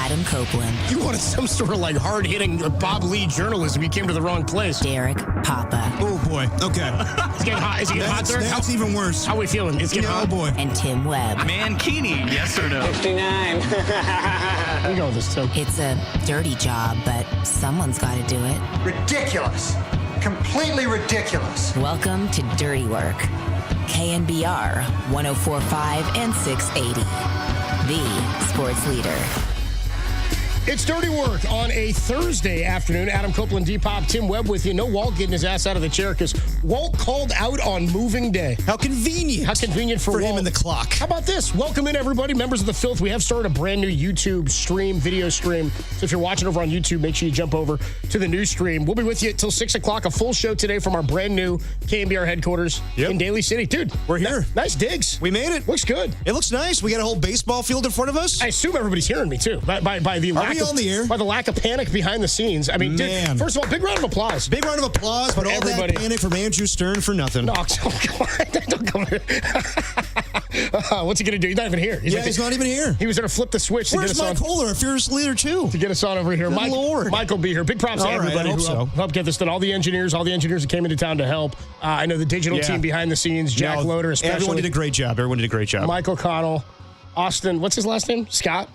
Adam Copeland. You wanted some sort of like hard-hitting Bob Lee journalism. You came to the wrong place. Derek Papa. Oh, boy. Okay. It's getting hot. Is it getting hot there? That's even worse. How are we feeling? It's getting hot? Oh, boy. And Tim Webb. Mankini, yes or no? 59. We go with this, Tim. It's a dirty job, but someone's got to do it. Ridiculous. Completely ridiculous. Welcome to Dirty Work. KNBR 104.5 and 680. The sports leader. It's Dirty Work on a Thursday afternoon. Adam Copeland, D-Pop, Tim Webb with you. No Walt getting his ass out of the chair because Walt called out on moving day. How convenient. How convenient for him Walt. and the clock. How about this? Welcome in, everybody. Members of the Filth. We have started a brand new YouTube stream, video stream. So if you're watching over on YouTube, make sure you jump over to the new stream. We'll be with you until 6 o'clock. A full show today from our brand new KNBR headquarters in Daly City. Dude, we're here. Nice digs. We made it. Looks good. It looks nice. We got a whole baseball field in front of us. I assume everybody's hearing me, too, by the lack on the air? By the lack of panic behind the sines. I mean, dude, first of all, big round of applause. Big round of applause, but all that panic from Andrew Stern for nothing. No, don't come here. What's he going to do? He's not even here. He's not even here. He was going to flip the switch to get us on. Where's Mike Kohler, a fearless leader, too? To get us on over here. Good Lord. Mike will be here. Big props to everybody who helped get this done. All the engineers that came into town to help. I know the digital team behind the scenes, Jack Loader especially. Everyone did a great job. Michael Connell, Austin, what's his last name? Scott?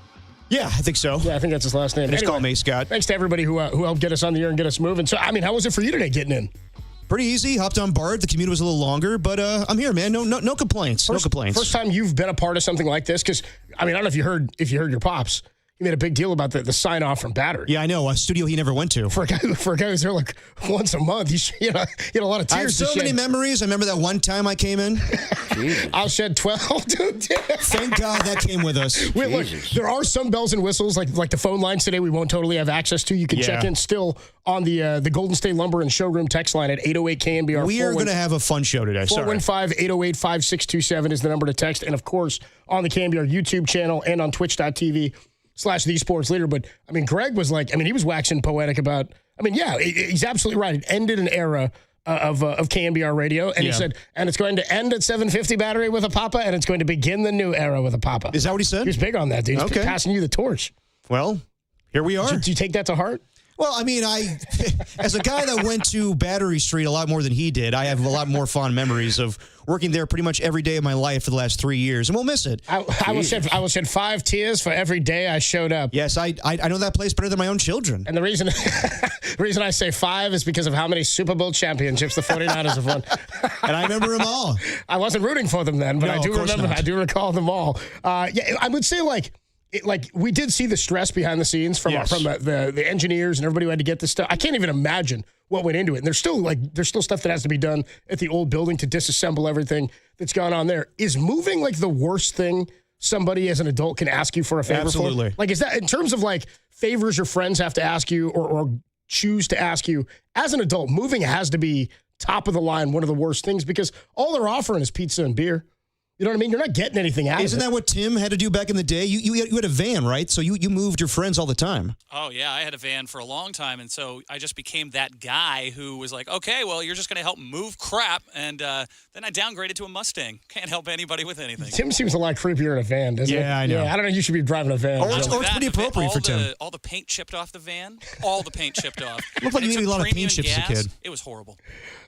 Yeah, I think so. Yeah, I think that's his last name. Just call me Scott. Thanks to everybody who helped get us on the air and get us moving. So, I mean, how was it for you today getting in? Pretty easy. Hopped on BART. The commute was a little longer, but I'm here, man. No complaints. First time you've been a part of something like this? Because, I mean, I don't know if you heard your pops. He made a big deal about the sign-off from Battery. Yeah, I know. A studio he never went to. For a guy who's there like once a month, he had a lot of tears. I have so many memories. I remember that one time I came in. I'll shed 12. Dude. Thank God that came with us. Wait, look, there are some bells and whistles, like the phone lines today we won't totally have access to. You can check in still on the Golden State Lumber and Showroom text line at 808-KNBR. We are going to have a fun show today. 415-808-5627 is the number to text. And, of course, on the KNBR YouTube channel and on twitch.tv/The Sports Leader. But, I mean, Greg was he was waxing poetic about, he's absolutely right. It ended an era of KNBR radio. And he said, and it's going to end at 750 Battery with a Papa, and it's going to begin the new era with a Papa. Is that what he said? He was big on that, dude. He's passing you the torch. Well, here we are. Did you take that to heart? Well, I mean, as a guy that went to Battery Street a lot more than he did, I have a lot more fond memories of working there pretty much every day of my life for the last 3 years, and we'll miss it. I will shed 5 tears for every day I showed up. Yes, I know that place better than my own children. And the reason I say 5 is because of how many Super Bowl championships the 49ers have won. And I remember them all. I wasn't rooting for them then, but I do remember. I do recall them all. I would say we did see the stress behind the scenes from the engineers and everybody who had to get this stuff. I can't even imagine what went into it. And there's still stuff that has to be done at the old building to disassemble everything that's gone on there. Is moving the worst thing somebody as an adult can ask you for a favor Absolutely. for? Is that in terms of favors your friends have to ask you or choose to ask you as an adult? Moving has to be top of the line, one of the worst things, because all they're offering is pizza and beer. You know what I mean? You're not getting anything out of it. Isn't that what Tim had to do back in the day? You had a van, right? So you moved your friends all the time. Oh, yeah. I had a van for a long time, and so I just became that guy who was like, okay, well, you're just going to help move crap, and then I downgraded to a Mustang. Can't help anybody with anything. Tim seems a lot creepier in a van, doesn't he? Yeah, I know. Yeah, I don't know. You should be driving a van. Or it's pretty appropriate for Tim. All the paint chipped off the van. All the paint chipped off. Looked like you needed a lot of paint chips as a kid. It was horrible.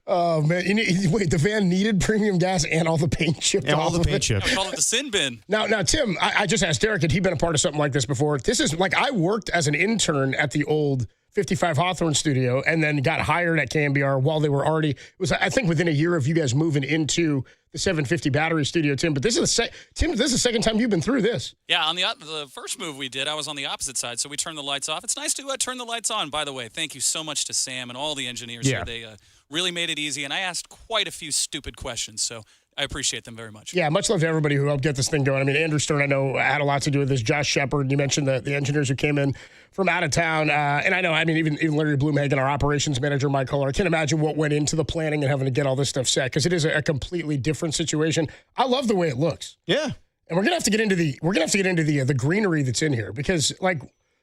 Oh, man. Wait, the van needed premium gas and all the paint chipped off. And all the paint chips. I call it the sin bin. Now, Tim, I just asked Derek, had he been a part of something like this before? This is I worked as an intern at the old 55 Hawthorne studio and then got hired at KNBR while they were already, I think within a year of you guys moving into the 750 Battery studio, Tim. But this is the second time you've been through this. Yeah, on the first move we did, I was on the opposite side, so we turned the lights off. It's nice to turn the lights on, by the way. Thank you so much to Sam and all the engineers here. They really made it easy, and I asked quite a few stupid questions, so I appreciate them very much. Yeah, much love to everybody who helped get this thing going. I mean, Andrew Stern, I know, had a lot to do with this. Josh Shepard, you mentioned the engineers who came in from out of town. And I know, even Larry Bloomhagen, our operations manager, Mike Kohler, I can't imagine what went into the planning and having to get all this stuff set, because it is a completely different situation. I love the way it looks. Yeah. And we're gonna have to get into the greenery that's in here, because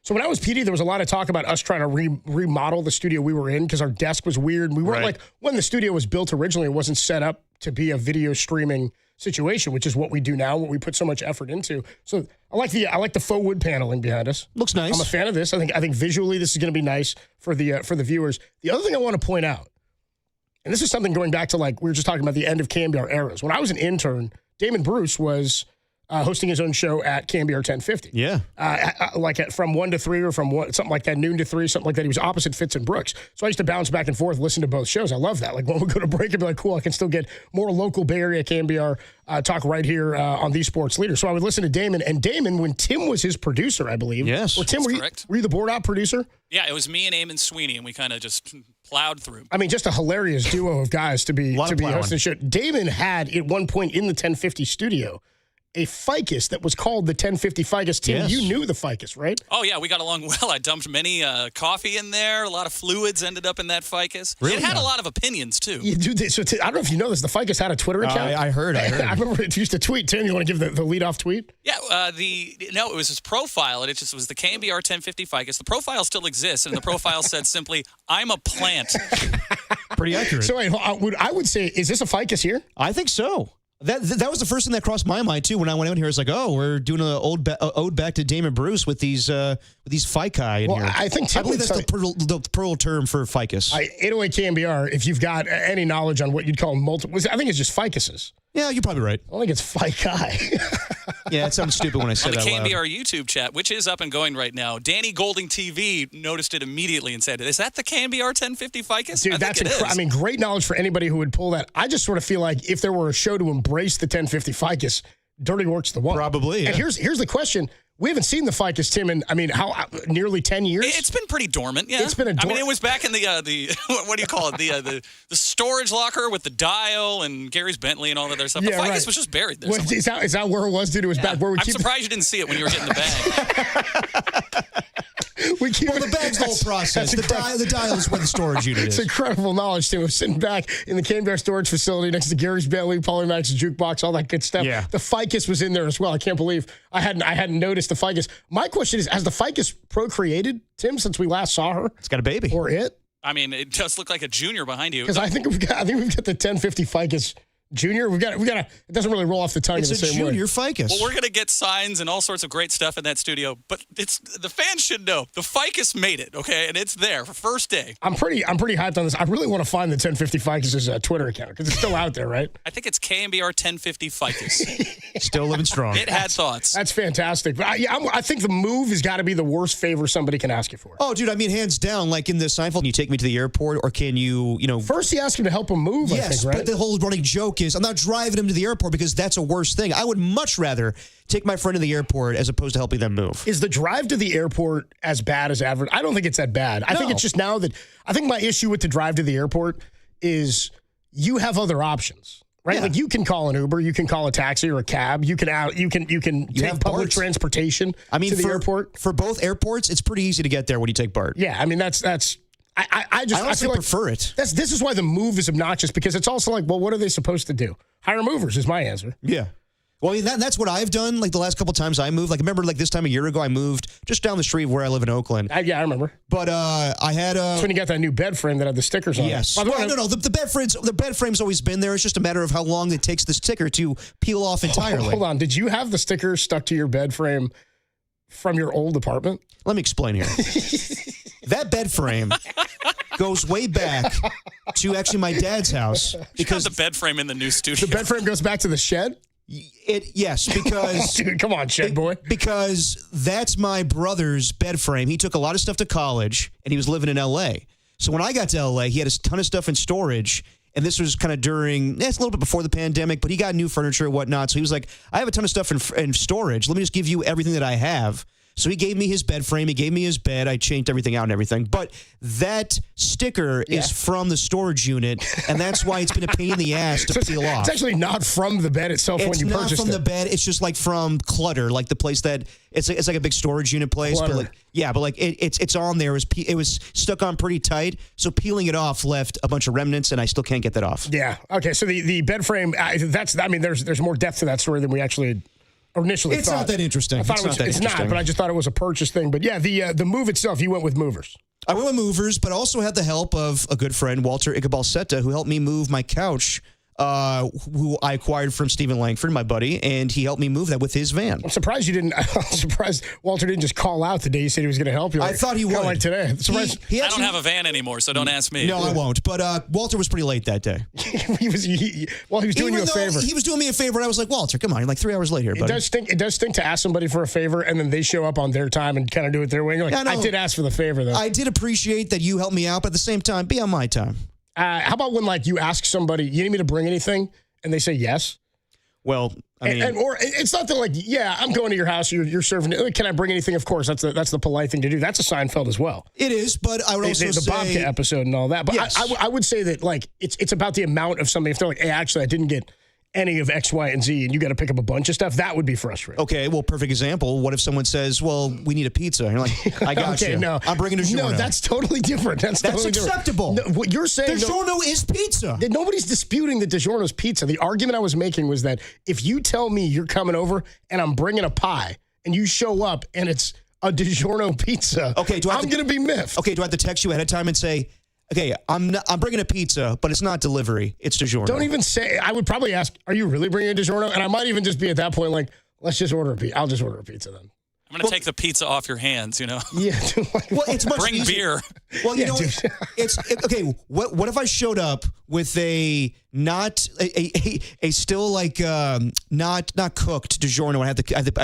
so when I was PD, there was a lot of talk about us trying to remodel the studio we were in because our desk was weird. We weren't when the studio was built originally, it wasn't set up to be a video streaming situation, which is what we do now, what we put so much effort into. So I like the faux wood paneling behind us. Looks nice. I'm a fan of this. I think visually this is going to be nice for the viewers. The other thing I want to point out, and this is something going back to like we were just talking about the end of KNBR eras. When I was an intern, Damon Bruce was hosting his own show at KNBR 1050. Yeah. From 1 to 3 or from something like that, noon to 3, something like that. He was opposite Fitz and Brooks. So I used to bounce back and forth, listen to both shows. I love that. Like when we go to break, I'd be like, cool, I can still get more local Bay Area KNBR talk right here on the Sports Leader. So I would listen to Damon. And Damon, when Tim was his producer, I believe. Yes. Or Tim, were you the board op producer? Yeah, it was me and Eamon Sweeney, and we kind of just plowed through. I mean, just a hilarious duo of guys to be hosting the show. Damon had, at one point in the 1050 studio, a ficus that was called the 1050 ficus. Tim, yes. You knew the ficus, right? Oh, yeah, we got along well. I dumped many coffee in there. A lot of fluids ended up in that ficus. Really? It had a lot of opinions, too. You do this. So I don't know if you know this. The ficus had a Twitter account. I heard. I remember it used to tweet. Tim, you want to give the lead-off tweet? Yeah, it was his profile, and it just was the KNBR 1050 ficus. The profile still exists, and the profile said simply, "I'm a plant." Pretty accurate. So wait, I would say, is this a ficus here? I think so. That was the first thing that crossed my mind too when I went in here. It's like, oh, we're doing an ode back to Damon Bruce with these fici in here. I think I believe that's the plural term for ficus. 808 KNBR. If you've got any knowledge on what you'd call multiple, I think it's just ficuses. Yeah, you're probably right. I don't think it's fici. Yeah, it sounds stupid when I said that. On the KNBR YouTube chat, which is up and going right now, Danny Golding TV noticed it immediately and said, "Is that the KNBR 1050 ficus?" Dude, that's incredible. I mean, great knowledge for anybody who would pull that. I just sort of feel like if there were a show to embrace the 1050 ficus, Dirty Work's the one. Probably. Yeah. And here's the question. We haven't seen the ficus, Tim, in, how nearly 10 years? It's been pretty dormant, yeah. It's been I mean, it was back in the what do you call it? The storage locker with the dial and Gary's Bentley and all that other stuff. Yeah, the ficus was just buried there. Is that where it was, dude? It was back where we I'm surprised you didn't see it when you were getting the bag. The bag's the whole process. The dial is where the storage unit is. It's incredible knowledge, Tim. I was sitting back in the KNBR storage facility next to Gary's Bentley, Polymax jukebox, all that good stuff. Yeah. The ficus was in there as well. I can't believe I hadn't noticed the ficus. My question is, has the ficus procreated, Tim, since we last saw her? It's got a baby. Or it? I mean, it does look like a junior behind you. Because I think we've got the 1050 ficus junior. We got it doesn't really roll off the tongue in the same way. It's a junior ficus. Well, we're going to get signs and all sorts of great stuff in that studio, but the fans should know the ficus made it, okay? And it's there for first day. I'm pretty hyped on this. I really want to find the 1050 ficus's Twitter account because it's still out there, right? I think it's KNBR 1050 ficus. Still living strong. It had thoughts. That's fantastic. But I think the move has got to be the worst favor somebody can ask you for. Oh, dude, I mean, hands down, like in the Seinfeld, can you take me to the airport or can you First he asked him to help him move, yes, I think, right? But the whole running joke is I'm not driving him to the airport because that's a worse thing. I would much rather take my friend to the airport as opposed to helping them move. Is the drive to the airport as bad as average? I don't think it's that bad. I think it's just now that I think my issue with the drive to the airport is you have other options. Right, yeah. Like you can call an Uber, you can call a taxi or a cab, you can take public transportation. I mean, to the airport. For both airports, it's pretty easy to get there when you take BART. Yeah, I mean that's. I honestly prefer it. This is why the move is obnoxious because it's also like, well, what are they supposed to do? Hire movers is my answer. Yeah. Well, I mean, that's what I've done. Like the last couple times I moved. Like I remember, like this time a year ago, I moved just down the street where I live in Oakland. Yeah, I remember. But I had That's when you got that new bed frame that had the stickers on it. Yes. No. The bed frame's always been there. It's just a matter of how long it takes the sticker to peel off entirely. Hold on. Did you have the sticker stuck to your bed frame from your old apartment? Let me explain here. That bed frame goes way back to actually my dad's house because the bed frame in the new studio. The bed frame goes back to the shed? Yes, because dude, come on, shed boy. Because that's my brother's bed frame. He took a lot of stuff to college, and he was living in L.A. So when I got to L.A., he had a ton of stuff in storage, and this was kind of it's a little bit before the pandemic, but he got new furniture and whatnot. So he was like, I have a ton of stuff in storage. Let me just give you everything that I have. So he gave me his bed frame. He gave me his bed. I changed everything out and everything. But that sticker is from the storage unit, and that's why it's been a pain in the ass to peel off. It's actually not from the bed itself when you purchased it. It's not from the bed. It's just like from clutter, like the place that it's like a big storage unit place. Clutter. But like it's on there. It was stuck on pretty tight. So peeling it off left a bunch of remnants, and I still can't get that off. Yeah. Okay. So the bed frame. There's more depth to that story than we actually. Initially it's not that interesting. It's not, but I just thought it was a purchase thing. But yeah, the move itself, you went with movers. I went with movers, but also had the help of a good friend, Walter Icabalsetta, who helped me move my couch who I acquired from Stephen Langford, my buddy, and he helped me move that with his van. I'm surprised you didn't. I'm surprised Walter didn't just call out the day you said he was going to help you. I thought he would. Like today. I don't have a van anymore, so don't ask me. No, I won't. But Walter was pretty late that day. he was doing you a favor. He was doing me a favor, and I was like, Walter, come on, you're like 3 hours late here, buddy. It does stink to ask somebody for a favor, and then they show up on their time and kind of do it their way. You're like, I did ask for the favor, though. I did appreciate that you helped me out, but at the same time, be on my time. How about when you ask somebody, you need me to bring anything, and they say yes? Well, I mean, or it's not that I'm going to your house. You're serving. Can I bring anything? Of course, that's the polite thing to do. That's a Seinfeld as well. It is, but I would also say the Bobcat episode and all that. But yes. I would say that it's about the amount of something. If they're like, hey, actually, I didn't get any of X, Y, and Z, and you got to pick up a bunch of stuff, that would be frustrating. Okay, well, perfect example. What if someone says, well, we need a pizza? And you're like, I got you. No. I'm bringing DiGiorno. No, that's totally different. That's totally acceptable. No, what you're saying... DiGiorno is pizza. Nobody's disputing that DiGiorno's pizza. The argument I was making was that if you tell me you're coming over and I'm bringing a pie, and you show up and it's a DiGiorno pizza, okay, I'm going to be miffed. Okay, do I have to text you ahead of time and say, okay, I'm bringing a pizza, but it's not delivery. It's DiGiorno. Don't even say. I would probably ask, are you really bringing a DiGiorno? And I might even just be at that point like, let's just order a pizza. I'll just order a pizza then. I'm going to take the pizza off your hands, Yeah. Well, it's much Bring easier. beer. Well, okay. What if I showed up with a still not cooked DiGiorno and had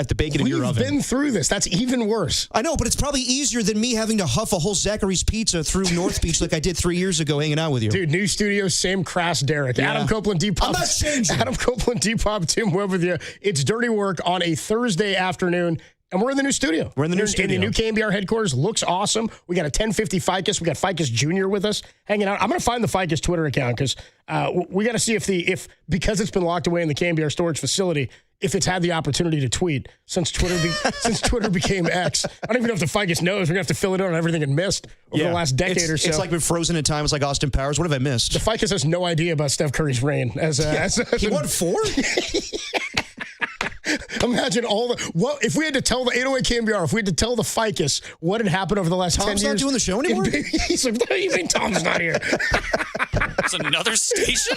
to bake it in your oven? We've been through this. That's even worse. I know, but it's probably easier than me having to huff a whole Zachary's pizza through North Beach like I did 3 years ago hanging out with you. Dude, new studio, same crass Derek. Yeah. Adam Copeland, Depop. I'm not changing. Adam Copeland, Depop, Tim Webb with you. It's Dirty Work on a Thursday afternoon. And we're in the new studio. We're in the new studio. In the new KNBR headquarters. Looks awesome. We got a 1050 Ficus. We got Ficus Jr. with us hanging out. I'm going to find the Ficus Twitter account because we got to see if because it's been locked away in the KNBR storage facility, if it's had the opportunity to tweet since Twitter became X. I don't even know if the Ficus knows. We're going to have to fill it in on everything it missed over the last decade or so. It's like been frozen in time. It's like Austin Powers. What have I missed? The Ficus has no idea about Steph Curry's reign. He won 4? Imagine if we had to tell the 808 KNBR, if we had to tell the Ficus what had happened over the last 10 years. Tom's not doing the show anymore? He's like, what do you mean Tom's not here? There's another station?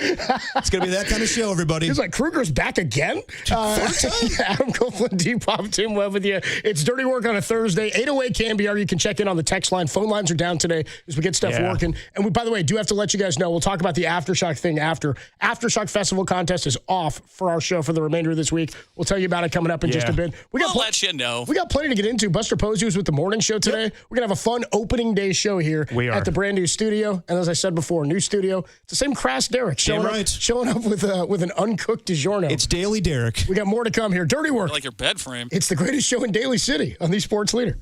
It's going to be that kind of show, everybody. He's like, Krueger's back again? Adam Copeland, Depop, Tim Webb with you. It's Dirty Work on a Thursday. 808 KNBR. You can check in on the text line. Phone lines are down today as we get stuff working. And we, by the way, do have to let you guys know, we'll talk about the Aftershock thing after. Aftershock Festival contest is off for our show for the remainder of this week. We'll tell you about it coming up in just a bit. We'll let you know. We got plenty to get into. Buster Posey was with the morning show today. Yep. We're going to have a fun opening day show here at the brand new studio. And as I said before, new studio. It's the same crass Derek. Showing up with an uncooked DiGiorno. It's Daily Derek. We got more to come here. Dirty Work. I like your bed frame. It's the greatest show in Daly City on the Sports Leader.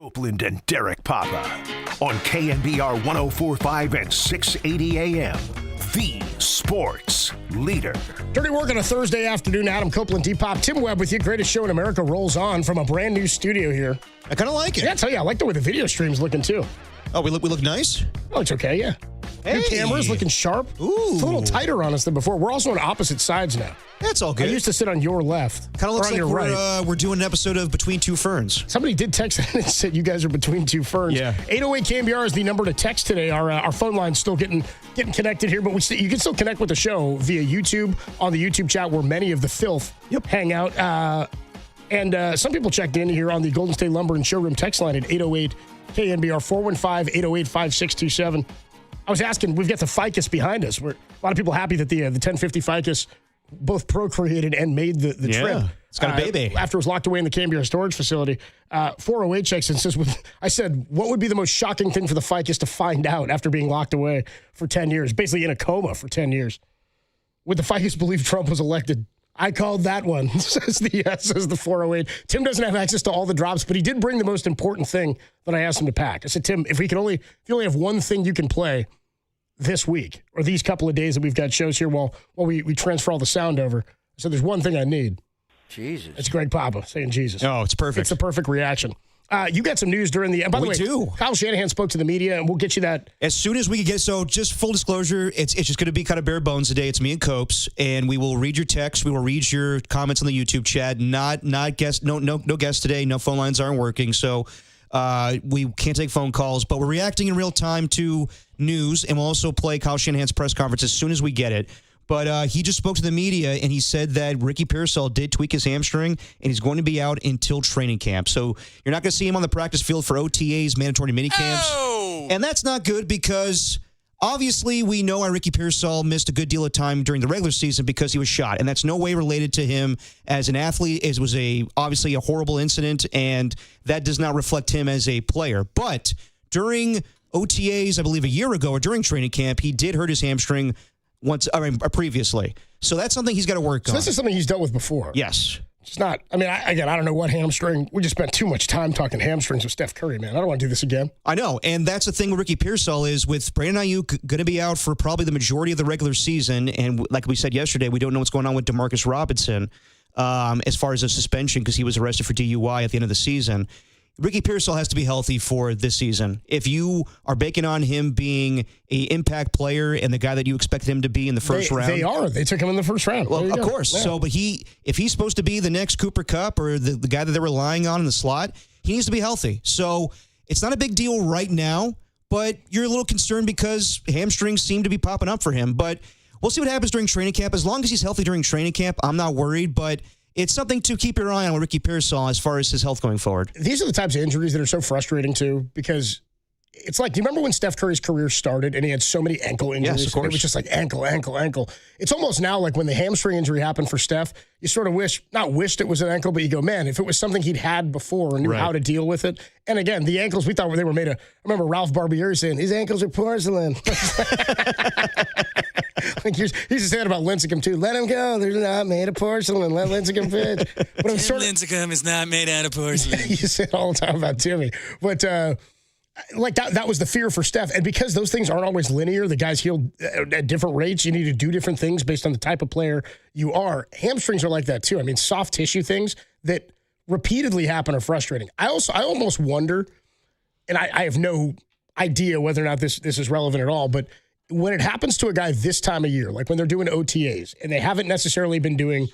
Copeland and Derek Papa on KNBR 104.5 and 680 AM. The Sports Leader. Dirty work on a Thursday afternoon. Adam Copeland, D-Pop, Tim Webb with you. Greatest show in America rolls on from a brand new studio here. I kind of like it. Yeah, I tell you, I like the way the video stream's looking too. Oh, we look nice? Oh, it's okay, yeah. Hey. New cameras looking sharp. Ooh. It's a little tighter on us than before. We're also on opposite sides now. That's all good. I used to sit on your left. Kind of looks or on like your right. we're doing an episode of Between Two Ferns. Somebody did text and said you guys are between two ferns. Yeah. 808 KNBR is the number to text today. Our phone line's still getting connected here, but you can still connect with the show via YouTube on the YouTube chat where many of the filth hang out. And some people checked in here on the Golden State Lumber and Showroom text line at 808 KNBR 415-808-5627. I was asking, we've got the ficus behind us. We're a lot of people happy that the 1050 ficus both procreated and made the trip. It's got a baby. After it was locked away in the KNBR storage facility. 408 checks and says, I said, what would be the most shocking thing for the ficus to find out after being locked away for 10 years, basically in a coma for 10 years? Would the ficus believe Trump was elected? I called that one, says the 408. Tim doesn't have access to all the drops, but he did bring the most important thing that I asked him to pack. I said, Tim, if you only have one thing you can play this week or these couple of days that we've got shows here while we transfer all the sound over. I said, there's one thing I need. Jesus. It's Greg Papa saying Jesus. Oh, it's perfect. It's the perfect reaction. You got some news during the... By the way, do. Kyle Shanahan spoke to the media, and we'll get you that. As soon as we can get... So just full disclosure, it's just going to be kind of bare bones today. It's me and Copes, and we will read your text. We will read your comments on the YouTube chat. Not guests. No guests today. No phone lines aren't working, so we can't take phone calls. But we're reacting in real time to news, and we'll also play Kyle Shanahan's press conference as soon as we get it. But he just spoke to the media, and he said that Ricky Pearsall did tweak his hamstring, and he's going to be out until training camp. So you're not going to see him on the practice field for OTAs, mandatory minicamps. Oh! And that's not good because obviously we know why Ricky Pearsall missed a good deal of time during the regular season because he was shot. And that's no way related to him as an athlete. It was obviously a horrible incident, and that does not reflect him as a player. But during OTAs, I believe a year ago, or during training camp, he did hurt his hamstring previously. So that's something he's got to work on. So this is something he's dealt with before. Yes. It's not, I don't know what hamstring. We just spent too much time talking hamstrings with Steph Curry, man. I don't want to do this again. I know, and that's the thing with Ricky Pearsall is with Brandon Ayuk going to be out for probably the majority of the regular season, and like we said yesterday, we don't know what's going on with DeMarcus Robinson as far as a suspension because he was arrested for DUI at the end of the season. Ricky Pearsall has to be healthy for this season. If you are banking on him being an impact player and the guy that you expected him to be in the first round. They are. They took him in the first round. Well, of course. Yeah. So, but if he's supposed to be the next Cooper Kupp or the guy that they're relying on in the slot, he needs to be healthy. So it's not a big deal right now, but you're a little concerned because hamstrings seem to be popping up for him. But we'll see what happens during training camp. As long as he's healthy during training camp, I'm not worried, but it's something to keep your eye on with Ricky Pearsall as far as his health going forward. These are the types of injuries that are so frustrating, too, because it's like, do you remember when Steph Curry's career started and he had so many ankle injuries? Yes, of course. It was just like ankle. It's almost now like when the hamstring injury happened for Steph, you sort of wished it was an ankle, but you go, man, if it was something he'd had before and knew how to deal with it. And again, the ankles, we thought they were made of, I remember Ralph Barbieri saying, his ankles are porcelain. Like he used to say that about Lincecum, too. Let him go. They're not made of porcelain. Let Lincecum pitch. But I'm sort of, Lincecum is not made out of porcelain. You say it all the time about Timmy. But like that was the fear for Steph. And because those things aren't always linear, the guys heal at different rates. You need to do different things based on the type of player you are. Hamstrings are like that, too. I mean, soft tissue things that repeatedly happen are frustrating. I almost wonder, and I have no idea whether or not this is relevant at all, but when it happens to a guy this time of year, like when they're doing OTAs and they haven't necessarily been doing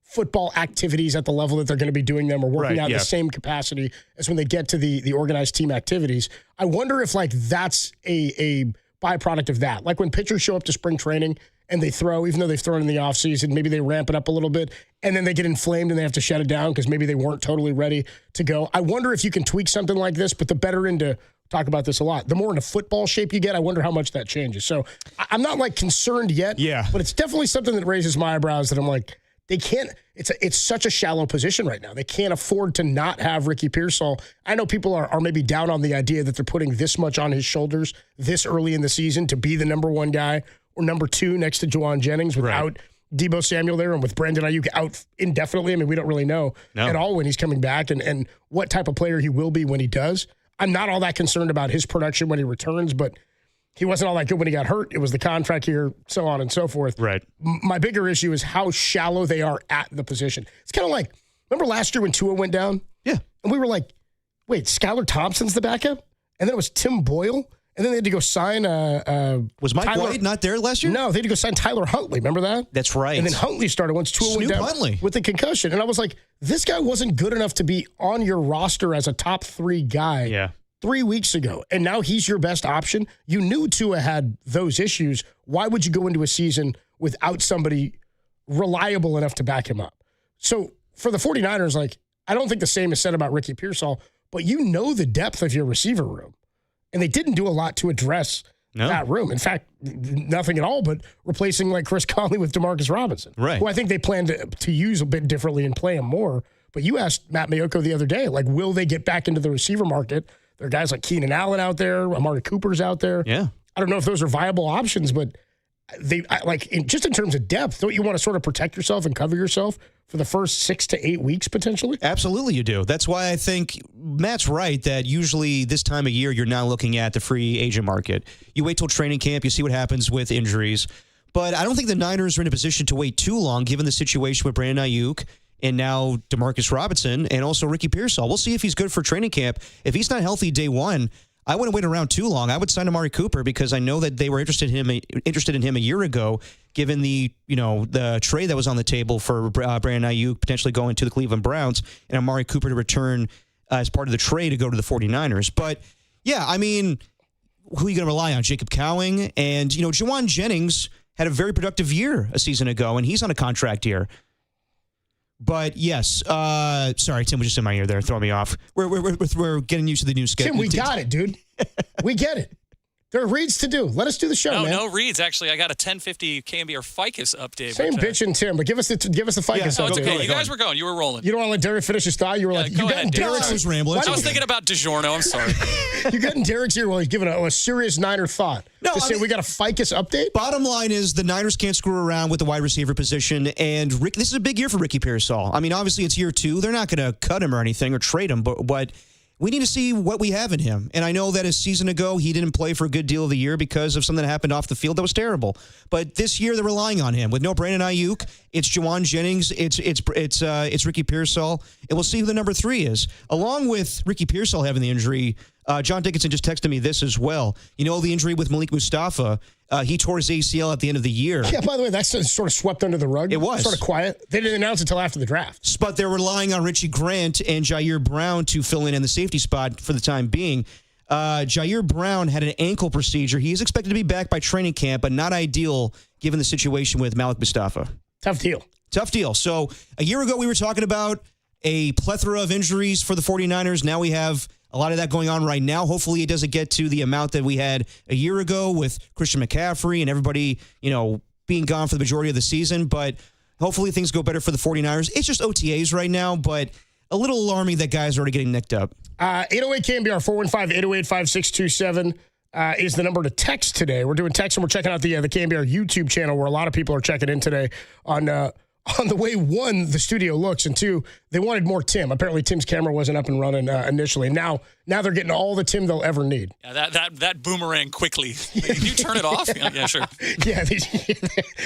football activities at the level that they're going to be doing them or working out in the same capacity as when they get to the organized team activities, I wonder if like that's a byproduct of that. Like when pitchers show up to spring training and they throw, even though they've thrown in the offseason, maybe they ramp it up a little bit and then they get inflamed and they have to shut it down because maybe they weren't totally ready to go. I wonder if you can tweak something like this, but the better into talk about this a lot. The more into football shape you get, I wonder how much that changes. So I'm not like concerned yet, but it's definitely something that raises my eyebrows that I'm like, they can't, it's such a shallow position right now. They can't afford to not have Ricky Pearsall. I know people are maybe down on the idea that they're putting this much on his shoulders this early in the season to be the number one guy or number two next to Juwan Jennings without Deebo Samuel there and with Brandon Ayuk out indefinitely. I mean, we don't really know at all when he's coming back and what type of player he will be when he does. I'm not all that concerned about his production when he returns, but he wasn't all that good when he got hurt. It was the contract here, so on and so forth. Right. My bigger issue is how shallow they are at the position. It's kind of like, remember last year when Tua went down? Yeah. And we were like, wait, Skylar Thompson's the backup? And then it was Tim Boyle? And then they had to go sign was Mike White not there last year? No, they had to go sign Tyler Huntley. Remember that? That's right. And then Huntley started once Tua went Snoop down Huntley. with the concussion. And I was like, this guy wasn't good enough to be on your roster as a top 3 guy 3 weeks ago. And now he's your best option. You knew Tua had those issues. Why would you go into a season without somebody reliable enough to back him up? So for the 49ers, like, I don't think the same is said about Ricky Pearsall, but you know the depth of your receiver room. And they didn't do a lot to address that room. In fact, nothing at all but replacing like Chris Conley with Demarcus Robinson, who I think they plan to use a bit differently and play him more. But you asked Matt Mayoko the other day, like, will they get back into the receiver market? There are guys like Keenan Allen out there, Amari Cooper's out there. Yeah. I don't know if those are viable options, but just in terms of depth, don't you want to sort of protect yourself and cover yourself for the first 6 to 8 weeks potentially? Absolutely you do. That's why I think Matt's right that usually this time of year you're now looking at the free agent market. You wait till training camp, you see what happens with injuries. But I don't think the Niners are in a position to wait too long given the situation with Brandon Ayuk and now Demarcus Robinson and also Ricky Pearsall. We'll see if he's good for training camp. If he's not healthy day one, I wouldn't wait around too long. I would sign Amari Cooper because I know that they were interested in him a year ago, given the trade that was on the table for Brandon Ayuk potentially going to the Cleveland Browns and Amari Cooper to return as part of the trade to go to the 49ers. But, yeah, I mean, who are you going to rely on? Jacob Cowing? And, Juwan Jennings had a very productive year a season ago, and he's on a contract year. But yes, sorry, Tim was just in my ear there, throwing me off. We're getting used to the new schedule. Tim, we got it, dude. We get it. There are reads to do. Let us do the show, man. No reads. Actually, I got a 1050 KNBR Ficus update. Same bitch and Tim, but give us the Ficus update. It's okay. You guys were going. You were rolling. You don't want to let Derek finish his thought? You were like, you got Derek's was rambling. I was thinking about DiGiorno. I'm sorry. You got in Derek's ear while he's giving a serious Niner thought. We got a Ficus update? Bottom line is the Niners can't screw around with the wide receiver position, and this is a big year for Ricky Pearsall. I mean, obviously it's year 2. They're not going to cut him or anything or trade him, but we need to see what we have in him. And I know that a season ago he didn't play for a good deal of the year because of something that happened off the field that was terrible. But this year they're relying on him. With no Brandon Ayuk, it's Juwan Jennings, it's Ricky Pearsall, and we'll see who the number 3 is. Along with Ricky Pearsall having the injury, John Dickinson just texted me this as well. The injury with Malik Mustafa, he tore his ACL at the end of the year. Yeah, by the way, that's sort of swept under the rug. It was. Sort of quiet. They didn't announce it until after the draft. But they're relying on Richie Grant and Jair Brown to fill in the safety spot for the time being. Jair Brown had an ankle procedure. He is expected to be back by training camp, but not ideal given the situation with Malik Mustafa. Tough deal. So a year ago we were talking about a plethora of injuries for the 49ers. Now we have a lot of that going on right now. Hopefully it doesn't get to the amount that we had a year ago with Christian McCaffrey and everybody, being gone for the majority of the season. But hopefully things go better for the 49ers. It's just OTAs right now, but a little alarming that guys are already getting nicked up. 808 KNBR 415-808-5627 is the number to text today. We're doing text and we're checking out the KNBR YouTube channel where a lot of people are checking in today on the way, 1, the studio looks, and 2, they wanted more Tim. Apparently Tim's camera wasn't up and running initially. Now they're getting all the Tim they'll ever need. Yeah, that boomerang quickly. Can you turn it off? Yeah, sure. Yeah,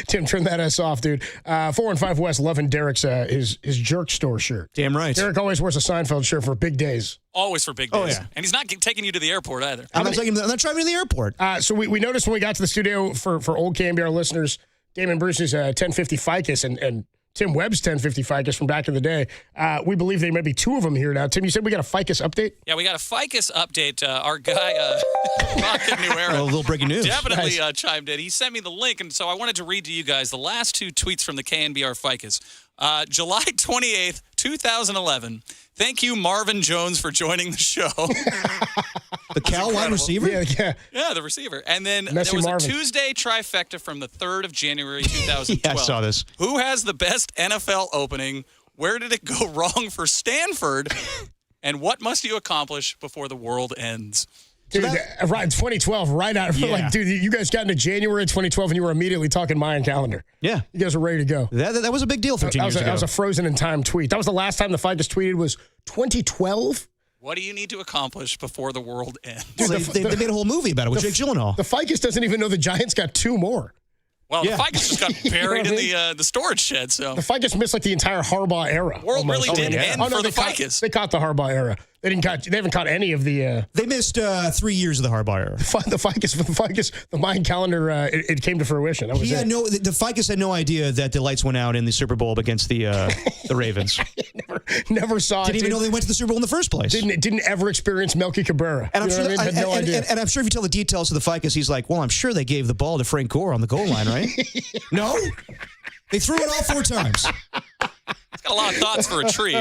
Tim, turn that S off, dude. 415 West loving Derek's his jerk store shirt. Damn right. Derek always wears a Seinfeld shirt for big days. Always for big days. Oh, yeah. And he's not taking you to the airport either. I'm not driving to the airport. So we noticed when we got to the studio for old KNBR listeners, Damon Bruce's 1050 Ficus and Tim Webb's 1050 Ficus from back in the day. We believe there may be 2 of them here now. Tim, you said we got a Ficus update? Yeah, we got a Ficus update. Our guy, Rocket New Era, a little breaking news. Definitely chimed in. He sent me the link, and so I wanted to read to you guys the last 2 tweets from the KNBR Ficus. July 28th, 2011. Thank you, Marvin Jones, for joining the show. The Cal wide receiver? Yeah, the receiver. And then there was a Tuesday trifecta from the 3rd of January, 2012. Yeah, I saw this. Who has the best NFL opening? Where did it go wrong for Stanford? And what must you accomplish before the world ends? Dude, right, 2012, right out. Like, dude, you guys got into January 2012 and you were immediately talking Mayan calendar. Yeah. You guys were ready to go. That was a big deal 13 years ago. That was a frozen in time tweet. That was the last time the Ficus tweeted was 2012. What do you need to accomplish before the world ends? Dude, they made a whole movie about it with Jake Gyllenhaal. The Ficus doesn't even know the Giants got 2 more. Well, the Ficus just got buried in the storage shed. So the Ficus missed like the entire Harbaugh era. World really did end for the Ficus. They caught the Harbaugh era. They haven't caught any of the. They missed 3 years of the Harbaugh era. The Ficus, the Mayan calendar, it came to fruition. That was the Ficus had no idea that the lights went out in the Super Bowl against the Ravens. never saw. Didn't even know they went to the Super Bowl in the first place. Didn't ever experience Melky Cabrera. And I'm sure had no idea. And I'm sure if you tell the details to the Ficus, he's like, "Well, I'm sure they gave the ball to Frank Gore on the goal line, right?" No, they threw it all 4 times. It's got a lot of thoughts for a tree.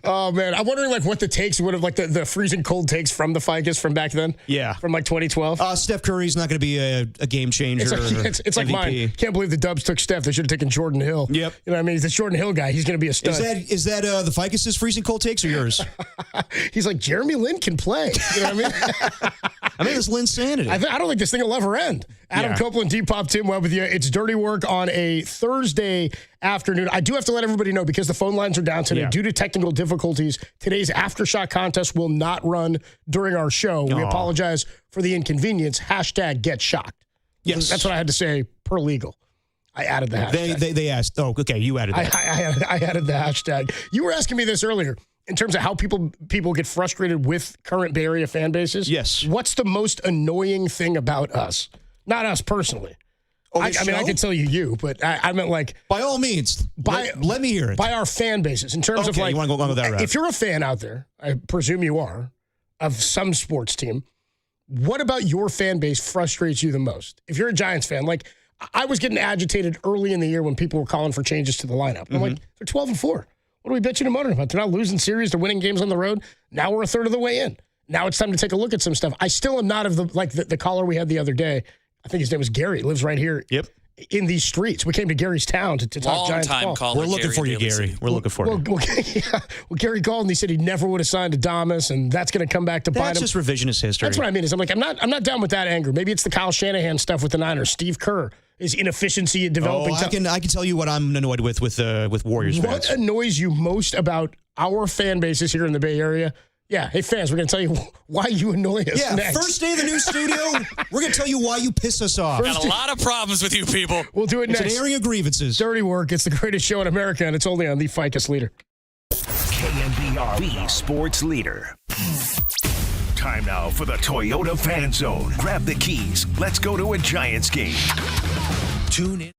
Oh man, I'm wondering like what the takes would have like the freezing cold takes from the Ficus from back then. Yeah, from like 2012. Steph Curry's not going to be a game changer. It's like mine. Can't believe the Dubs took Steph. They should have taken Jordan Hill. Yep. You know what I mean? He's the Jordan Hill guy. He's going to be a stud. Is that the Ficus's freezing cold takes or yours? He's like Jeremy Lin can play. You know what I mean? I mean, it's Linsanity. I don't think this thing will ever end. Adam Copeland, Depop, Tim Webb with you. It's Dirty Work on a Thursday afternoon. I do have to let everybody know because the phone lines are down today due to technical difficulties. Today's Aftershock contest will not run during our show. We apologize for the inconvenience. Hashtag get shocked. Yes. That's what I had to say per legal. I added the hashtag. They asked. Oh, okay. You added that. I added the hashtag. You were asking me this earlier. In terms of how people get frustrated with current Bay Area fan bases. Yes. What's the most annoying thing about us? Not us personally. I mean, I could tell you, but I meant like... By all means, let me hear it. By our fan bases. In terms of like... you want to go with that route. If you're a fan out there, I presume you are, of some sports team, what about your fan base frustrates you the most? If you're a Giants fan, like I was getting agitated early in the year when people were calling for changes to the lineup. I'm like, they're 12-4. What are we bitching and moaning about? They're not losing series. They're winning games on the road. Now we're a third of the way in. Now it's time to take a look at some stuff. I still am not of the caller we had the other day. I think his name was Gary. Lives right here in these streets. We came to Gary's town to talk Giants ball. Caller. We're looking for you, Gary. We're looking for you. Well, Gary called and he said he never would have signed Adamas, and that's going to come back to bite him. That's just revisionist history. That's what I mean. I'm like, I'm not down with that anger. Maybe it's the Kyle Shanahan stuff with the Niners. Steve Kerr. His inefficiency in developing. I can tell you what I'm annoyed with Warriors fans. What annoys you most about our fan bases here in the Bay Area? Yeah, hey fans, we're going to tell you why you annoy us. Yeah, next. First day of the new studio, we're going to tell you why you piss us off. Got a lot of problems with you people. We'll do it next. It's an airing of grievances. Dirty Work. It's the greatest show in America, and it's only on the Ficus Leader. KNBR, the sports leader. Time now for the Toyota Fan Zone. Grab the keys. Let's go to a Giants game. Tune in.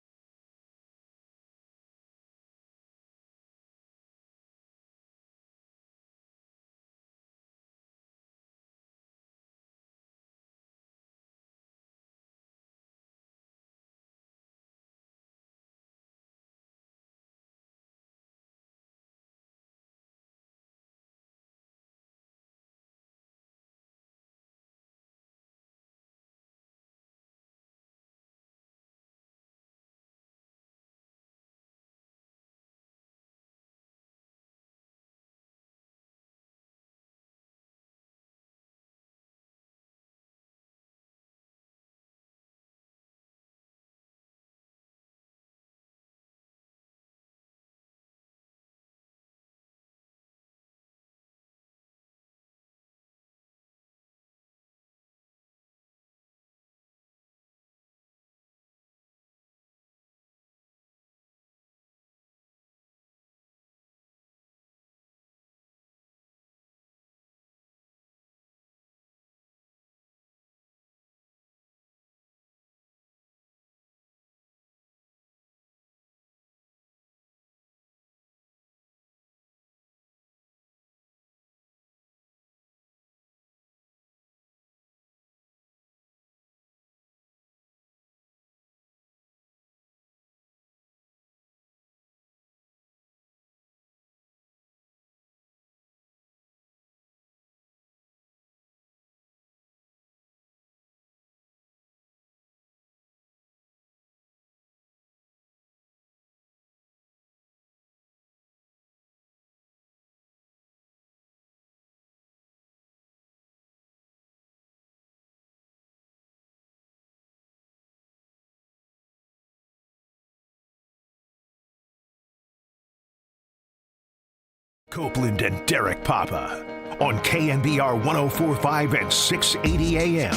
Copeland and Derek Papa on KNBR 104.5 and 680 AM.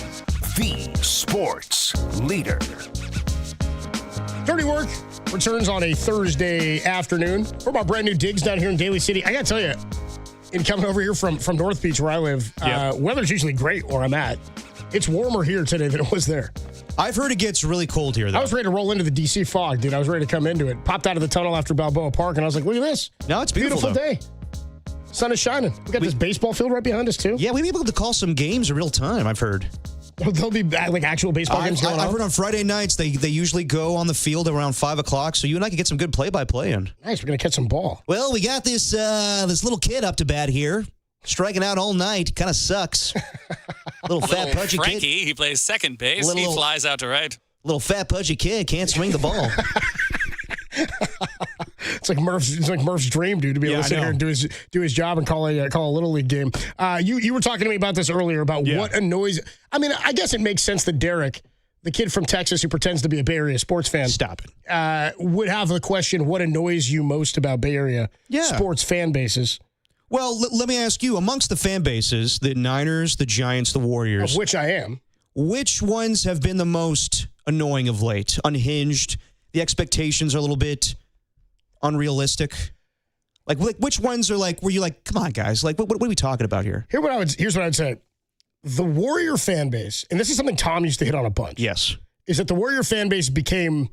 The Sports Leader. Dirty Work returns on a Thursday afternoon from our brand new digs down here in Daly City. I got to tell you, in coming over here from North Beach where I live, weather's usually great where I'm at. It's warmer here today than it was there. I've heard it gets really cold here, though. I was ready to roll into the D.C. fog, dude. I was ready to come into it. Popped out of the tunnel after Balboa Park, and I was like, look at this. No, it's beautiful day. Sun is shining. We got this baseball field right behind us, too. Yeah, we'll be able to call some games in real time, I've heard. There'll be like actual baseball games going on? I've heard on Friday nights they usually go on the field around 5 o'clock, so you and I can get some good play-by-play in. Nice, we're going to catch some ball. Well, we got this little kid up to bat here, striking out all night. Kind of sucks. Little fat pudgy Frankie, kid. he plays second base. He flies out to right. Little fat pudgy kid can't swing the ball. It's like Murph's dream, dude, to be able to sit here and do his job and call a little league game. You were talking to me about this earlier about what annoys. I mean, I guess it makes sense that Derek, the kid from Texas who pretends to be a Bay Area sports fan, would have the question: what annoys you most about Bay Area sports fan bases? Well, let me ask you: amongst the fan bases, the Niners, the Giants, the Warriors, of which I am, which ones have been the most annoying of late? Unhinged. The expectations are a little bit unrealistic. Like which ones are like, were you like, come on, guys? Like, what are we talking about here? Here's what I would say. The Warrior fan base, and this is something Tom used to hit on a bunch. Yes. Is that the Warrior fan base became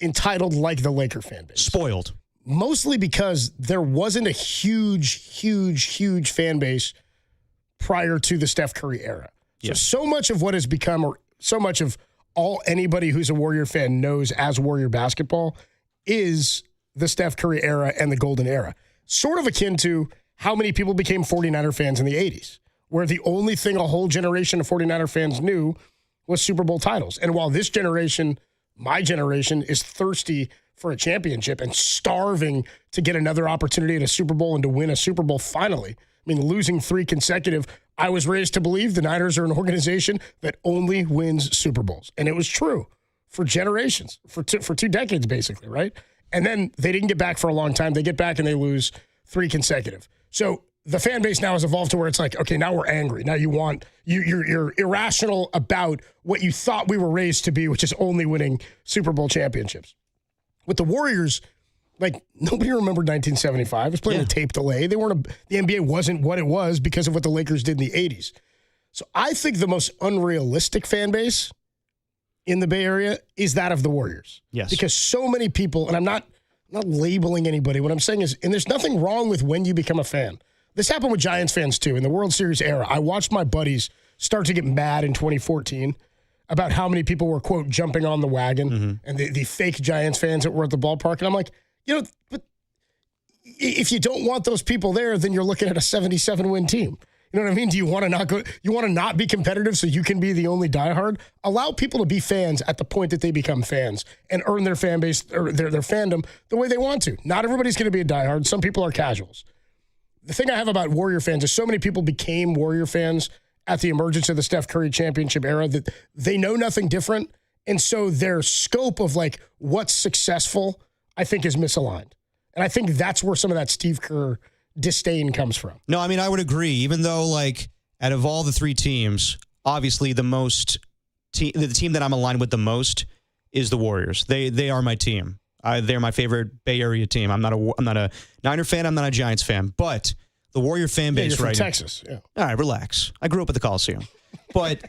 entitled like the Laker fan base. Spoiled. Mostly because there wasn't a huge fan base prior to the Steph Curry era. So much of what has become, or so much of anybody who's a Warrior fan knows as Warrior basketball is the Steph Curry era and the golden era. Sort of akin to how many people became 49er fans in the 80s, where the only thing a whole generation of 49er fans knew was Super Bowl titles. And while this generation, my generation, is thirsty for a championship and starving to get another opportunity at a Super Bowl and to win a Super Bowl finally, I mean, losing 3 consecutive, I was raised to believe the Niners are an organization that only wins Super Bowls. And it was true for generations, for 2 decades, basically, right? And then they didn't get back for a long time. They get back and they lose 3 consecutive. So the fan base now has evolved to where it's like, okay, now we're angry. Now you're irrational about what you thought we were raised to be, which is only winning Super Bowl championships. With the Warriors, like, nobody remembered 1975. It was playing a tape delay. The NBA wasn't what it was because of what the Lakers did in the 80s. So I think the most unrealistic fan base in the Bay Area is that of the Warriors. Yes. Because so many people, and I'm not labeling anybody. What I'm saying is, and there's nothing wrong with when you become a fan. This happened with Giants fans, too, in the World Series era. I watched my buddies start to get mad in 2014 about how many people were, quote, jumping on the wagon and the fake Giants fans that were at the ballpark. And I'm like, but if you don't want those people there, then you're looking at a 77-win team. You know what I mean? Do you want to not go? You want to not be competitive so you can be the only diehard? Allow people to be fans at the point that they become fans and earn their fan base or their fandom the way they want to. Not everybody's going to be a diehard. Some people are casuals. The thing I have about Warrior fans is so many people became Warrior fans at the emergence of the Steph Curry championship era that they know nothing different. And so their scope of like what's successful, I think, is misaligned. And I think that's where some of that Steve Kerr disdain comes from. No, I mean, I would agree. Even though, like, out of all the 3 teams, obviously the team that I'm aligned with the most is the Warriors. They are my team. They're my favorite Bay Area team. I'm not a Niner fan. I'm not a Giants fan. But the Warrior fan base you're right from Texas. Yeah. All right, relax. I grew up at the Coliseum. But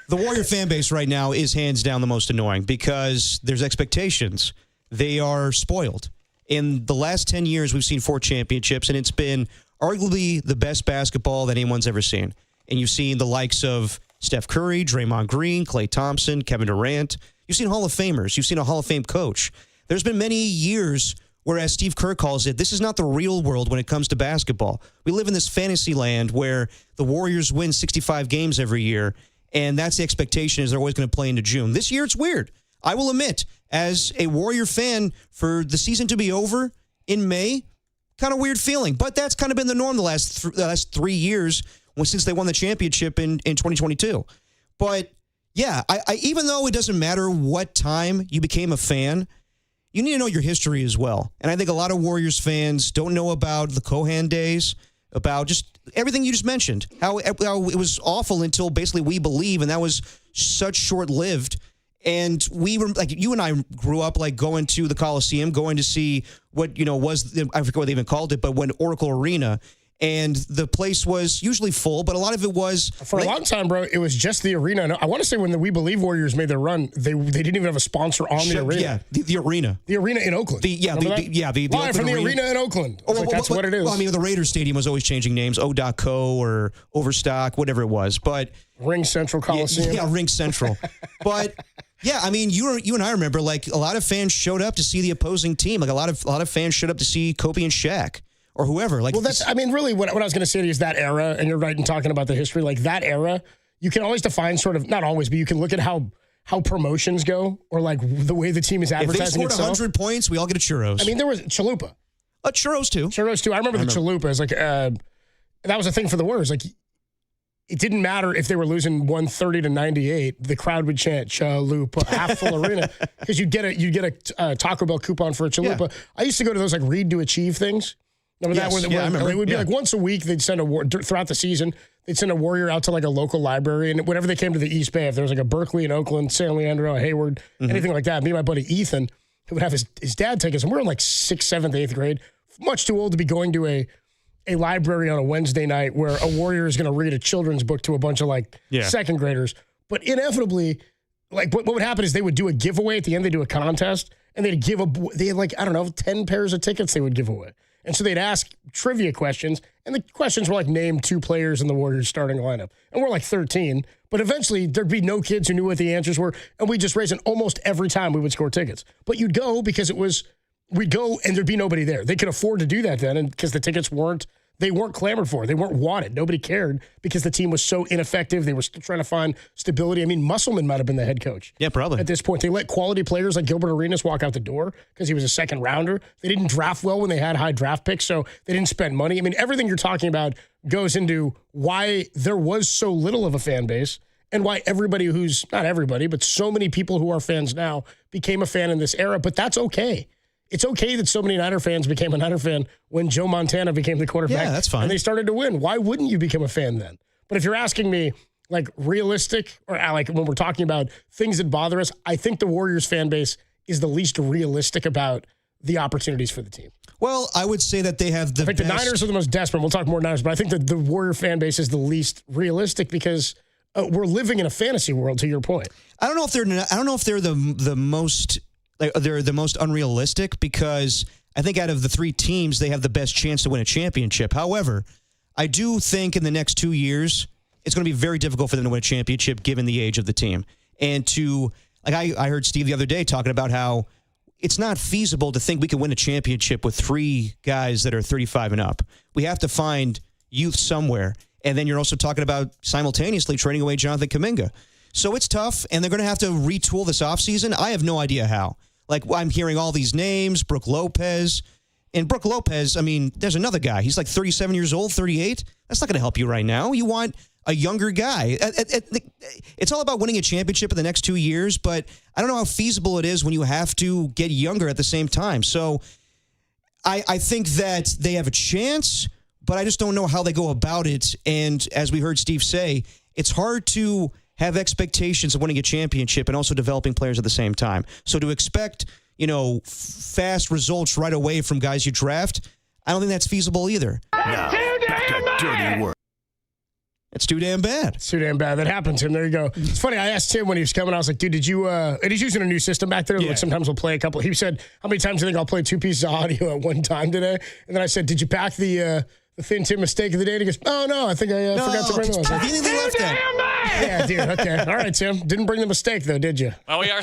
the Warrior fan base right now is hands down the most annoying because there's expectations. They are spoiled. In the last 10 years, we've seen 4 championships, and it's been arguably the best basketball that anyone's ever seen. And you've seen the likes of Steph Curry, Draymond Green, Klay Thompson, Kevin Durant. You've seen Hall of Famers. You've seen a Hall of Fame coach. There's been many years where, as Steve Kerr calls it, this is not the real world when it comes to basketball. We live in this fantasy land where the Warriors win 65 games every year, and that's the expectation is they're always going to play into June. This year, it's weird. I will admit, as a Warrior fan, for the season to be over in May, kind of weird feeling. But that's kind of been the norm the last 3 years since they won the championship in 2022. But, yeah, I even though it doesn't matter what time you became a fan, you need to know your history as well. And I think a lot of Warriors fans don't know about the Cohan days, about just everything you just mentioned, how it was awful until basically We Believe, and that was such short-lived. And we were like, you and I grew up like going to the Coliseum, going to see what, was, I forget what they even called it, but when Oracle Arena. And the place was usually full, but a lot of it was... For a long time, bro, it was just the arena. And I want to say when the We Believe Warriors made their run, they didn't even have a sponsor on the arena. Yeah, the arena. The arena in Oakland. The Live from the arena in Oakland. That's what it is. Well, I mean, the Raiders Stadium was always changing names, O.co or Overstock, whatever it was. But Ring Central Coliseum. Yeah, Ring Central. But... Yeah, I mean, you and I remember, like, a lot of fans showed up to see the opposing team. Like, a lot of fans showed up to see Kobe and Shaq or whoever. Like, well, really, what I was going to say to you is that era, and you're right in talking about the history, like, that era, you can always define sort of, not always, but you can look at how promotions go or, like, the way the team is advertising itself. If they scored 100 points, we all get a churros. I mean, there was Chalupa. Churros, too. Churros, too. I remember the Chalupa. It's like, that was a thing for the Warriors. Like, it didn't matter if they were losing 130-98. The crowd would chant Chalupa, half full arena, because you'd get a Taco Bell coupon for a Chalupa. Yeah. I used to go to those like Read to Achieve things. Remember that? I remember. It would be like once a week. They'd send throughout the season. They'd send a Warrior out to like a local library, and whenever they came to the East Bay, if there was like a Berkeley in Oakland, San Leandro, Hayward, anything like that, me and my buddy Ethan, who would have his dad take us, and we were in like 6th, 7th, 8th grade, much too old to be going to a library on a Wednesday night where a Warrior is going to read a children's book to a bunch of second graders. But inevitably, like what would happen is they would do a giveaway at the end. They do a contest and they had 10 pairs of tickets they would give away. And so they'd ask trivia questions, and the questions were like, name 2 players in the Warriors starting lineup. And we're like 13, but eventually there'd be no kids who knew what the answers were. And we'd just raise it almost every time we would score tickets. But you'd go because we'd go and there'd be nobody there. They could afford to do that then, and because the tickets weren't clamored for. They weren't wanted. Nobody cared because the team was so ineffective. They were still trying to find stability. I mean, Musselman might have been the head coach. Yeah, probably. At this point, they let quality players like Gilbert Arenas walk out the door because he was a second rounder. They didn't draft well when they had high draft picks, so they didn't spend money. I mean, everything you're talking about goes into why there was so little of a fan base and why not everybody, but so many people who are fans now became a fan in this era. But that's okay. It's okay that so many Niner fans became a Niner fan when Joe Montana became the quarterback. Yeah, that's fine. And they started to win. Why wouldn't you become a fan then? But if you're asking me, like, realistic, or like when we're talking about things that bother us, I think the Warriors fan base is the least realistic about the opportunities for the team. Well, I would say that they have the best. The Niners are the most desperate. We'll talk more Niners, but I think that the Warrior fan base is the least realistic because we're living in a fantasy world, to your point. I don't know if they're the most... they're the most unrealistic because I think out of the 3 teams, they have the best chance to win a championship. However, I do think in the next 2 years, it's going to be very difficult for them to win a championship given the age of the team. And I heard Steve the other day talking about how it's not feasible to think we can win a championship with 3 guys that are 35 and up. We have to find youth somewhere. And then you're also talking about simultaneously trading away Jonathan Kuminga. So it's tough, and they're going to have to retool this offseason. I have no idea how. Like, I'm hearing all these names, Brook Lopez. And Brook Lopez, I mean, there's another guy. He's like 37 years old, 38. That's not going to help you right now. You want a younger guy. It's all about winning a championship in the next 2 years, but I don't know how feasible it is when you have to get younger at the same time. So I think that they have a chance, but I just don't know how they go about it. And as we heard Steve say, it's hard to have expectations of winning a championship and also developing players at the same time. So to expect, fast results right away from guys you draft, I don't think that's feasible either. Now, back to dirty work. It's too damn bad. It's too damn bad. That happened to him. There you go. It's funny. I asked Tim when he was coming, I was like, dude, did you, and he's using a new system back there. Yeah. Like sometimes we'll play a couple. He said, how many times do you think I'll play 2 pieces of audio at one time today? And then I said, did you pack the Thin Tim mistake of the day? And he goes, oh, no, I think I forgot to bring those. I think they left that. Yeah, dude. Okay. All right, Tim. Didn't bring the mistake, though, did you? Well, we are.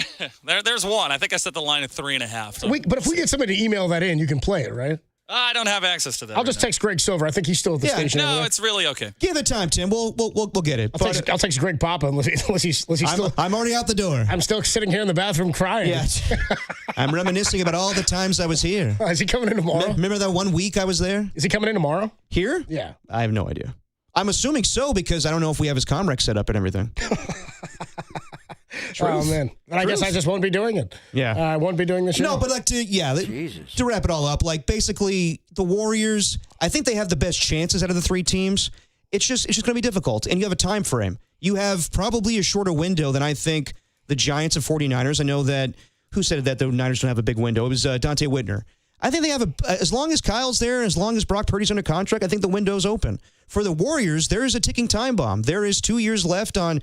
There's one. I think I set the line at 3.5. So. But if we get somebody to email that in, you can play it, right? I don't have access to that. I'll just text Greg Silver. I think he's still at the station. No, it's really okay. Give it time, Tim. We'll get it. I'll text Greg Papa unless he's still. I'm already out the door. I'm still sitting here in the bathroom crying. Yeah. I'm reminiscing about all the times I was here. Is he coming in tomorrow? Remember that 1 week I was there? Is he coming in tomorrow? Here? Yeah. I have no idea. I'm assuming so because I don't know if we have his Comrex set up and everything. Oh, man. And I guess I just won't be doing it. Yeah. I won't be doing the show. No, but like to wrap it all up, like basically the Warriors, I think they have the best chances out of the three teams. It's just going to be difficult, and you have a time frame. You have probably a shorter window than I think the Giants and 49ers. I know that, who said that the Niners don't have a big window? It was Dante Whitner. I think they have as long as Kyle's there, as long as Brock Purdy's under contract, I think the window's open. For the Warriors, there is a ticking time bomb. There is 2 years left on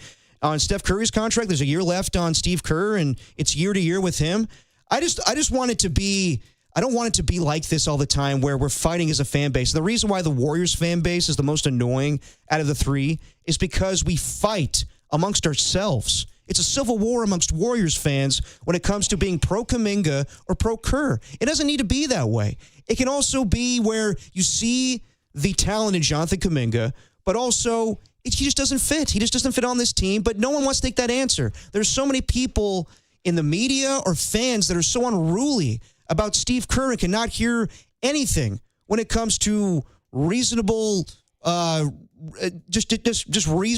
Steph Curry's contract. There's a year left on Steve Kerr, and it's year to year with him. I just want it to be, I don't want it to be like this all the time where we're fighting as a fan base. The reason why the Warriors fan base is the most annoying out of the three is because we fight amongst ourselves. It's a civil war amongst Warriors fans when it comes to being pro-Kuminga or pro-Kerr. It doesn't need to be that way. It can also be where you see the talent in Jonathan Kuminga, but also he just doesn't fit. He just doesn't fit on this team, but no one wants to take that answer. There's so many people in the media or fans that are so unruly about Steve Kerr and cannot hear anything when it comes to reasonable,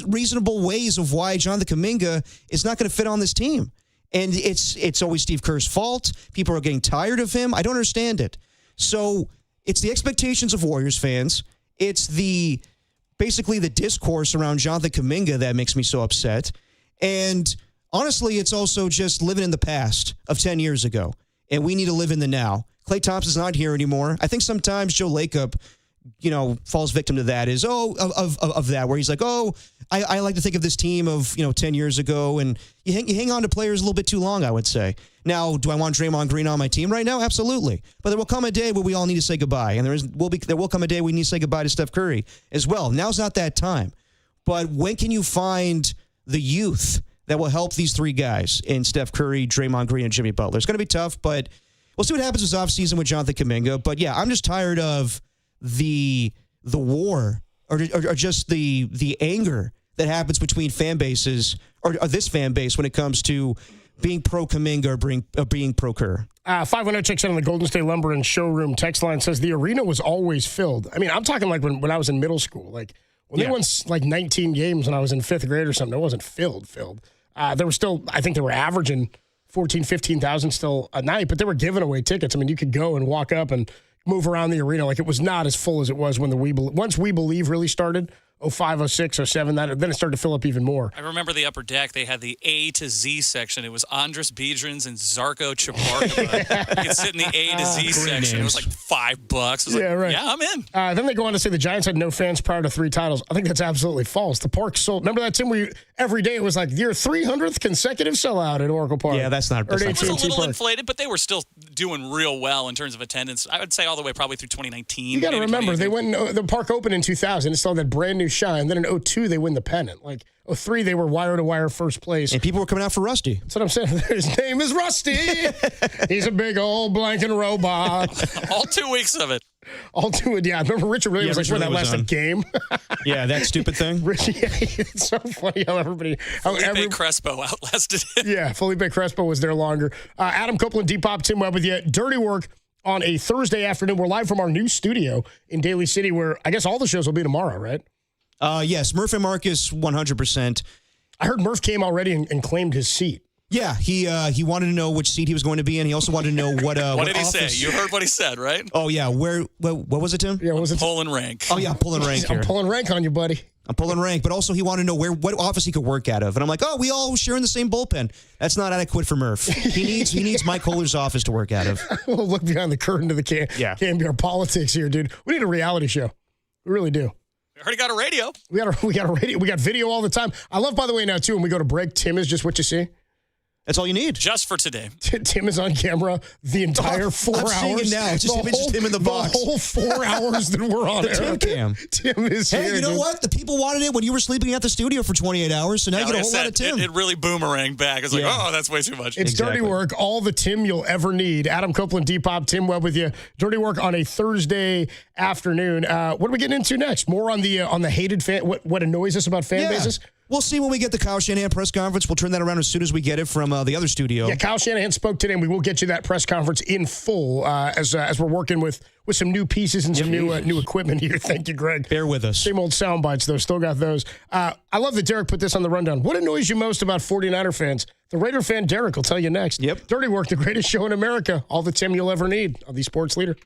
reasonable ways of why Jonathan Kuminga is not going to fit on this team. And it's always Steve Kerr's fault. People are getting tired of him. I don't understand it. So it's the expectations of Warriors fans. It's basically the discourse around Jonathan Kuminga that makes me so upset. And honestly, it's also just living in the past of 10 years ago. And we need to live in the now. Klay Thompson's not here anymore. I think sometimes Joe Lacob, falls victim to that of that, where he's like, I like to think of this team of, 10 years ago. And you hang on to players a little bit too long, I would say. Now, do I want Draymond Green on my team right now? Absolutely. But there will come a day where we all need to say goodbye. And there will come a day we need to say goodbye to Steph Curry as well. Now's not that time. But when can you find the youth that will help these three guys in Steph Curry, Draymond Green, and Jimmy Butler? It's going to be tough, but we'll see what happens this offseason with Jonathan Kuminga. But yeah, I'm just tired of the war or just the anger that happens between fan bases or this fan base when it comes to being pro Kuminga or being pro Kerr. 510 checks in on the Golden State Lumber and Showroom text line says the arena was always filled. I mean, I'm talking like when I was in middle school, like when they won like 19 games when I was in fifth grade or something, it wasn't filled. There were still, I think they were averaging 14,000, 15,000 still a night, but they were giving away tickets. I mean, you could go and walk up and move around the arena. Like, it was not as full as it was when once We Believe really started, 05, 06, 07, then it started to fill up even more. I remember the upper deck, they had the A to Z section. It was Andres Biedrins and Zarko Chabarkova. You could sit in the A to Z section. It was like $5. I was right. Yeah, I'm in. Then they go on to say the Giants had no fans prior to 3 titles. I think that's absolutely false. The park sold. Remember that, Tim, where every day it was like your 300th consecutive sellout at Oracle Park. Yeah, that's not. It was a little inflated, but they were still doing real well in terms of attendance. I would say all the way probably through 2019. You got to remember, the park opened in 2000. It still had that brand new shine. Then in 2002, they win the pennant. Like 2003, they were wire-to-wire first place. And people were coming out for Rusty. That's what I'm saying. His name is Rusty. He's a big old blanking robot. All 2 weeks of it. All 2 yeah. I remember Richard really was like, that last a game. Yeah, that stupid thing. It's so funny how everybody... Felipe Crespo outlasted it. Yeah, Felipe Crespo was there longer. Adam Copeland, Depop, Tim Webb with you. Dirty Work on a Thursday afternoon. We're live from our new studio in Daly City, where I guess all the shows will be tomorrow, right? Yes, Murph and Marcus, 100%. I heard Murph came already and claimed his seat. Yeah, he wanted to know which seat he was going to be in. He also wanted to know what what did he office. say? You heard what he said, right? Oh, yeah. What was it, Tim? Yeah, what was it? Pulling rank. Oh, yeah, I'm pulling rank here. I'm pulling rank on you, buddy. I'm pulling rank, but also he wanted to know what office he could work out of. And I'm like, we all share in the same bullpen. That's not adequate for Murph. He needs Mike Kohler's office to work out of. We'll look behind the curtain to the KNBR politics here, dude. We need a reality show. We really do. We already got a radio. We got a radio. We got video all the time. I love, by the way, now, too, when we go to break, Tim is just what you see. That's all you need. Just for today. Tim is on camera the entire 4 hours. I'm seeing it now. It's just him in the box. The whole 4 hours that we're on air. Tim cam. Tim is here. Hey, you know what? The people wanted it when you were sleeping at the studio for 28 hours, so now you get a whole lot of Tim. It really boomeranged back. It's like, that's way too much. It's Dirty Work, all the Tim you'll ever need. Adam Copeland, Depop, Tim Webb with you. Dirty Work on a Thursday afternoon. What are we getting into next? More on the hated fan. What annoys us about fan bases? We'll see when we get the Kyle Shanahan press conference. We'll turn that around as soon as we get it from the other studio. Yeah, Kyle Shanahan spoke today, and we will get you that press conference in full as we're working with some new pieces and some new equipment here. Thank you, Greg. Bear with us. Same old sound bites, though. Still got those. I love that Derek put this on the rundown. What annoys you most about 49er fans? The Raider fan Derek will tell you next. Yep. Dirty Work, the greatest show in America. All the Tim you'll ever need on the Sports Leader.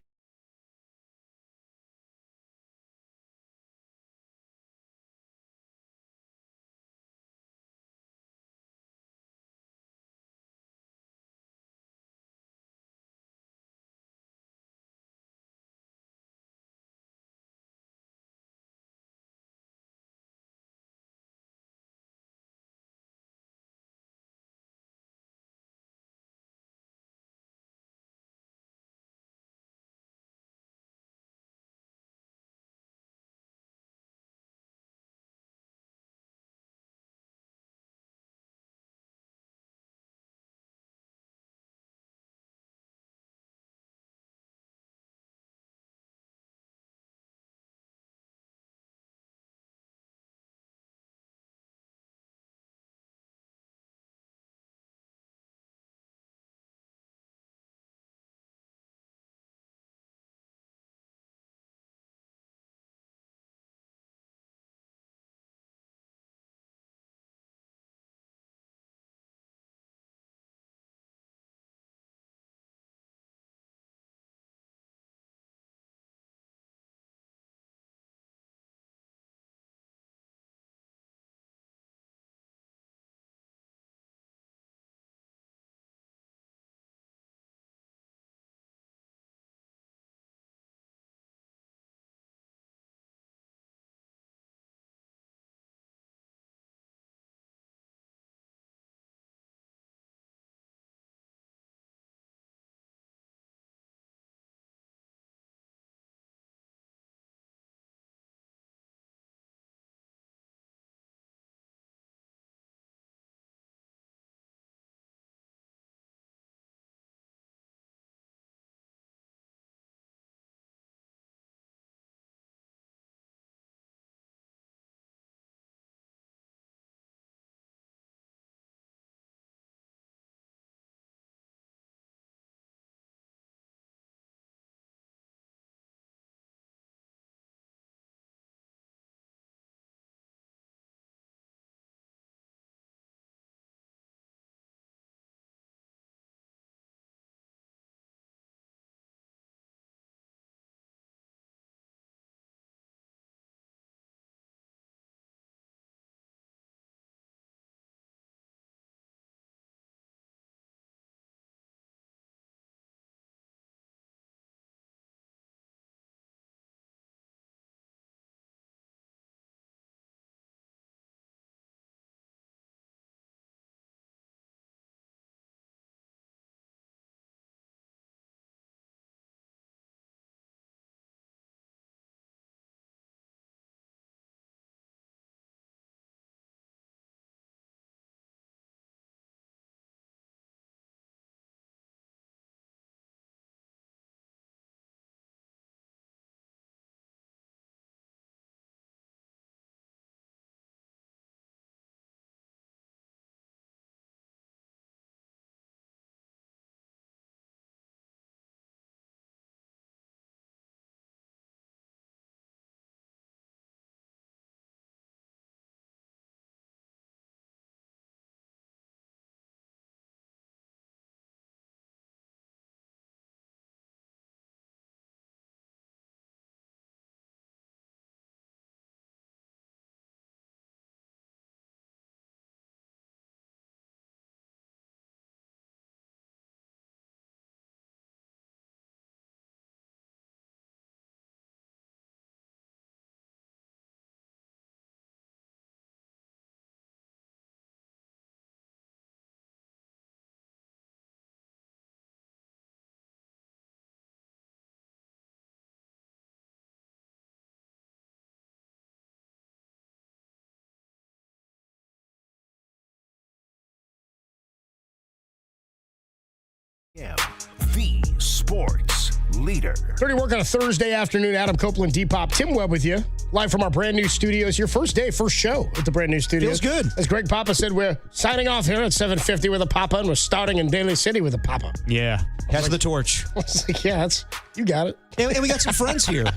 The Sports Leader. Dirty work on a Thursday afternoon. Adam Copeland, Depop, Tim Webb with you. Live from our brand new studios. Your first show at the brand new studios. Feels good. As Greg Papa said, we're signing off here at 7:50 with a Papa, and we're starting in Daly City with a Papa. Yeah. Pass the torch. I was like, yeah, you got it. And we got some friends here. Do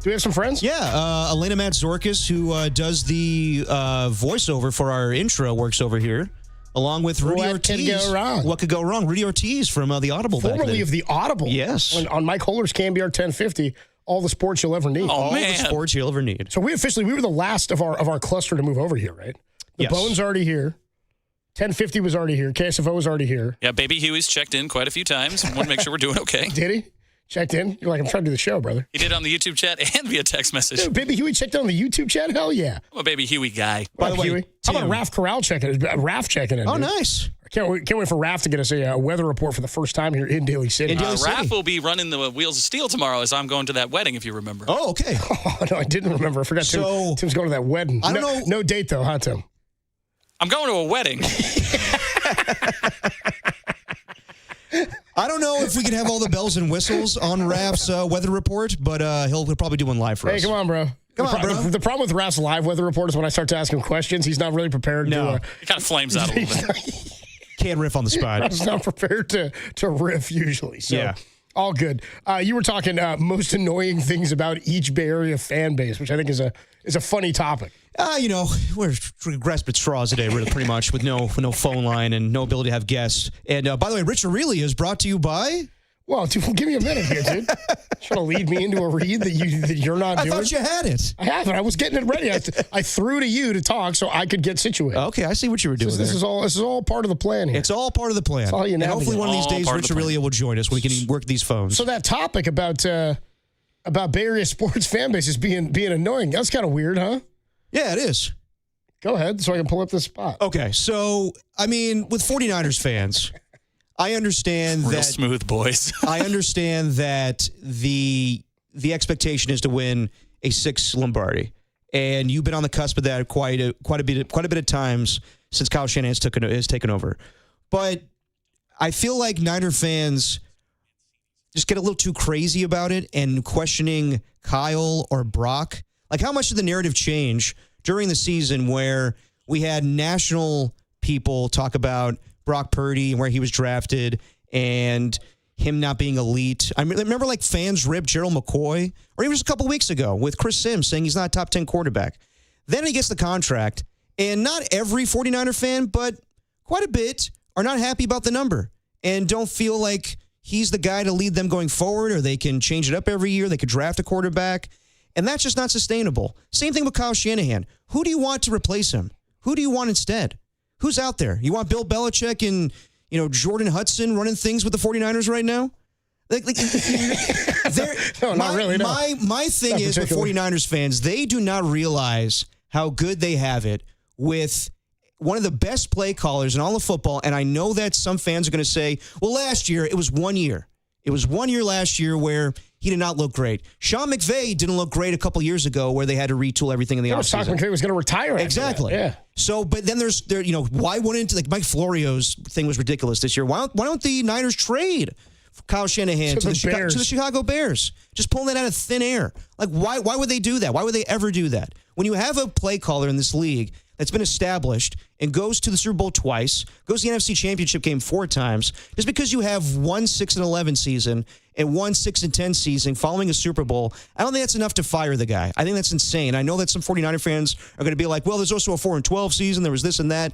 we have some friends? Yeah. Elena Matzorkis, who does the voiceover for our intro, works over here. Along with Rudy Ortiz. What could go wrong? What could go wrong? Rudy Ortiz from the Audible. Formerly of the Audible. Yes. On Mike Holler's KNBR 1050, all the sports you'll ever need. All the sports you'll ever need. So we were the last of our cluster to move over here, right? The Bone's already here. 1050 was already here. KSFO was already here. Yeah, Baby Huey's checked in quite a few times. Want to make sure we're doing okay. Did he? Checked in? You're like, I'm trying to do the show, brother. He did on the YouTube chat and via text message. Dude, Baby Huey checked in on the YouTube chat? Hell yeah. I'm a Baby Huey guy. By the way, Huey. How about Raph Corral checking in? Raph checking in. Oh, dude. nice. Can't wait for Raph to get us a weather report for the first time here in Daly City. Raph will be running the Wheels of Steel tomorrow as I'm going to that wedding, if you remember. Oh, okay. Oh, no, I didn't remember. I forgot Tim's going to that wedding. I don't know. No date, though, huh, Tim? I'm going to a wedding. I don't know if we can have all the bells and whistles on Raph's weather report, but he'll probably do one live for us. Hey, come on, bro. The problem with Raph's live weather report is when I start to ask him questions, he's not really prepared to. It kind of flames out a little bit. Can't riff on the spot. Raph's not prepared to riff usually. So. Yeah. All good. You were talking most annoying things about each Bay Area fan base, which I think is a funny topic. We're grasping at straws today, really, pretty much, with no phone line and no ability to have guests. And by the way, Rich Aureli is brought to you by. Well, dude, give me a minute here, dude. Trying to lead me into a read that you're not doing. I thought you had it. I haven't. I was getting it ready. I threw to you to talk so I could get situated. Okay, I see what you were doing. This is all part of the plan here. It's all part of the plan. And hopefully one of these days, Rich Aureli will join us when we can work these phones. So that topic about Bay Area sports fan bases being annoying, that's kind of weird, huh? Yeah, it is. Go ahead so I can pull up the spot. Okay, so, with 49ers fans, I understand Real smooth, boys. I understand that the expectation is to win a 6 Lombardi, and you've been on the cusp of that quite a bit of times since Kyle Shanahan has taken over. But I feel like Niner fans just get a little too crazy about it and questioning Kyle or Brock. Like, how much did the narrative change during the season where we had national people talk about Brock Purdy and where he was drafted and him not being elite? I remember fans ripped Gerald McCoy, or even just a couple weeks ago with Chris Sims saying he's not a top 10 quarterback. Then he gets the contract, and not every 49er fan, but quite a bit, are not happy about the number and don't feel like he's the guy to lead them going forward, or they can change it up every year. They could draft a quarterback, and that's just not sustainable. Same thing with Kyle Shanahan. Who do you want to replace him? Who do you want instead? Who's out there? You want Bill Belichick and, Jordan Hudson running things with the 49ers right now? No, not really, no. My thing is with 49ers fans, they do not realize how good they have it with one of the best play callers in all of football, and I know that some fans are going to say, well, last year, it was 1 year. It was 1 year last year where he did not look great. Sean McVay didn't look great a couple years ago where they had to retool everything in the offseason. Sean McVay was going to retire. Exactly. Yeah. So, but then why wouldn't, Mike Florio's thing was ridiculous this year. Why don't the Niners trade Kyle Shanahan to the Chicago Bears? Just pulling that out of thin air. Why would they do that? Why would they ever do that? When you have a play caller in this league that's been established and goes to the Super Bowl twice, goes to the NFC Championship game 4 times, just because you have one 6-11 season and one 6-10 season following a Super Bowl, I don't think that's enough to fire the guy. I think that's insane. I know that some 49er fans are going to be like, well, there's also a 4-12 season. There was this and that.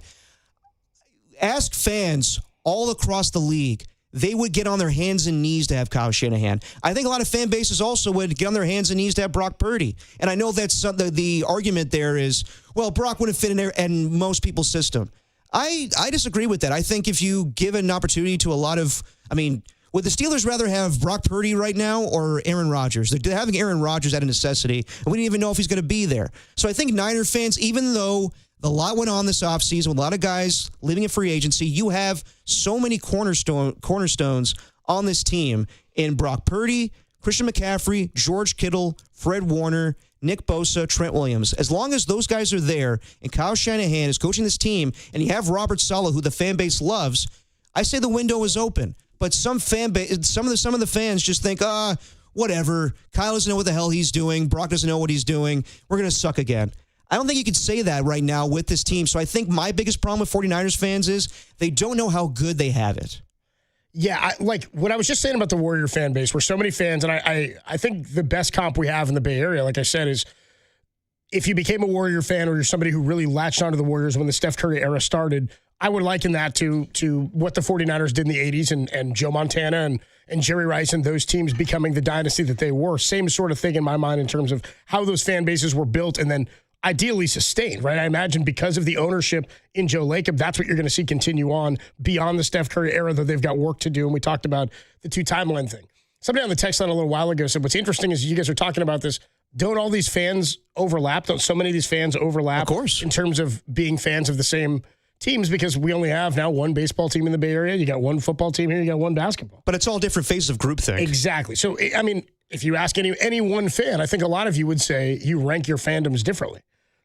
Ask fans all across the league. They would get on their hands and knees to have Kyle Shanahan. I think a lot of fan bases also would get on their hands and knees to have Brock Purdy. And I know that's the argument there is, well, Brock wouldn't fit in there in most people's system. I disagree with that. I think if you give an opportunity to a lot of, would the Steelers rather have Brock Purdy right now or Aaron Rodgers? They're having Aaron Rodgers out of necessity, and we didn't even know if he's going to be there. So I think Niner fans, even though a lot went on this offseason with a lot of guys leaving in free agency, you have so many cornerstones on this team in Brock Purdy, Christian McCaffrey, George Kittle, Fred Warner, Nick Bosa, Trent Williams. As long as those guys are there and Kyle Shanahan is coaching this team and you have Robert Saleh, who the fan base loves, I say the window is open. But some of the fans just think, whatever. Kyle doesn't know what the hell he's doing. Brock doesn't know what he's doing. We're going to suck again. I don't think you could say that right now with this team. So I think my biggest problem with 49ers fans is they don't know how good they have it. Yeah, like what I was just saying about the Warrior fan base, where so many fans, and I think the best comp we have in the Bay Area, like I said, is if you became a Warrior fan or you're somebody who really latched onto the Warriors when the Steph Curry era started, I would liken that to what the 49ers did in the 80s and Joe Montana and Jerry Rice and those teams becoming the dynasty that they were. Same sort of thing in my mind in terms of how those fan bases were built and then ideally sustained, right? I imagine because of the ownership in Joe Lacob, that's what you're going to see continue on beyond the Steph Curry era, though they've got work to do. And we talked about the two timeline thing. Somebody on the text line a little while ago said, what's interesting is you guys are talking about this. Don't all these fans overlap? Don't so many of these fans overlap? Of course. In terms of being fans of the same teams, because we only have now one baseball team in the Bay Area. You got one football team here. You got one basketball. But it's all different phases of groupthink. Exactly. So, I mean, if you ask any one fan, I think a lot of you would say you rank your fandoms differently,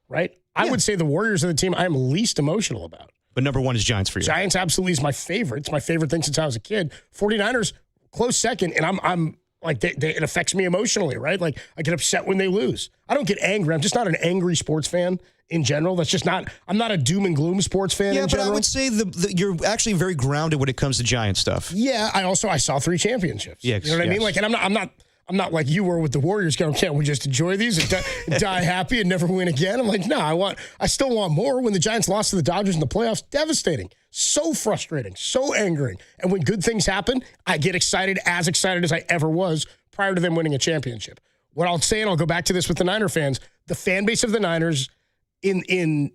right? Yeah. I would say the Warriors are the team I'm least emotional about. But number one is Giants for you. Giants absolutely is my favorite. It's my favorite thing since I was a kid. 49ers, close second, and I'm like, it affects me emotionally, right? Like, I get upset when they lose. I don't get angry. I'm just not an angry sports fan in general. That's just not, I'm not a doom and gloom sports fan in general. Yeah, but I would say you're actually very grounded when it comes to Giant stuff. Yeah, I saw 3 championships. Yes, you know what I mean? Like, and I'm not like you were with the Warriors going, can't we just enjoy these and die happy and never win again? I'm like, no, I still want more. When the Giants lost to the Dodgers in the playoffs, devastating. So frustrating, so angering. And when good things happen, I get excited as I ever was prior to them winning a championship. What I'll say, and I'll go back to this with the Niner fans, the fan base of the Niners, in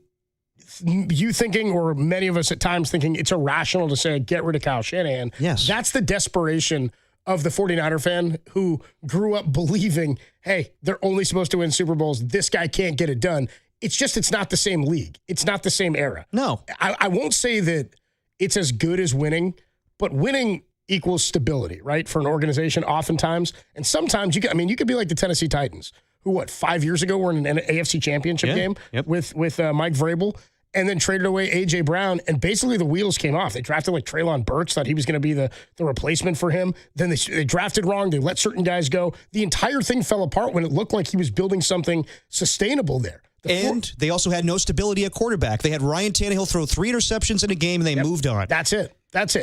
you thinking, or many of us at times thinking, it's irrational to say, get rid of Kyle Shanahan. Yes. That's the desperation of the 49er fan who grew up believing, hey, they're only supposed to win Super Bowls. This guy can't get it done. It's not the same league. It's not the same era. No. I won't say that it's as good as winning, but winning equals stability, right? For an organization oftentimes. And sometimes you could be like the Tennessee Titans, who 5 years ago were in an AFC championship game with Mike Vrabel, and then traded away A.J. Brown, and basically the wheels came off. They drafted like Treylon Burks, thought he was going to be the replacement for him. Then they drafted wrong. They let certain guys go. The entire thing fell apart when it looked like he was building something sustainable there. They also had no stability at quarterback. They had Ryan Tannehill throw 3 interceptions in a game, and they moved on. That's it.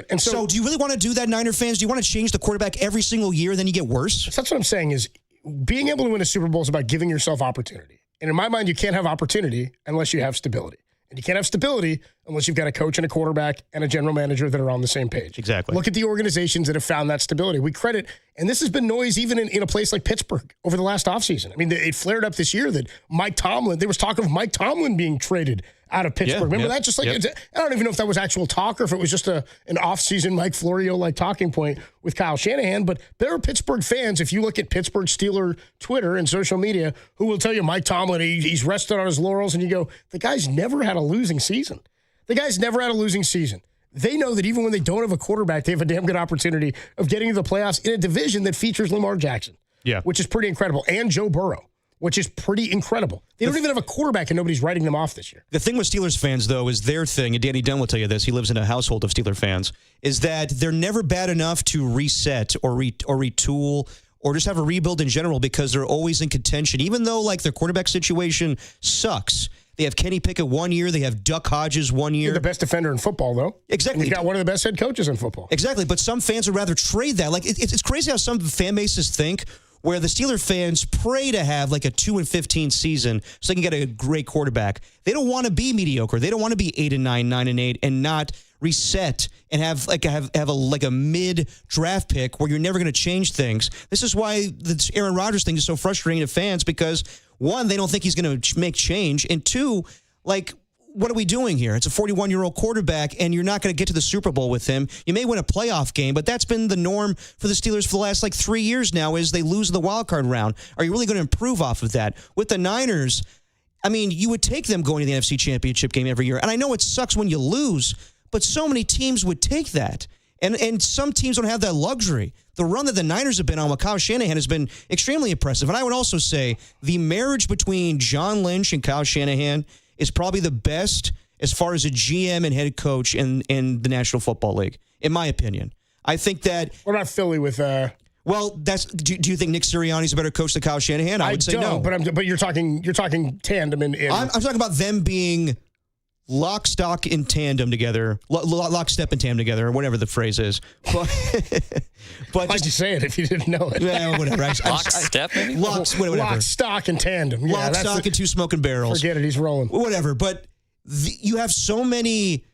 And so do you really want to do that, Niner fans? Do you want to change the quarterback every single year, then you get worse? That's what I'm saying is being able to win a Super Bowl is about giving yourself opportunity. And in my mind, you can't have opportunity unless you have stability. And you can't have stability unless you've got a coach and a quarterback and a general manager that are on the same page. Exactly. Look at the organizations that have found that stability. We credit, and this has been noise even in a place like Pittsburgh over the last offseason. I mean, it flared up this year that there was talk of Mike Tomlin being traded out of Pittsburgh. Remember that? Just like, I don't even know if that was actual talk or if it was just an offseason Mike Florio-like talking point with Kyle Shanahan. But there are Pittsburgh fans, if you look at Pittsburgh Steeler Twitter and social media, who will tell you Mike Tomlin, he's rested on his laurels. And you go, the guy's never had a losing season. They know that even when they don't have a quarterback, they have a damn good opportunity of getting to the playoffs in a division that features Lamar Jackson, which is pretty incredible, and Joe Burrow, which is pretty incredible. They don't even have a quarterback, and nobody's writing them off this year. The thing with Steelers fans, though, is their thing, and Danny Dunn will tell you this, he lives in a household of Steeler fans, is that they're never bad enough to reset or retool or just have a rebuild in general because they're always in contention. Even though, like, their quarterback situation sucks. They have Kenny Pickett 1 year. They have Duck Hodges 1 year. You're the best defender in football, though. Exactly. You've got one of the best head coaches in football. Exactly, but some fans would rather trade that. Like, it's crazy how some fan bases think, where the Steeler fans pray to have like a 2-15 season so they can get a great quarterback. They don't want to be mediocre. They don't want to be 8-9, 9-8, and not reset and have a mid draft pick where you're never going to change things. This is why the Aaron Rodgers thing is so frustrating to fans because, one, they don't think he's going to make change, and two, like, what are we doing here? It's a 41-year-old quarterback, and you're not going to get to the Super Bowl with him. You may win a playoff game, but that's been the norm for the Steelers for the last, 3 years now, is they lose the wild card round. Are you really going to improve off of that? With the Niners, I mean, you would take them going to the NFC Championship game every year. And I know it sucks when you lose, but so many teams would take that. And some teams don't have that luxury. The run that the Niners have been on with Kyle Shanahan has been extremely impressive. And I would also say the marriage between John Lynch and Kyle Shanahan is probably the best as far as a GM and head coach in the National Football League, in my opinion. I think that. What about Philly with? Well, do you think Nick Sirianni's a better coach than Kyle Shanahan? I would say no. But you're talking tandem in I'm talking about them being lock, stock, and tandem together, lock, step, and tandem together, or whatever the phrase is. But why'd you say it if you didn't know it? Yeah, whatever. Lock, step, maybe? Whatever. Lock, stock, and tandem. Yeah, lock, stock, and two smoking barrels. Forget it. He's rolling. Whatever. But you have so many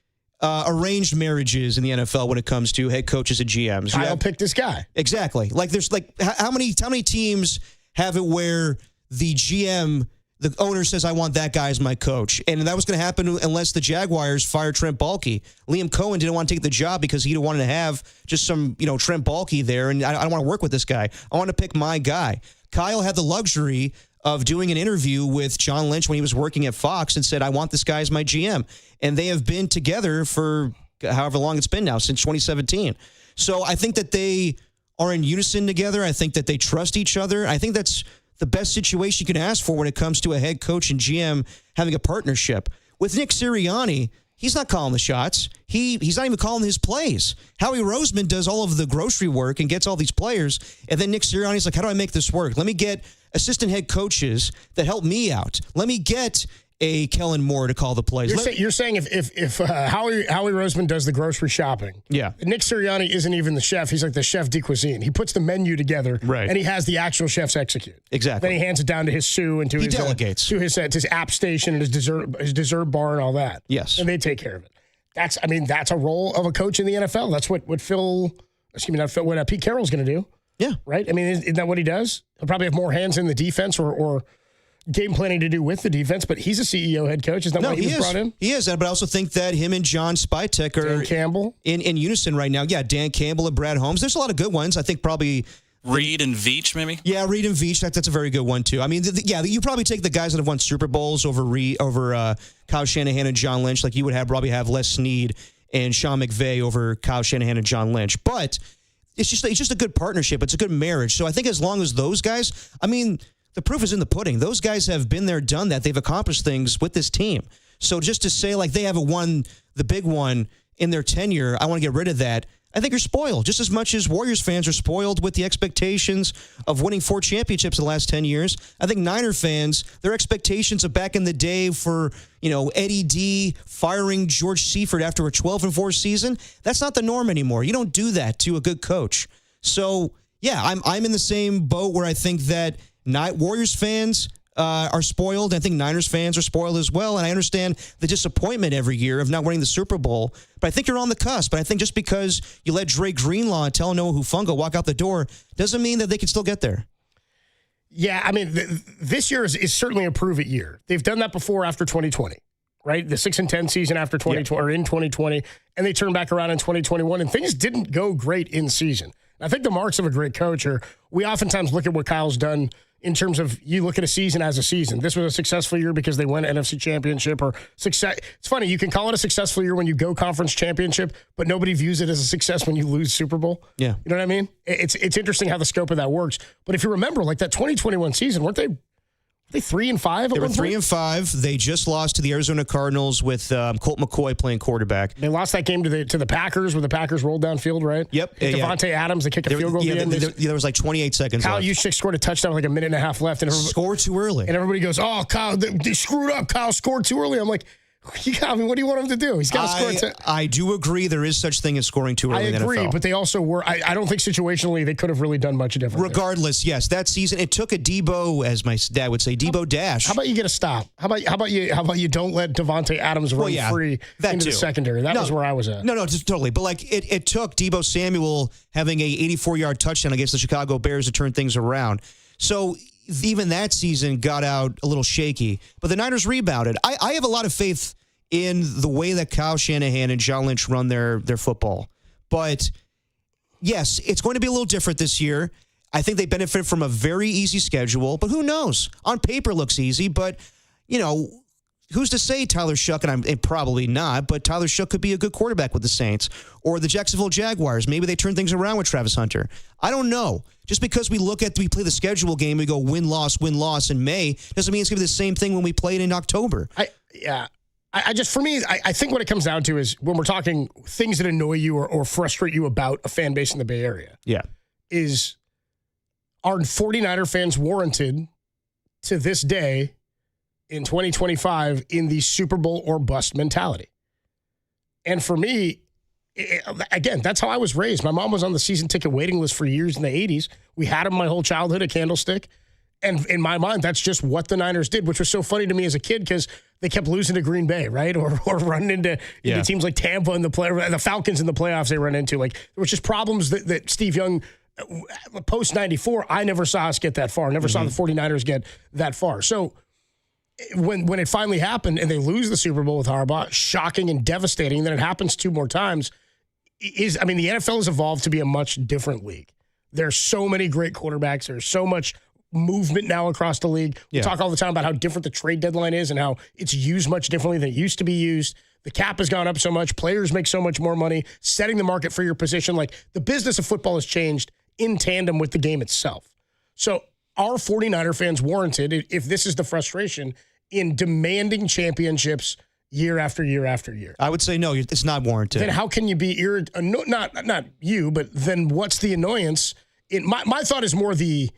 arranged marriages in the NFL when it comes to head coaches and GMs. Kyle picked this guy. Exactly. Like there's how many teams have it where the GM, the owner says, I want that guy as my coach. And that was going to happen unless the Jaguars fired Trent Baalke. Liam Cohen didn't want to take the job because he wanted to have just some, Trent Baalke there. And I don't want to work with this guy. I want to pick my guy. Kyle had the luxury of doing an interview with John Lynch when he was working at Fox and said, I want this guy as my GM. And they have been together for however long it's been now, since 2017. So I think that they are in unison together. I think that they trust each other. I think that's the best situation you can ask for when it comes to a head coach and GM having a partnership. With Nick Sirianni, he's not calling the shots. He's not even calling his plays. Howie Roseman does all of the grocery work and gets all these players. And then Nick Sirianni's like, how do I make this work? Let me get assistant head coaches that help me out. Let me get a Kellen Moore to call the plays. You're saying if Howie Roseman does the grocery shopping, yeah, Nick Sirianni isn't even the chef. He's like the chef de cuisine. He puts the menu together, right, and he has the actual chefs execute. Exactly. Then he hands it down to his sous and to his delegates to his app station and his dessert bar and all that. Yes, and they take care of it. That's a role of a coach in the NFL. That's what Pete Carroll's going to do. Yeah, right. I mean, isn't that what he does? He'll probably have more hands in the defense or game planning to do with the defense, but he's a CEO head coach. Is that why he was brought in? He is, but I also think that him and John Spytek are Dan Campbell in unison right now. Yeah, Dan Campbell and Brad Holmes. There's a lot of good ones. I think probably Reed and Veach, maybe. Yeah, Reed and Veach. That's a very good one too. I mean, you probably take the guys that have won Super Bowls over Kyle Shanahan and John Lynch. Like you would probably have Les Snead and Sean McVay over Kyle Shanahan and John Lynch. But it's just a good partnership. It's a good marriage. So I think as long as those guys, I mean, the proof is in the pudding. Those guys have been there, done that. They've accomplished things with this team. So just to say like they haven't won the big one in their tenure, I want to get rid of that. I think you're spoiled just as much as Warriors fans are spoiled with the expectations of winning 4 championships in the last 10 years. I think Niner fans, their expectations of back in the day for, Eddie D firing George Seifert after a 12-4 season, that's not the norm anymore. You don't do that to a good coach. So, yeah, I'm in the same boat where I think that Warriors fans are spoiled. I think Niners fans are spoiled as well. And I understand the disappointment every year of not winning the Super Bowl. But I think you're on the cusp. But I think just because you let Dre Greenlaw and Talanoa Hufanga walk out the door doesn't mean that they can still get there. Yeah, I mean, this year is certainly a prove-it year. They've done that before after 2020, right? The 6-10 season after 2020 or in 2020, and they turned back around in 2021, and things didn't go great in season. I think the marks of a great coach are we oftentimes look at what Kyle's done in terms of you look at a season as a season. This was a successful year because they won an NFC championship or success. It's funny. You can call it a successful year when you go conference championship, but nobody views it as a success when you lose Super Bowl. Yeah. You know what I mean? It's interesting how the scope of that works. But if you remember, like that 2021 season, weren't they 3-5? They were 3-5. They just lost to the Arizona Cardinals with Colt McCoy playing quarterback. They lost that game to the Packers, where the Packers rolled downfield, right? Yep. Devontae Adams, they kick a field goal at the end. There was like 28 seconds Kyle left. Juszczyk scored a touchdown with like a minute and a half left. And scored too early. And everybody goes, oh, Kyle, they screwed up. Kyle scored too early. I'm like, what do you want him to do? He's got to score. I do agree there is such thing as scoring too early in the NFL. I agree, but they also were, I don't think situationally they could have really done much different. Regardless, yes, that season, it took a Debo, as my dad would say, Debo dash. How about you get a stop? How about you don't let Devontae Adams run free into the secondary? That was where I was at. No, just totally. But like it took Debo Samuel having a 84-yard touchdown against the Chicago Bears to turn things around. So even that season got out a little shaky. But the Niners rebounded. I have a lot of faith in the way that Kyle Shanahan and John Lynch run their football. But, yes, it's going to be a little different this year. I think they benefit from a very easy schedule, but who knows? On paper, it looks easy, but, who's to say Tyler Shough, and probably not, but Tyler Shough could be a good quarterback with the Saints or the Jacksonville Jaguars. Maybe they turn things around with Travis Hunter. I don't know. Just because we play the schedule game, we go win-loss in May, doesn't mean it's going to be the same thing when we play it in October. I just, for me, I think what it comes down to is when we're talking things that annoy you or frustrate you about a fan base in the Bay Area. Yeah. Are 49er fans warranted to this day in 2025 in the Super Bowl or bust mentality? And for me, again, that's how I was raised. My mom was on the season ticket waiting list for years in the 80s. We had them my whole childhood at Candlestick. And in my mind, that's just what the Niners did, which was so funny to me as a kid because they kept losing to Green Bay, right? Or running into teams like Tampa and the Falcons in the playoffs they run into. Like, there was just problems that Steve Young, post-94, I never saw us get that far. Never saw the 49ers get that far. So when it finally happened and they lose the Super Bowl with Harbaugh, shocking and devastating, and then it happens 2 more times, the NFL has evolved to be a much different league. There's so many great quarterbacks. There's so much movement now across the league. We talk all the time about how different the trade deadline is and how it's used much differently than it used to be used. The cap has gone up so much. Players make so much more money, setting the market for your position. Like, the business of football has changed in tandem with the game itself. So are 49er fans warranted, if this is the frustration, in demanding championships year after year after year? I would say no, it's not warranted. Then how can you be not you, but then what's the annoyance? My thought is more the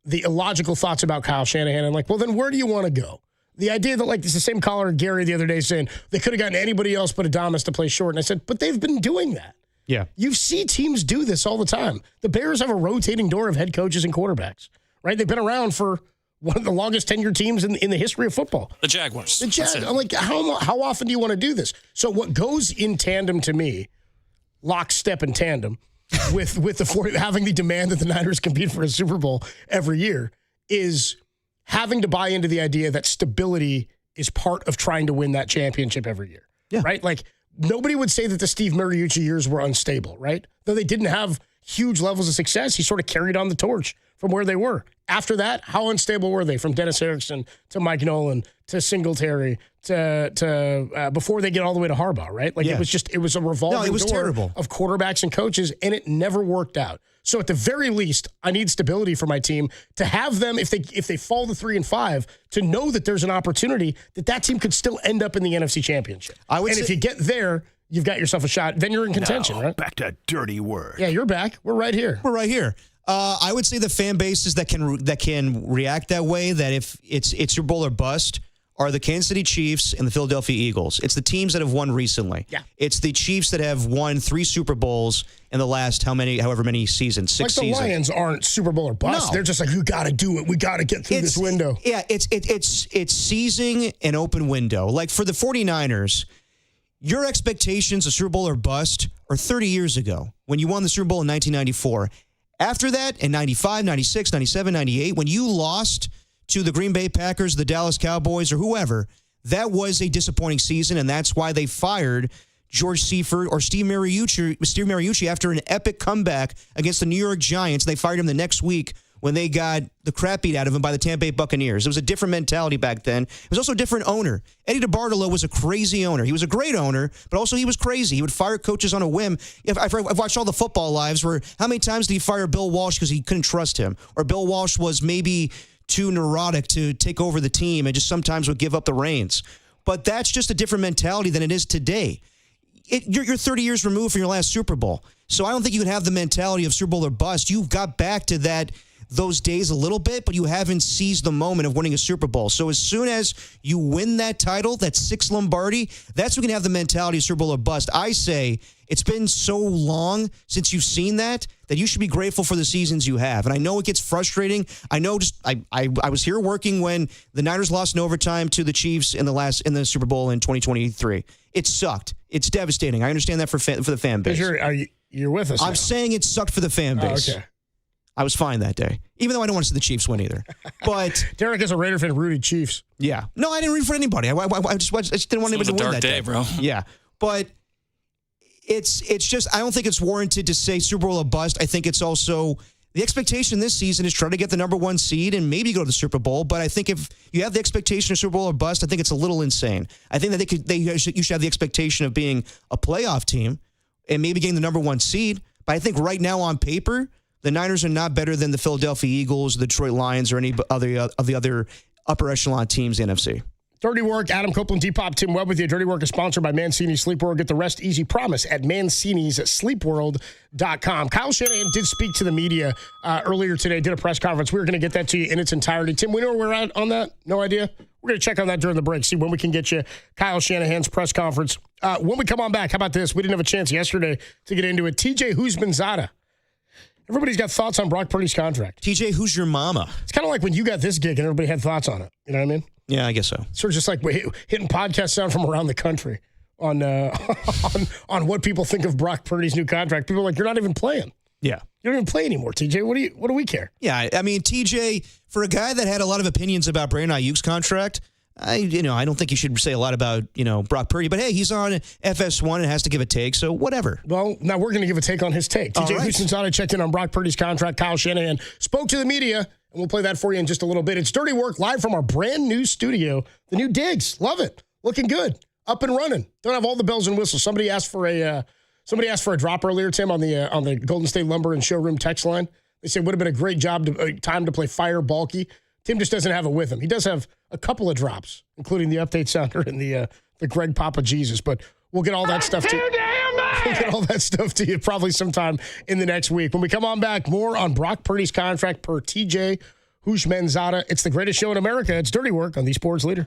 illogical thoughts about Kyle Shanahan and like, well, then where do you want to go? The idea that, like, it's the same caller Gary the other day saying they could have gotten anybody else but Adamas to play short. And I said, but they've been doing that. Yeah. You see teams do this all the time. The Bears have a rotating door of head coaches and quarterbacks, right? They've been around for one of the longest tenured teams in the history of football. The Jaguars. I'm like, how often do you want to do this? So what goes in tandem to me, lockstep in tandem, with having the demand that the Niners compete for a Super Bowl every year, is having to buy into the idea that stability is part of trying to win that championship every year. Yeah. Right? Like, nobody would say that the Steve Mariucci years were unstable, right? Though they didn't have huge levels of success, he sort of carried on the torch from where they were. After that, how unstable were they? From Dennis Erickson to Mike Nolan to Singletary to before they get all the way to Harbaugh, right? Like, it was a revolving door of quarterbacks and coaches, and it never worked out. So at the very least, I need stability for my team to have them, if they fall to 3-5, to know that there's an opportunity that team could still end up in the NFC Championship. If you get there, you've got yourself a shot. Then you're in contention, right? Back to dirty word. Yeah, you're back. We're right here. I would say the fan bases that can react that way, that if it's Super Bowl or bust, are the Kansas City Chiefs and the Philadelphia Eagles. It's the teams that have won recently. Yeah. It's the Chiefs that have won 3 Super Bowls in the last however many seasons, 6 seasons. Like the Lions aren't Super Bowl or bust. No. They're just like, you got to do it. We got to get through this window. Yeah, it's seizing an open window. Like, for the 49ers, your expectations of Super Bowl or bust are 30 years ago when you won the Super Bowl in 1994. After that, in 95, 96, 97, 98, when you lost to the Green Bay Packers, the Dallas Cowboys, or whoever, that was a disappointing season, and that's why they fired George Seifert or Steve Mariucci after an epic comeback against the New York Giants. They fired him the next week when they got the crap beat out of him by the Tampa Bay Buccaneers. It was a different mentality back then. It was also a different owner. Eddie DeBartolo was a crazy owner. He was a great owner, but also he was crazy. He would fire coaches on a whim. I've watched all the football lives where how many times did he fire Bill Walsh because he couldn't trust him? Or Bill Walsh was maybe too neurotic to take over the team and just sometimes would give up the reins. But that's just a different mentality than it is today. You're 30 years removed from your last Super Bowl. So I don't think you can have the mentality of Super Bowl or bust. You've got back to those days a little bit, but you haven't seized the moment of winning a Super Bowl. So as soon as you win that title, that 6 Lombardi, that's when you can have the mentality of Super Bowl or bust. I say it's been so long since you've seen that you should be grateful for the seasons you have. And I know it gets frustrating. I know I was here working when the Niners lost in overtime to the Chiefs in the Super Bowl in 2023. It sucked. It's devastating. I understand that for the fan base. You're with us. I'm saying it sucked for the fan base. Oh, okay. I was fine that day, even though I don't want to see the Chiefs win either. But Derek is a Raider fan, rooted Chiefs. Yeah. No, I didn't root for anybody. I just didn't want anybody to win that day. It was a dark day, bro. Yeah. But it's just, I don't think it's warranted to say Super Bowl or bust. I think it's also, the expectation this season is try to get the number 1 seed and maybe go to the Super Bowl. But I think if you have the expectation of Super Bowl or bust, I think it's a little insane. I think that you should have the expectation of being a playoff team and maybe getting the number 1 seed. But I think right now on paper, the Niners are not better than the Philadelphia Eagles, the Detroit Lions, or any of the other upper echelon teams in the NFC. Dirty Work, Adam Copeland, Depop, Tim Webb with you. Dirty Work is sponsored by Mancini's Sleep World. Get the rest easy promise at mancinisleepworld.com. Kyle Shanahan did speak to the media earlier today, did a press conference. We were going to get that to you in its entirety. Tim, we know where we're at on that? No idea? We're going to check on that during the break, see when we can get you Kyle Shanahan's press conference. When we come on back, how about this? We didn't have a chance yesterday to get into it. TJ Houshmandzadeh. Everybody's got thoughts on Brock Purdy's contract. TJ, who's your mama? It's kind of like when you got this gig and everybody had thoughts on it. You know what I mean? Yeah, I guess so. Sort of just like hitting podcasts down from around the country on on what people think of Brock Purdy's new contract. People are like, you're not even playing. Yeah. You don't even play anymore, TJ. What do we care? Yeah, I mean, TJ, for a guy that had a lot of opinions about Brandon Ayuk's contract, I don't think you should say a lot about, Brock Purdy. But, hey, he's on FS1 and has to give a take, so whatever. Well, now we're going to give a take on his take. TJ Houshmandzadeh checked in on Brock Purdy's contract. Kyle Shanahan spoke to the media, and we'll play that for you in just a little bit. It's Dirty Work live from our brand new studio, the new digs. Love it. Looking good. Up and running. Don't have all the bells and whistles. Somebody asked for a drop earlier, Tim, on the Golden State Lumber and Showroom text line. They said would have been a great time to play Fire Bulky. Tim just doesn't have it with him. He does have a couple of drops, including the update sounder and the Greg Papa Jesus. But we'll get all that stuff to you. We'll get all that stuff to you probably sometime in the next week. When we come on back, more on Brock Purdy's contract per TJ Houshmandzadeh. It's the greatest show in America. It's Dirty Work on the Sports Leader.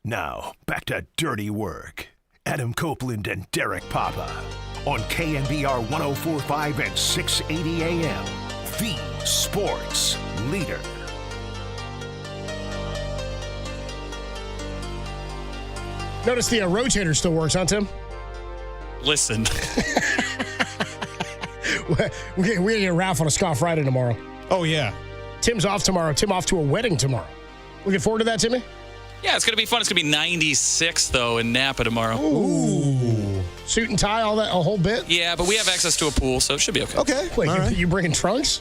Now, back to Dirty Work. Adam Copeland and Derek Papa on KNBR 104.5 and 680 AM. The Sports Leader. Notice the rotator still works, huh, Tim? Listen. We're going to get a raffle on a Scoff Friday tomorrow. Oh, yeah. Tim's off tomorrow. Tim off to a wedding tomorrow. Looking forward to that, Timmy? Yeah, it's going to be fun. It's going to be 96, though, in Napa tomorrow. Ooh. suit and tie, all that, a whole bit? Yeah, but we have access to a pool, so it should be okay. Okay. Wait, all right. you bringing trunks?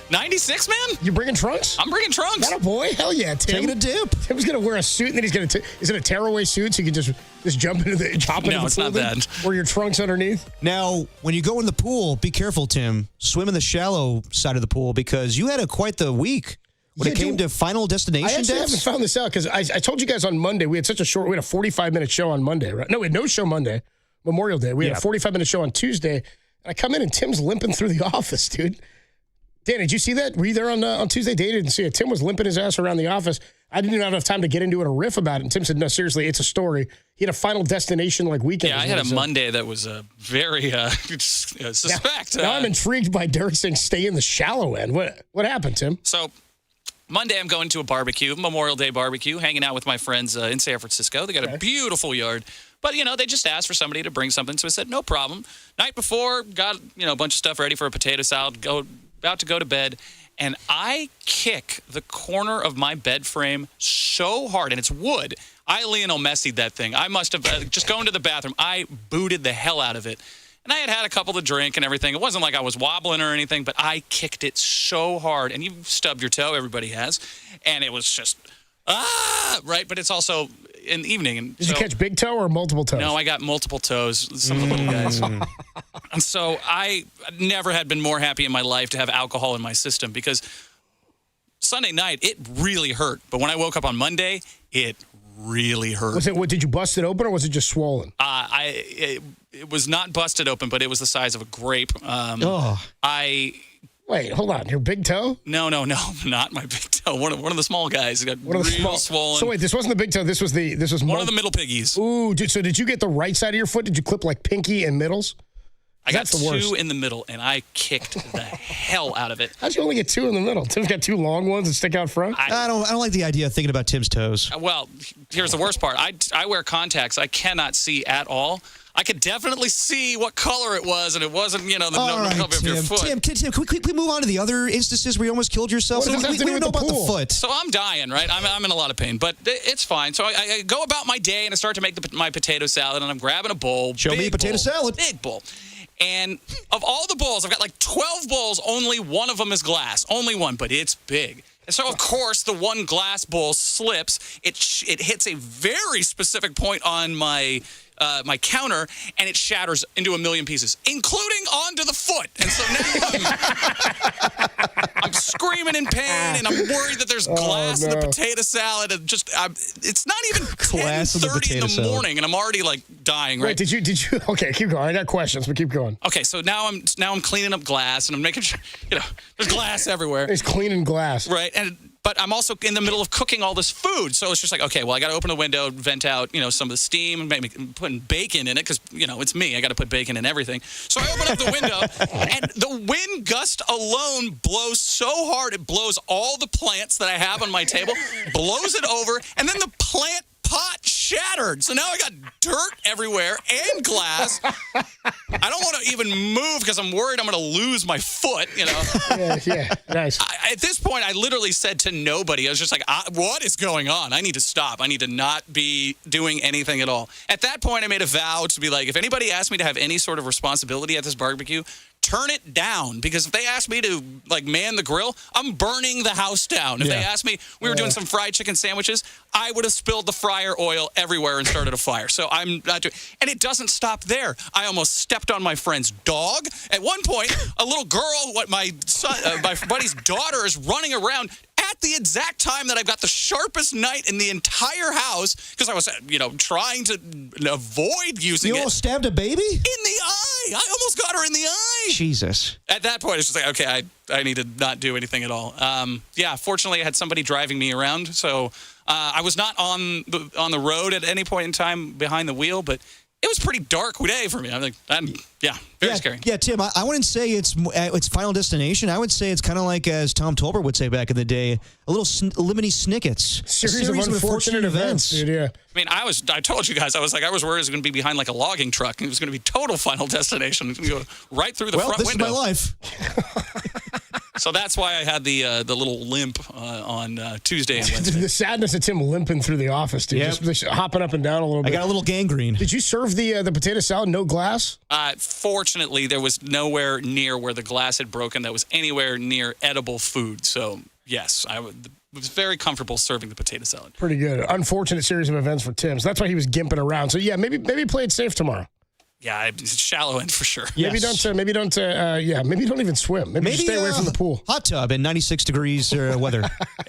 96, man? You bringing trunks? I'm bringing trunks. That a boy? Hell yeah, Tim. Taking a dip. Tim's going to wear a suit, and then he's going to... Is it a tearaway suit so you can just jump into the... hop into No, the it's pool not then? that. Where your trunks underneath? Now, when you go in the pool, be careful, Tim. Swim in the shallow side of the pool because you had quite the week when it came to Final Destination I actually deaths. haven't found this out because I told you guys on Monday, we had a 45-minute show on Monday, right? No, we had no show Monday, Memorial Day. We had a 45-minute show on Tuesday, and I come in and Tim's limping through the office, dude. Dan, did you see that? Were you there on Tuesday? Dave didn't see it. Tim was limping his ass around the office. I didn't even have enough time to get into it a riff about it. And Tim said, no, seriously, it's a story. He had a Final Destination weekend. Yeah, I had a Monday that was very suspect. Now I'm intrigued by Derek saying stay in the shallow end. What happened, Tim? So Monday, I'm going to a barbecue, Memorial Day barbecue, hanging out with my friends in San Francisco. They got a beautiful yard. But, they just asked for somebody to bring something. So I said, no problem. Night before, got, a bunch of stuff ready for a potato salad, about to go to bed. And I kick the corner of my bed frame so hard, and it's wood. I Lionel Messi'd that thing. I must have, just going to the bathroom, I booted the hell out of it. And I had a couple to drink and everything. It wasn't like I was wobbling or anything, but I kicked it so hard. And you've stubbed your toe, everybody has. And it was just, right? But it's also in the evening. And Did you catch big toe or multiple toes? No, I got multiple toes, some of the little guys. And so I never had been more happy in my life to have alcohol in my system because Sunday night, it really hurt. But when I woke up on Monday, it really hurt. Did you bust it open or was it just swollen? It was not busted open, but it was the size of a grape. Wait, hold on. Your big toe? No, not my big toe. One of the small guys got real swollen. So wait, this wasn't the big toe. This was one of the middle piggies. Ooh, so did you get the right side of your foot? Did you clip like pinky and middles? I got two in the middle, and I kicked the hell out of it. How'd you only get two in the middle? Tim's got two long ones that stick out front. I don't like the idea of thinking about Tim's toes. Well, here's the worst part. I wear contacts. I cannot see at all. I could definitely see what color it was, and it wasn't, the color of your foot. Tim, can we move on to the other instances where you almost killed yourself? What does that have to do with know the about pool? the foot. So I'm dying, right? I'm in a lot of pain, but it's fine. So I go about my day, and I start to make my potato salad, and I'm grabbing a bowl. Show me a potato salad. Big bowl. And of all the bowls, I've got like 12 bowls. Only one of them is glass. Only one, but it's big. And so, of course, the one glass bowl slips. It hits a very specific point on my counter, and it shatters into a million pieces, including onto the foot. And so now I'm screaming in pain, and I'm worried that there's glass in the potato salad. And it's not even 10:30 in the morning, and I'm already dying. Right? Wait, did you? Okay, keep going. I got questions, but keep going. Okay, so now I'm cleaning up glass, and I'm making sure there's glass everywhere. It's cleaning glass, right? But I'm also in the middle of cooking all this food. So it's just okay, well, I got to open the window, vent out, some of the steam, maybe putting bacon in it because, it's me. I got to put bacon in everything. So I open up the window, and the wind gust alone blows so hard, it blows all the plants that I have on my table, blows it over, and then the plant pot shattered. So now I got dirt everywhere and glass. I don't want to even move because I'm worried I'm going to lose my foot, Yeah, nice. At this point, I literally said to nobody, I was just like, what is going on? I need to stop. I need to not be doing anything at all. At that point, I made a vow to be like, if anybody asked me to have any sort of responsibility at this barbecue, turn it down, because if they ask me to man the grill, I'm burning the house down. If they asked me, we were doing some fried chicken sandwiches, I would have spilled the fryer oil everywhere and started a fire. So I'm not doing, and it doesn't stop there. I almost stepped on my friend's dog. At one point, a little girl, my buddy's daughter, is running around at the exact time that I've got the sharpest knife in the entire house, because I was, trying to avoid using it. You almost stabbed a baby? In the eye. I almost got her in the eye. Jesus. At that point, it's just okay, I need to not do anything at all. Fortunately, I had somebody driving me around, so I was not on the road at any point in time behind the wheel, but it was a pretty dark day for me. Very scary. Yeah, Tim, I wouldn't say it's Final Destination. I would say it's kind of like, as Tom Tolbert would say back in the day, a little lemony snickets. Series of unfortunate events. Dude, yeah. I mean, I told you guys, I was worried it was going to be behind a logging truck, and it was going to be total Final Destination. It was going to go right through the front window. Well, this is my life. So that's why I had the little limp on Tuesday and Wednesday. The sadness of Tim limping through the office, dude. Yep. Just hopping up and down a little bit. I got a little gangrene. Did you serve the potato salad, no glass? Fortunately, there was nowhere near where the glass had broken that was anywhere near edible food. So, yes, I was very comfortable serving the potato salad. Pretty good. Unfortunate series of events for Tim. So that's why he was gimping around. So, yeah, maybe play it safe tomorrow. Yeah, it's shallow end for sure. Yes. Maybe don't even swim. Maybe just stay away from the pool. Hot tub in 96 degrees weather.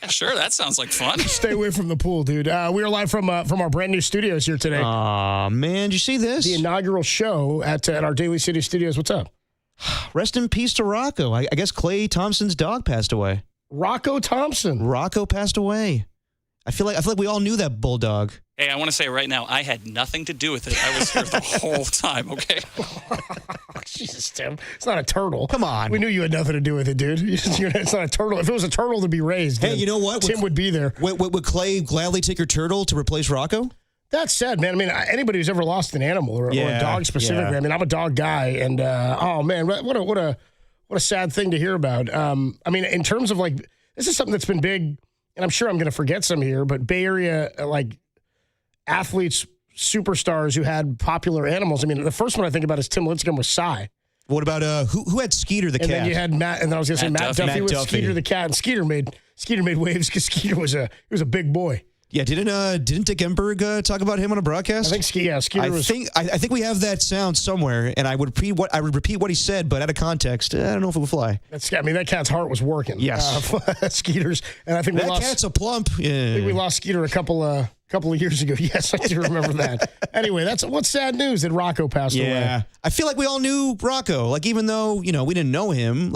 Yeah, sure, that sounds like fun. Stay away from the pool, dude. We are live from our brand new studios here today. Aw, man, did you see this? The inaugural show at our Daly City studios. What's up? Rest in peace to Rocco. I guess Klay Thompson's dog passed away. Rocco Thompson. Rocco passed away. I feel like we all knew that bulldog. Hey, I want to say right now, I had nothing to do with it. I was here the whole time, okay? Jesus, Tim. It's not a turtle. Come on. We knew you had nothing to do with it, dude. It's not a turtle. If it was a turtle to be raised, Hey, you know what? Tim would be there. Would Klay gladly take your turtle to replace Rocco? That's sad, man. I mean, anybody who's ever lost an animal or a dog specifically. Yeah. I mean, I'm a dog guy, and oh man, what a sad thing to hear about. I mean, in terms of like, this is something that's been big, and I'm sure I'm going to forget some here, but Bay Area like athletes, superstars who had popular animals. I mean, the first one I think about is Tim Lincecum with Cy. What about who had Skeeter the cat? And then you had Matt, and then I was going to say Matt Duffy with Skeeter the cat, and Skeeter made waves because Skeeter was a big boy. Yeah, didn't Dick Enberg talk about him on a broadcast? I think Skeeter was. I think we have that sound somewhere, and I would repeat what he said, but out of context, I don't know if it would fly. That cat's heart was working. Yes, Skeeter's, and I think that cat's a plump. Yeah. I think we lost Skeeter a couple of years ago. Yes, I do remember that. Anyway, what's sad news that Rocco passed away. Yeah, I feel like we all knew Rocco. Like even though we didn't know him,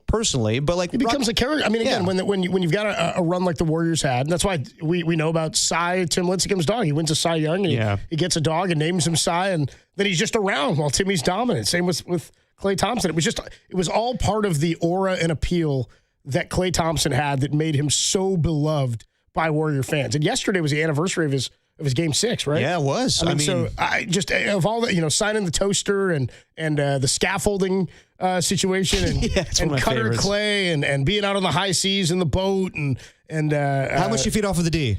personally, but like he becomes a character. I mean, again, when you've got a run like the Warriors had, and that's why we know about Cy, Tim Lincecum's dog. He wins a Cy Young, and he gets a dog and names him Cy, and then he's just around while Timmy's dominant. Same with Klay Thompson. It was all part of the aura and appeal that Klay Thompson had that made him so beloved by Warrior fans. And yesterday was the anniversary of his Game 6, right? Yeah, it was. I mean so I just of all that, signing the toaster and the scaffolding situation and Cutter Klay and being out on the high seas in the boat and how much you feed off of the D?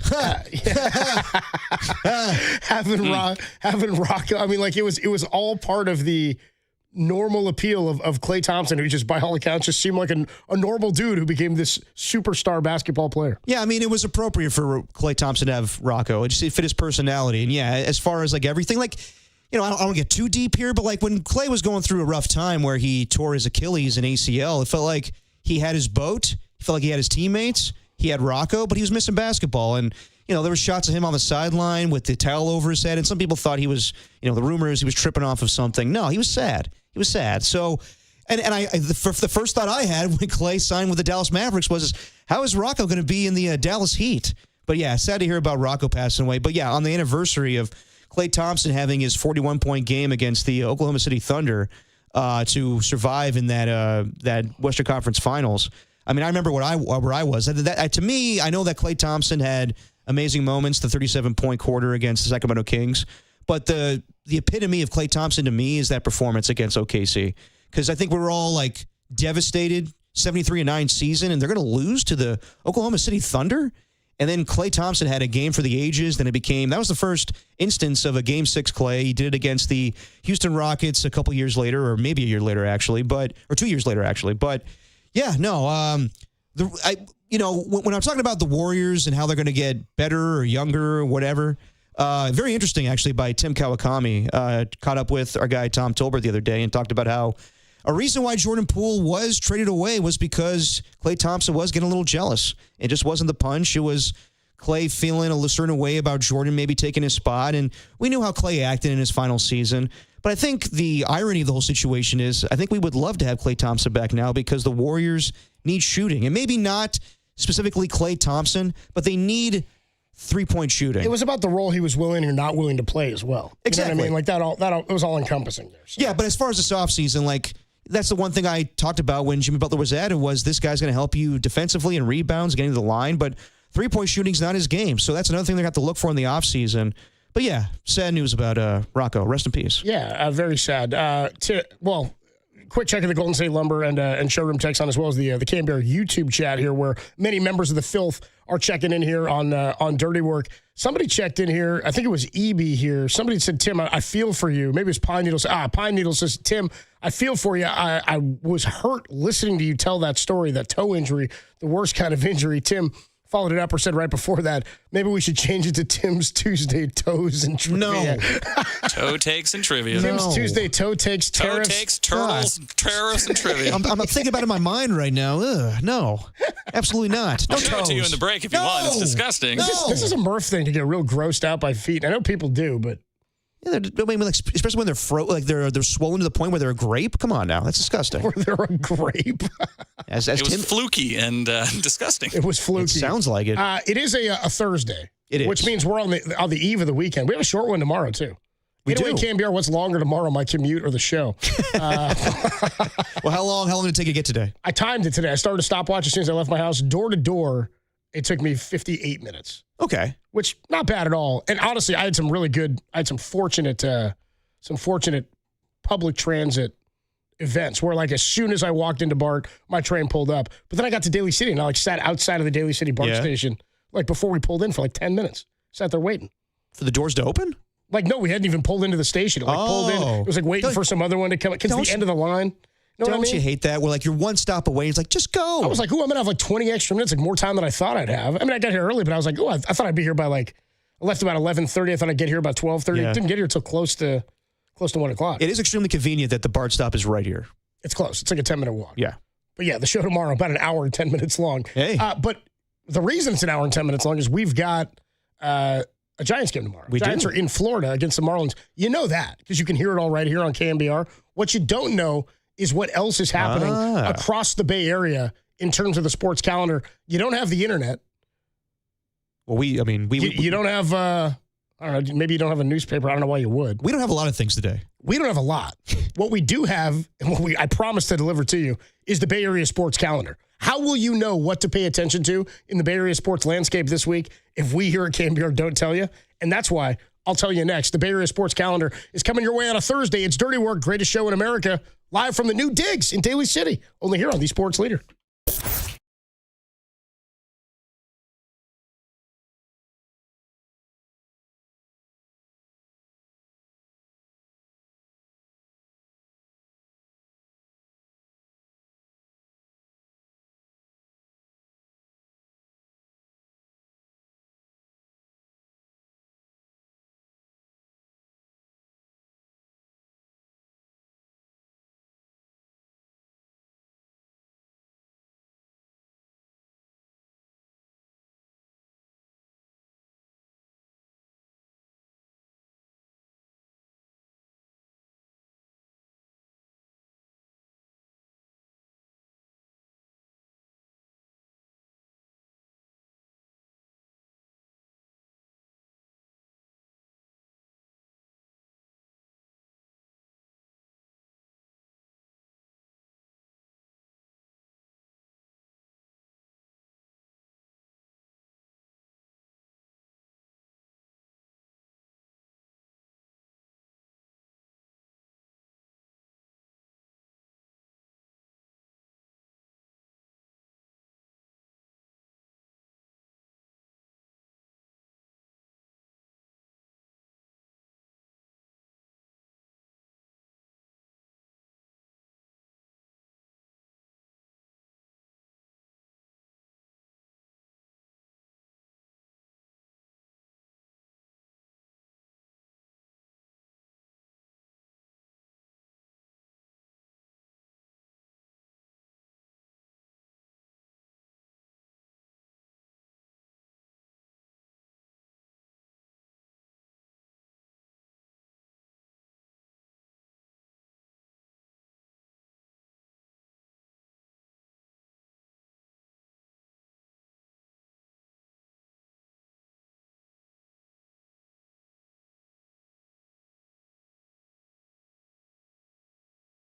having Rocco. I mean, like it was all part of the normal appeal of Klay Thompson, who just by all accounts just seemed like a normal dude who became this superstar basketball player. Yeah, I mean, it was appropriate for Klay Thompson to have Rocco. It fit his personality. And yeah, as far as like everything, like, I don't want to get too deep here, but like when Klay was going through a rough time where he tore his Achilles and ACL, it felt like he had his boat. He felt like he had his teammates. He had Rocco, but he was missing basketball. And there were shots of him on the sideline with the towel over his head, and some people thought he was, the rumor is he was tripping off of something. No, he was sad. He was sad. So, the first thought I had when Klay signed with the Dallas Mavericks was, how is Rocco going to be in the Dallas Heat? But yeah, sad to hear about Rocco passing away. But yeah, on the anniversary of Klay Thompson having his 41-point game against the Oklahoma City Thunder to survive in that Western Conference Finals. I mean, I remember where I was. To me, I know that Klay Thompson had amazing moments, the 37-point quarter against the Sacramento Kings. But the epitome of Klay Thompson to me is that performance against OKC. Because I think we were all like devastated, 73-9 season, and they're going to lose to the Oklahoma City Thunder. And then Klay Thompson had a game for the ages. Then that was the first instance of a Game 6 Klay. He did it against the Houston Rockets a couple years later, or maybe a year later actually, or 2 years later actually. But yeah, no, when I'm talking about the Warriors and how they're going to get better or younger or whatever, very interesting actually by Tim Kawakami, caught up with our guy Tom Tolbert the other day and talked about how a reason why Jordan Poole was traded away was because Klay Thompson was getting a little jealous. It just wasn't the punch. It was Klay feeling a certain way about Jordan maybe taking his spot. And we knew how Klay acted in his final season. But I think the irony of the whole situation is I think we would love to have Klay Thompson back now because the Warriors need shooting. And maybe not specifically Klay Thompson, but they need three-point shooting. It was about the role he was willing or not willing to play as well. Exactly. You know what I mean? Like it was all encompassing there. So. Yeah, but as far as this offseason, like that's the one thing I talked about when Jimmy Butler was added was this guy's going to help you defensively and rebounds, getting to the line, but three-point shooting's not his game. So that's another thing they're going to have to look for in the offseason. But yeah, sad news about Rocco. Rest in peace. Yeah, very sad. quick check of the Golden State Lumber and Showroom text on, as well as the KNBR YouTube chat here, where many members of the filth are checking in here on Dirty Work. Somebody checked in here. I think it was EB here. Somebody said, Tim, I feel for you. Maybe it was Pine Needles. Pine Needles says, Tim, I feel for you. I was hurt listening to you tell that story, that toe injury, the worst kind of injury. Tim followed it up or said right before that, maybe we should change it to Tim's Tuesday Toes and Trivia. No. Toe takes and trivia. Tim's Tuesday Toe Takes Toe Terrace. takes, turtles, terrorists, and trivia. I'm thinking about it in my mind right now. Ugh, no, absolutely not. No I'll show it to you in the break if you want. It's disgusting. This is a Murph thing to get real grossed out by feet. I know people do, but Yeah, especially when they're they're swollen to the point where they're a grape. Come on now, that's disgusting. or they're a grape. As It was Tim, fluky and disgusting. It was fluky. it sounds like it. It is a Thursday. It is. Which means we're on the eve of the weekend. We have a short one tomorrow, too. We Either do. way, KNBR, what's longer tomorrow, my commute or the show? Well, how long did it take you to get today? I timed it today. I started a stopwatch as soon as I left my house. Door to door, it took me 58 minutes, Okay. which not bad at all. And honestly, I had some fortunate public transit events where, like, as soon as I walked into BART, my train pulled up. But then I got to Daly City and I sat outside of the Daly City BART station, before we pulled in for 10 minutes. Sat there waiting. For the doors to open? No, we hadn't even pulled into the station. It pulled in. It was waiting for some other one to come. Because the end of the line. You know what I mean? You hate that? Where you're one stop away. It's just go. I was like, I'm going to have 20 extra minutes, more time than I thought I'd have. I mean, I got here early, but I was like, I thought I'd be here by I left about 11:30. I thought I'd get here about 12:30. Yeah. Didn't get here until close to 1 o'clock. It is extremely convenient that the BART stop is right here. It's close. It's like a 10-minute walk. Yeah. But yeah, the show tomorrow, about an hour and 10 minutes long. Hey. But the reason it's an hour and 10 minutes long is we've got a Giants game tomorrow. Giants are in Florida against the Marlins. You know that because you can hear it all right here on KNBR. What you don't know is what else is happening across the Bay Area in terms of the sports calendar. You don't have the internet. Well, you don't have, I don't know, maybe you don't have a newspaper. I don't know why you would. We don't have a lot of things today. We don't have a lot. What we do have, and what I promise to deliver to you, is the Bay Area sports calendar. How will you know what to pay attention to in the Bay Area sports landscape this week if we here at KNBR don't tell you? And that's why I'll tell you next. The Bay Area sports calendar is coming your way on a Thursday. It's Dirty Work, greatest show in America, live from the new digs in Daly City, only here on the Sports Leader.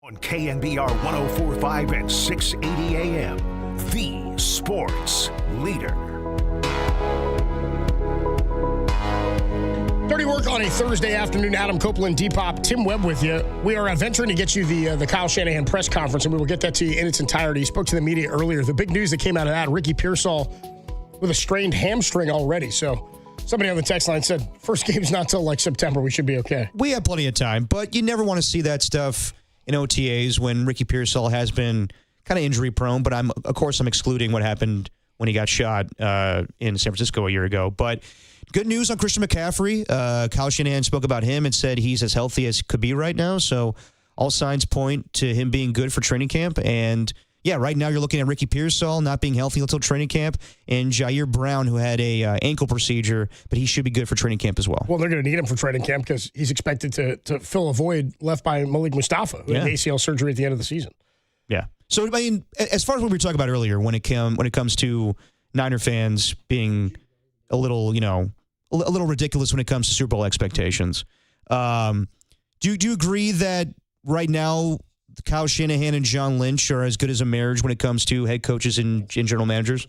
On KNBR 104.5 and 680 AM, the sports leader. Dirty Work on a Thursday afternoon. Adam Copeland, Depop, Tim Webb with you. We are venturing to get you the Kyle Shanahan press conference, and we will get that to you in its entirety. He spoke to the media earlier. The big news that came out of that, Ricky Pearsall with a strained hamstring already. So somebody on the text line said, first game's not till like September. We should be okay. We have plenty of time, but you never want to see that stuff in OTAs when Ricky Pearsall has been kind of injury prone. But I'm excluding what happened when he got shot in San Francisco a year ago. But good news on Christian McCaffrey. Kyle Shanahan spoke about him and said he's as healthy as he could be right now. So all signs point to him being good for training camp. And yeah, right now you're looking at Ricky Pearsall not being healthy until training camp, and Jair Brown, who had a ankle procedure, but he should be good for training camp as well. Well, they're going to need him for training camp because he's expected to fill a void left by Malik Mustafa, who had ACL surgery at the end of the season. Yeah. So, I mean, as far as what we were talking about earlier, when it comes to Niner fans being a little ridiculous when it comes to Super Bowl expectations, do you agree that right now Kyle Shanahan and John Lynch are as good as a marriage when it comes to head coaches and general managers?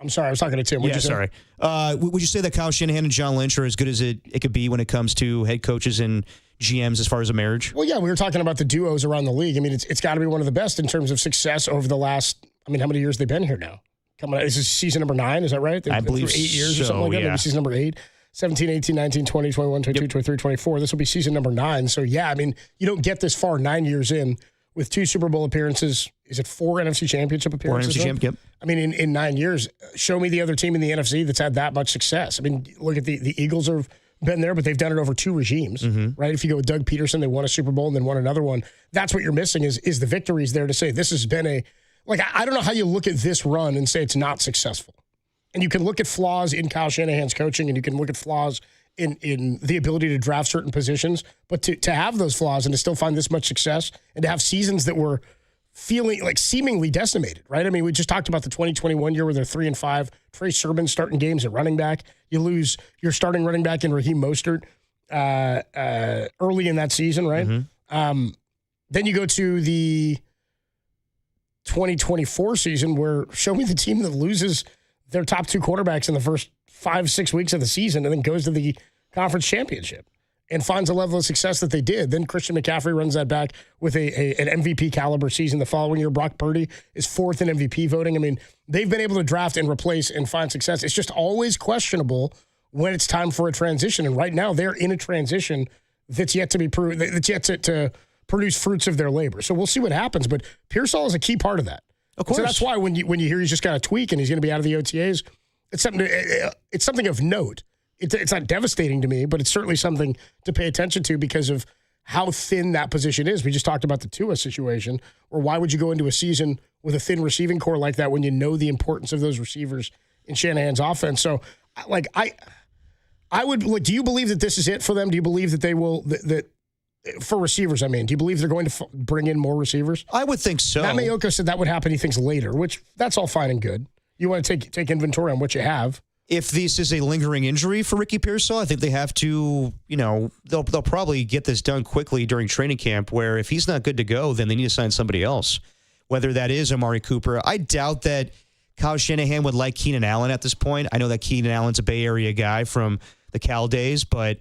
I'm sorry, I was talking to Tim. Would you say that Kyle Shanahan and John Lynch are as good as it could be when it comes to head coaches and GMs as far as a marriage? Well, yeah, we were talking about the duos around the league. I mean, it's got to be one of the best in terms of success over the last, how many years they've been here now? This is season number 9, is that right? I believe 8 years so, or something like that. Yeah. Maybe season number 8. 17, 18, 19, 20, 21, 22, 23, 24. This will be season number 9. So, yeah, I mean, you don't get this far 9 years in with 2 Super Bowl appearances. Is it 4 NFC Championship appearances? 4 NFC Championship, yep. I mean, in 9 years, show me the other team in the NFC that's had that much success. I mean, look at the Eagles have been there, but they've done it over 2 regimes, right? If you go with Doug Peterson, they won a Super Bowl and then won another one. That's what you're missing is the victories there to say this has been I don't know how you look at this run and say it's not successful. And you can look at flaws in Kyle Shanahan's coaching, and you can look at flaws in the ability to draft certain positions, but to have those flaws and to still find this much success and to have seasons that were feeling like seemingly decimated, right? I mean, we just talked about the 2021 year where they're 3-5. Trey Sermon starting games at running back. You lose your starting running back in Raheem Mostert early in that season, right? Then you go to the 2024 season where show me the team that loses their top 2 quarterbacks in the first 5-6 weeks of the season and then goes to the conference championship and finds a level of success that they did. Then Christian McCaffrey runs that back with an MVP caliber season. The following year, Brock Purdy is 4th in MVP voting. I mean, they've been able to draft and replace and find success. It's just always questionable when it's time for a transition. And right now they're in a transition that's yet to be that's yet to produce fruits of their labor. So we'll see what happens. But Pearsall is a key part of that. Of course. So that's why when you hear he's just got a tweak and he's going to be out of the OTAs, it's something of note. It's not devastating to me, but it's certainly something to pay attention to because of how thin that position is. We just talked about the Tua situation, or why would you go into a season with a thin receiving core like that when you know the importance of those receivers in Shanahan's offense? So, I would do you believe that this is it for them? Do you believe that they will that for receivers? I mean, do you believe they're going to bring in more receivers? I would think so. Matt Mayoko said that would happen. He thinks later, which that's all fine and good. You want to take inventory on what you have. If this is a lingering injury for Ricky Pearsall, I think they have to, they'll probably get this done quickly during training camp, where if he's not good to go, then they need to sign somebody else, whether that is Amari Cooper. I doubt that Kyle Shanahan would like Keenan Allen at this point. I know that Keenan Allen's a Bay Area guy from the Cal days, but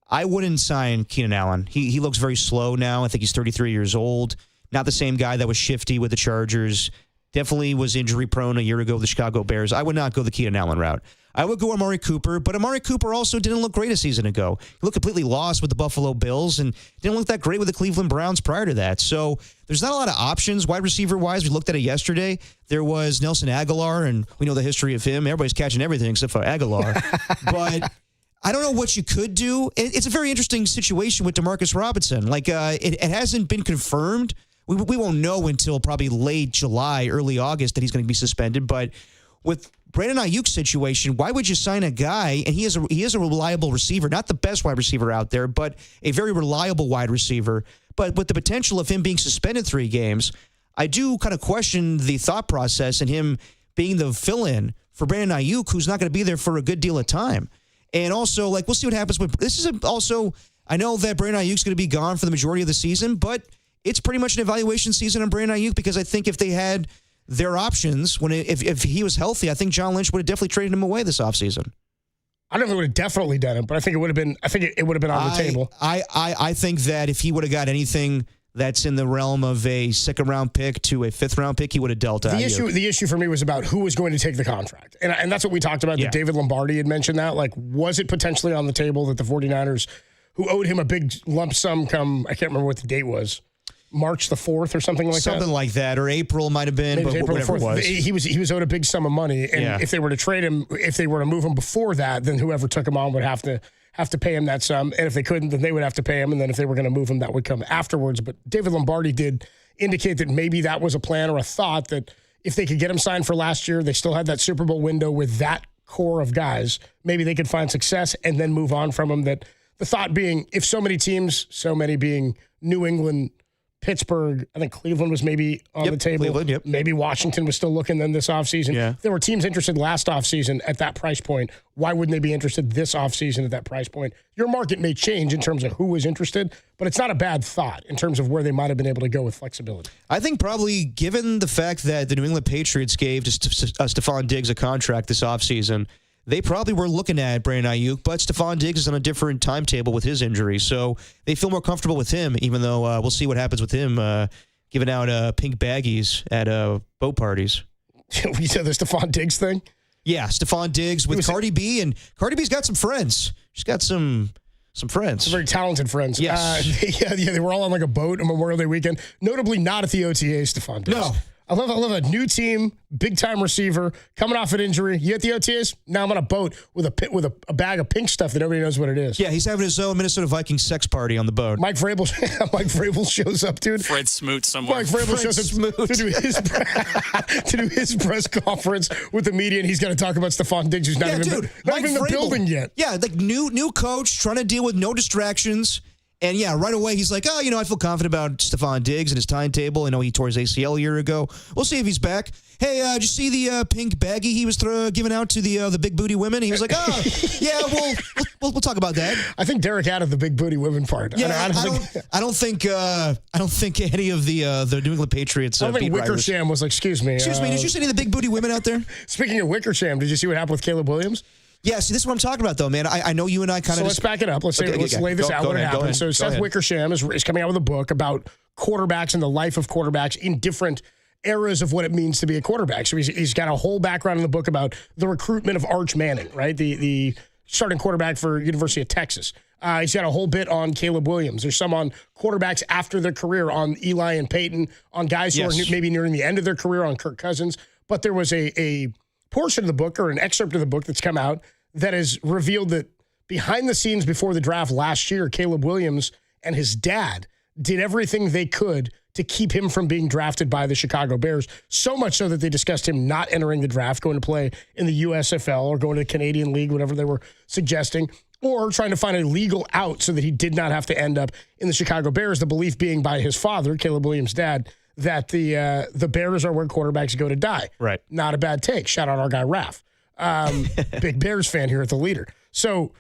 I wouldn't sign Keenan Allen. He looks very slow now. I think he's 33 years old. Not the same guy that was shifty with the Chargers. Definitely was injury prone a year ago with the Chicago Bears. I would not go the Keenan Allen route. I would go Amari Cooper, but Amari Cooper also didn't look great a season ago. He looked completely lost with the Buffalo Bills and didn't look that great with the Cleveland Browns prior to that. So there's not a lot of options wide receiver-wise. We looked at it yesterday. There was Nelson Aguilar, and we know the history of him. Everybody's catching everything except for Aguilar. But I don't know what you could do. It's a very interesting situation with Demarcus Robinson. It hasn't been confirmed. We won't know until probably late July, early August that he's going to be suspended. But with Brandon Ayuk's situation, why would you sign a guy, and he is a reliable receiver, not the best wide receiver out there, but a very reliable wide receiver, but with the potential of him being suspended 3 games, I do kind of question the thought process and him being the fill-in for Brandon Ayuk, who's not going to be there for a good deal of time. And also, we'll see what happens with this. I know that Brandon Ayuk's going to be gone for the majority of the season, but it's pretty much an evaluation season on Brandon Ayuk, because I think if they had their options, if he was healthy, I think John Lynch would have definitely traded him away this offseason. I don't know if it would have definitely done it, but I think it would have been. I think it would have been on the table. I think that if he would have got anything that's in the realm of a second-round pick to a fifth-round pick, he would have dealt out. The issue for me was about who was going to take the contract. And that's what we talked about, that David Lombardi had mentioned that. Like, was it potentially on the table that the 49ers, who owed him a big lump sum come, I can't remember what the date was, March the 4th or something like that? Something like that, or April might have been, but whatever it was. He was owed a big sum of money, and if they were to trade him, if they were to move him before that, then whoever took him on would have to pay him that sum, and if they couldn't, then they would have to pay him, and then if they were going to move him, that would come afterwards. But David Lombardi did indicate that maybe that was a plan or a thought, that if they could get him signed for last year, they still had that Super Bowl window with that core of guys, maybe they could find success and then move on from him. That the thought being, if so many teams, so many being New England, Pittsburgh, I think Cleveland was maybe on the table. Cleveland, Maybe Washington was still looking then this offseason. Yeah. If there were teams interested last offseason at that price point, why wouldn't they be interested this offseason at that price point? Your market may change in terms of who was interested, but it's not a bad thought in terms of where they might have been able to go with flexibility. I think probably given the fact that the New England Patriots gave Stephon Diggs a contract this offseason, they probably were looking at Brandon Ayuk, but Stephon Diggs is on a different timetable with his injury, so they feel more comfortable with him, even though we'll see what happens with him giving out pink baggies at boat parties. You said the Stephon Diggs thing? Yeah, Stephon Diggs with Cardi B, and Cardi B's got some friends. She's got some friends. Some very talented friends. Yes. They were all on like a boat on Memorial Day weekend, notably not at the OTA, Stephon Diggs. No. I love a new team, big-time receiver, coming off an injury. You at the OTAs? Now I'm on a boat with a bag of pink stuff that nobody knows what it is. Yeah, he's having his own Minnesota Vikings sex party on the boat. Mike Vrabel shows up, dude. Fred Smoot somewhere. Mike Vrabel shows up to do his press conference with the media, and he's got to talk about Stephon Diggs, who's not even in the building yet. Yeah, like new coach, trying to deal with no distractions. And, right away, he's like, I feel confident about Stephon Diggs and his timetable. I know he tore his ACL a year ago. We'll see if he's back. Hey, did you see the pink baggie he was giving out to the big booty women? He was like, we'll talk about that. I think Derek added the big booty women part. Yeah, I don't think any of the New England Patriots. I don't think Wickersham was like, excuse me. Excuse me, did you see any of the big booty women out there? Speaking of Wickersham, did you see what happened with Caleb Williams? Yeah, see, this is what I'm talking about, though, man. I know you and I kind of. So let's back it up. Let's lay this out. What happened? So Seth Wickersham is coming out with a book about quarterbacks and the life of quarterbacks in different eras of what it means to be a quarterback. So he's got a whole background in the book about the recruitment of Arch Manning, right? The starting quarterback for University of Texas. He's got a whole bit on Caleb Williams. There's some on quarterbacks after their career, on Eli and Peyton, on guys who are maybe nearing the end of their career, on Kirk Cousins. But there was a portion of the book, or an excerpt of the book that's come out, that has revealed that behind the scenes before the draft last year, Caleb Williams and his dad did everything they could to keep him from being drafted by the Chicago Bears, so much so that they discussed him not entering the draft, going to play in the USFL or going to the Canadian League, whatever they were suggesting, or trying to find a legal out so that he did not have to end up in the Chicago Bears, the belief being by his father, Caleb Williams' dad, that the Bears are where quarterbacks go to die. Right. Not a bad take. Shout out our guy, Raph. Big Bears fan here at the Leader. So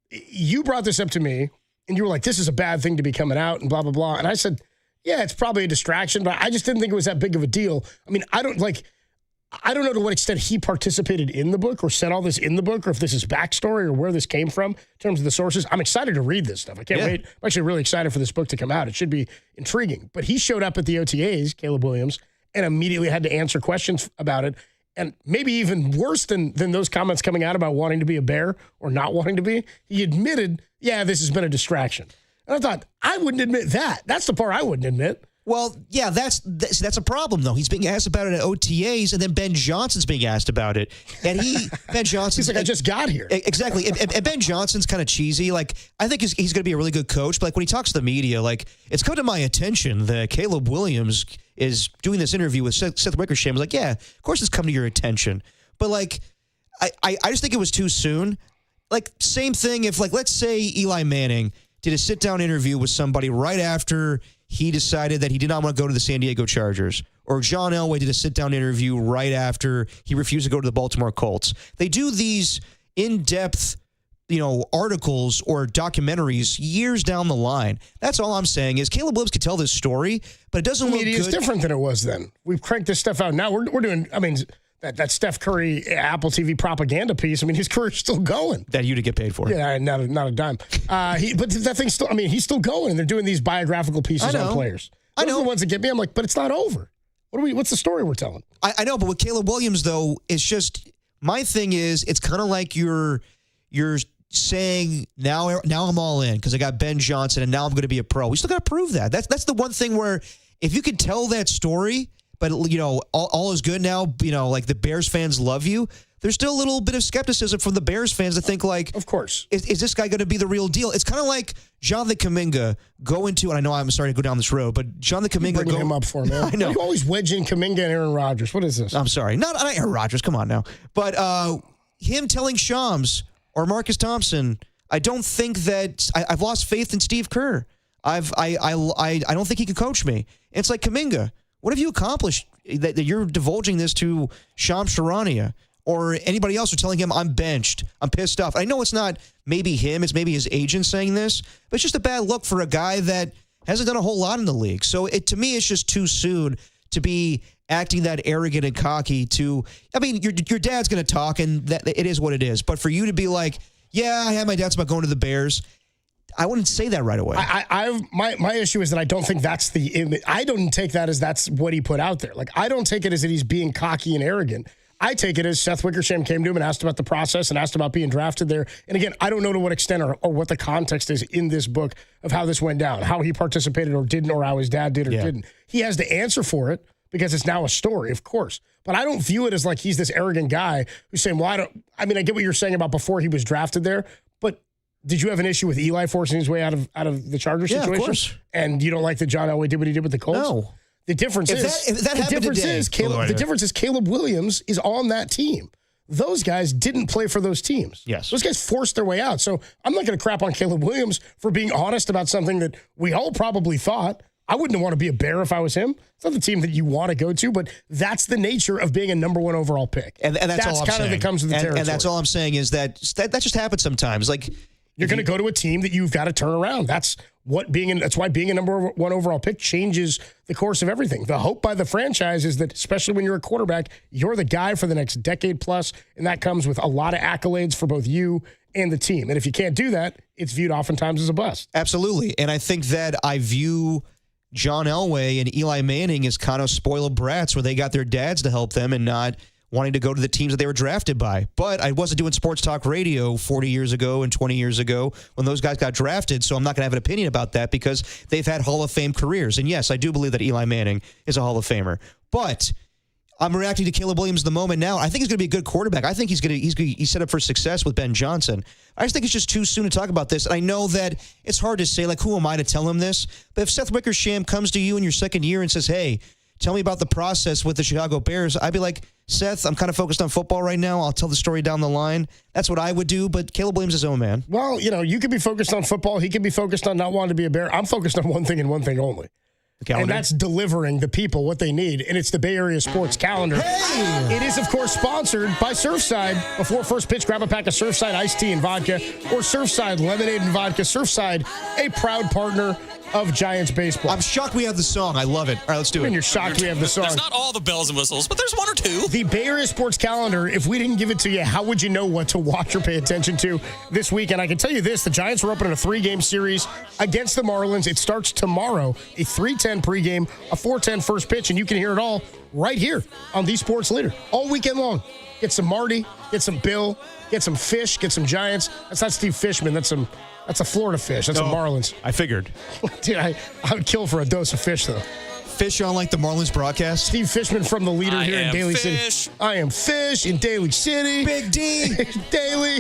you brought this up to me, and you were like, this is a bad thing to be coming out and blah, blah, blah. And I said, yeah, it's probably a distraction, but I just didn't think it was that big of a deal. I mean, I don't know to what extent he participated in the book or said all this in the book, or if this is backstory or where this came from in terms of the sources. I'm excited to read this stuff. I can't wait. I'm actually really excited for this book to come out. It should be intriguing. But he showed up at the OTAs, Caleb Williams, and immediately had to answer questions about it. And maybe even worse than those comments coming out about wanting to be a Bear or not wanting to be, he admitted, this has been a distraction. And I thought, I wouldn't admit that. That's the part I wouldn't admit. Well, yeah, that's a problem, though. He's being asked about it at OTAs, and then Ben Johnson's being asked about it. And Ben Johnson's like, I just got here. Exactly. And Ben Johnson's kind of cheesy. Like, I think he's going to be a really good coach, but like when he talks to the media, like, it's come to my attention that Caleb Williams is doing this interview with Seth Wickersham. I was like, yeah, of course it's come to your attention. But like, I just think it was too soon. Like, same thing if, like, let's say Eli Manning did a sit-down interview with somebody right after he decided that he did not want to go to the San Diego Chargers. Or John Elway did a sit-down interview right after he refused to go to the Baltimore Colts. They do these in-depth, articles or documentaries years down the line. That's all I'm saying is Caleb Williams could tell this story, but it doesn't look good. The media is different than it was then. We've cranked this stuff out. Now we're doing, that Steph Curry Apple TV propaganda piece. I mean, his career's still going. That you to get paid for. Yeah, not a dime. But that thing's still. I mean, he's still going, and they're doing these biographical pieces on players. Those are the ones that get me. I'm like, but it's not over. What's the story we're telling? I know, but with Caleb Williams though, it's just my thing is it's kind of like you're saying now I'm all in because I got Ben Johnson and now I'm going to be a pro. We still got to prove that. That's the one thing where if you could tell that story. But, all is good now, like the Bears fans love you. There's still a little bit of skepticism from the Bears fans to think like, of course, is this guy going to be the real deal? It's kind of like Jonathan Kuminga going to, and I know I'm starting to go down this road, but Jonathan Kuminga bringing him up for me. I know. You always wedge in Kuminga and Aaron Rodgers. What is this? I'm sorry. Not Aaron Rodgers. Come on now. But him telling Shams or Marcus Thompson, I don't think that I've lost faith in Steve Kerr. I don't think he can coach me. It's like Kuminga. What have you accomplished that you're divulging this to Shams Charania or anybody else who's telling him I'm benched, I'm pissed off? I know it's not maybe him, it's maybe his agent saying this, but it's just a bad look for a guy that hasn't done a whole lot in the league. So to me, it's just too soon to be acting that arrogant and cocky your dad's going to talk and that it is what it is. But for you to be like, yeah, I had my doubts about going to the Bears, I wouldn't say that right away. My issue is that I don't think that's the image. I don't take that as that's what he put out there. Like, I don't take it as that he's being cocky and arrogant. I take it as Seth Wickersham came to him and asked about the process and asked about being drafted there. And again, I don't know to what extent or what the context is in this book of how this went down, how he participated or didn't, or how his dad did or didn't. He has the answer for it because it's now a story, of course. But I don't view it as like he's this arrogant guy who's saying, well, I get what you're saying about before he was drafted there, but did you have an issue with Eli forcing his way out of the Chargers situation? Of course. And you don't like that John Elway did what he did with the Colts? No. The difference is Caleb Williams is on that team. Those guys didn't play for those teams. Yes. Those guys forced their way out. So I'm not going to crap on Caleb Williams for being honest about something that we all probably thought. I wouldn't want to be a Bear if I was him. It's not the team that you want to go to, but that's the nature of being a number one overall pick. And that's all I'm kind saying. of that comes with the territory. And that's all I'm saying is that just happens sometimes. Like, you're going to go to a team that you've got to turn around. That's why being a number one overall pick changes the course of everything. The hope by the franchise is that, especially when you're a quarterback, you're the guy for the next decade plus, and that comes with a lot of accolades for both you and the team. And if you can't do that, it's viewed oftentimes as a bust. Absolutely. And I think that I view John Elway and Eli Manning as kind of spoiled brats where they got their dads to help them and not wanting to go to the teams that they were drafted by. But I wasn't doing sports talk radio 40 years ago and 20 years ago when those guys got drafted, so I'm not going to have an opinion about that because they've had Hall of Fame careers. And yes, I do believe that Eli Manning is a Hall of Famer. But I'm reacting to Caleb Williams at the moment now. I think he's going to be a good quarterback. I think he's set up for success with Ben Johnson. I just think it's just too soon to talk about this. And I know that it's hard to say, like, who am I to tell him this? But if Seth Wickersham comes to you in your second year and says, hey, tell me about the process with the Chicago Bears, I'd be like, Seth, I'm kind of focused on football right now. I'll tell the story down the line. That's what I would do, but Caleb Williams is his own man. Well, you could be focused on football. He could be focused on not wanting to be a Bear. I'm focused on one thing and one thing only. And that's delivering the people what they need. And it's the Bay Area Sports Calendar. Hey! It is, of course, sponsored by Surfside. Before first pitch, grab a pack of Surfside iced tea and vodka or Surfside lemonade and vodka. Surfside, a proud partner of Giants baseball. I'm shocked we have the song. I love it. All right, let's do it. And you're shocked we have the song. There's not all the bells and whistles, but there's one or two. The Bay Area Sports Calendar, if we didn't give it to you, how would you know what to watch or pay attention to this week? And I can tell you this, the Giants are opening a 3-game series against the Marlins. It starts tomorrow, a 3:10 pregame, a 4:10 first pitch, and you can hear it all right here on the Sports Leader all weekend long. Get some Marty, get some Bill, get some Fish, get some Giants. That's not Steve Fishman. That's a Florida Fish. That's a Marlins. I figured. Dude, I would kill for a dose of fish, though. Fish on like the Marlins broadcast? Steve Fishman from the Leader here in Daly Fish. City. I am Fish in Daly City. Big D. Daly.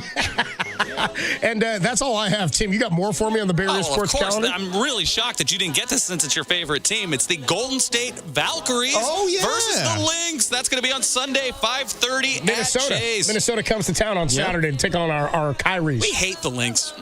And that's all I have. Tim, you got more for me on the Bay Area Sports Calendar? I'm really shocked that you didn't get this since it's your favorite team. It's the Golden State Valkyries versus the Lynx. That's going to be on Sunday, 5:30 Minnesota. at Chase. Minnesota comes to town on Saturday to take on our Kyries. We hate the Lynx.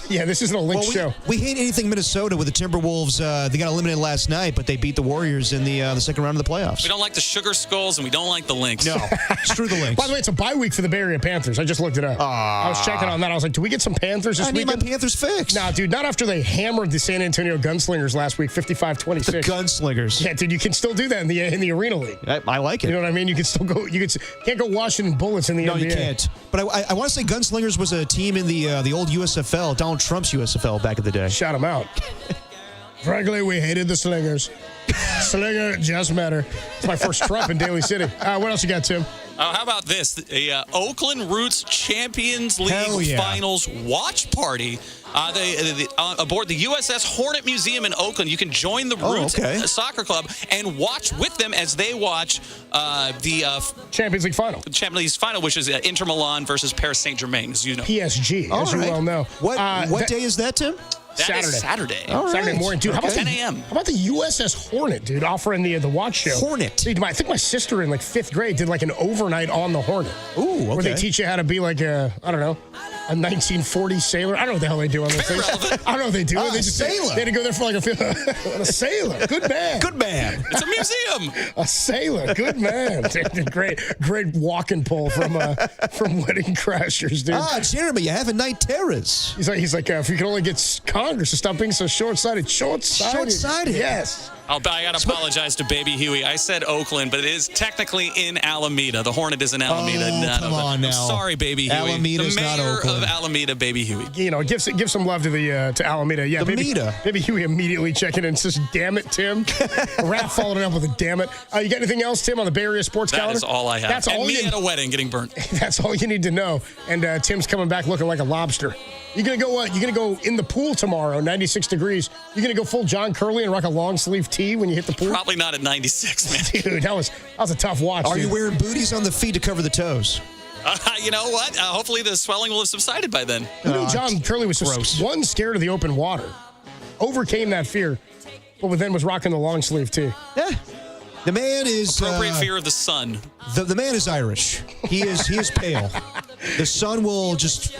Yeah, this isn't a link show. We hate anything Minnesota with the Timberwolves. They got eliminated last night, but they beat the Warriors in the second round of the playoffs. We don't like the Sugar Skulls, and we don't like the Lynx. No, screw the Lynx. By the way, it's a bye week for the Bay Area Panthers. I just looked it up. I was checking on that. I was like, do we get some Panthers this weekend? I need my Panthers fixed. Nah, dude, not after they hammered the San Antonio Gunslingers last week, 55-26. The Gunslingers. Yeah, dude, you can still do that in the Arena League. I like it. You know what I mean? You can still go. Can't go Washington Bullets in the NBA. No, you can't. But I want to say Gunslingers was a team in the old USFL, Donald Trump's USFL back in the day. Shout them out. Frankly, we hated the Slingers. Slinger just matter. It's my first Trump in Daly City. What else you got, Tim? How about this? The Oakland Roots Champions League Finals watch party. Aboard the USS Hornet Museum in Oakland. You can join the Roots Soccer Club and watch with them as they watch the Champions League Final. Champions League Final, which is Inter Milan versus Paris Saint-Germain, as you know. PSG, as you well know. What day is that, Tim? Saturday. Saturday morning, dude. How about 10 a.m. How about the USS Hornet, dude, offering the watch show? Hornet. Dude, I think my sister in like 5th grade did like an overnight on the Hornet. Ooh, okay. Where they teach you how to be like a 1940s sailor. I don't know what the hell they do on those things. I don't know what they do. They just sailor. They had to go there for like a sailor. Good man. Good man. It's a museum. A sailor. Good man. Great walking pole from Wedding Crashers, dude. Jeremy, you have a night terrors. He's like, if you can only get Congress to stop being so short-sighted. Short-sighted. Yes. I got to apologize to Baby Huey. I said Oakland, but it is technically in Alameda. The Hornet is in Alameda. Come on now. I'm sorry, Baby Huey. Alameda's the mayor not Oakland. of Alameda, Baby Huey. You know, give some love to to Alameda. Yeah, Baby Huey immediately checking in and says, "Damn it, Tim." Raph followed it up with a "Damn it." You got anything else, Tim, on the Bay Area sports calendar? That is all I have. That's all me at a wedding getting burnt. That's all you need to know. And Tim's coming back looking like a lobster. You're gonna go. You're gonna go in the pool tomorrow, 96 degrees. You're gonna go full John Curley and rock a long sleeve tee when you hit the pool. Probably not at 96, man. Dude, that was a tough watch. Are you wearing booties on the feet to cover the toes? You know what? Hopefully the swelling will have subsided by then. You know, John Curley was just scared of the open water, overcame that fear, but then was rocking the long sleeve tee. Yeah. The man is appropriate fear of the sun. The man is Irish. He is pale. The sun will just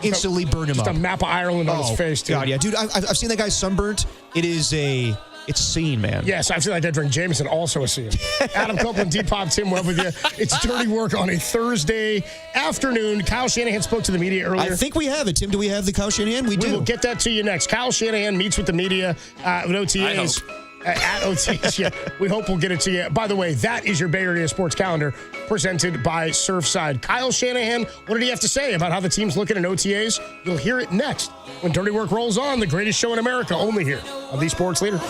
instantly burn him up. Just a map of Ireland on his face, dude. God, yeah, dude. I've seen that guy sunburnt. It's a scene, man. Yes, I've seen that guy drink Jameson, also a scene. Adam Copeland, Depop, Tim Webb with you. It's Dirty Work on a Thursday afternoon. Kyle Shanahan spoke to the media earlier. I think we have it, Tim. Do we have the Kyle Shanahan? We do. We will get that to you next. Kyle Shanahan meets with the media with OTAs. At OTAs, yeah. We hope we'll get it to you. By the way, that is your Bay Area Sports Calendar presented by Surfside. Kyle Shanahan, what did he have to say about how the team's looking at OTAs? You'll hear it next when Dirty Work rolls on, the greatest show in America, only here on The Sports Leader.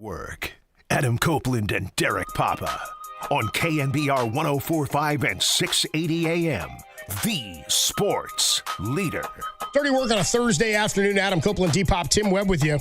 Work. Adam Copeland and Derek Papa on KNBR 104.5 and 680 AM. The Sports Leader. Dirty work on a Thursday afternoon. Adam Copeland, D-Pop, Tim Webb with you.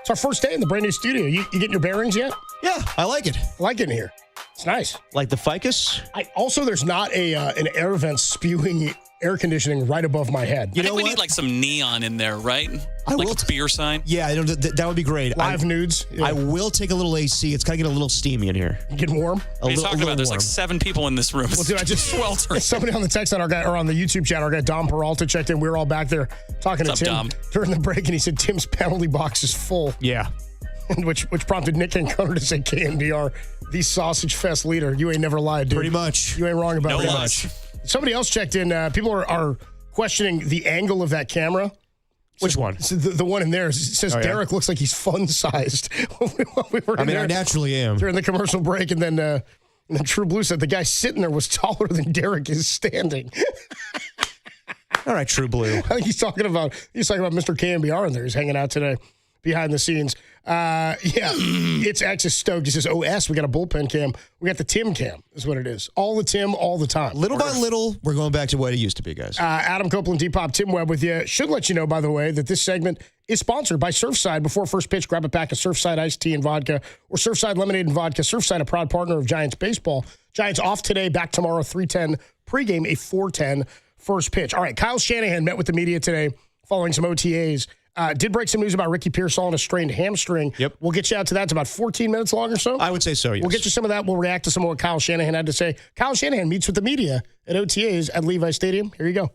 It's our first day in the brand new studio. You getting your bearings yet? Yeah, I like it. I like it in here. It's nice. Like the ficus? Also, there's not an air vent spewing air conditioning right above my head. I think we need like some neon in there, right? I like will a beer sign. Yeah, that would be great. Live nudes. Yeah. I will take a little AC. It's kind of get a little steamy in here. Getting warm? What are you talking about? There's like 7 people in this room. Well, dude, I just sweltering. Somebody on the text on our guy or on the YouTube chat, our guy Dom Peralta checked in. We were all back there talking What's to up, Tim Dom? during the break, and he said Tim's penalty box is full. Yeah. which prompted Nick and Connor to say KNBR, the sausage fest leader. You ain't never lied, dude. Pretty much. You ain't wrong about No that. lies. Somebody else checked in. People are questioning the angle of that camera. Which one? So the one in there says Derek looks like he's fun-sized. I naturally am. During the commercial break, and then True Blue said the guy sitting there was taller than Derek is standing. All right, True Blue. I think he's talking about Mr. KNBR in there. He's hanging out today behind the scenes. It's X is stoked. He says, OS, we got a bullpen cam. We got the Tim cam is what it is. All the Tim, all the time. Little by little, we're going back to what it used to be, guys. Adam Copeland, D-Pop, Tim Webb with you. Should let you know, by the way, that this segment is sponsored by Surfside. Before first pitch, grab a pack of Surfside iced tea and vodka or Surfside lemonade and vodka. Surfside, a proud partner of Giants baseball. Giants off today, back tomorrow, 3:10 pregame, a 4:10 first pitch. All right, Kyle Shanahan met with the media today following some OTAs. Did break some news about Ricky Pearsall and a strained hamstring. Yep. We'll get you out to that. It's about 14 minutes long or so. I would say so, yes. We'll get you some of that. We'll react to some of what Kyle Shanahan had to say. Kyle Shanahan meets with the media at OTAs at Levi Stadium. Here you go.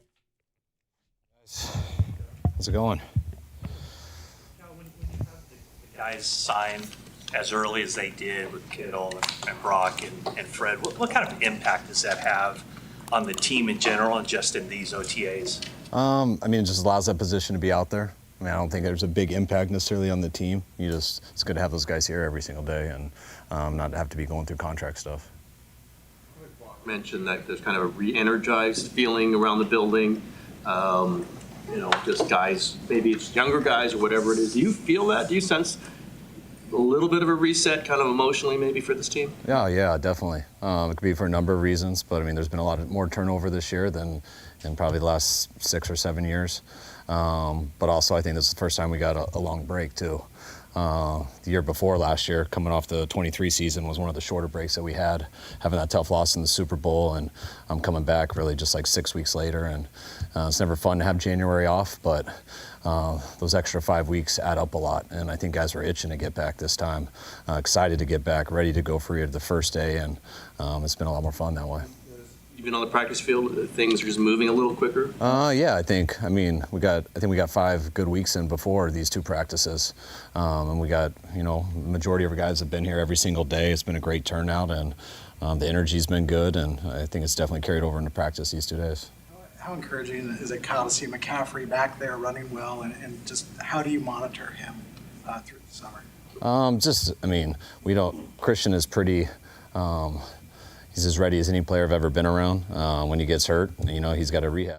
How's it going? When you have the guys sign as early as they did with Kittle and Brock and Fred, what kind of impact does that have on the team in general and just in these OTAs? It just allows that position to be out there. I don't think there's a big impact necessarily on the team. It's good to have those guys here every single day and not have to be going through contract stuff. Mentioned that there's kind of a re-energized feeling around the building. Just guys, maybe it's younger guys or whatever it is. Do you feel that? Do you sense a little bit of a reset kind of emotionally maybe for this team? Yeah, definitely. It could be for a number of reasons, but there's been a lot more turnover this year than in probably the last 6 or 7 years. But also I think this is the first time we got a long break too. The year before last year, coming off the 23 season, was one of the shorter breaks that we had, having that tough loss in the Super Bowl, and I'm coming back really just like 6 weeks later, and it's never fun to have January off, but those extra 5 weeks add up a lot, and I think guys are itching to get back this time, excited to get back, ready to go for you the first day, and it's been a lot more fun that way. Even on the practice field, things are just moving a little quicker? I think we got 5 good weeks in before these 2 practices. And we got, majority of our guys have been here every single day. It's been a great turnout, and the energy's been good, and I think it's definitely carried over into practice these 2 days. How encouraging is it, Kyle, to see McCaffrey back there running well, and just how do you monitor him through the summer? Christian is pretty, he's as ready as any player I've ever been around. When he gets hurt, he's got to rehab.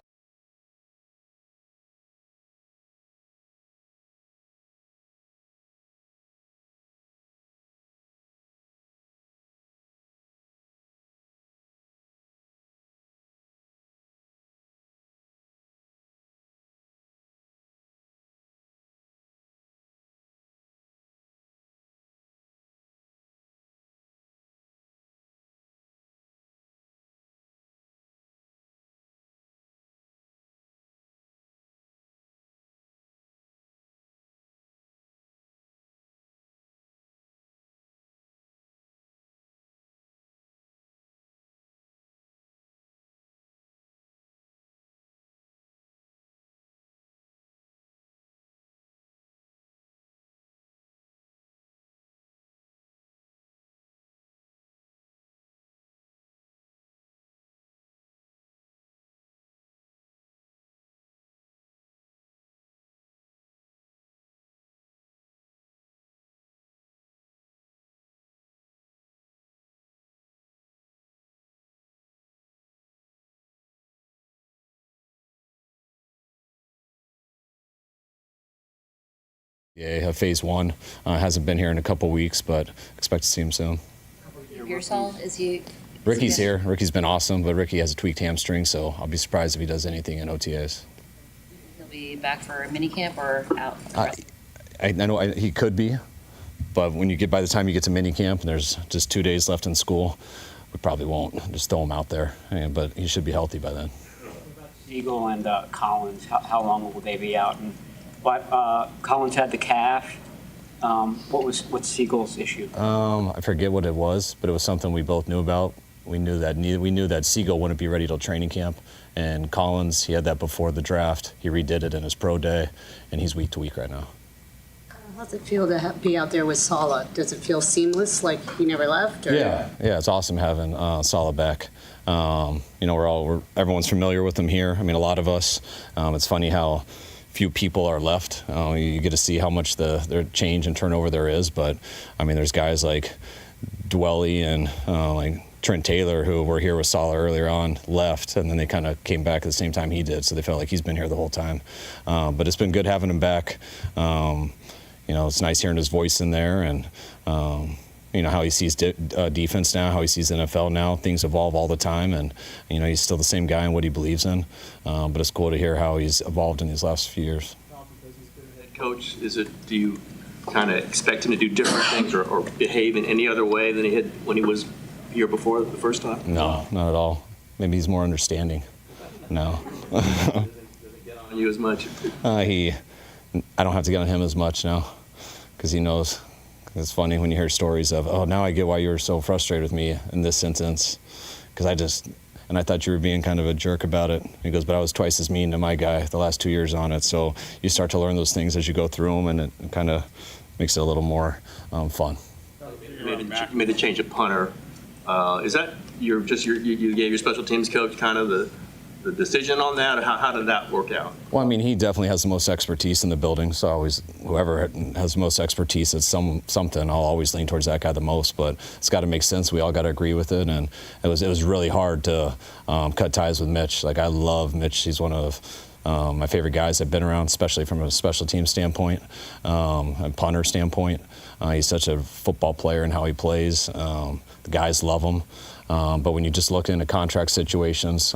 Yeah, phase 1 hasn't been here in a couple weeks, but expect to see him soon. Pearsall, is he? Ricky's here. Ricky's been awesome, but Ricky has a tweaked hamstring, so I'll be surprised if he does anything in OTAs. He'll be back for a minicamp or out? I know he could be, but by the time you get to minicamp and there's just 2 days left in school, we probably won't just throw him out there. But he should be healthy by then. Siegel and Collins, how long will they be out? And Collins had the calf. What's Siegel's issue? I forget what it was, but it was something we both knew about. We knew that Siegel wouldn't be ready till training camp, and Collins, he had that before the draft. He redid it in his pro day, and he's week to week right now. How's it feel to be out there with Sala? Does it feel seamless, like he never left? Or? Yeah, it's awesome having Sala back. Everyone's familiar with him here. I mean, a lot of us. It's funny how few people are left. You get to see how much their change and turnover there is. But I mean, there's guys like Dwelly and like Trent Taylor, who were here with Sala earlier on, left, and then they kind of came back at the same time he did. So they felt like he's been here the whole time. But it's been good having him back. It's nice hearing his voice in there, and how he sees defense now, how he sees NFL now. Things evolve all the time, and he's still the same guy in what he believes in. But it's cool to hear how he's evolved in these last few years. Head coach, do you kind of expect him to do different things or behave in any other way than he had when he was here before the first time? No, not at all. Maybe he's more understanding. No. Does it get on you as much? I don't have to get on him as much now, because he knows. It's funny when you hear stories of, oh, now I get why you were so frustrated with me in this instance, because I thought you were being kind of a jerk about it. He goes, but I was twice as mean to my guy the last 2 years on it. So you start to learn those things as you go through them, and it kind of makes it a little more fun. You made a change of punter. Is that you gave your special teams coach kind of the decision on that, or how did that work out? Well, I mean, he definitely has the most expertise in the building, so whoever has the most expertise at something, I'll always lean towards that guy the most, but it's got to make sense. We all got to agree with it, and it was really hard to cut ties with Mitch. Like, I love Mitch. He's one of my favorite guys I've been around, especially from a special team standpoint, and punter standpoint. He's such a football player and how he plays. The guys love him, but when you just look into contract situations,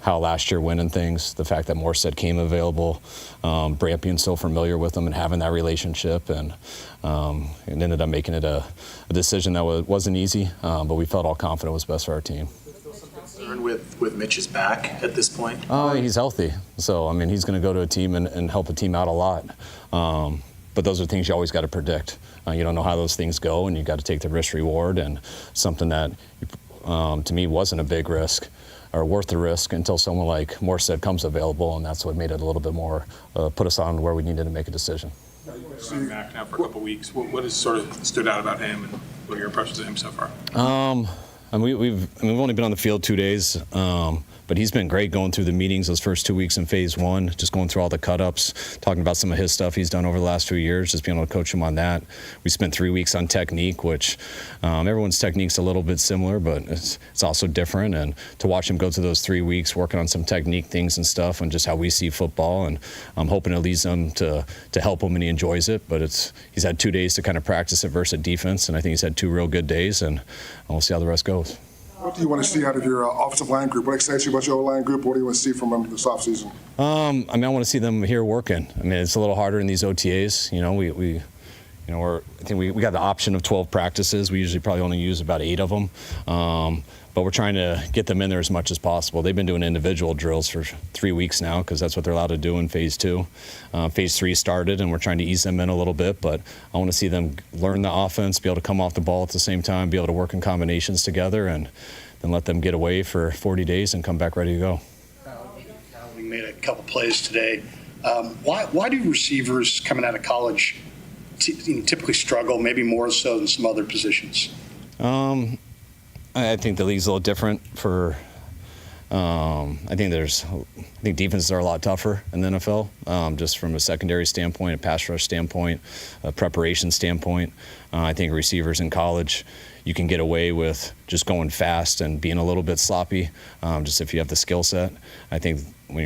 how last year winning things, the fact that Morstead came available, Brant being so familiar with him and having that relationship, and it ended up making it a decision that wasn't easy, but we felt all confident it was best for our team. With Mitch's back at this point? He's healthy, so I mean, he's going to go to a team and help a team out a lot. But those are things you always got to predict. You don't know how those things go, and you got to take the risk reward, and something that to me wasn't a big risk or worth the risk until someone like Morstead comes available, and that's what made it a little bit more, put us on where we needed to make a decision. He's back now for a couple weeks. What has sort of stood out about him, and what are your impressions of him so far? We've only been on the field 2 days, but he's been great going through the meetings those first 2 weeks in phase 1, just going through all the cut-ups, talking about some of his stuff he's done over the last few years, just being able to coach him on that. We spent 3 weeks on technique, which everyone's technique's a little bit similar, but it's also different. And to watch him go through those 3 weeks working on some technique things and stuff and just how we see football, and I'm hoping it leads him to help him and he enjoys it. But he's had 2 days to kind of practice it versus defense, and I think he's had 2 real good days, and we'll see how the rest goes. What do you want to see out of your offensive line group? What excites you about your O-line group? What do you want to see from them this offseason? I want to see them here working. I mean, it's a little harder in these OTAs. I think we got the option of 12 practices. We usually probably only use about 8 of them. But we're trying to get them in there as much as possible. They've been doing individual drills for 3 weeks now because that's what they're allowed to do in phase 2. Phase 3 started, and we're trying to ease them in a little bit, but I want to see them learn the offense, be able to come off the ball at the same time, be able to work in combinations together, and then let them get away for 40 days and come back ready to go. We made a couple plays today. Why do receivers coming out of college typically struggle, maybe more so than some other positions? I think the league's a little different for I think defenses are a lot tougher in the NFL, just from a secondary standpoint, a pass rush standpoint, a preparation standpoint. I think receivers in college, you can get away with just going fast and being a little bit sloppy, just if you have the skill set. I think when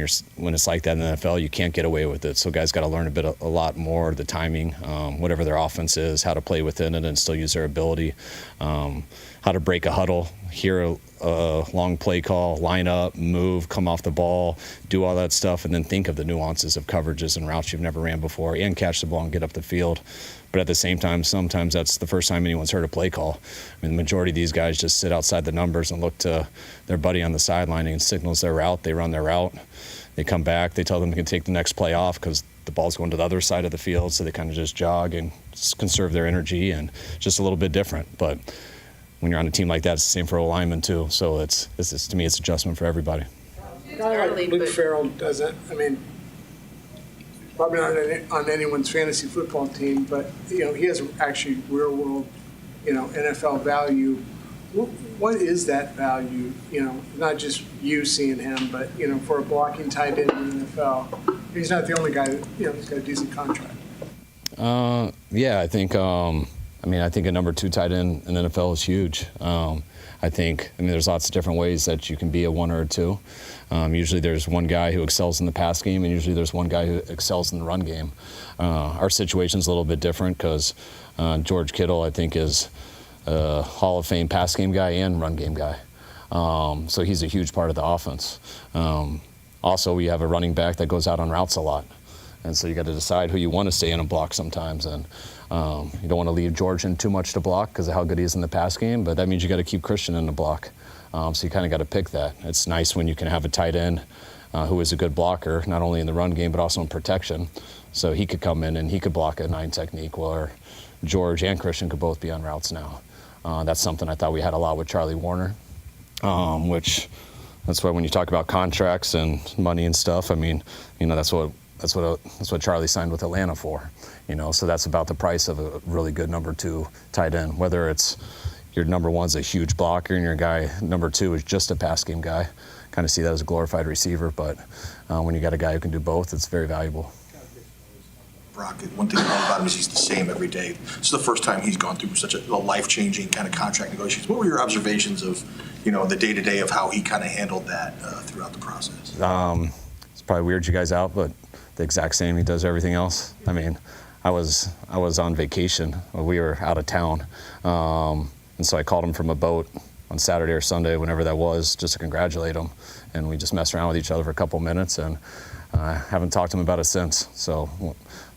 it's like that in the NFL, you can't get away with it. So guys got to learn a lot more, the timing, whatever their offense is, how to play within it and still use their ability, how to break a huddle, hear a long play call, line up, move, come off the ball, do all that stuff, and then think of the nuances of coverages and routes you've never ran before, and catch the ball and get up the field. But at the same time, sometimes that's the first time anyone's heard a play call. I mean, the majority of these guys just sit outside the numbers and look to their buddy on the sideline and signals their route. They run their route. They come back. They tell them they can take the next play off because the ball's going to the other side of the field, so they kind of just jog and just conserve their energy, and just a little bit different. But when you're on a team like that, it's the same for a lineman too. So to me, it's adjustment for everybody. A guy like Luke Farrell doesn't, I mean, probably not on anyone's fantasy football team, but, he has actually real world, NFL value. What is that value, not just you seeing him, but, for a blocking tight end in the NFL? He's not the only guy that, he's got a decent contract. Yeah, I think a number 2 tight end in the NFL is huge. There's lots of different ways that you can be a 1 or a 2. Usually there's one guy who excels in the pass game, and usually there's one guy who excels in the run game. Our situation's a little bit different because George Kittle, I think, is a Hall of Fame pass game guy and run game guy. So he's a huge part of the offense. Also, we have a running back that goes out on routes a lot. And so you got to decide who you want to stay in and block sometimes. And you don't want to leave George in too much to block because of how good he is in the pass game, but that means you got to keep Christian in the block. So you kind of got to pick that. It's nice when you can have a tight end who is a good blocker, not only in the run game, but also in protection. So he could come in and he could block a 9 technique, where George and Christian could both be on routes now. That's something I thought we had a lot with Charlie Warner, which that's why when you talk about contracts and money and stuff, that's what Charlie signed with Atlanta for. So that's about the price of a really good number 2 tight end, whether it's your number 1's a huge blocker and your guy number 2 is just a pass game guy. Kind of see that as a glorified receiver, but when you got a guy who can do both, it's very valuable. Brock, one thing about him is he's the same every day. This is the first time he's gone through such a life-changing kind of contract negotiations. What were your observations of, the day-to-day of how he kind of handled that throughout the process? It's probably weird you guys out, but the exact same. He does everything else. I was on vacation. We were out of town. And so I called him from a boat on Saturday or Sunday, whenever that was, just to congratulate him. And we just messed around with each other for a couple minutes, and I haven't talked to him about it since. So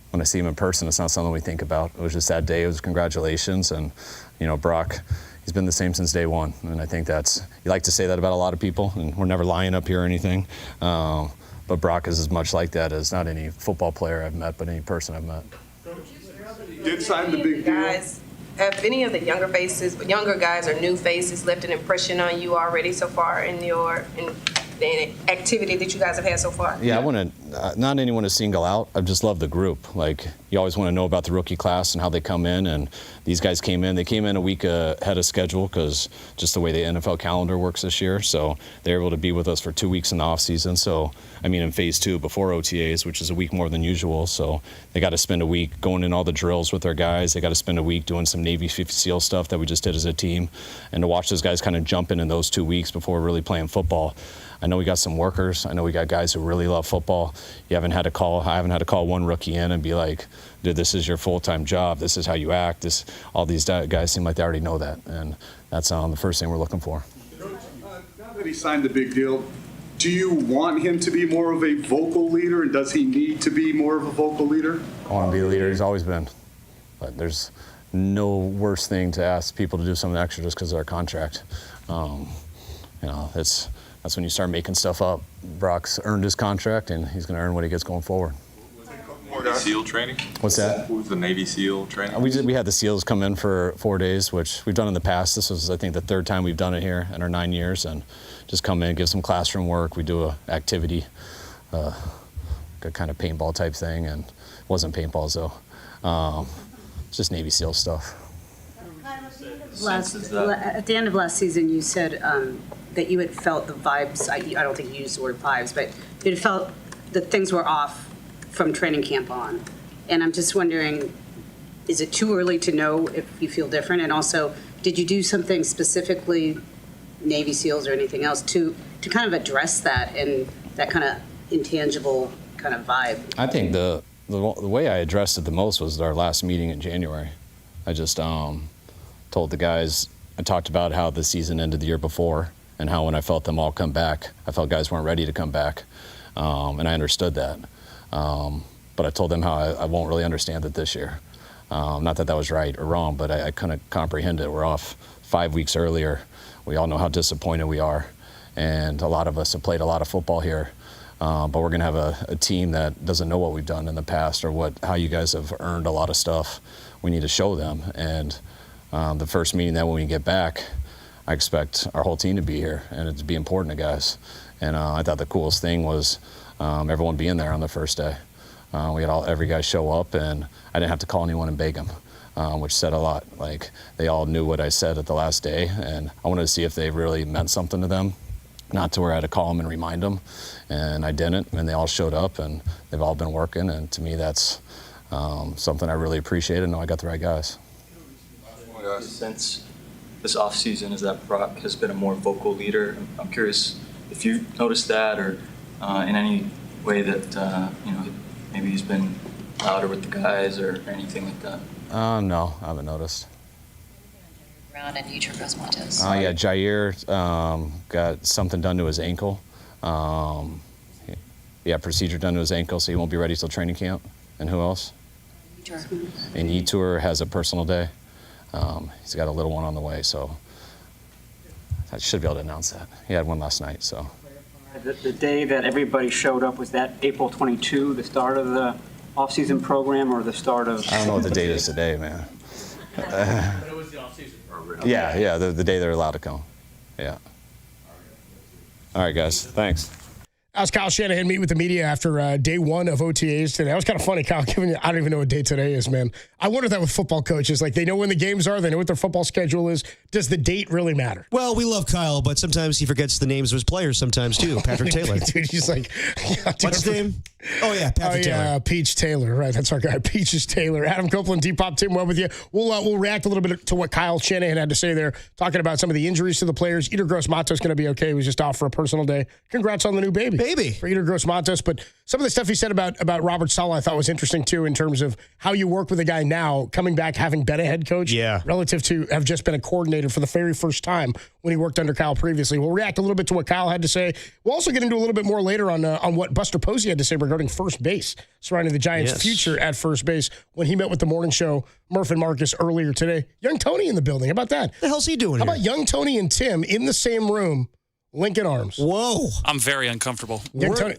when I see him in person, it's not something we think about. It was just that day. It was congratulations. And, Brock, he's been the same since day one. And I think you like to say that about a lot of people, and we're never lying up here or anything. But Brock is as much like that as not any football player I've met, but any person I've met. Did sign the big deal. Have any of the younger guys or new faces left an impression on you already so far in the activity that you guys have had so far? Yeah, I want to, not anyone to single out. I just love the group. Like, you always want to know about the rookie class and how they come in. And these guys came in a week ahead of schedule because just the way the NFL calendar works this year. So they were able to be with us for 2 weeks in the off season. So, in phase 2 before OTAs, which is a week more than usual. So they got to spend a week going in all the drills with their guys. They got to spend a week doing some Navy SEAL stuff that we just did as a team. And to watch those guys kind of jump in those 2 weeks before really playing football. I know we got some workers. I know we got guys who really love football. I haven't had to call one rookie in and be like, dude, this is your full-time job. This is how you act. All these guys seem like they already know that. And that's the first thing we're looking for. Now that he signed the big deal, do you want him to be more of a vocal leader, and does he need to be more of a vocal leader? I want to be a leader. He's always been. But there's no worse thing to ask people to do something extra just because of their contract. That's when you start making stuff up. Brock's earned his contract, and he's going to earn what he gets going forward. Navy SEAL training? What's that? What was the Navy SEAL training? We had the SEALs come in for 4 days, which we've done in the past. This was, I think, the 3rd time we've done it here in our 9 years, and just come in, give some classroom work. We do an activity, a kind of paintball type thing, and it wasn't paintballs though. It's just Navy SEAL stuff. At the end of last season, you said that you had felt the vibes. I don't think you used the word vibes, but you had felt that things were off from training camp on. And I'm just wondering, is it too early to know if you feel different? And also, did you do something specifically, Navy SEALs or anything else, to kind of address that and that kind of intangible kind of vibe? I think the way I addressed it the most was our last meeting in January. I just told the guys, I talked about how the season ended the year before and how when I felt them all come back, I felt guys weren't ready to come back, and I understood that. But I told them how I won't really understand it this year. Not that that was right or wrong, but I couldn't comprehend it. We're off 5 weeks earlier. We all know how disappointed we are, and a lot of us have played a lot of football here. But we're going to have a team that doesn't know what we've done in the past or how you guys have earned a lot of stuff. We need to show them. And the first meeting that when we get back, I expect our whole team to be here and it to be important to guys. And I thought the coolest thing was everyone being there on the first day. We had every guy show up, and I didn't have to call anyone and beg them, which said a lot. Like, they all knew what I said at the last day, and I wanted to see if they really meant something to them. Not to where I had to call them and remind them, and I didn't, and they all showed up, and they've all been working, and to me that's something I really appreciate, and know I got the right guys. Since this offseason is that Brock has been a more vocal leader. I'm curious if you noticed that, or in any way that maybe he's been louder with the guys or anything like that. No, I haven't noticed. Brown and Krueger Matos. Yeah, Jair got something done to his ankle. Procedure done to his ankle, so he won't be ready till training camp. And who else? And Tour has a personal day. He's got a little one on the way, so I should be able to announce that. He had one last night, so. The day that everybody showed up, was that April 22, the start of the off-season program, or the start of? I don't know what the date is today, man. But it was the off-season program. Yeah, the day they're allowed to come. Yeah. All right, guys. Thanks. I was Kyle Shanahan meet with the media after day one of OTAs today. That was kind of funny, Kyle, giving you, I don't even know what day today is, man. I wonder that with football coaches. Like, they know when the games are, they know what their football schedule is. Does the date really matter? Well, we love Kyle, but sometimes he forgets the names of his players sometimes, too. Patrick Taylor. Dude, he's like... Yeah, what's his name? Oh, yeah, Patrick Taylor. Peach Taylor. Right, that's our guy, Peaches Taylor. Adam Copeland, Depop, Tim Webb with you. We'll react a little bit to what Kyle Shanahan had to say there, talking about some of the injuries to the players. Eder Gross-Matos going to be okay. He was just off for a personal day. Congrats on the new baby. For Eder Gross-Matos. But some of the stuff he said about Robert Saleh I thought was interesting, too, in terms of how you work with a guy now, coming back, having been a head coach, relative to have just been a coordinator for the very first time when he worked under Kyle previously. We'll react a little bit to what Kyle had to say. We'll also get into a little bit more later on what Buster Posey had to say regarding first base, surrounding the Giants' future at first base when he met with the morning show, Murph and Marcus, earlier today. Young Tony in the building. How about that? The hell's he doing How about young Tony and Tim in the same room, linking arms? Whoa. I'm very uncomfortable. Young Tony...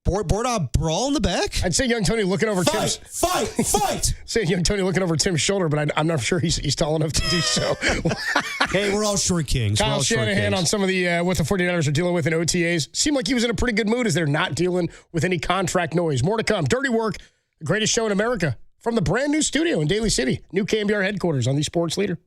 Board out brawl in the back? I'd say young Tony looking over Tim's... Fight! Say young Tony looking over Tim's shoulder, but I'm not sure he's tall enough to do so. Hey, we're all short kings. Kyle Shanahan on some of the what the 49ers are dealing with in OTAs. Seemed like he was in a pretty good mood as they're not dealing with any contract noise. More to come. Dirty Work, the greatest show in America, from the brand new studio in Daly City. New KNBR headquarters on the Sports Leader.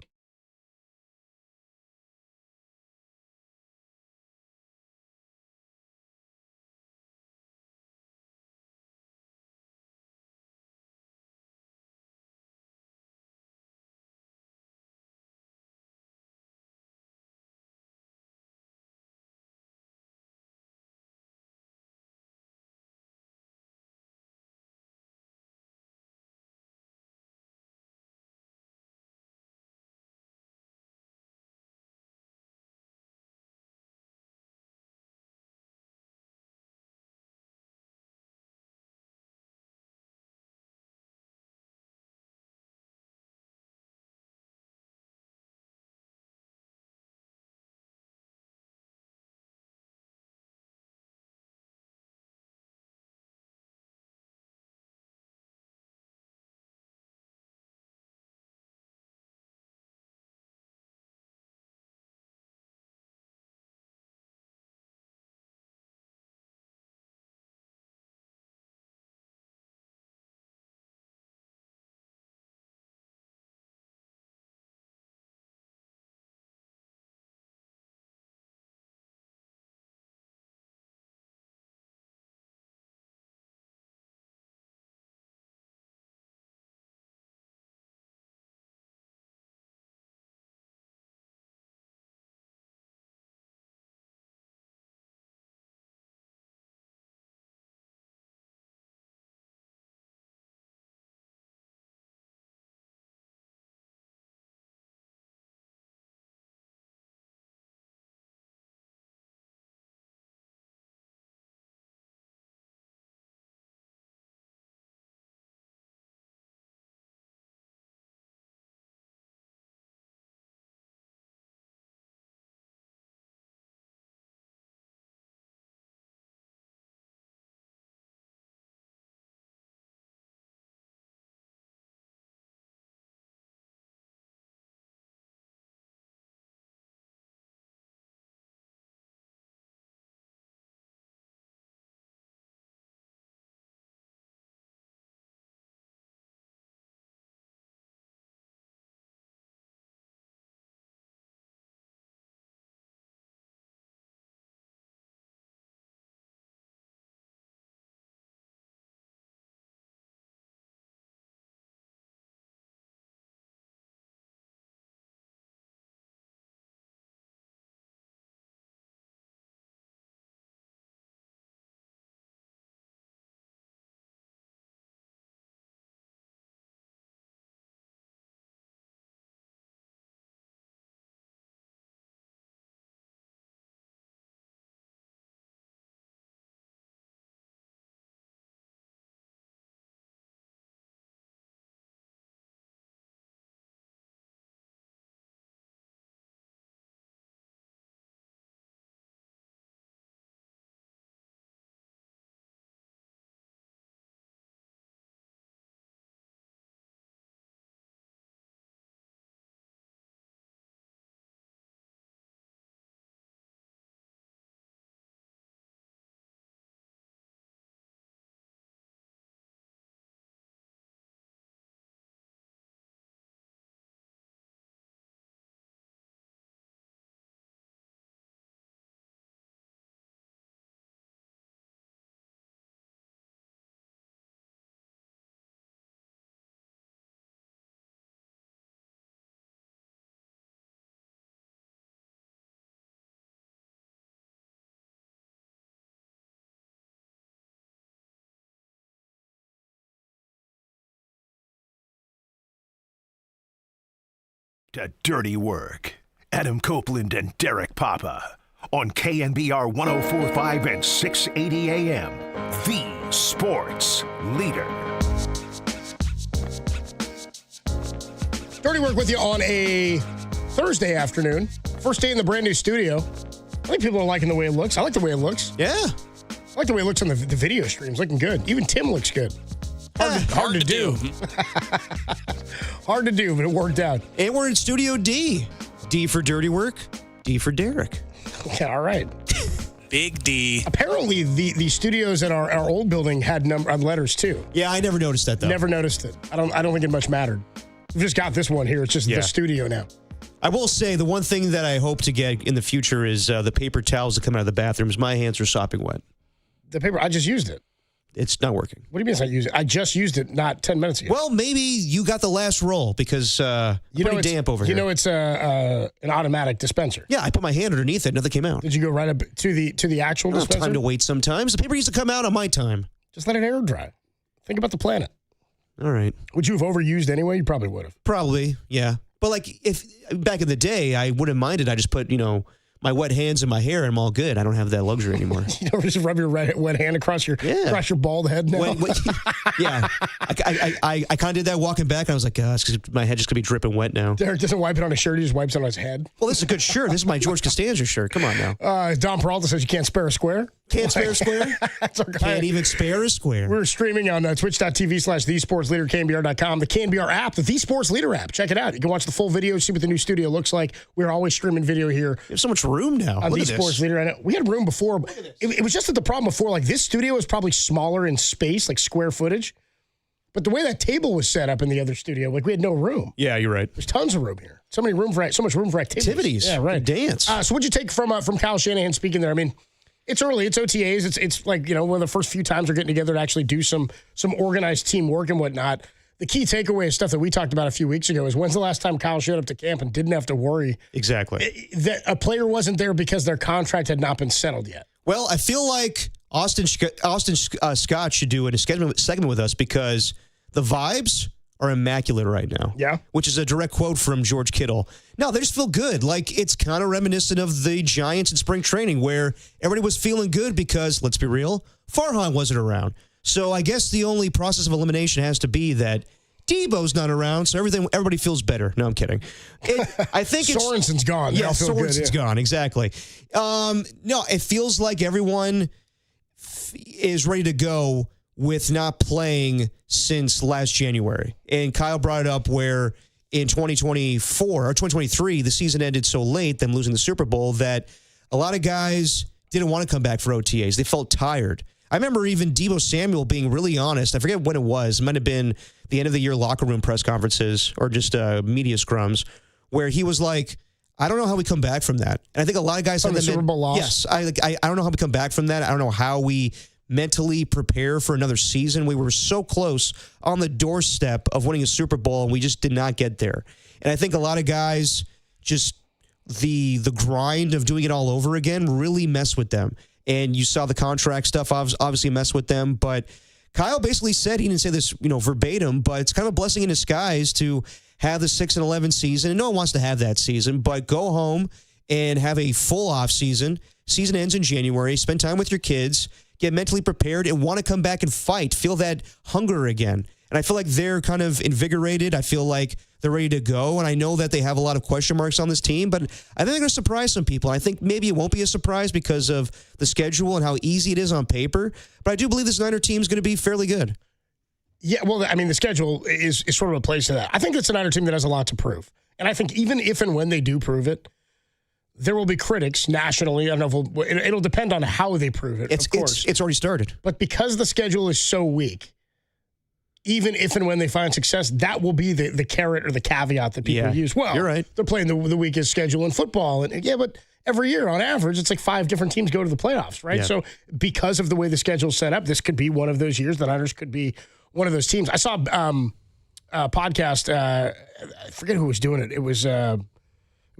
to Dirty Work. Adam Copeland and Derek Papa on KNBR 104.5 and 680 AM. The Sports Leader. Dirty Work with you on a Thursday afternoon. First day in the brand new studio. I think people are liking the way it looks. I like the way it looks. Yeah. I like the way it looks on the video streams. Looking good. Even Tim looks good. Hard to do. Hard to do, but it worked out. And we're in Studio D. D for Dirty Work, D for Derek. Yeah, all right. Big D. Apparently, the studios in our old building had letters too. Yeah, I never noticed that though. Never noticed it. I don't think it much mattered. We've just got this one here. It's just the studio now. I will say the one thing that I hope to get in the future is the paper towels that come out of the bathrooms. My hands are sopping wet. The paper, I just used it. It's not working. What do you mean it's not using it? I just used it not 10 minutes ago. Well, maybe you got the last roll because pretty damp over here. You know it's an automatic dispenser. Yeah, I put my hand underneath it. Nothing came out. Did you go right up to the actual dispenser? Time to wait sometimes. The paper needs to come out on my time. Just let it air dry. Think about the planet. All right. Would you have overused anyway? You probably would have. Probably, yeah. But like if back in the day, I wouldn't mind it. I just put, my wet hands in my hair and I'm all good. I don't have that luxury anymore. You don't just rub your wet hand across your bald head now? Yeah. I kind of did that walking back. And I was like, because my head just going to be dripping wet now. Derek doesn't wipe it on his shirt. He just wipes it on his head. Well, this is a good shirt. This is my George Costanza shirt. Come on now. Don Peralta says you can't spare a square. Can't spare a square? That's our guy. Can't even spare a square. We're streaming on twitch.tv/TheSportsLeader, KNBR.com, the KNBR app, the Sports Leader app. Check it out. You can watch the full video, see what the new studio looks like. We're always streaming video here. There's so much room now. On Look The at Sports this. Leader. I know. We had room before. It was just that the problem before, like this studio is probably smaller in space, like square footage. But the way that table was set up in the other studio, like we had no room. Yeah, you're right. There's tons of room here. So much room for activities. Yeah, right. Dance. So what'd you take from Kyle Shanahan speaking there? I mean, it's early. It's OTAs. It's like, one of the first few times we're getting together to actually do some organized teamwork and whatnot. The key takeaway is stuff that we talked about a few weeks ago is when's the last time Kyle showed up to camp and didn't have to worry exactly that a player wasn't there because their contract had not been settled yet? Well, I feel like Austin Scott should do a segment with us because the vibes are immaculate right now. Yeah. Which is a direct quote from George Kittle. No, they just feel good. Like, it's kind of reminiscent of the Giants in spring training where everybody was feeling good because, let's be real, Farhan wasn't around. So I guess the only process of elimination has to be that Debo's not around, so everybody feels better. No, I'm kidding. I think Sorensen's gone. Yeah, Sorensen's gone, exactly. No, it feels like everyone is ready to go with not playing since last January. And Kyle brought it up where in 2024 or 2023, the season ended so late, them losing the Super Bowl, that a lot of guys didn't want to come back for OTAs. They felt tired. I remember even Deebo Samuel being really honest. I forget when it was. It might have been the end of the year locker room press conferences or just media scrums where he was like, I don't know how we come back from that. And I think a lot of guys from the Super Bowl loss. Yes. I don't know how we come back from that. I don't know how we mentally prepare for another season. We were so close on the doorstep of winning a Super Bowl, and we just did not get there. And I think a lot of guys just the grind of doing it all over again really mess with them. And you saw the contract stuff obviously mess with them. But Kyle basically said, he didn't say this, verbatim, but it's kind of a blessing in disguise to have the 6-11 season. And no one wants to have that season, but go home and have a full off season. Season ends in January. Spend time with your kids. Get mentally prepared and want to come back and fight. Feel that hunger again. And I feel like they're kind of invigorated. I feel like they're ready to go. And I know that they have a lot of question marks on this team, but I think they're going to surprise some people. I think maybe it won't be a surprise because of the schedule and how easy it is on paper. But I do believe this Niner team is going to be fairly good. Yeah, well, I mean, the schedule is sort of a place to that. I think it's a Niner team that has a lot to prove. And I think even if and when they do prove it, there will be critics nationally. I don't know if it'll depend on how they prove it, of course. It's already started. But because the schedule is so weak, even if and when they find success, that will be the carrot or the caveat that people use. Well, you're right. They're playing the weakest schedule in football. And but every year, on average, it's like 5 different teams go to the playoffs, right? Yeah. So because of the way the schedule's set up, this could be one of those years. The Niners could be one of those teams. I saw a podcast. I forget who was doing it. It was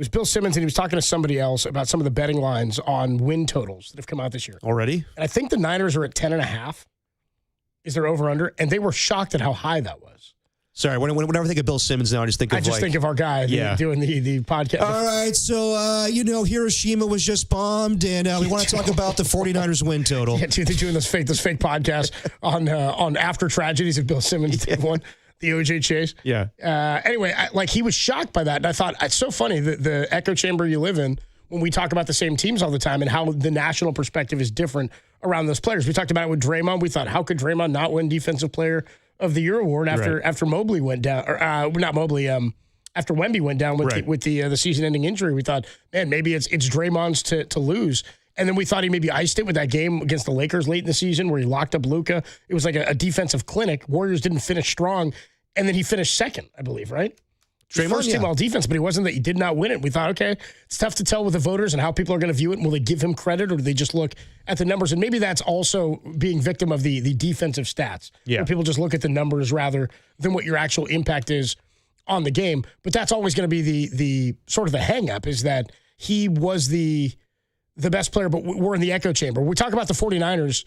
Bill Simmons, and he was talking to somebody else about some of the betting lines on win totals that have come out this year. Already? And I think the Niners are at 10.5. Is their over-under? And they were shocked at how high that was. Sorry, whenever I think of Bill Simmons now, I just think of think of our guy doing the podcast. All right, so, Hiroshima was just bombed, and we want to talk about the 49ers win total. Yeah, dude, they're doing this fake podcast on after tragedies of Bill Simmons did one, the OJ chase. Yeah. Anyway, he was shocked by that, and I thought, it's so funny, the echo chamber you live in, when we talk about the same teams all the time and how the national perspective is different around those players. We talked about it with Draymond. We thought, how could Draymond not win Defensive Player of the Year award after Mobley went down, or not Mobley, after Wemby went down with the season-ending injury? We thought, man, maybe it's Draymond's to lose. And then we thought he maybe iced it with that game against the Lakers late in the season where he locked up Luka. It was like a defensive clinic. Warriors didn't finish strong, and then he finished second, I believe, right? Draymond, first team all defense, but he wasn't that he did not win it. We thought, okay, it's tough to tell with the voters and how people are going to view it. Will they give him credit, or do they just look at the numbers? And maybe that's also being victim of the defensive stats. Yeah. Where people just look at the numbers rather than what your actual impact is on the game. But that's always going to be the sort of the hang up, is that he was the best player, but we're in the echo chamber. We talk about the 49ers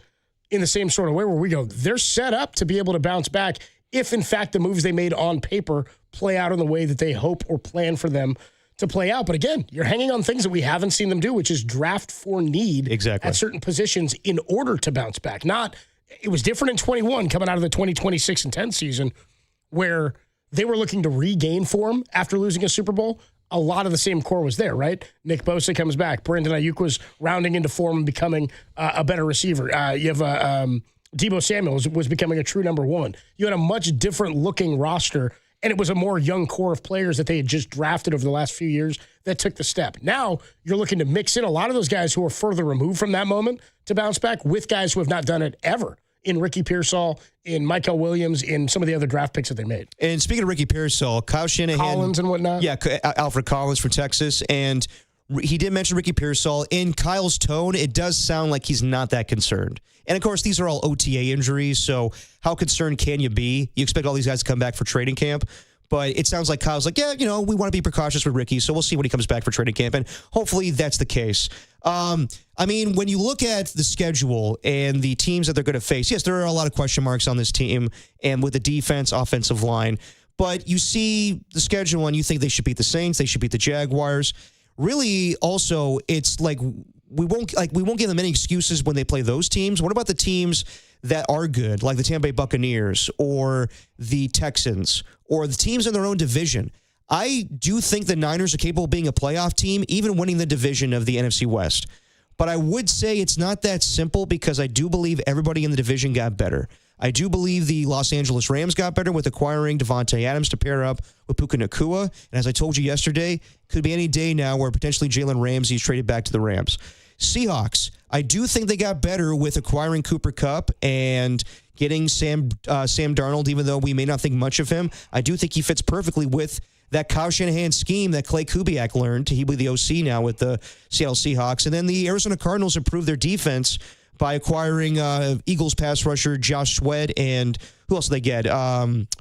in the same sort of way where we go, they're set up to be able to bounce back if, in fact, the moves they made on paper play out in the way that they hope or plan for them to play out. But again, you're hanging on things that we haven't seen them do, which is draft for need at certain positions in order to bounce back. It was different in 21 coming out of the 2026 and 10 season where they were looking to regain form after losing a Super Bowl. A lot of the same core was there, right? Nick Bosa comes back. Brandon Ayuk was rounding into form and becoming a better receiver. You have Deebo Samuel was becoming a true number one. You had a much different looking roster, and it was a more young core of players that they had just drafted over the last few years that took the step. Now you're looking to mix in a lot of those guys who are further removed from that moment to bounce back with guys who have not done it ever, in Ricky Pearsall, in Michael Williams, in some of the other draft picks that they made. And speaking of Ricky Pearsall, Kyle Shanahan. Collins and whatnot. Yeah, Alfred Collins from Texas. And he did mention Ricky Pearsall. In Kyle's tone, it does sound like he's not that concerned. And, of course, these are all OTA injuries, so how concerned can you be? You expect all these guys to come back for training camp. But it sounds like Kyle's like, we want to be precautious with Ricky, so we'll see when he comes back for training camp. And hopefully that's the case. When you look at the schedule and the teams that they're going to face, yes, there are a lot of question marks on this team and with the defense, offensive line. But you see the schedule and you think they should beat the Saints, they should beat the Jaguars. Really, also, it's like we won't give them any excuses when they play those teams. What about the teams that are good, like the Tampa Bay Buccaneers or the Texans or the teams in their own division? I do think the Niners are capable of being a playoff team, even winning the division of the NFC West. But I would say it's not that simple because I do believe everybody in the division got better. I do believe the Los Angeles Rams got better with acquiring Devontae Adams to pair up with Puka Nacua. And as I told you yesterday, could be any day now where potentially Jalen Ramsey is traded back to the Rams. Seahawks, I do think they got better with acquiring Cooper Kupp and getting Sam Darnold, even though we may not think much of him. I do think he fits perfectly with that Kyle Shanahan scheme that Clay Kubiak learned. He will be the OC now with the Seattle Seahawks. And then the Arizona Cardinals improved their defense by acquiring Eagles pass rusher Josh Sweat and who else did they get?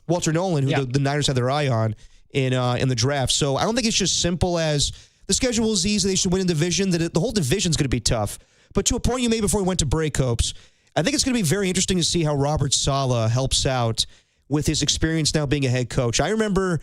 Walter Nolan, who the Niners had their eye on in the draft. So I don't think it's just simple as the schedule is easy, they should win a division. That the whole division is going to be tough. But to a point you made before we went to break, Hopes, I think it's going to be very interesting to see how Robert Saleh helps out with his experience now being a head coach. I remember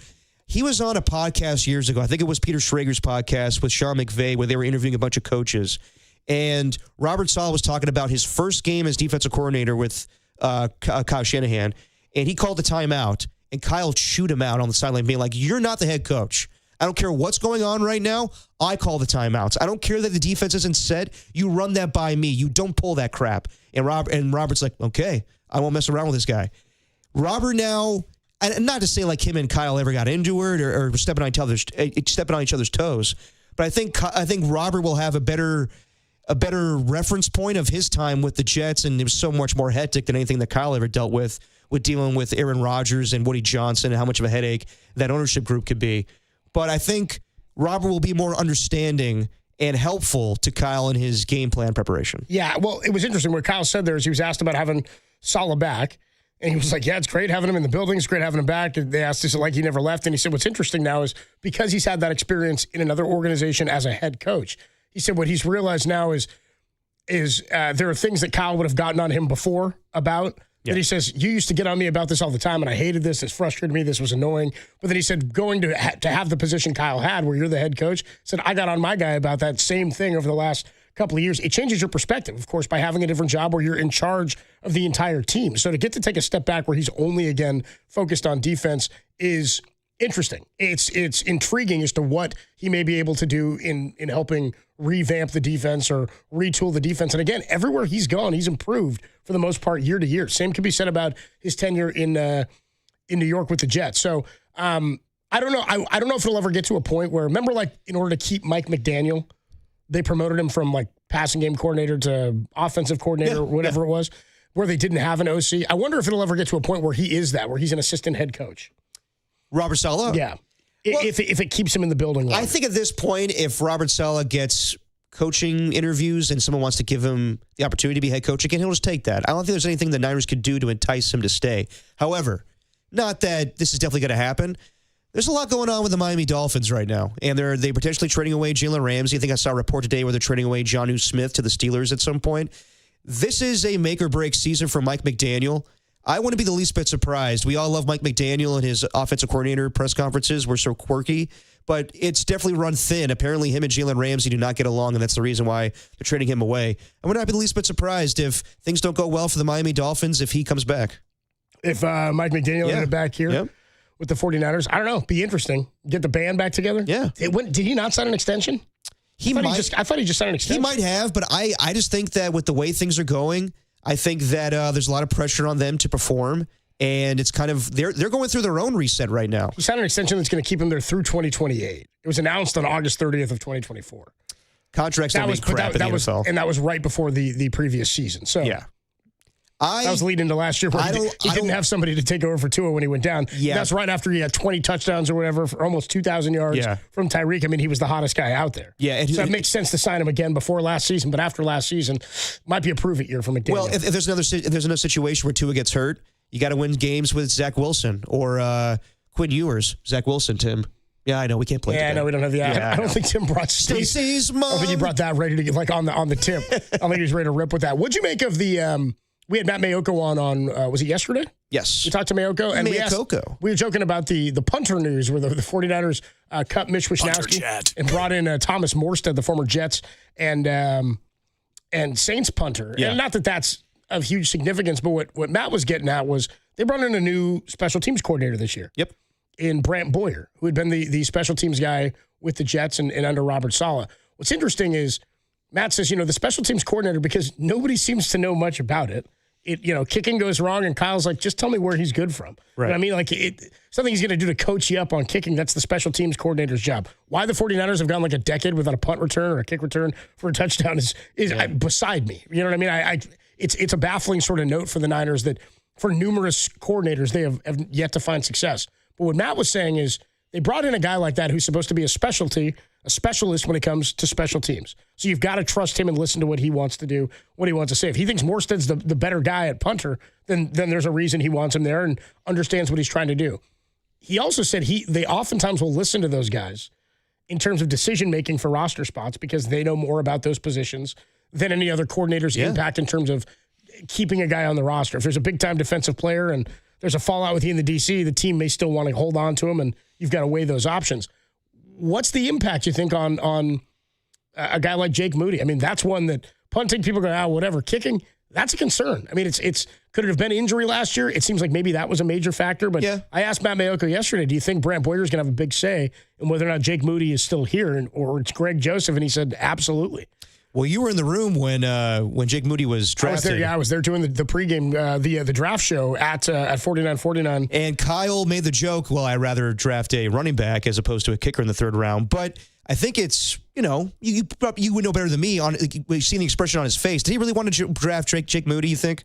he was on a podcast years ago. I think it was Peter Schrager's podcast with Sean McVay where they were interviewing a bunch of coaches. And Robert Saleh was talking about his first game as defensive coordinator with Kyle Shanahan. And he called the timeout. And Kyle chewed him out on the sideline being like, you're not the head coach. I don't care what's going on right now. I call the timeouts. I don't care that the defense isn't set. You run that by me. You don't pull that crap. And Robert's like, okay, I won't mess around with this guy. Robert now, and not to say like him and Kyle ever got into it or stepping on each other's toes, but I think Robert will have a better reference point of his time with the Jets, and it was so much more hectic than anything that Kyle ever dealt with dealing with Aaron Rodgers and Woody Johnson and how much of a headache that ownership group could be. But I think Robert will be more understanding and helpful to Kyle in his game plan preparation. Yeah, well, it was interesting what Kyle said there is he was asked about having Saleh back, and he was like, yeah, it's great having him in the building. It's great having him back. And they asked, is it like he never left? And he said, what's interesting now is because he's had that experience in another organization as a head coach, he said what he's realized now is there are things that Kyle would have gotten on him before about that he says, you used to get on me about this all the time, and I hated this. This frustrated me. This was annoying. But then he said, going to have the position Kyle had, where you're the head coach, said, I got on my guy about that same thing over the last couple of years. It changes your perspective, of course, by having a different job where you're in charge of the entire team. So to get to take a step back where he's only, again, focused on defense is interesting. It's intriguing as to what he may be able to do in helping revamp the defense or retool the defense. And again, everywhere he's gone, he's improved for the most part year to year. Same could be said about his tenure in New York with the Jets. So I don't know. I don't know if it'll ever get to a point where, remember, like, in order to keep Mike McDaniel, they promoted him from like passing game coordinator to offensive coordinator, whatever it was, where they didn't have an OC. I wonder if it'll ever get to a point where he is that, where he's an assistant head coach. Robert Saleh? Yeah. Well, if it keeps him in the building longer. I think at this point, if Robert Saleh gets coaching interviews and someone wants to give him the opportunity to be head coach again, he'll just take that. I don't think there's anything the Niners could do to entice him to stay. However, not that this is definitely going to happen. There's a lot going on with the Miami Dolphins right now, and they're potentially trading away Jalen Ramsey. I think I saw a report today where they're trading away Jonnu Smith to the Steelers at some point. This is a make-or-break season for Mike McDaniel. I wouldn't be the least bit surprised. We all love Mike McDaniel and his offensive coordinator press conferences. We're so quirky, but it's definitely run thin. Apparently, him and Jalen Ramsey do not get along, and that's the reason why they're trading him away. I would not be the least bit surprised if things don't go well for the Miami Dolphins if he comes back. If Mike McDaniel ended back here with the 49ers, I don't know. Be interesting. Get the band back together. Yeah. Did he not sign an extension? I thought he just signed an extension. He might have, but I just think that with the way things are going, I think that there's a lot of pressure on them to perform, and it's kind of they're going through their own reset right now. He signed an extension that's going to keep him there through 2028. It was announced on August 30th of 2024. Contracts don't mean crap in the NFL. And that was right before the previous season. So yeah. That was leading into last year where he didn't have somebody to take over for Tua when he went down. Yeah. That's right after he had 20 touchdowns or whatever for almost 2,000 yards from Tyreek. I mean, he was the hottest guy out there. Yeah, so it makes sense to sign him again before last season, but after last season, might be a prove-it year for McDaniel. Well, if there's another situation where Tua gets hurt, you got to win games with Zach Wilson or Quinn Ewers. Zach Wilson, Tim. Yeah, I know we can't play. Yeah, together. I know we don't have the. I don't think Tim brought Stacey's mom. I don't think he brought that ready to get like on the tip. I don't think he was ready to rip with that. What'd you make of the? We had Matt Mayoko on was it yesterday? Yes. We talked to Mayoko. And we were joking about the punter news where the 49ers cut Mitch Wishnowsky and brought in Thomas Morstead, the former Jets and Saints punter. Yeah. And not that that's of huge significance, but what Matt was getting at was they brought in a new special teams coordinator this year. Yep. In Brant Boyer, who had been the special teams guy with the Jets and under Robert Saleh. What's interesting is Matt says, the special teams coordinator, because nobody seems to know much about it. Kicking goes wrong, and Kyle's like, just tell me where he's good from. Right. I mean, like, something he's going to do to coach you up on kicking, that's the special teams coordinator's job. Why the 49ers have gone like a decade without a punt return or a kick return for a touchdown is beside me. You know what I mean? It's a baffling sort of note for the Niners that for numerous coordinators, they have yet to find success. But what Matt was saying is they brought in a guy like that who's supposed to be a specialist when it comes to special teams. So you've got to trust him and listen to what he wants to do, what he wants to say. If he thinks Morstead's the better guy at punter, then there's a reason he wants him there and understands what he's trying to do. He also said they oftentimes will listen to those guys in terms of decision-making for roster spots because they know more about those positions than any other coordinator's impact in terms of keeping a guy on the roster. If there's a big-time defensive player and there's a fallout with you in the DC, the team may still want to hold on to him, and you've got to weigh those options. What's the impact, you think, on a guy like Jake Moody? I mean, that's one that punting, people go, whatever. Kicking, that's a concern. I mean, could it have been injury last year? It seems like maybe that was a major factor. But I asked Matt Mayoko yesterday, do you think Brant Boyer's going to have a big say in whether or not Jake Moody is still here or it's Greg Joseph? And he said, absolutely. Well, you were in the room when Jake Moody was drafted. I was there doing the pregame, the draft show at 4949. And Kyle made the joke, well, I'd rather draft a running back as opposed to a kicker in the third round. But I think it's, you would know better than me. We've seen the expression on his face. Did he really want to draft Jake Moody, you think?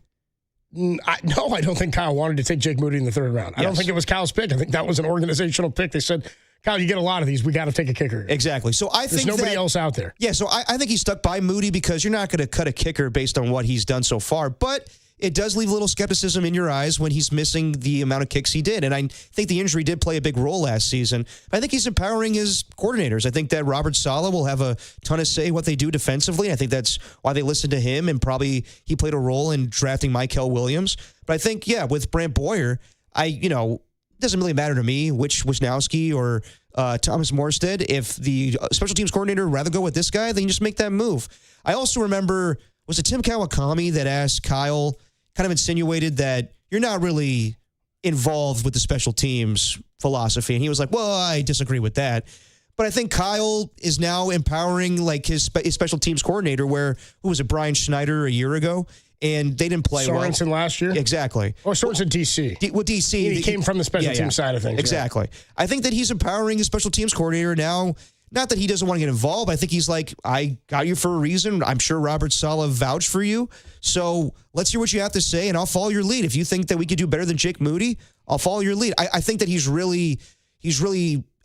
No, I don't think Kyle wanted to take Jake Moody in the third round. I don't think it was Kyle's pick. I think that was an organizational pick. They said, Kyle, you get a lot of these. We got to take a kicker. Exactly. So there's nobody else out there. Yeah, so I think he stuck by Moody because you're not going to cut a kicker based on what he's done so far. But it does leave a little skepticism in your eyes when he's missing the amount of kicks he did. And I think the injury did play a big role last season. But I think he's empowering his coordinators. I think that Robert Saleh will have a ton of say what they do defensively. I think that's why they listen to him, and probably he played a role in drafting Michael Williams. But I think, with Brant Boyer, it doesn't really matter to me which Wisnowski or Thomas Morstead. If the special teams coordinator would rather go with this guy, then you just make that move. I also remember, was it Tim Kawakami that asked Kyle, kind of insinuated that you're not really involved with the special teams philosophy? And he was like, well, I disagree with that. But I think Kyle is now empowering like his special teams coordinator, who was it, Brian Schneider a year ago? And they didn't play Sorensen last year? Exactly. Or Sorensen DC. DC. He came from the special team side of things. Exactly. Yeah. I think that he's empowering his special teams coordinator now. Not that he doesn't want to get involved. I think he's like, I got you for a reason. I'm sure Robert Saleh vouched for you. So let's hear what you have to say, and I'll follow your lead. If you think that we could do better than Jake Moody, I'll follow your lead. I think that he's really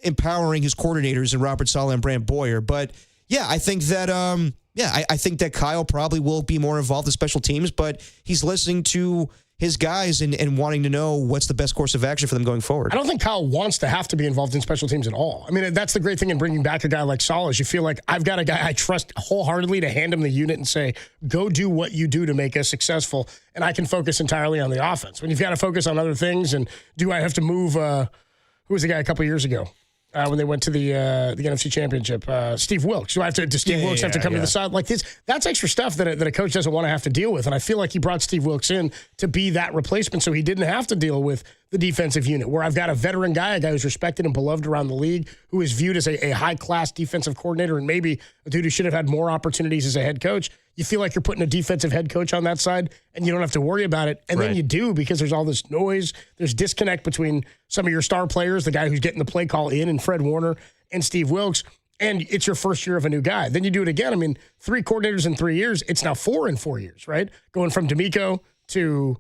empowering his coordinators in Robert Saleh and Brant Boyer. But I think that I think that Kyle probably will be more involved in special teams, but he's listening to his guys and wanting to know what's the best course of action for them going forward. I don't think Kyle wants to have to be involved in special teams at all. I mean, that's the great thing in bringing back a guy like Saleh is you feel like I've got a guy I trust wholeheartedly to hand him the unit and say, go do what you do to make us successful, and I can focus entirely on the offense. When you've got to focus on other things, and do I have to move who was the guy a couple years ago? When they went to the NFC Championship, Steve Wilks. Does Steve Wilks have to come to the side like this? That's extra stuff that a coach doesn't want to have to deal with. And I feel like he brought Steve Wilks in to be that replacement so he didn't have to deal with the defensive unit, where I've got a veteran guy, a guy who's respected and beloved around the league, who is viewed as a high-class defensive coordinator and maybe a dude who should have had more opportunities as a head coach. You feel like you're putting a defensive head coach on that side, and you don't have to worry about it. And then you do, because there's all this noise. There's disconnect between some of your star players, the guy who's getting the play call in, and Fred Warner and Steve Wilks, and it's your first year of a new guy. Then you do it again. I mean, 3 coordinators in 3 years. It's now 4 in 4 years, right? Going from D'Amico to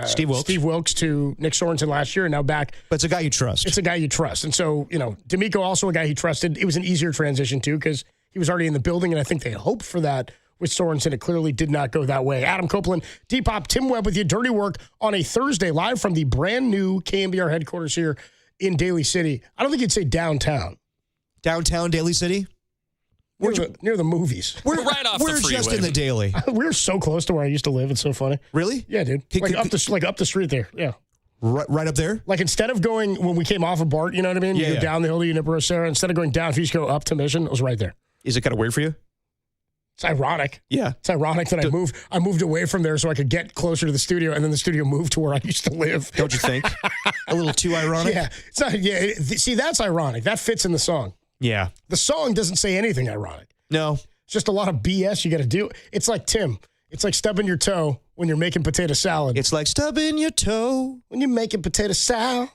Steve Wilks to Nick Sorensen last year, and now back. But it's a guy you trust. It's a guy you trust. And so, D'Amico also a guy he trusted. It was an easier transition, too, because he was already in the building, and I think they hoped for that with Sorensen. It clearly did not go that way. Adam Copeland, Depop, Tim Webb with you. Dirty Work on a Thursday, live from the brand new KNBR headquarters here in Daly City. I don't think you'd say downtown. Downtown Daly City? Near the movies. We're right off the freeway. We're just in the Daly. We're so close to where I used to live. It's so funny. Really? Yeah, dude. Up the street there. Yeah. Right up there? Like, instead of going, when we came off of BART, you know what I mean? You go down the hill to Universal, instead of going down, if you just go up to Mission, it was right there. Is it kind of weird for you? It's ironic. Yeah. It's ironic that I moved away from there so I could get closer to the studio, and then the studio moved to where I used to live. Don't you think? A little too ironic? Yeah. It's not, see, that's ironic. That fits in the song. Yeah. The song doesn't say anything ironic. No. It's just a lot of BS you got to do. It's like, Tim, it's like stubbing your toe when you're making potato salad. It's like stubbing your toe when you're making potato salad.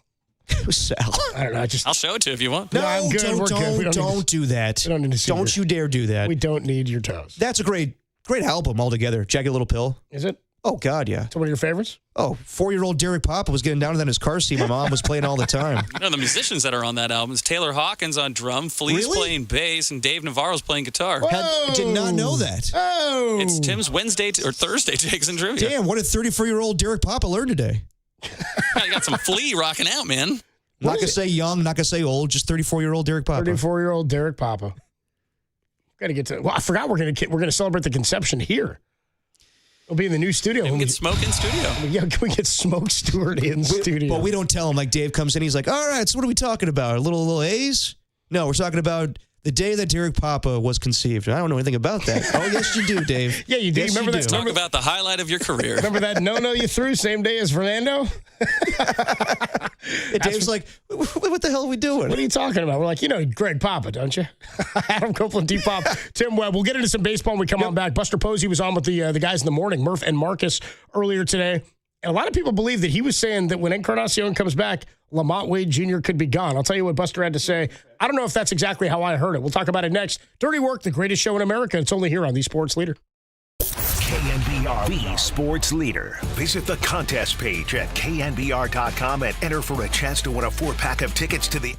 Sal. I don't know. I'll show it to you if you want. No, I'm good. We're good. Don't do that. We don't need to see Don't you dare do that. We don't need your toes. That's a great album altogether. Jagged Little Pill. Is it? Oh, God, yeah. It's one of your favorites? Oh, 4-year-old Derek Papa was getting down to that in his car seat. My mom was playing all the time. The musicians that are on that album is Taylor Hawkins on drum, Flea's playing bass, and Dave Navarro's playing guitar. Did not know that. Oh. It's Tim's Wednesday or Thursday takes and trivia. Damn, what did 34-year-old Derek Papa learn today? You got some Flea rocking out, man. Not going to say young, not going to say old, just 34-year-old Derek Papa. 34-year-old Derek Papa. Got to get to. Well, I forgot we're going to celebrate the conception here. We'll be in the new studio. Can we get Smoke in studio? Yeah, can we get Smoke Stewart in studio? But we don't tell him. Like, Dave comes in, he's like, all right, so what are we talking about? A little A's? No, we're talking about the day that Derek Papa was conceived. I don't know anything about that. Oh, yes, you do, Dave. Yeah, you do. Yes, remember that? Talk about the highlight of your career. Remember that no you threw same day as Fernando? And Dave's like, what the hell are we doing? What are you talking about? We're like, Greg Papa, don't you? Adam Copeland, Depop, Tim Webb. We'll get into some baseball when we come on back. Buster Posey was on with the guys in the morning, Murph and Marcus, earlier today. And a lot of people believe that he was saying that when Encarnacion comes back, Lamont Wade Jr. could be gone. I'll tell you what Buster had to say. I don't know if that's exactly how I heard it. We'll talk about it next. Dirty Work, the greatest show in America. It's only here on the Sports Leader. KNBR, the Sports Leader. Visit the contest page at knbr.com and enter for a chance to win a 4-pack of tickets to the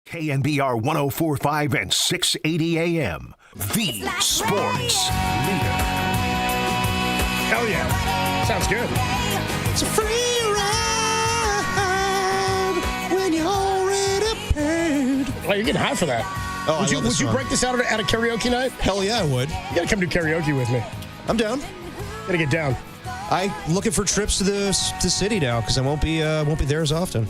KNBR 104.5 and 680 AM. The Sports Leader. Hell yeah. Sounds good. It's a free ride when you're already paid. Well, you're getting high for that. Oh, would you break this out at a karaoke night? Hell yeah, I would. You gotta come do karaoke with me. I'm down. Gotta get down. I'm looking for trips to the city now because I won't be there as often.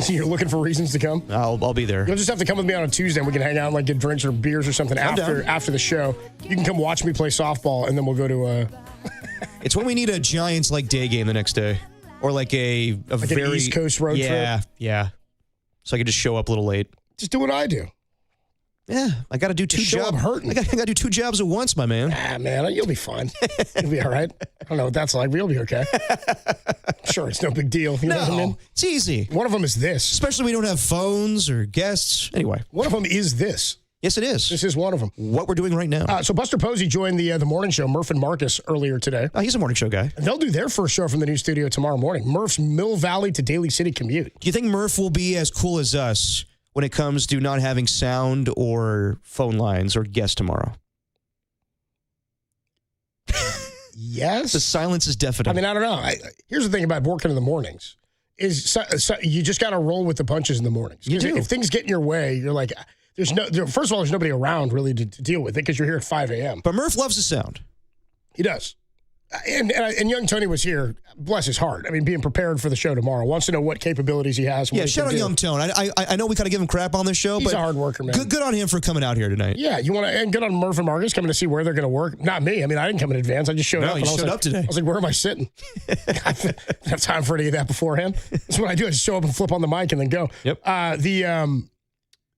You're looking for reasons to come? I'll be there. You'll just have to come with me on a Tuesday and we can hang out and like get drinks or beers or something after the show. You can come watch me play softball and then we'll go to It's when we need a Giants like day game the next day. Or like a very an East Coast road trip. Yeah. So I could just show up a little late. Just do what I do. Yeah, I got to do two jobs. Hurting. I got to do 2 jobs at once, my man. Ah, man, you'll be fine. You'll be all right. I don't know what that's like, but you'll be okay. Sure, it's no big deal. You know what I mean? It's easy. One of them is this. Especially when we don't have phones or guests. Anyway. One of them is this. Yes, it is. This is one of them. What we're doing right now. So Buster Posey joined the morning show, Murph and Marcus, earlier today. Oh, he's a morning show guy. And they'll do their first show from the new studio tomorrow morning. Murph's Mill Valley to Daly City commute. Do you think Murph will be as cool as us when it comes to not having sound or phone lines or guests tomorrow? Yes. The silence is deafening. I mean, I don't know. Here's the thing about working in the mornings is you just got to roll with the punches in the mornings. You do. If things get in your way, you're like, first of all, there's nobody around really to deal with it because you're here at 5 a.m. But Murph loves the sound. He does. And young Tony was here, bless his heart. I mean, being prepared for the show tomorrow. Wants to know what capabilities he has. Yeah, shout out young Tony. I know we kind of give him crap on this show, He's but a hard worker, man. Good on him for coming out here tonight. Yeah, and good on Murph and Marcus coming to see where they're going to work. Not me. I mean, I didn't come in advance. I just showed up. No, you showed up today. I was like, where am I sitting? I didn't have time for any of that beforehand. That's what I do. I just show up and flip on the mic and then go. Yep.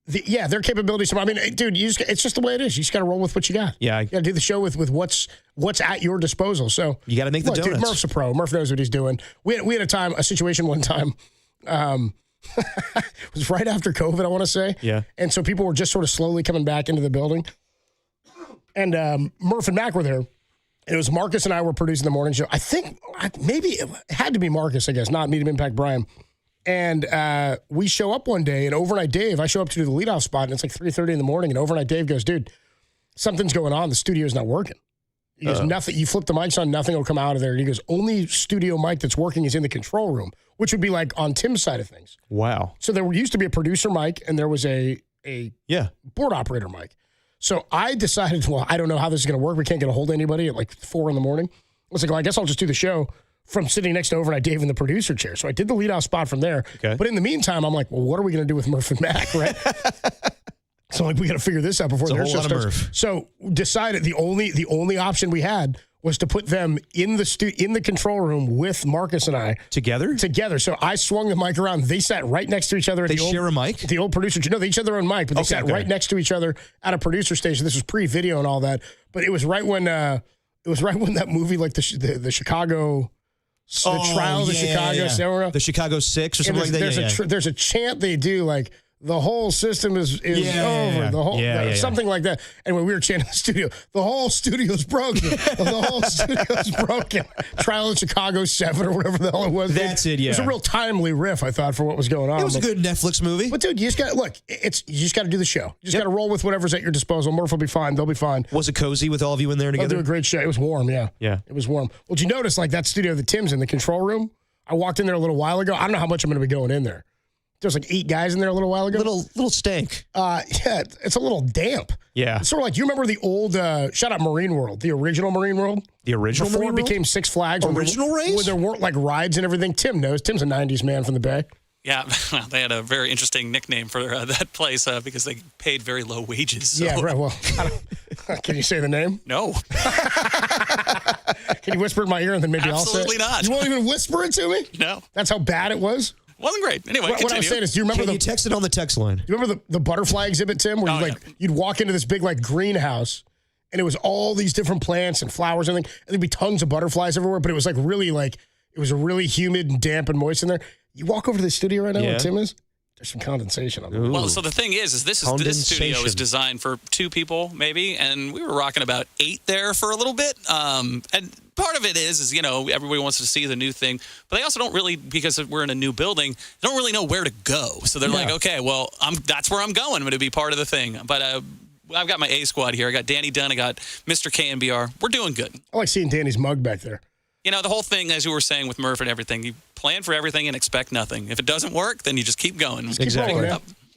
Their capabilities. I mean, dude, it's just the way it is. You just got to roll with what you got. Yeah. You got to do the show with what's at your disposal. So you got to make the donuts. Dude, Murph's a pro. Murph knows what he's doing. We had a situation one time. It was right after COVID, I want to say. Yeah. And so people were just sort of slowly coming back into the building. And Murph and Mac were there. And it was Marcus and I were producing the morning show. I think maybe it had to be Marcus, I guess, not Medium Impact Brian. And we show up one day, and Overnight Dave, I show up to do the leadoff spot, and it's like 3:30 in the morning, and Overnight Dave goes, dude, something's going on. The studio's not working. He goes, nothing. You flip the mics on, nothing will come out of there. And he goes, only studio mic that's working is in the control room, which would be like on Tim's side of things. Wow. So there used to be a producer mic, and there was a board operator mic. So I decided, well, I don't know how this is going to work. We can't get a hold of anybody at like 4 in the morning. I was like, well, I guess I'll just do the show from sitting next to Overnight Dave in the producer chair. So I did the leadoff spot from there. Okay. But in the meantime, I'm like, well, what are we going to do with Murph and Mac, right? So like, we got to figure this out before the show starts. Murph. So decided the only option we had was to put them in the control room with Marcus and I. Together. So I swung the mic around. They sat right next to each other. They share a mic? The old producer. No, they each had their own mic, but they sat right next to each other at a producer station. This was pre-video and all that. But it was right when that movie, like the Chicago. The trial of the Chicago. The Chicago 6 or something like that. There's a chant they do like, the whole system is over. The whole something like that. Anyway, we were chanting in the studio. The whole studio's broken. The whole studio's broken. Trial in Chicago 7 or whatever the hell it was. That's it. Yeah, it was a real timely riff, I thought, for what was going on. It was a good Netflix movie. But dude, you just got you just got to do the show. You just got to roll with whatever's at your disposal. Murph will be fine. They'll be fine. Was it cozy with all of you in there together? They'll do a great show. It was warm. Yeah. It was warm. Well, did you notice like that studio that Tim's in, the control room? I walked in there a little while ago. I don't know how much I'm going to be going in there. There's like 8 guys in there a little while ago. Little stank. Yeah, it's a little damp. Yeah. It's sort of like, you remember the old, shout out Marine World, the original Marine World? The original Before Marine it became Six Flags. Original race? When there weren't like rides and everything. Tim knows. Tim's a 90s man from the Bay. Yeah, well, they had a very interesting nickname for that place because they paid very low wages. So. Yeah, right. Well, can you say the name? No. Can you whisper in my ear and then maybe I'll say it? Absolutely not. You won't even whisper it to me? No. That's how bad it was? Wasn't great. Anyway, what I was saying is, do you remember you text it on the text line? Do you remember the butterfly exhibit, Tim? Where you'd walk into this big like greenhouse, and it was all these different plants and flowers and everything, and there'd be tons of butterflies everywhere. But it was like really it was really humid and damp and moist in there. You walk over to the studio right now where Tim is. There's some condensation on it. Well, so the thing is this studio is designed for 2 people maybe, and we were rocking about 8 there for a little bit. part of it is everybody wants to see the new thing, but they also don't really, because we're in a new building, they don't really know where to go. So they're like, okay, well, that's where I'm going. I'm going to be part of the thing. But I've got my A squad here. I got Danny Dunn. I got Mr. KNBR. We're doing good. I like seeing Danny's mug back there. The whole thing, as you were saying with Murph and everything, you plan for everything and expect nothing. If it doesn't work, then you just keep going. Exactly.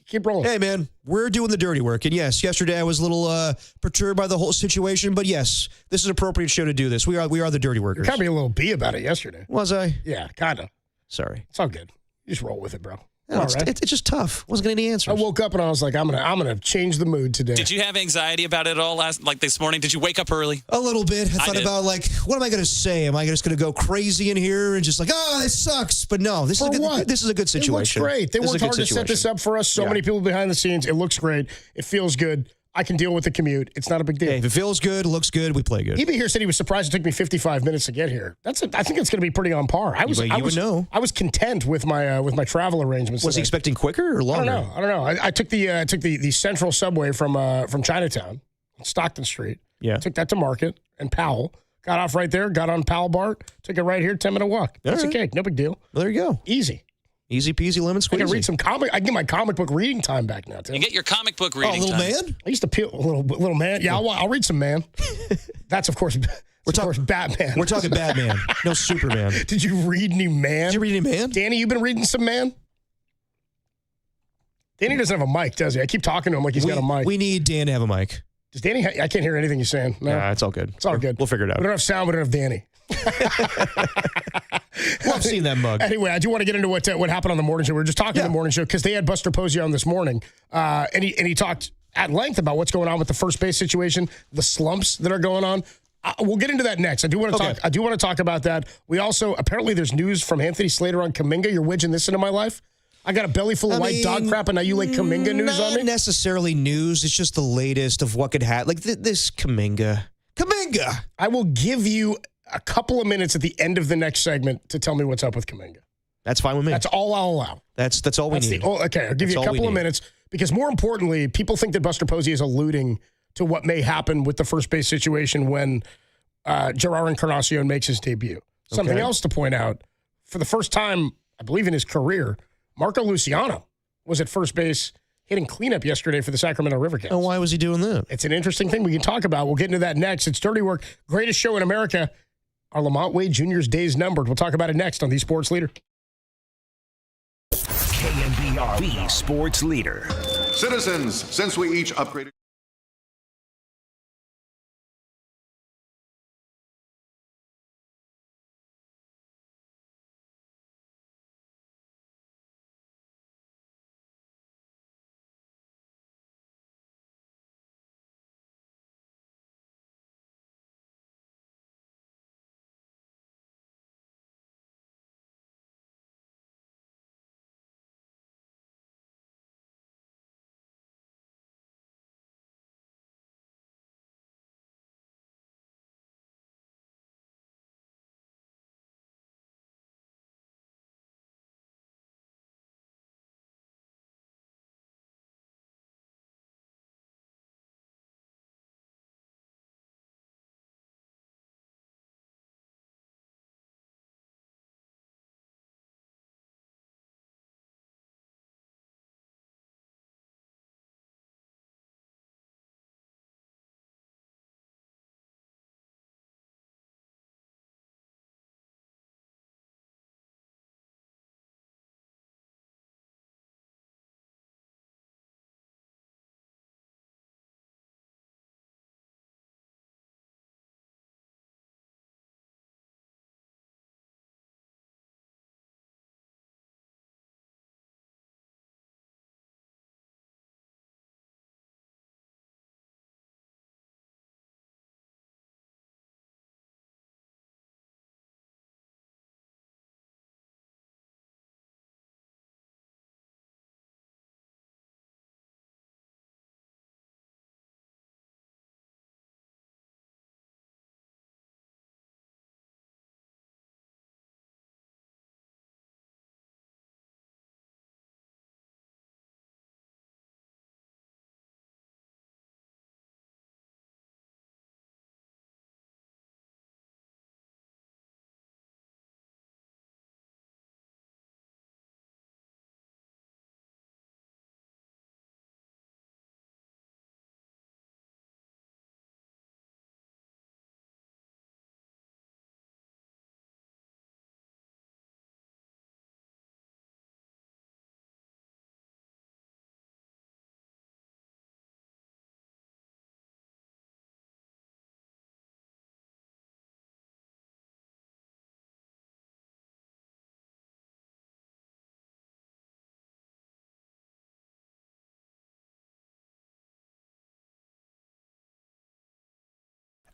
Keep rolling. Hey, man, we're doing the dirty work. And yes, yesterday I was a little perturbed by the whole situation, but yes, this is an appropriate show to do this. We are the dirty workers. You kind of be a little bee about it yesterday. Was I? Yeah, kind of. Sorry. It's all good. You just roll with it, bro. No, it's just tough. Wasn't getting any answers. I woke up and I was like, I'm gonna change the mood today. Did you have anxiety about it all this morning? Did you wake up early? A little bit. I thought about what am I going to say? Am I just going to go crazy in here and just this sucks? But no, this is a good situation. It looks great. They worked hard to set this up for us. So many people behind the scenes. It looks great. It feels good. I can deal with the commute. It's not a big deal. Hey, if it feels good, looks good, we play good. EB here said he was surprised it took me 55 minutes to get here. I think it's going to be pretty on par. I would know. I was content with my travel arrangements. Was he expecting quicker or longer? I don't know. I took the central subway from Chinatown, Stockton Street. Yeah. Took that to Market and Powell. Got off right there. Got on Powell BART. Took it right here. 10-minute walk. That's a cake. No big deal. Well, there you go. Easy. Easy peasy lemon squeezy. I can read some comic. I can get my comic book reading time back now, Tim. You get your comic book reading little time. man? I used to peel little man. Yeah, I'll read some Man. That's of course Batman. We're talking Batman, no Superman. Did you read any Man? Did you read any Man? Danny, you been reading some Man? Danny doesn't have a mic, does he? I keep talking to him like he's got a mic. We need Dan to have a mic. Does Danny? I can't hear anything he's saying. No, it's all good. It's all good. We'll figure it out. We don't have sound. We don't have Danny. Well, I've seen that mug. Anyway, I do want to get into what happened on the morning show. We were just talking on the morning show because they had Buster Posey on this morning, and he talked at length about what's going on with the first base situation, the slumps that are going on. We'll get into that next. I do want to talk. I do want to talk about that. We also apparently there's news from Anthony Slater on Kuminga. You're wedging this into my life. I got a belly full of white dog crap, and now you like Kuminga news on me. Not necessarily news. It's just the latest of what could happen. Like this Kuminga. I will give you a couple of minutes at the end of the next segment to tell me what's up with Kuminga. That's fine with me. That's all I'll allow. That's all we need. Okay, I'll give you a couple of minutes because more importantly, people think that Buster Posey is alluding to what may happen with the first base situation when Gerard Encarnacion makes his debut. Something else to point out, for the first time, I believe in his career, Marco Luciano was at first base hitting cleanup yesterday for the Sacramento River Cats. And why was he doing that? It's an interesting thing we can talk about. We'll get into that next. It's Dirty Work, greatest show in America. Are Lamont Wade Jr.'s days numbered? We'll talk about it next on The Sports Leader. KNBR, the Sports Leader. Citizens, since we each upgraded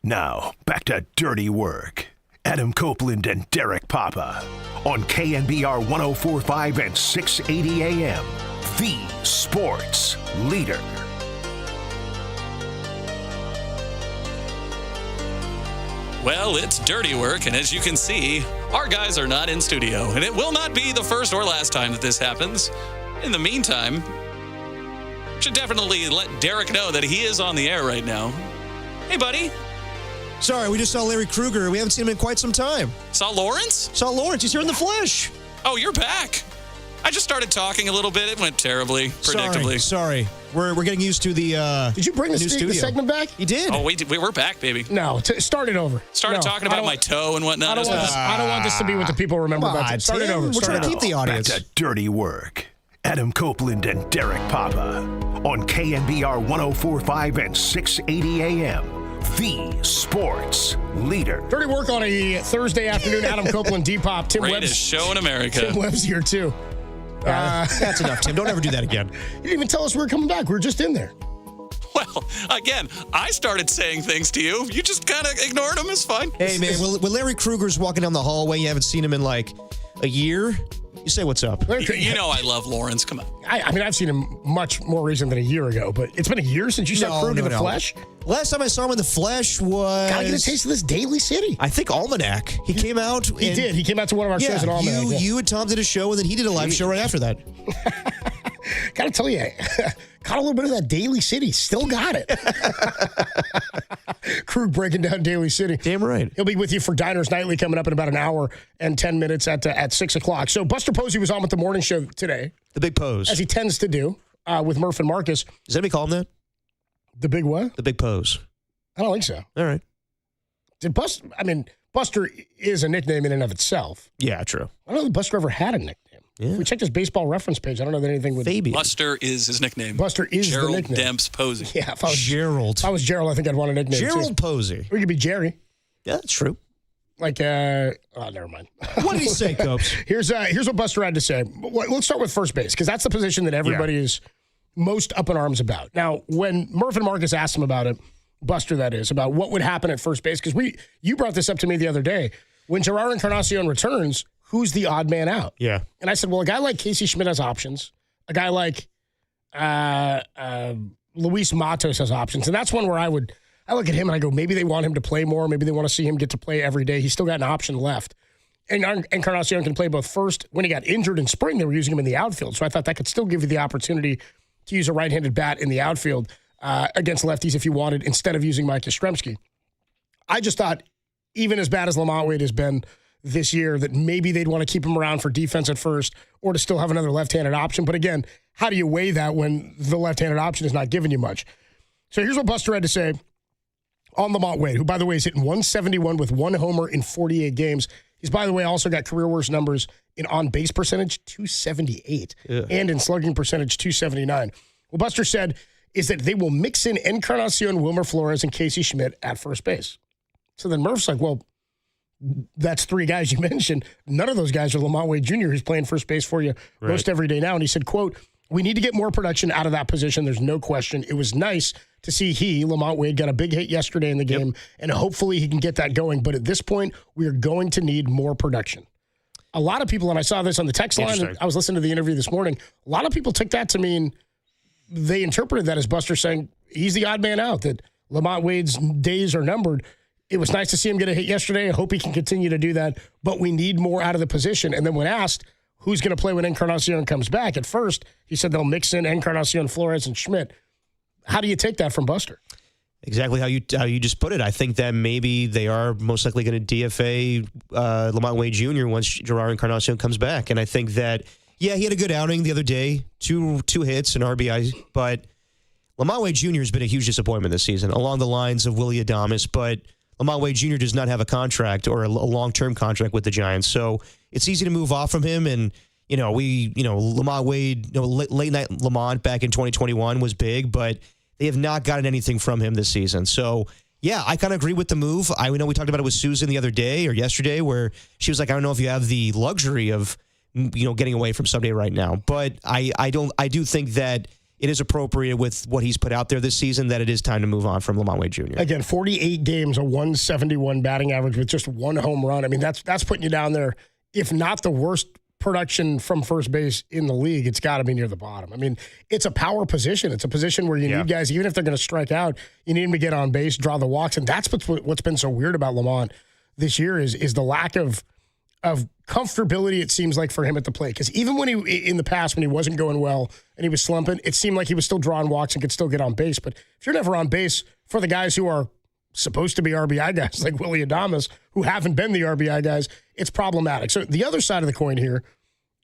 Now, back to Dirty Work. Adam Copeland and Derek Papa on KNBR 104.5 and 680 AM. The Sports Leader. Well, it's Dirty Work, and as you can see, our guys are not in studio, and it will not be the first or last time that this happens. In the meantime, should definitely let Derek know that he is on the air right now. Hey, buddy. Sorry, we just saw Larry Krueger. We haven't seen him in quite some time. Saw Lawrence? Saw Lawrence. He's here in the flesh. Oh, you're back. I just started talking a little bit. It went terribly, predictably. Sorry. We're getting used to the Did you bring the new studio. segment back? He did. Oh, we're back, baby. No, start it over. Started talking about my toe and whatnot. I don't want this to be what the people remember about it. Start it over. We're trying to keep the audience. Back to Dirty Work. Adam Copeland and Derek Papa on KNBR 104.5 and 680 AM. The Sports Leader. Dirty Work on a Thursday afternoon. Adam Copeland, D-Pop, Tim Webb's Greatest show in America. Tim Webb's here too. That's enough, Tim. Don't ever do that again. You didn't even tell us we were coming back. We were just in there. Well, again, I started saying things to you. You just kind of ignored them. It's fine. Hey, man, when Larry Krueger's walking down the hallway, you haven't seen him in like a year, you say what's up. You know I love Lawrence. Come on. I mean, I've seen him much more recent than a year ago, but it's been a year since you saw Krueger in the flesh? Last time I saw him in the flesh was... Gotta get a taste of this Daly City. I think Almanac. He came out. He did. He came out to one of our shows at Almanac. You and Tom did a show, and then he did a live show right after that. Gotta tell you, caught a little bit of that Daly City. Still got it. Krug breaking down Daly City. Damn right. He'll be with you for Diners Nightly coming up in about an hour and 10 minutes at 6 o'clock. So Buster Posey was on with the morning show today. The Big Pose. As he tends to do with Murph and Marcus. Does anybody call him that? The Big what? The Big Pose. I don't think so. All right. Buster is a nickname in and of itself. Yeah, true. I don't know if Buster ever had a nickname. Yeah. If we checked his baseball reference page, I don't know that anything would... Fabian. Buster is his nickname. Buster is Gerald the nickname. Demps Posey. Yeah, if I was Gerald. If I was Gerald, I think I'd want a nickname Gerald too. Posey. Or you could be Jerry. Yeah, that's true. Like, never mind. What did he say, Copes? Here's what Buster had to say. Let's start with first base, because that's the position that everybody is most up in arms about. Now, when Murph and Marcus asked him about it, Buster, that is, about what would happen at first base, because you brought this up to me the other day. When Gerard Encarnacion returns, who's the odd man out? Yeah. And I said, well, a guy like Casey Schmidt has options. A guy like Luis Matos has options. And that's one where I look at him and I go, maybe they want him to play more. Maybe they want to see him get to play every day. He's still got an option left. And Encarnacion can play both first. When he got injured in spring, they were using him in the outfield. So I thought that could still give you the opportunity to use a right-handed bat in the outfield against lefties if you wanted, instead of using Mike Yastrzemski. I just thought, even as bad as Lamont Wade has been this year, that maybe they'd want to keep him around for defense at first or to still have another left-handed option. But again, how do you weigh that when the left-handed option is not giving you much? So here's what Buster had to say on Lamont Wade, who, by the way, is hitting 171 with one homer in 48 games. He's, by the way, also got career worst numbers in on-base percentage, 278, and in slugging percentage, 279. What Buster said is that they will mix in Encarnacion, Wilmer Flores, and Casey Schmidt at first base. So then Murph's like, well, that's three guys you mentioned. None of those guys are Lamont Wade Jr., who's playing first base for you most every day now. And he said, quote, we need to get more production out of that position. There's no question. It was nice to see Lamont Wade, got a big hit yesterday in the game, and hopefully he can get that going. But at this point, we are going to need more production. A lot of people, and I saw this on the text line, I was listening to the interview this morning, a lot of people took that to mean they interpreted that as Buster saying he's the odd man out, that Lamont Wade's days are numbered. It was nice to see him get a hit yesterday. I hope he can continue to do that, but we need more out of the position. And then when asked who's going to play when Encarnacion comes back, at first he said they'll mix in Encarnacion, Flores, and Schmidt. How do you take that from Buster? Exactly how you just put it. I think that maybe they are most likely going to DFA Lamont Wade Jr. once Gerard Encarnacion comes back. And I think that, yeah, he had a good outing the other day, two hits and RBI, but Lamont Wade Jr. has been a huge disappointment this season along the lines of Willie Adames, but Lamont Wade Jr. does not have a contract or a long-term contract with the Giants. So it's easy to move off from him. And, Lamont Wade, late night Lamont back in 2021 was big, but they have not gotten anything from him this season. So, yeah, I kind of agree with the move. I know we talked about it with Susan the other day or yesterday where she was like, I don't know if you have the luxury of, getting away from somebody right now. But I do think that it is appropriate with what he's put out there this season that it is time to move on from Lamont Wade Jr. Again, 48 games, a 171 batting average with just one home run. I mean, that's putting you down there. If not the worst production from first base in the league, it's got to be near the bottom. I mean, it's a power position. It's a position where you need guys, even if they're going to strike out, you need them to get on base, draw the walks. And that's what's been so weird about Lamont this year is the lack of comfortability, it seems like, for him at the plate. Because even when in the past, when he wasn't going well and he was slumping, it seemed like he was still drawing walks and could still get on base. But if you're never on base for the guys who are supposed to be RBI guys like Willy Adames, who haven't been the RBI guys, it's problematic. So the other side of the coin here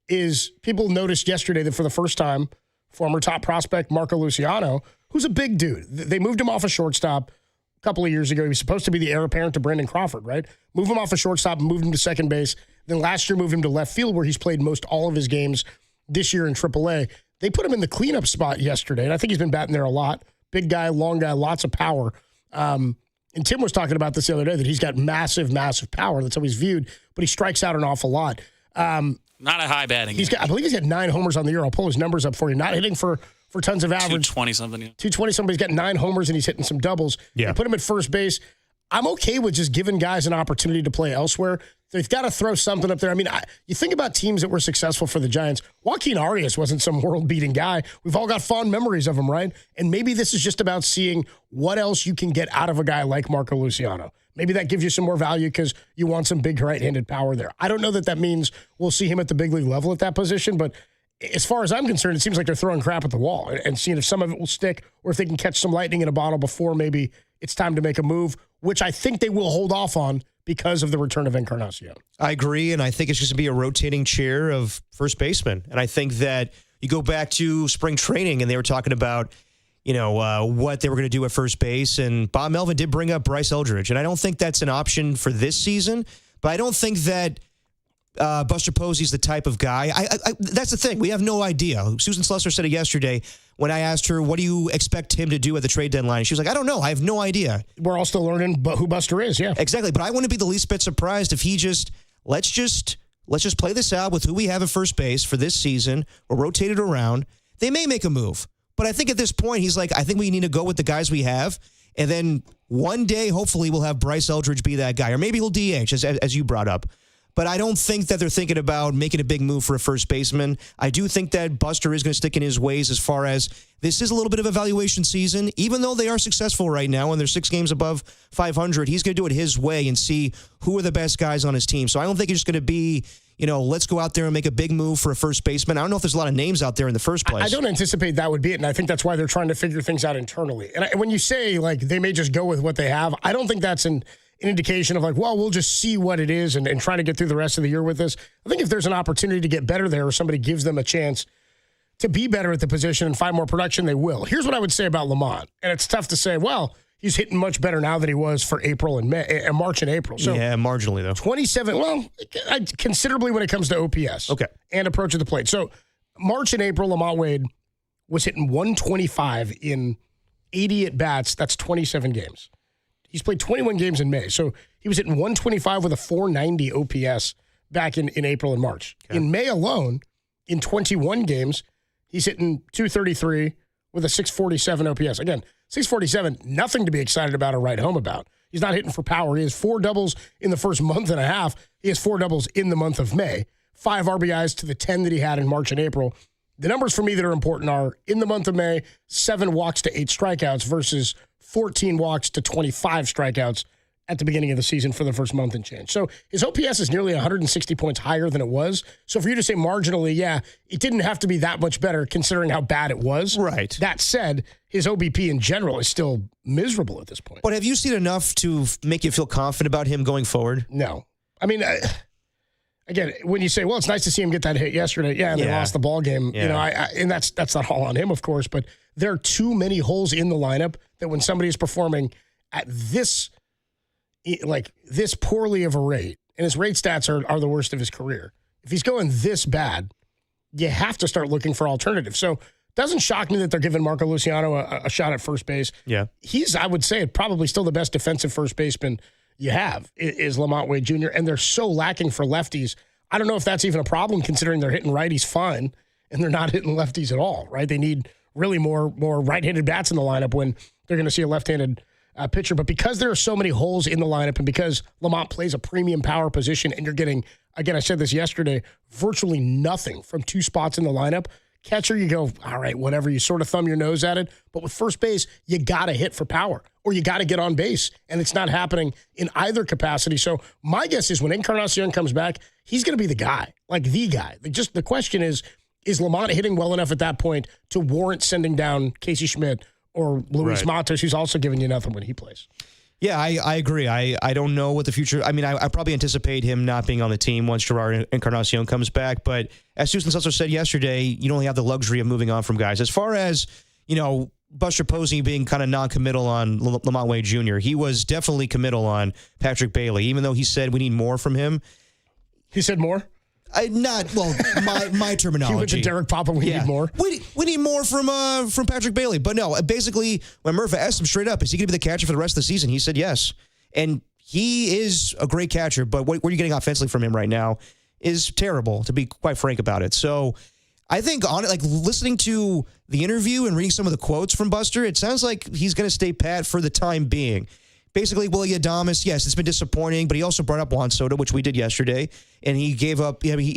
is people noticed yesterday that for the first time, former top prospect Marco Luciano, who's a big dude, they moved him off a shortstop a couple of years ago. He was supposed to be the heir apparent to Brandon Crawford, right? Move him off a shortstop and moved him to second base. Then last year moved him to left field where he's played most all of his games this year in AAA. They put him in the cleanup spot yesterday, and I think he's been batting there a lot. Big guy, long guy, lots of power. And Tim was talking about this the other day, that he's got massive, massive power. That's how he's viewed, but he strikes out an awful lot. Not a high batting. I believe he's got 9 homers on the year. I'll pull his numbers up for you. Not hitting for tons of average. 220-something. 220-something. He's got 9 homers, and he's hitting some doubles. Yeah. They put him at first base. I'm okay with just giving guys an opportunity to play elsewhere. They've got to throw something up there. I mean, you think about teams that were successful for the Giants. Joaquin Arias wasn't some world-beating guy. We've all got fond memories of him, right? And maybe this is just about seeing what else you can get out of a guy like Marco Luciano. Maybe that gives you some more value because you want some big right-handed power there. I don't know that means we'll see him at the big league level at that position, but as far as I'm concerned, it seems like they're throwing crap at the wall and seeing if some of it will stick or if they can catch some lightning in a bottle before maybe it's time to make a move, which I think they will hold off on because of the return of Encarnacion. I agree, and I think it's just going to be a rotating chair of first baseman. And I think that you go back to spring training, and they were talking about, what they were going to do at first base, and Bob Melvin did bring up Bryce Eldridge, and I don't think that's an option for this season, but I don't think that Buster Posey's the type of guy. That's the thing. We have no idea. Susan Slusser said it yesterday when I asked her, what do you expect him to do at the trade deadline? She was like, I don't know. I have no idea. We're all still learning who Buster is, yeah. Exactly. But I wouldn't be the least bit surprised if he let's just play this out with who we have at first base for this season. We'll rotate it around. They may make a move. But I think at this point, he's like, I think we need to go with the guys we have. And then one day, hopefully, we'll have Bryce Eldridge be that guy. Or maybe he'll DH, as you brought up. But I don't think that they're thinking about making a big move for a first baseman. I do think that Buster is going to stick in his ways as far as this is a little bit of evaluation season. Even though they are successful right now and they're 6 games above 500, he's going to do it his way and see who are the best guys on his team. So I don't think it's just going to be, let's go out there and make a big move for a first baseman. I don't know if there's a lot of names out there in the first place. I don't anticipate that would be it, and I think that's why they're trying to figure things out internally. And when you say, they may just go with what they have, I don't think that's an indication of we'll just see what it is and try to get through the rest of the year with this. I think if there's an opportunity to get better there or somebody gives them a chance to be better at the position and find more production, they will. Here's what I would say about Lamont. And it's tough to say, he's hitting much better now than he was for March and April. So yeah, marginally though. 27, considerably when it comes to OPS. Okay. And approach of the plate. So March and April, Lamont Wade was hitting 125 in 80 at-bats. That's 27 games. He's played 21 games in May. So he was hitting 125 with a 490 OPS back in April and March. Okay. In May alone, in 21 games, he's hitting 233 with a 647 OPS. Again, 647, nothing to be excited about or write home about. He's not hitting for power. He has 4 doubles in the first month and a half. He has 4 doubles in the month of May. 5 RBIs to the 10 that he had in March and April. The numbers for me that are important are, in the month of May, 7 walks to 8 strikeouts versus 14 walks to 25 strikeouts at the beginning of the season for the first month and change. So his OPS is nearly 160 points higher than it was. So for you to say marginally, it didn't have to be that much better considering how bad it was. Right. That said, his OBP in general is still miserable at this point. But have you seen enough to make you feel confident about him going forward? No. I mean, again, when you say, it's nice to see him get that hit yesterday, and they lost the ball game, and that's not all on him, of course, but there are too many holes in the lineup that when somebody is performing at this poorly of a rate, and his rate stats are the worst of his career, if he's going this bad, you have to start looking for alternatives. So it doesn't shock me that they're giving Marco Luciano a shot at first base. Yeah. He's, I would say, probably still the best defensive first baseman you have is Lamont Wade Jr., and they're so lacking for lefties. I don't know if that's even a problem considering they're hitting righties fine, and they're not hitting lefties at all, right? They need really more right-handed bats in the lineup when they're going to see a left-handed pitcher. But because there are so many holes in the lineup and because Lamont plays a premium power position and you're getting, again, I said this yesterday, virtually nothing from two spots in the lineup, catcher, you go, all right, whatever. You sort of thumb your nose at it. But with first base, you got to hit for power or you got to get on base. And it's not happening in either capacity. So my guess is when Encarnacion comes back, he's going to be the guy, like the guy. Just the question is Lamont hitting well enough at that point to warrant sending down Casey Schmidt or Luis Matos, who's also giving you nothing when he plays? Yeah, I agree. I don't know what the future. I mean, I probably anticipate him not being on the team once Gerard Encarnacion comes back. But as Susan Susser said yesterday, you only have the luxury of moving on from guys. As far as, Buster Posey being kind of non-committal on Lamont Wade Jr., he was definitely committal on Patrick Bailey, even though he said we need more from him. He said more? My terminology. He went to Derek Papa, we need more. We need more from Patrick Bailey. But no, basically, when Murphy asked him straight up, is he going to be the catcher for the rest of the season? He said yes. And he is a great catcher, but what you're getting offensively from him right now is terrible, to be quite frank about it. So I think, listening to the interview and reading some of the quotes from Buster, it sounds like he's going to stay pat for the time being. Basically, Willie Adames, yes, it's been disappointing, but he also brought up Juan Soto, which we did yesterday, and he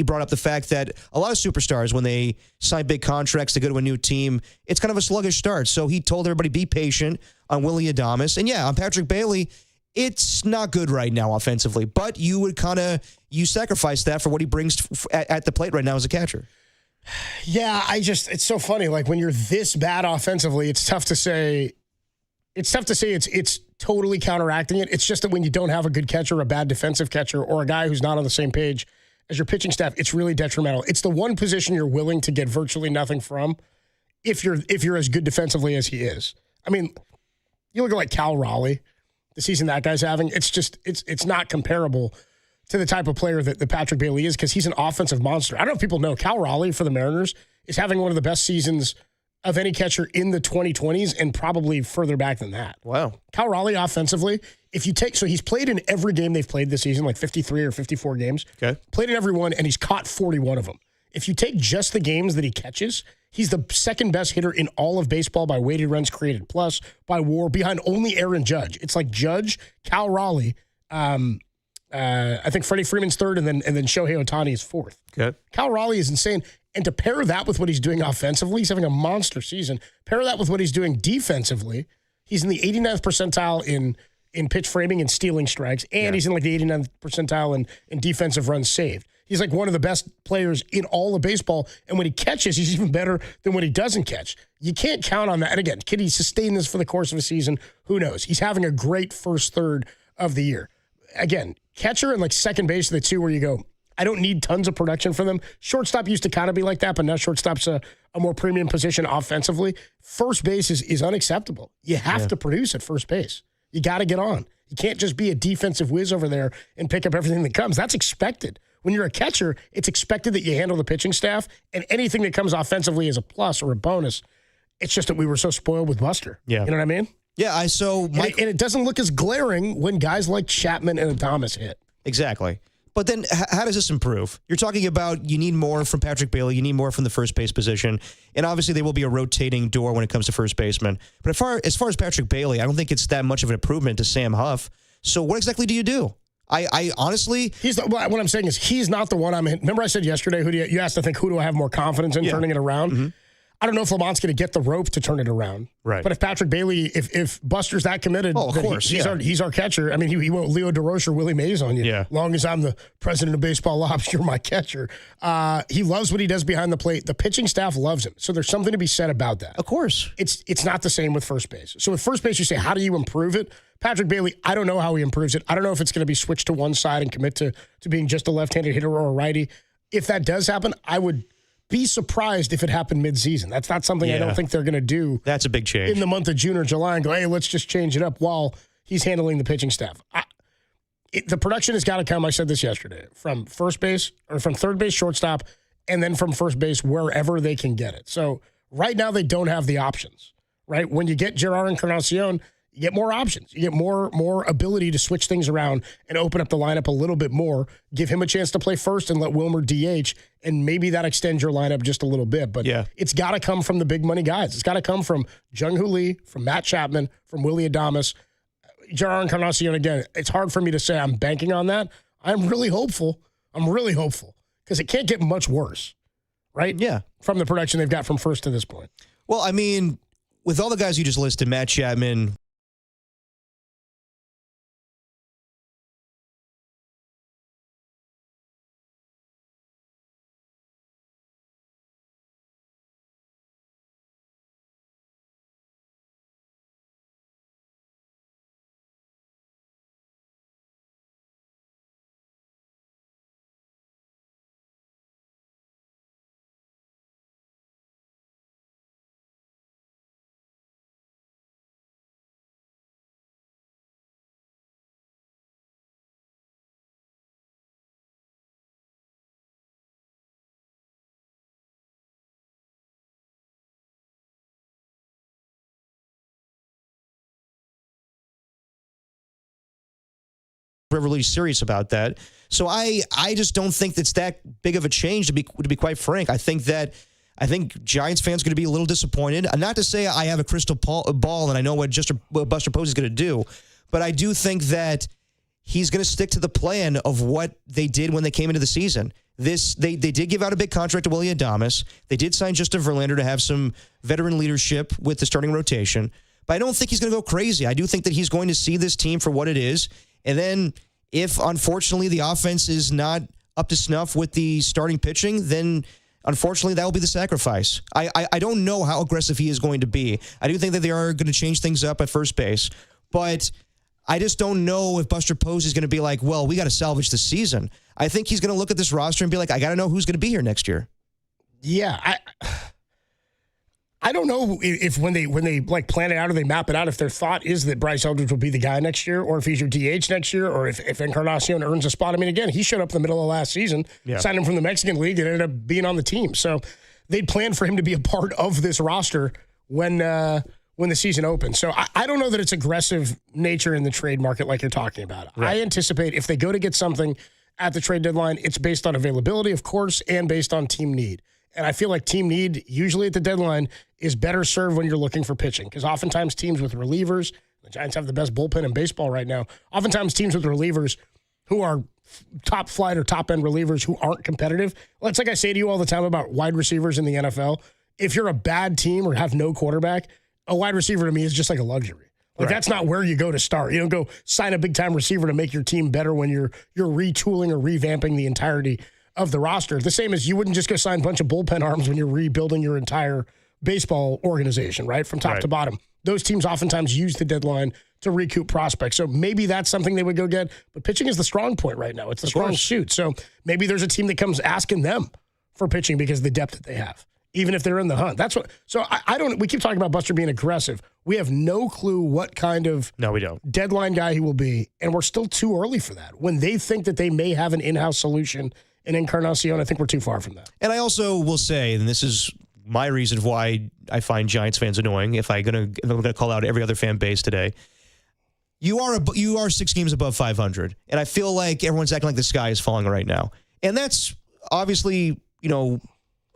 brought up the fact that a lot of superstars, when they sign big contracts to go to a new team, it's kind of a sluggish start. So he told everybody, be patient on Willie Adames. And yeah, on Patrick Bailey, it's not good right now offensively, but you sacrifice that for what he brings at the plate right now as a catcher. Yeah, it's so funny. Like when you're this bad offensively, it's tough to say it's totally counteracting it. It's just that when you don't have a good catcher, a bad defensive catcher, or a guy who's not on the same page as your pitching staff, it's really detrimental. It's the one position you're willing to get virtually nothing from if you're as good defensively as he is. I mean, you look at like Cal Raleigh, the season that guy's having, it's not comparable to the type of player that Patrick Bailey is because he's an offensive monster. I don't know if people know, Cal Raleigh for the Mariners is having one of the best seasons of any catcher in the 2020s and probably further back than that. Wow. Cal Raleigh offensively, so he's played in every game they've played this season, like 53 or 54 games. Okay. Played in every one, and he's caught 41 of them. If you take just the games that he catches, he's the second best hitter in all of baseball by weighted runs created plus, by WAR, behind only Aaron Judge. It's like Judge, Cal Raleigh, I think Freddie Freeman's third, and then Shohei Ohtani is fourth. Okay. Cal Raleigh is insane. And to pair that with what he's doing offensively, he's having a monster season. Pair that with what he's doing defensively, he's in the 89th percentile in pitch framing and stealing strikes, and he's in like the 89th percentile in defensive runs saved. He's like one of the best players in all of baseball, and when he catches, he's even better than when he doesn't catch. You can't count on that. And again, can he sustain this for the course of a season? Who knows? He's having a great first third of the year. Again, catcher and like second base are the two where you go, I don't need tons of production from them. Shortstop used to kind of be like that, but now shortstop's a more premium position offensively. First base is unacceptable. You have to produce at first base. You got to get on. You can't just be a defensive whiz over there and pick up everything that comes. That's expected. When you're a catcher, it's expected that you handle the pitching staff, and anything that comes offensively is a plus or a bonus. It's just that we were so spoiled with Buster. Yeah. You know what I mean? Yeah, and it doesn't look as glaring when guys like Chapman and Adames hit. Exactly. But then how does this improve? You're talking about you need more from Patrick Bailey. You need more from the first base position. And obviously there will be a rotating door when it comes to first baseman. But as far as Patrick Bailey, I don't think it's that much of an improvement to Sam Huff. So what exactly do you do? I honestly... what I'm saying is he's not the one remember I said yesterday, you asked to think, who do I have more confidence in turning it around? Mm-hmm. I don't know if Lamont's going to get the rope to turn it around. Right. But if Patrick Bailey, if Buster's that committed, of course, he's our catcher. I mean, he won't Leo DeRoche or Willie Mays on you. Yeah. As long as I'm the president of baseball ops, you're my catcher. He loves what he does behind the plate. The pitching staff loves him. So there's something to be said about that. Of course. It's not the same with first base. So with first base, you say, how do you improve it? Patrick Bailey, I don't know how he improves it. I don't know if it's going to be switched to one side and commit to being just a left-handed hitter or a righty. If that does happen, I would be surprised if it happened mid-season. That's not something I don't think they're going to do. That's a big change. In the month of June or July and go, hey, let's just change it up while he's handling the pitching staff. The production has got to come, I said this yesterday, from first base or from third base, shortstop, and then from first base wherever they can get it. So right now they don't have the options, right? When you get Gerard Encarnacion, you get more options. You get more ability to switch things around and open up the lineup a little bit more. Give him a chance to play first and let Wilmer DH, and maybe that extends your lineup just a little bit. But it's got to come from the big money guys. It's got to come from Jung-Hoo Lee, from Matt Chapman, from Willie Adames. Gerard Encarnacion, again, it's hard for me to say I'm banking on that. I'm really hopeful because it can't get much worse, right? Yeah. From the production they've got from first to this point. Well, I mean, with all the guys you just listed, Matt Chapman, really serious about that. So I just don't think that's that big of a change, to be quite frank. I think Giants fans are going to be a little disappointed. Not to say I have a crystal ball and I know what Buster Posey's going to do, but I do think that he's going to stick to the plan of what they did when they came into the season. They did give out a big contract to Willie Adames. They did sign Justin Verlander to have some veteran leadership with the starting rotation. But I don't think he's going to go crazy. I do think that he's going to see this team for what it is. And then if, unfortunately, the offense is not up to snuff with the starting pitching, then, unfortunately, that will be the sacrifice. I don't know how aggressive he is going to be. I do think that they are going to change things up at first base. But I just don't know if Buster Posey is going to be like, well, we got to salvage the season. I think he's going to look at this roster and be like, I got to know who's going to be here next year. Yeah, I don't know if when they like plan it out or they map it out, if their thought is that Bryce Eldridge will be the guy next year, or if he's your DH next year, or if Encarnacion earns a spot. I mean, again, he showed up in the middle of last season, signed him from the Mexican League, and ended up being on the team. So they planned for him to be a part of this roster when the season opens. So I don't know that it's aggressive nature in the trade market like you're talking about. Right. I anticipate if they go to get something at the trade deadline, it's based on availability, of course, and based on team need. And I feel like team need, usually at the deadline, is better served when you're looking for pitching. Because oftentimes teams with relievers, the Giants have the best bullpen in baseball right now, oftentimes teams with relievers who are top flight or top-end relievers who aren't competitive. Well, it's like I say to you all the time about wide receivers in the NFL. If you're a bad team or have no quarterback, a wide receiver to me is just like a luxury. Like that's not where you go to start. You don't go sign a big-time receiver to make your team better when you're retooling or revamping the entirety of the roster. The same as you wouldn't just go sign a bunch of bullpen arms when you're rebuilding your entire baseball organization, right? From top to bottom. Those teams oftentimes use the deadline to recoup prospects. So maybe that's something they would go get. But pitching is the strong point right now. It's the strong suit. So maybe there's a team that comes asking them for pitching because of the depth that they have, even if they're in the hunt. That's what. So I don't. We keep talking about Buster being aggressive. We have no clue what kind of deadline guy he will be, and we're still too early for that. When they think that they may have an in-house solution in Encarnacion, I think we're too far from that. And I also will say, and this is my reason why I find Giants fans annoying, if I'm going to call out every other fan base today, you are 6 games above 500, and I feel like everyone's acting like the sky is falling right now. And that's obviously,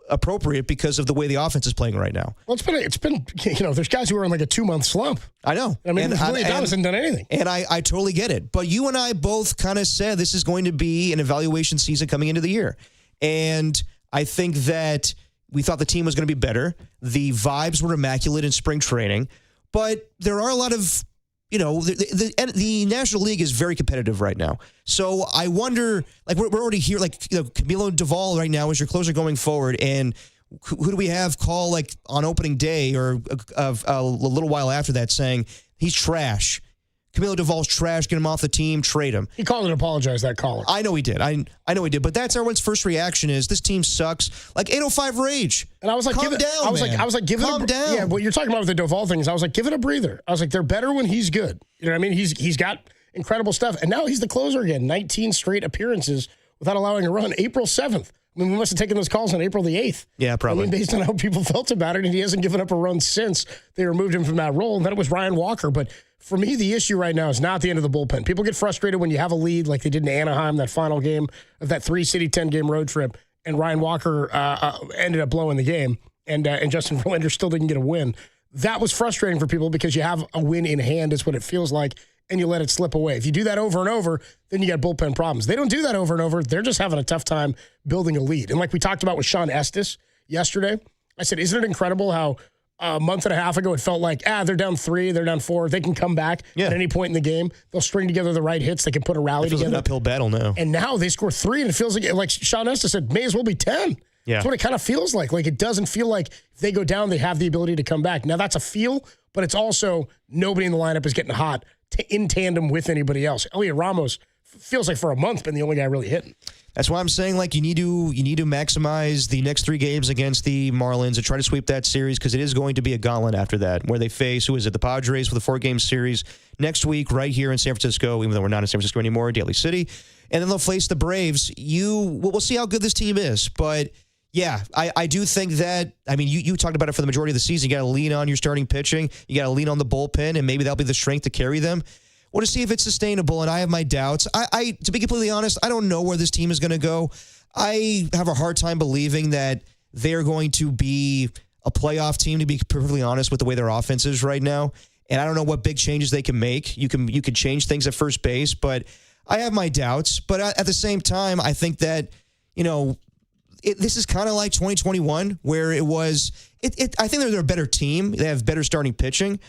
appropriate because of the way the offense is playing right now. Well, it's been there's guys who are in like a 2-month slump. I know. I mean, Willie Adames hasn't done anything. And I totally get it. But you and I both kind of said this is going to be an evaluation season coming into the year. And I think that we thought the team was going to be better. The vibes were immaculate in spring training. But there are a lot of, the National League is very competitive right now. So I wonder, like we're already here, like Camilo Duvall right now is your closer going forward, and who do we have call like on opening day or a little while after that saying he's trash? Camilo Duvall's trash. Get him off the team. Trade him. He called and apologized, that caller. I know he did. I know he did. But that's everyone's first reaction is this team sucks. Like 805 rage. And I was like, calm down. I was like, give calm it down. Yeah, what you're talking about with the Duvall thing is I was like, give it a breather. I was like, they're better when he's good. You know what I mean? He's got incredible stuff. And now he's the closer again. 19 straight appearances without allowing a run. April 7th I mean, we must have taken those calls on April the 8th. Yeah, probably. I mean, based on how people felt about it, and he hasn't given up a run since they removed him from that role, and then it was Ryan Walker. But for me, the issue right now is not the end of the bullpen. People get frustrated when you have a lead like they did in Anaheim, that final game of that 3-city, 10-game road trip, and Ryan Walker ended up blowing the game, and Justin Verlander still didn't get a win. That was frustrating for people because you have a win in hand is what it feels like, and you let it slip away. If you do that over and over, then you got bullpen problems. They don't do that over and over. They're just having a tough time building a lead. And like we talked about with Sean Estes yesterday, I said, isn't it incredible how a month and a half ago it felt like, they're down 3, they're down 4. They can come back at any point in the game. They'll string together the right hits. They can put a rally It feels together. like an uphill battle now. And now they score 3, and it feels like Sean Estes said, may as well be 10. Yeah. That's what it kind of feels like. Like, it doesn't feel like if they go down, they have the ability to come back. Now, that's a feel, but it's also nobody in the lineup is getting hot in tandem with anybody else. Elliot Ramos feels like for a month been the only guy really hitting. That's why I'm saying, like, you need to maximize the next 3 games against the Marlins and try to sweep that series because it is going to be a gauntlet after that where they face, who is it, the Padres with a 4-game series next week right here in San Francisco, even though we're not in San Francisco anymore, Daly City. And then they'll face the Braves. We'll see how good this team is, but yeah, I do think that, I mean, you talked about it for the majority of the season. You got to lean on your starting pitching. You got to lean on the bullpen, and maybe that'll be the strength to carry them. Well, to see if it's sustainable, and I have my doubts. To be completely honest, I don't know where this team is going to go. I have a hard time believing that they're going to be a playoff team, to be perfectly honest, with the way their offense is right now. And I don't know what big changes they can make. You could change things at first base, but I have my doubts. But at the same time, I think that, this is kind of like 2021, where it was. I think they're a better team. They have better starting pitching.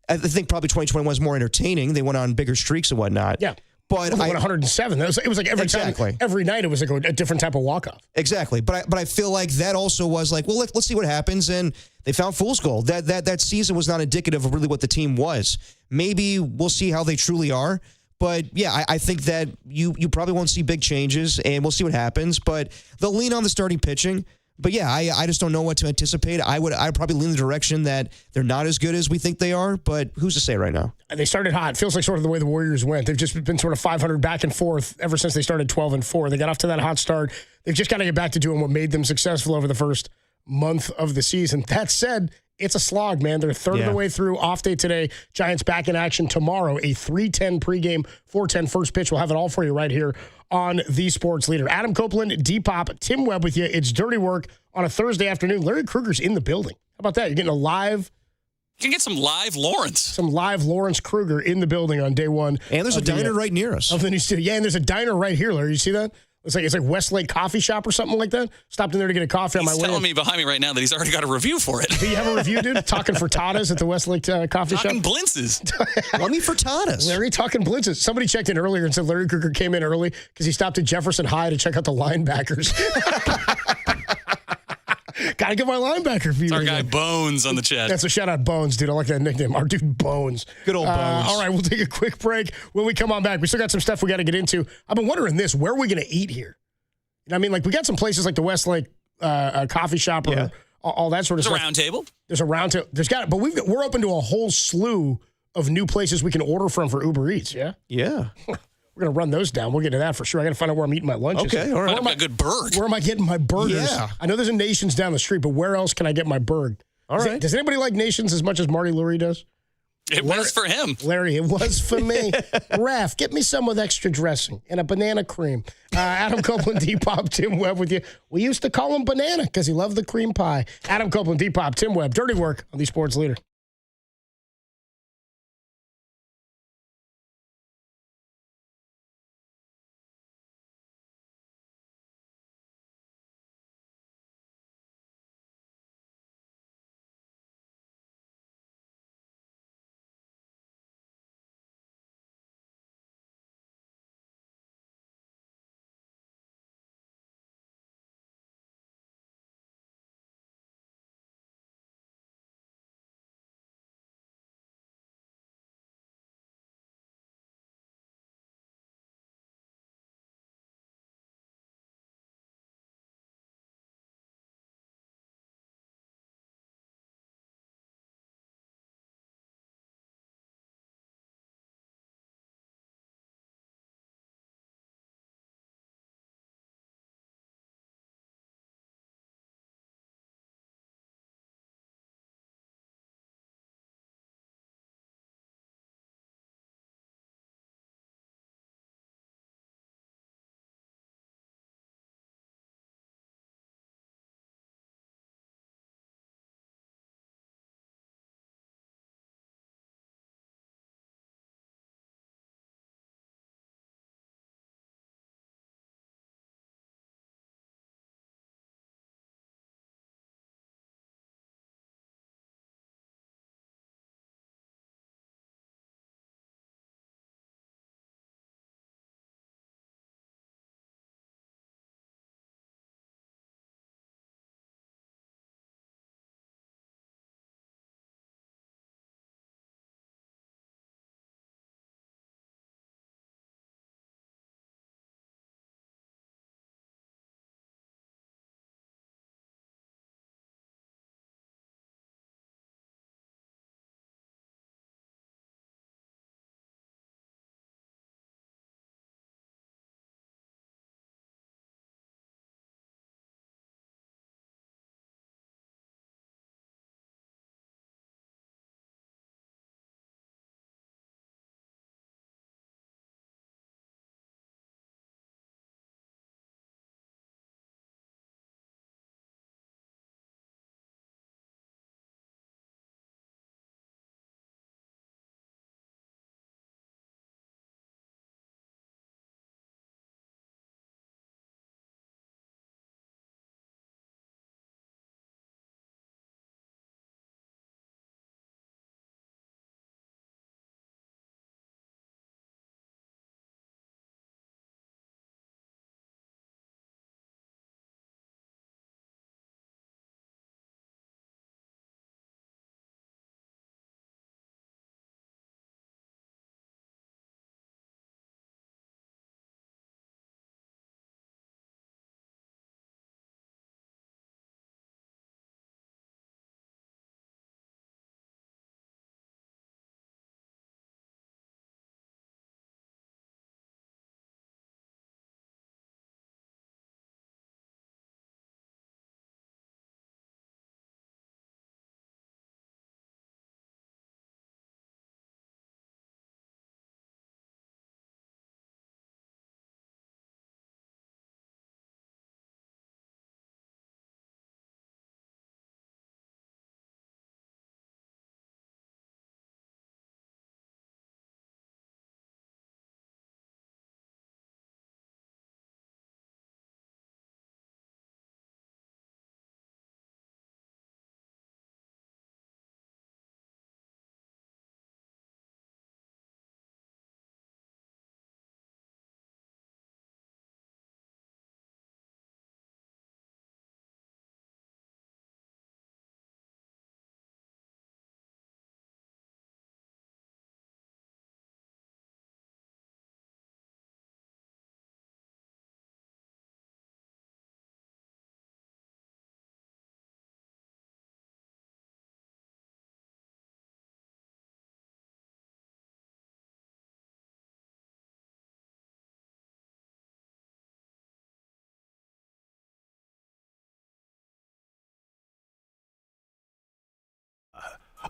I think probably 2021 was more entertaining. They went on bigger streaks and whatnot. Yeah. But they won 107. It was like every time, every night it was like a different type of walk-off. Exactly. But I feel like that also was like, well, let's see what happens. And they found fool's gold. That season was not indicative of really what the team was. Maybe we'll see how they truly are. But yeah, I think that you probably won't see big changes, and we'll see what happens. But they'll lean on the starting pitching. But yeah, I just don't know what to anticipate. I'd probably lean the direction that they're not as good as we think they are, but who's to say right now? They started hot. It feels like sort of the way the Warriors went. They've just been sort of 500 back and forth ever since they started 12-4. They got off to that hot start. They've just got to get back to doing what made them successful over the first month of the season. That said, it's a slog, man. They're a third of the way through. Off day today. Giants back in action tomorrow. A 3:10 pregame, 4:10 first pitch. We'll have it all for you right here on The Sports Leader. Adam Copeland, Depop, Tim Webb with you. It's Dirty Work on a Thursday afternoon. Larry Krueger's in the building. How about that? You're getting a live. You can get some live Lawrence. Some live Lawrence Krueger in the building on day one. And there's a diner right near us. Of the new studio. Yeah, and there's a diner right here, Larry. You see that? It's like Westlake Coffee Shop or something like that. Stopped in there to get a coffee on my way. He's telling me behind me right now that he's already got a review for it. Do you have a review, dude? Talking frittatas at the Westlake Coffee Shop? Talking blintzes. Let me frittatas. Larry talking blintzes. Somebody checked in earlier and said Larry Krueger came in early because he stopped at Jefferson High to check out the linebackers. Gotta get my linebacker view. It's our guy Bones on the chat. That's a shout out Bones, dude. I like that nickname. Our dude Bones. Good old Bones. All right, we'll take a quick break. When we come on back, we still got some stuff we got to get into. I've been wondering this. Where are we going to eat here? You know what I mean? Like, we got some places like the Westlake Coffee Shop or all that sort of stuff. There's a round table. There's a round table. But we're open to a whole slew of new places we can order from for Uber Eats, yeah? Yeah. We're going to run those down. We'll get to that for sure. I got to find out where I'm eating my lunches. Okay, all right. Find a good burg. Where am I getting my burgers? Yeah. I know there's a Nations down the street, but where else can I get my burg? All right. Does anybody like Nations as much as Marty Lurie does? It was for him. Larry, it was for me. Raph, get me some with extra dressing and a banana cream. Adam Copeland, Depop, Tim Webb with you. We used to call him Banana because he loved the cream pie. Adam Copeland, Depop, Tim Webb, Dirty Work on The Sports Leader.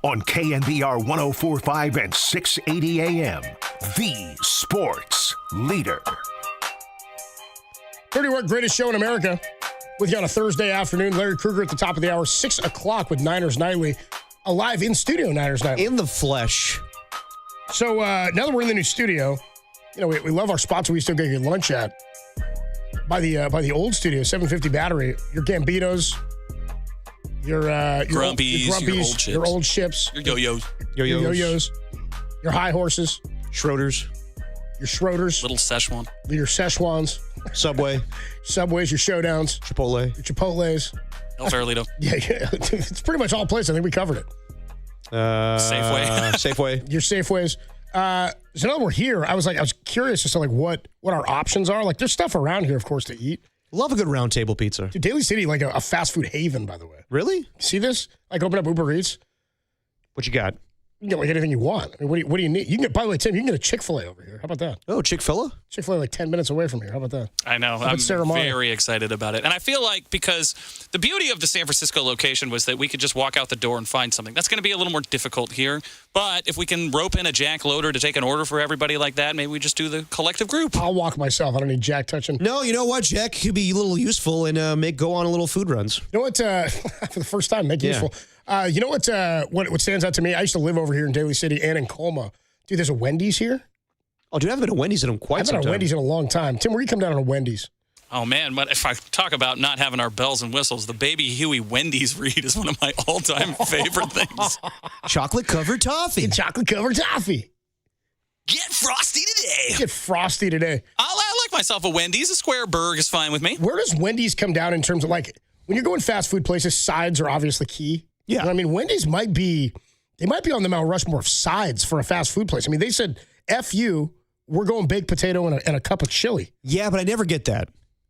on KNBR 104.5 and 680 AM. The Sports Leader. Dirty Work, greatest show in America. With you on a Thursday afternoon. Larry Krueger at the top of the hour, 6 o'clock with Niners Nightly. Alive in studio, Niners Nightly. In the flesh. So now that we're in the new studio, we love our spots we used to go get lunch at. By the old studio, 750 Battery, your Gambitos, your Grumpies, your old chips, your yo-yos, your high horses, Schroeder's, your Schroeder's, little Szechuan, your Szechuans, Subways, your Showdowns, Chipotle, your Chipotles, El Farolito. Yeah, it's pretty much all places. I think we covered it. Safeway, your Safeways. So now that we're here, I was curious as to what our options are. Like, there's stuff around here, of course, to eat. Love a good round table pizza. Dude, Daly City, like a fast food haven, by the way. Really? See this? Like, open up Uber Eats. What you got? You can get anything you want. I mean, what do you need? You can get, by the way, Tim, you can get a Chick-fil-A over here. How about that? Oh, Chick-fil-A? Chick-fil-A like 10 minutes away from here. How about that? I know. I'm very excited about it. And I feel like because the beauty of the San Francisco location was that we could just walk out the door and find something. That's going to be a little more difficult here. But if we can rope in a Jack loader to take an order for everybody like that, maybe we just do the collective group. I'll walk myself. I don't need Jack touching. No, you know what? Jack could be a little useful and go on a little food runs. You know what? For the first time, useful. You know what stands out to me? I used to live over here in Daly City and in Colma. Dude, there's a Wendy's here. Oh, dude, I haven't been to Wendy's in quite some time. I haven't been to Wendy's in a long time. Tim, where you come down on a Wendy's? Oh, man, but if I talk about not having our bells and whistles, the Baby Huey Wendy's read is one of my all-time favorite things. Chocolate-covered toffee. Chocolate-covered toffee. Get frosty today. Get frosty today. I like myself a Wendy's. A square burg is fine with me. Where does Wendy's come down in terms of, when you're going fast food places, sides are obviously key. Yeah. You know, I mean, Wendy's might be on the Mount Rushmore of sides for a fast food place. I mean, they said, F you, we're going baked potato and a cup of chili. Yeah, but I never get that.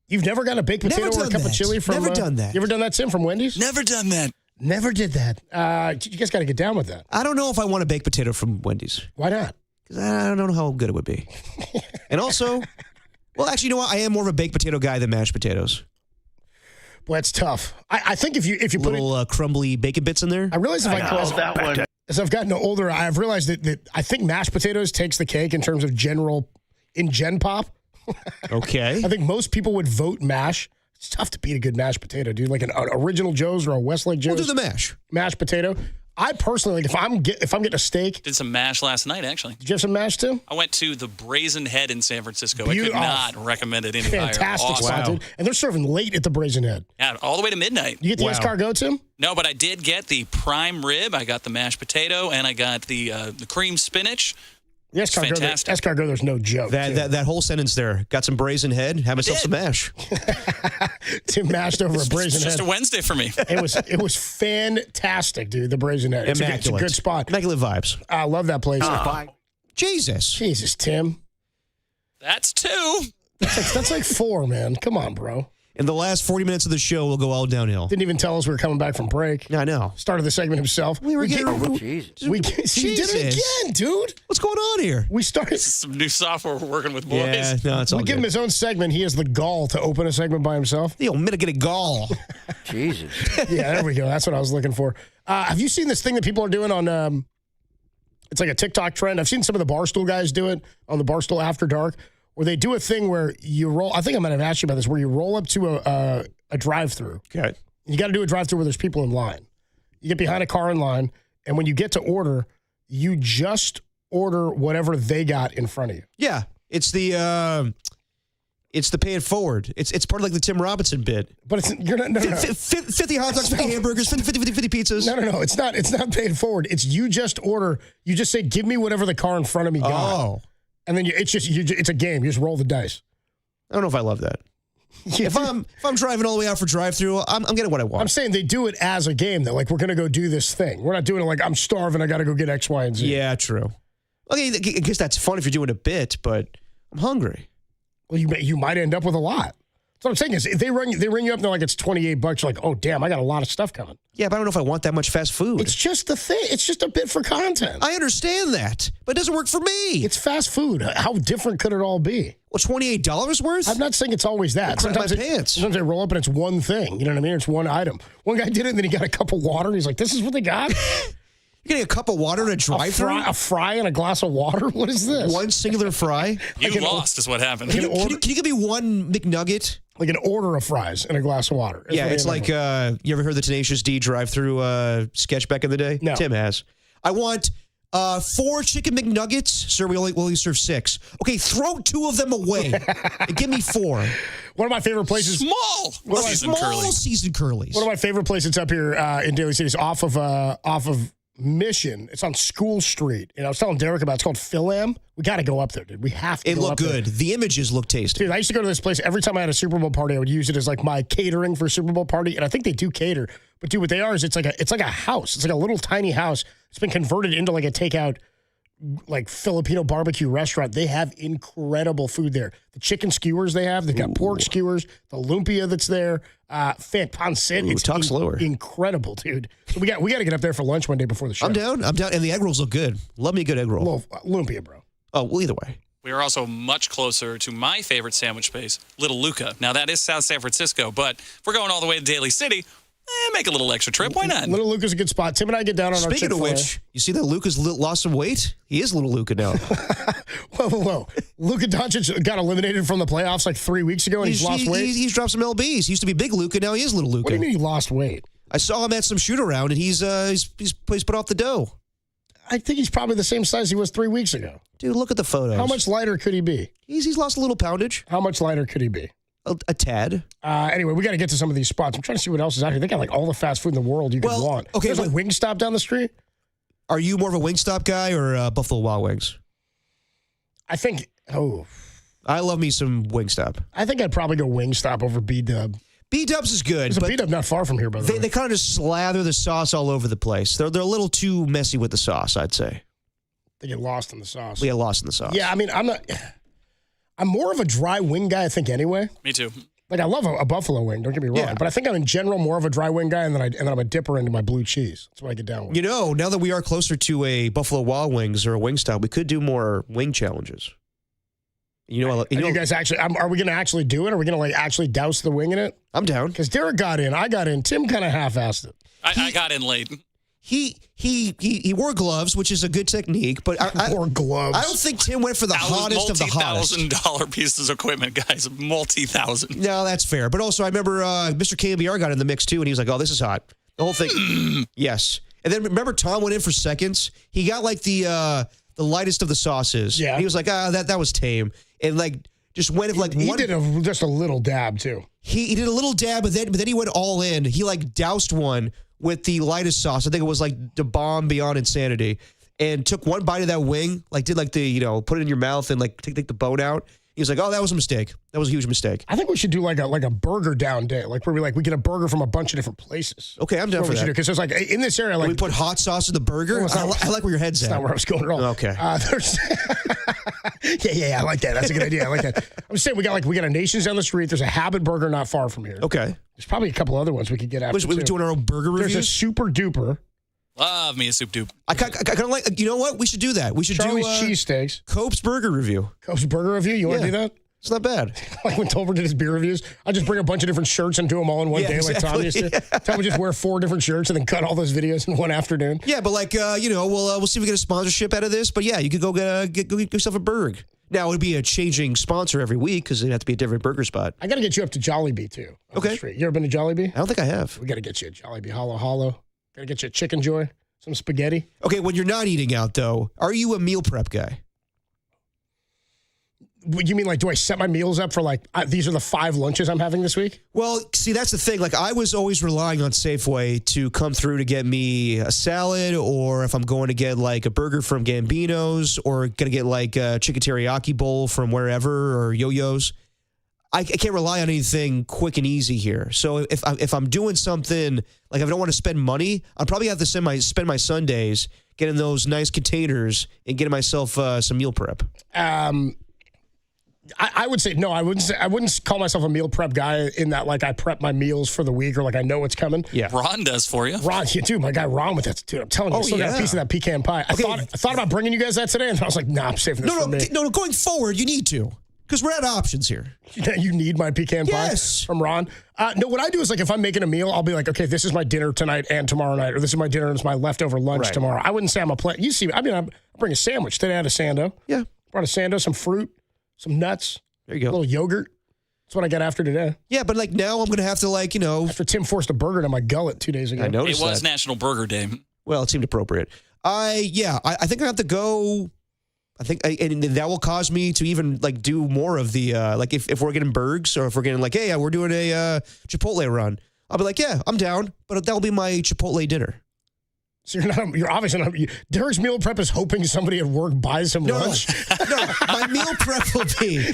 You've never gotten a baked potato or a cup of chili from... Never done that. You ever done that, Tim, from Wendy's? Never done that. Never did that. You guys got to get down with that. I don't know if I want a baked potato from Wendy's. Why not? Because I don't know how good it would be. And also, well, actually, you know what? I am more of a baked potato guy than mashed potatoes. Boy, that's tough. I think if you put little crumbly bacon bits in there. I realize if as I've gotten older, I've realized that I think mashed potatoes takes the cake in terms of gen pop. Okay. I think most people would vote mash. It's tough to beat a good mashed potato, dude. Like an Original Joe's or a Westlake Joe's. We'll do the mash. Mashed potato. I personally, if I'm getting a steak. Did some mash last night, actually. Did you have some mash too? I went to the Brazen Head in San Francisco. I could not recommend it any higher. Fantastic spot, dude. And they're serving late at the Brazen Head. Yeah, all the way to midnight. You get the escargot, Tim? No, but I did get the prime rib. I got the mashed potato, and I got the cream spinach. Yes, escargot, there's no joke. That whole sentence there. Got some Brazen Head. Have myself some mash. Tim mashed over a Brazen Head. It's just a Wednesday for me. It was fantastic, dude. The Brazen Head. It's a good spot. Immaculate vibes. I love that place. Jesus, Tim. That's 2. That's like 4, man. Come on, bro. In the last 40 minutes of the show, we'll go all downhill. Didn't even tell us we were coming back from break. Yeah, I know. Started the segment himself. We were getting... Jesus. He did it again, dude. What's going on here? We started... This is some new software we're working with, boys. Yeah, no, it's all We give him his own segment. He has the gall to open a segment by himself. The unmitigated gall. Jesus. Yeah, there we go. That's what I was looking for. Have you seen this thing that people are doing on... it's like a TikTok trend. I've seen some of the Barstool guys do it on the Barstool After Dark, where they do a thing where you roll... I think I might have asked you about this, where you roll up to a drive-through. Okay. You got to do a drive-through where there's people in line. You get behind a car in line, and when you get to order, you just order whatever they got in front of you. Yeah, it's the pay it forward. It's part of like the Tim Robinson bit. But you're not. No. 50 hot dogs, 50 hamburgers, 50 pizzas. No. It's not pay it forward. It's you just order. You just say, give me whatever the car in front of me got. Oh. And then it's a game. You just roll the dice. I don't know if I love that. If I'm driving all the way out for drive-through, I'm getting what I want. I'm saying they do it as a game, though. Like, we're going to go do this thing. We're not doing it like, I'm starving, I got to go get X, Y, and Z. Yeah, true. Okay, I guess that's fun if you're doing a bit, but I'm hungry. Well, you might end up with a lot. So what I'm saying is, if they ring you up and they're like, it's $28, you're like, oh, damn, I got a lot of stuff coming. Yeah, but I don't know if I want that much fast food. It's just the thing. It's just a bit for content. I understand that, but it doesn't work for me. It's fast food. How different could it all be? Well, $28 worth? I'm not saying it's always that. Sometimes they roll up and it's one thing. You know what I mean? It's one item. One guy did it and then he got a cup of water. And he's like, this is what they got? You're getting a cup of water and a drive-thru? A fry and a glass of water? What is this? One singular fry? You lost is what happened. Can you give me one McNugget? Like an order of fries and a glass of water. Yeah, it's like, you ever heard the Tenacious D drive-thru sketch back in the day? No. Tim has. I want 4 chicken McNuggets. Sir, we only serve 6. Okay, throw 2 of them away and give me 4. One of my favorite places. Small seasoned curlies. One of my favorite places up here in Daly City is off of Mission. It's on School Street. And I was telling Derek about it. It's called Philam. We got to go up there, dude. We have to It go looked up good. there. The images look tasty. Dude, I used to go to this place every time I had a Super Bowl party. I would use it as like my catering for a Super Bowl party, and I think they do cater. But dude, what they are is it's like a house. It's like a little tiny house. It's been converted into like a takeout, like Filipino barbecue restaurant. They have incredible food there. The chicken skewers they've got pork skewers, the lumpia that's there, pancit. It's talk slower. Incredible, dude. So we got to get up there for lunch one day before the show. I'm down, and the egg rolls look good. Love me a good egg roll. Lumpia, bro. Oh, well, either way. We are also much closer to my favorite sandwich place, Little Luca. Now, that is South San Francisco, but if we're going all the way to Daly City, make a little extra trip. Why not? Little Luca's a good spot. Tim and I get down on our Speaking of which, you see that Luca's lost some weight? He is Little Luca now. Whoa. Luka Doncic got eliminated from the playoffs like 3 weeks ago, and he's lost weight? He's dropped some LBs. He used to be big Luca, now he is Little Luca. What do you mean he lost weight? I saw him at some shoot-around, and he's put off the dough. I think he's probably the same size he was 3 weeks ago. Dude, look at the photos. How much lighter could he be? He's lost a little poundage. How much lighter could he be? A tad. Anyway, we got to get to some of these spots. I'm trying to see what else is out here. They got like all the fast food in the world you could want. Okay, there's a Wingstop down the street. Are you more of a Wingstop guy or Buffalo Wild Wings? I think. I love me some Wingstop. I think I'd probably go Wingstop over B-Dub. B-Dubs is good. There's a B-Dub not far from here, by the way. They kind of just slather the sauce all over the place. They're a little too messy with the sauce, I'd say. They get lost in the sauce. We get lost in the sauce. Yeah, I mean, I'm more of a dry wing guy, I think, anyway. Me too. Like, I love a buffalo wing, don't get me wrong. Yeah. But I think I'm, in general, more of a dry wing guy, and then I'm a dipper into my blue cheese. That's what I get down with. You know, now that we are closer to a Buffalo Wild Wings or a Wingstop, we could do more wing challenges. You know, you guys actually, are we going to actually do it? Are we going to, like, actually douse the wing in it? I'm down. Because Derek got in, I got in, Tim kind of half-assed it. I got in late. He wore gloves, which is a good technique, but I wore gloves. I don't think Tim went for the hottest of the hottest. $multi-thousand pieces of equipment, guys. Multi-thousand. No, that's fair. But also, I remember Mr. KNBR got in the mix too, and he was like, "Oh, this is hot." The whole thing. Yes. And then remember, Tom went in for seconds. He got like the lightest of the sauces. Yeah. And he was like, that was tame, and like just went like he one. He did just a little dab too. He did a little dab, but then he went all in. He like doused one with the lightest sauce. I think it was like the bomb beyond insanity, and took one bite of that wing, like did like the, put it in your mouth and like take the bone out. He was like, "Oh, that was a mistake. That was a huge mistake." I think we should do like a burger down day, like where we get a burger from a bunch of different places. Okay, I'm down for that. Because there's like in this area, like we put hot sauce in the burger. I like where your head's at. That's not where I was going at all. Okay. Yeah, I like that. That's a good idea. I like that. I'm saying we got a Nations down the street. There's a Habit Burger not far from here. Okay. There's probably a couple other ones we could get after. We're doing our own burger reviews. There's a Super Duper. Love me a soup dupe. I kind of like. You know what? We should do that. We should Charlie's do cheesesteaks. Cope's burger review. Cope's burger review. You want to do that? It's not bad. Like when Tolbert did his beer reviews, I just bring a bunch of different shirts and do them all in one day, like Tom used to. Tom would just wear 4 different shirts and then cut all those videos in one afternoon. Yeah, but like we'll see if we get a sponsorship out of this. But yeah, you could go get yourself a burger. Now, it would be a changing sponsor every week because it'd have to be a different burger spot. I got to get you up to Jollibee, too. Okay. You ever been to Jollibee? I don't think I have. We got to get you a Jollibee. Hollow. Got to get you a Chicken Joy, some spaghetti. Okay, when you're not eating out, though, are you a meal prep guy? You mean, like, do I set my meals up for, like, these are the 5 lunches I'm having this week? Well, see, that's the thing. Like, I was always relying on Safeway to come through to get me a salad, or if I'm going to get, like, a burger from Gambino's, or going to get, like, a chicken teriyaki bowl from wherever, or Yo-Yo's. I can't rely on anything quick and easy here. So if I'm doing something, like, if I don't want to spend money, I'll probably have to spend my Sundays getting those nice containers and getting myself some meal prep. I would say no. I wouldn't call myself a meal prep guy in that, like, I prep my meals for the week or like I know what's coming. Yeah, Ron does for you. Ron, yeah, dude, my guy Ron with that, dude. I'm telling you, I still got a piece of that pecan pie. I thought about bringing you guys that today, and I was like, nah, I'm saving this for me. No, going forward, you need to. Because we're out of options here. You need my pecan pie from Ron. No, what I do is like if I'm making a meal, I'll be like, okay, this is my dinner tonight and tomorrow night, or this is my dinner and it's my leftover lunch tomorrow. I wouldn't say I'm a plant. You see, I mean, I bring a sandwich. Today I had a Sando. Yeah. Brought a Sando, some fruit, some nuts. There you go. A little yogurt. That's what I got after today. Yeah, but like now I'm going to have to like, After Tim forced a burger to my gullet 2 days ago. I noticed It was that. National Burger Day. Well, it seemed appropriate. I think I have to go. And that will cause me to even like do more of the like if we're getting burgers or if we're getting like, hey, we're doing a Chipotle run. I'll be like, yeah, I'm down, but that'll be my Chipotle dinner. So you're obviously not. Derek's meal prep is hoping somebody at work buys him lunch. No, my meal prep will be.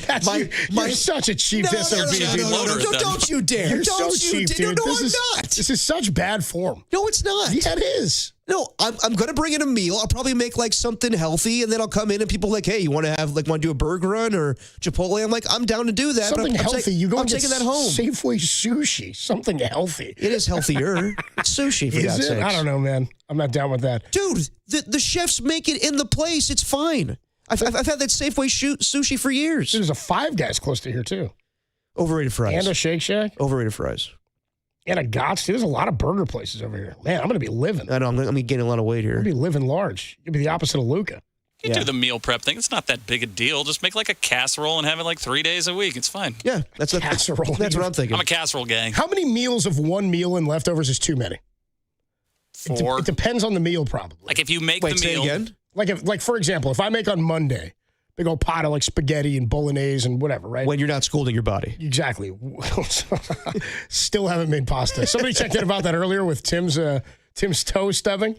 You're such a cheap SOB. Don't you dare. You're so cheap, dude. No, I'm not. This is such bad form. No, it's not. Yeah, it is. No, I'm going to bring in a meal. I'll probably make like something healthy, and then I'll come in and people are like, hey, you want to do a burger run or Chipotle? I'm like, I'm down to do that. Something healthy. You go I'm and get taking that home. Safeway sushi. Something healthy. It is healthier. It's sushi, for God's sakes. I don't know, man. I'm not down with that. Dude, the chefs make it in the place. It's fine. I've had that Safeway sushi for years. There's a Five Guys close to here, too. Overrated fries. And a Shake Shack. Overrated fries. And a Gott's, too. There's a lot of burger places over here. Man, I'm going to be living. I know. I'm going to be gaining a lot of weight here. I'm going to be living large. You'll be the opposite of Luca. You do the meal prep thing. It's not that big a deal. Just make like a casserole and have it like 3 days a week. It's fine. Yeah, that's a casserole. That's what I'm thinking. I'm a casserole gang. How many meals of one meal and leftovers is too many? 4. It depends on the meal, probably. Like if you make Wait, the say meal. again? Like for example, if I make on Monday, big old pot of like spaghetti and bolognese and whatever, right? When you're not scolding your body. Exactly. Still haven't made pasta. Somebody checked in about that earlier with Tim's toe stubbing.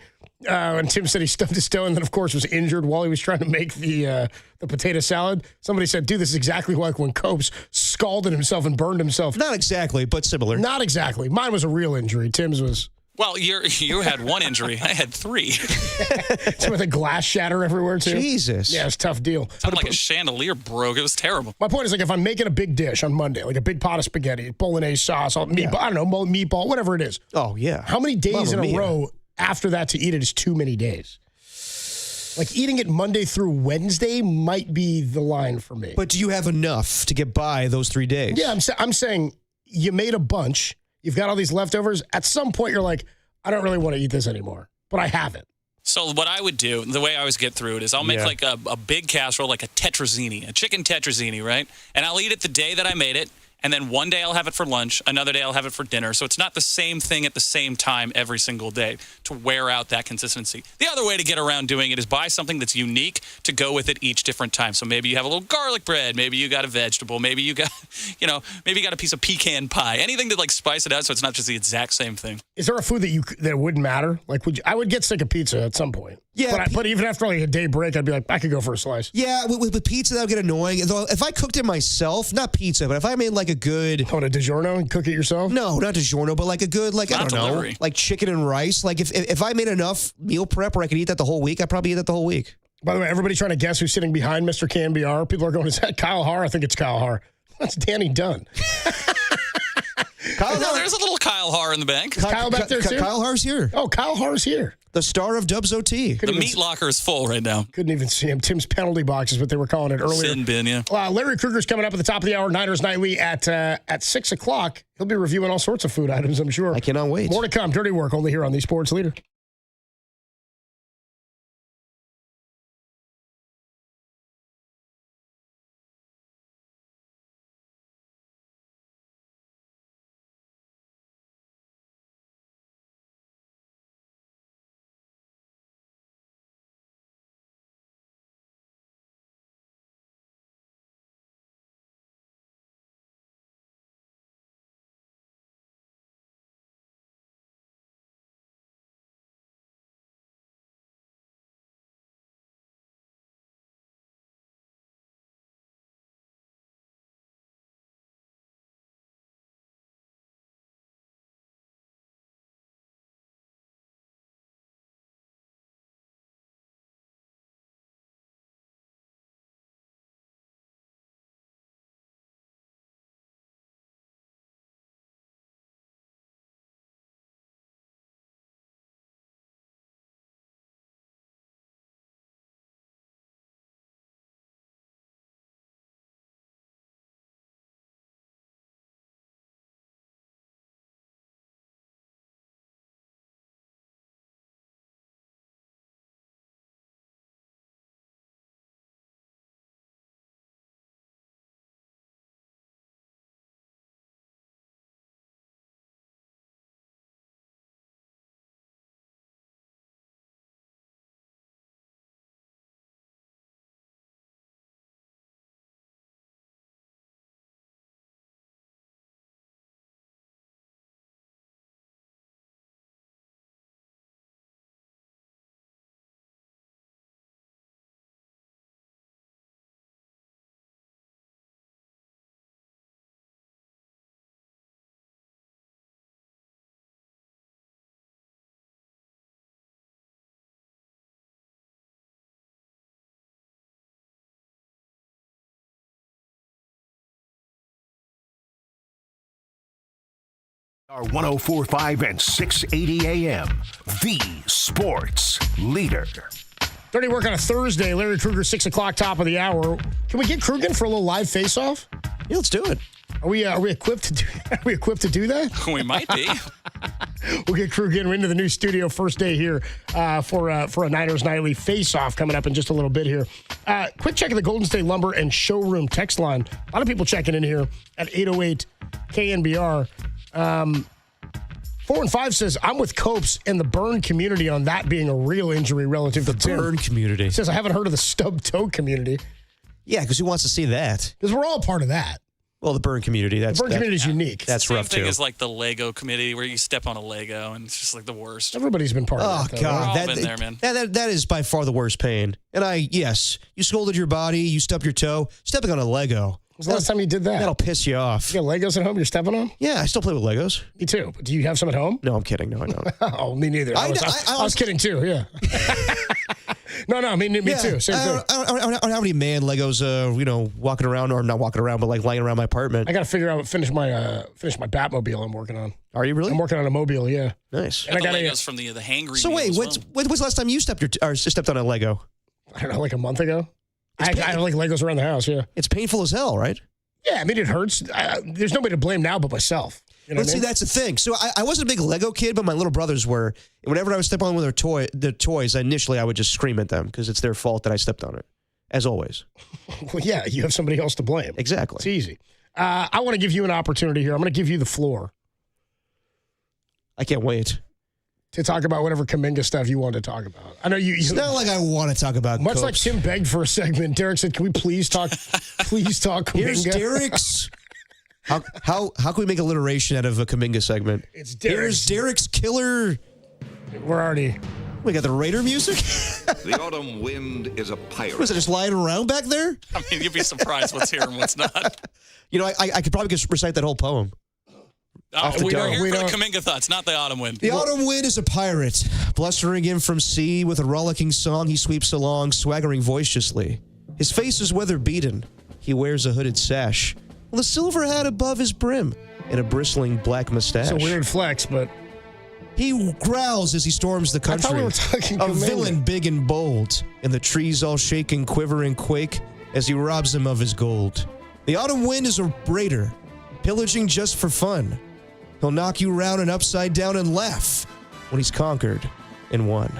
And Tim said he stubbed his toe and then, of course, was injured while he was trying to make the potato salad. Somebody said, dude, this is exactly like when Copes scalded himself and burned himself. Not exactly, but similar. Not exactly. Mine was a real injury. Tim's was... Well, you had one injury. I had 3. Some of the glass shatter everywhere, too. Jesus. Yeah, it's a tough deal. Sounded like a chandelier broke. It was terrible. My point is, like, if I'm making a big dish on Monday, like a big pot of spaghetti, bolognese sauce, meatball, I don't know, meatball, whatever it is. Oh, yeah. How many days in a row after that to eat it is too many days? Like, eating it Monday through Wednesday might be the line for me. But do you have enough to get by those 3 days? Yeah, I'm saying you made a bunch. You've got all these leftovers. At some point, you're like, I don't really want to eat this anymore, but I have it. So what I would do, the way I always get through it is I'll make like a big casserole, like a tetrazzini, a chicken tetrazzini, right? And I'll eat it the day that I made it. And then one day I'll have it for lunch, another day I'll have it for dinner. So it's not the same thing at the same time every single day to wear out that consistency. The other way to get around doing it is buy something that's unique to go with it each different time. So maybe you have a little garlic bread, maybe you got a vegetable, maybe you got, maybe you got a piece of pecan pie. Anything to like spice it out so it's not just the exact same thing. Is there a food that wouldn't matter? Like, I would get sick of pizza at some point. Yeah, but even after like a day break, I'd be like, I could go for a slice. Yeah, with pizza, that would get annoying. Though if I cooked it myself, not pizza, but if I made like a good... Oh, a DiGiorno and cook it yourself? No, not DiGiorno, but like a good, like, Not I don't delivery. know, like chicken and rice. Like if I made enough meal prep where I could eat that the whole week, I'd probably eat that the whole week. By the way, everybody trying to guess who's sitting behind Mr. KNBR. People are going, is that Kyle Haar? I think it's Kyle Haar. That's Danny Dunn. There's a little Kyle Haar in the bank. Is Kyle back there too? Kyle Haar's here. Oh, Kyle Haar's here. The star of Dubs OT. The meat locker is full right now. Couldn't even see him. Tim's penalty box is what they were calling it earlier. Sin bin, yeah. Larry Krueger's coming up at the top of the hour, Niners Nightly at 6 o'clock. He'll be reviewing all sorts of food items, I'm sure. I cannot wait. More to come. Dirty Work only here on the Sports Leader. Our 104.5 and 680 AM, the sports leader. Dirty work on a Thursday. Larry Krueger, 6 o'clock, top of the hour. Can we get Krueger for a little live face-off? Yeah, let's do it. Are we equipped to do? Are we equipped to do that? We might be. We'll get Krueger into the new studio first day here for a Niners Nightly face-off coming up in just a little bit here. Quick check of the Golden State Lumber and Showroom text line. A lot of people checking in here at 808 KNBR. 4 and 5 says, I'm with Copes and the burn community on that being a real injury relative to Tim. The burn community. Says, I haven't heard of the stub toe community. Yeah, because who wants to see that? Because we're all part of that. Well, the burn community. The burn community is unique. That's Same rough, thing too. as like the Lego committee where you step on a Lego and it's just like the worst. Everybody's been part of that. Oh, God. We've all been there, man. That is by far the worst pain. And yes, you scolded your body, you stubbed your toe. Stepping on a Lego. When was the last time you did that? That'll piss you off. You got Legos at home you're stepping on? Yeah, I still play with Legos. Me too. But do you have some at home? No, I'm kidding. No, I don't. Oh, me neither. I was kidding too, yeah. No, me too. Same thing. I don't have any man Legos, walking around, or not walking around, but like laying around my apartment. I got to figure out, finish my Batmobile I'm working on. Are you really? I'm working on a mobile, yeah. Nice. And I got Legos from the hangry. So wait, when's the last time you stepped on a Lego? I don't know, like a month ago. I have like Legos around the house, yeah. It's painful as hell, right? Yeah, I mean, it hurts. There's nobody to blame now but myself. You know See, that's the thing. So I wasn't a big Lego kid, but my little brothers were. And whenever I would step on one of their toys, initially I would just scream at them because it's their fault that I stepped on it, as always. Well, yeah, you have somebody else to blame. Exactly. It's easy. I want to give you an opportunity here. I'm going to give you the floor. I can't wait to talk about whatever Kuminga stuff you want to talk about. I know you. It's not like I want to talk about. Much Copes. like Tim begged for a segment. Derek said, "Can we please talk? Please talk Kuminga." Here's Derek's. How can we make alliteration out of a Kuminga segment? It's Derek's. Here's Derek's killer. We're already. We got the Raider music. The autumn wind is a pirate. Was it just lying around back there? I mean, you'd be surprised what's here and what's not. You know, I could probably just recite that whole poem. We're here for the Kuminga thoughts, not the autumn wind. The autumn wind is a pirate, blustering in from sea with a rollicking song. He sweeps along, swaggering boisterously. His face is weather-beaten. He wears a hooded sash, with a silver hat above his brim, and a bristling black mustache. It's a weird flex, but he growls as he storms the country. I thought we were talking a Kuminga. villain big and bold, and the trees all shake and quiver and quake as he robs them of his gold. The autumn wind is a raider, pillaging just for fun. He'll knock you round and upside down and laugh when he's conquered and won.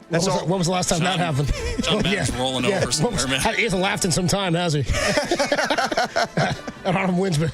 When was the last time that happened? John Madden's rolling over somewhere, man. He hasn't laughed in some time, has he? That autumn wind's been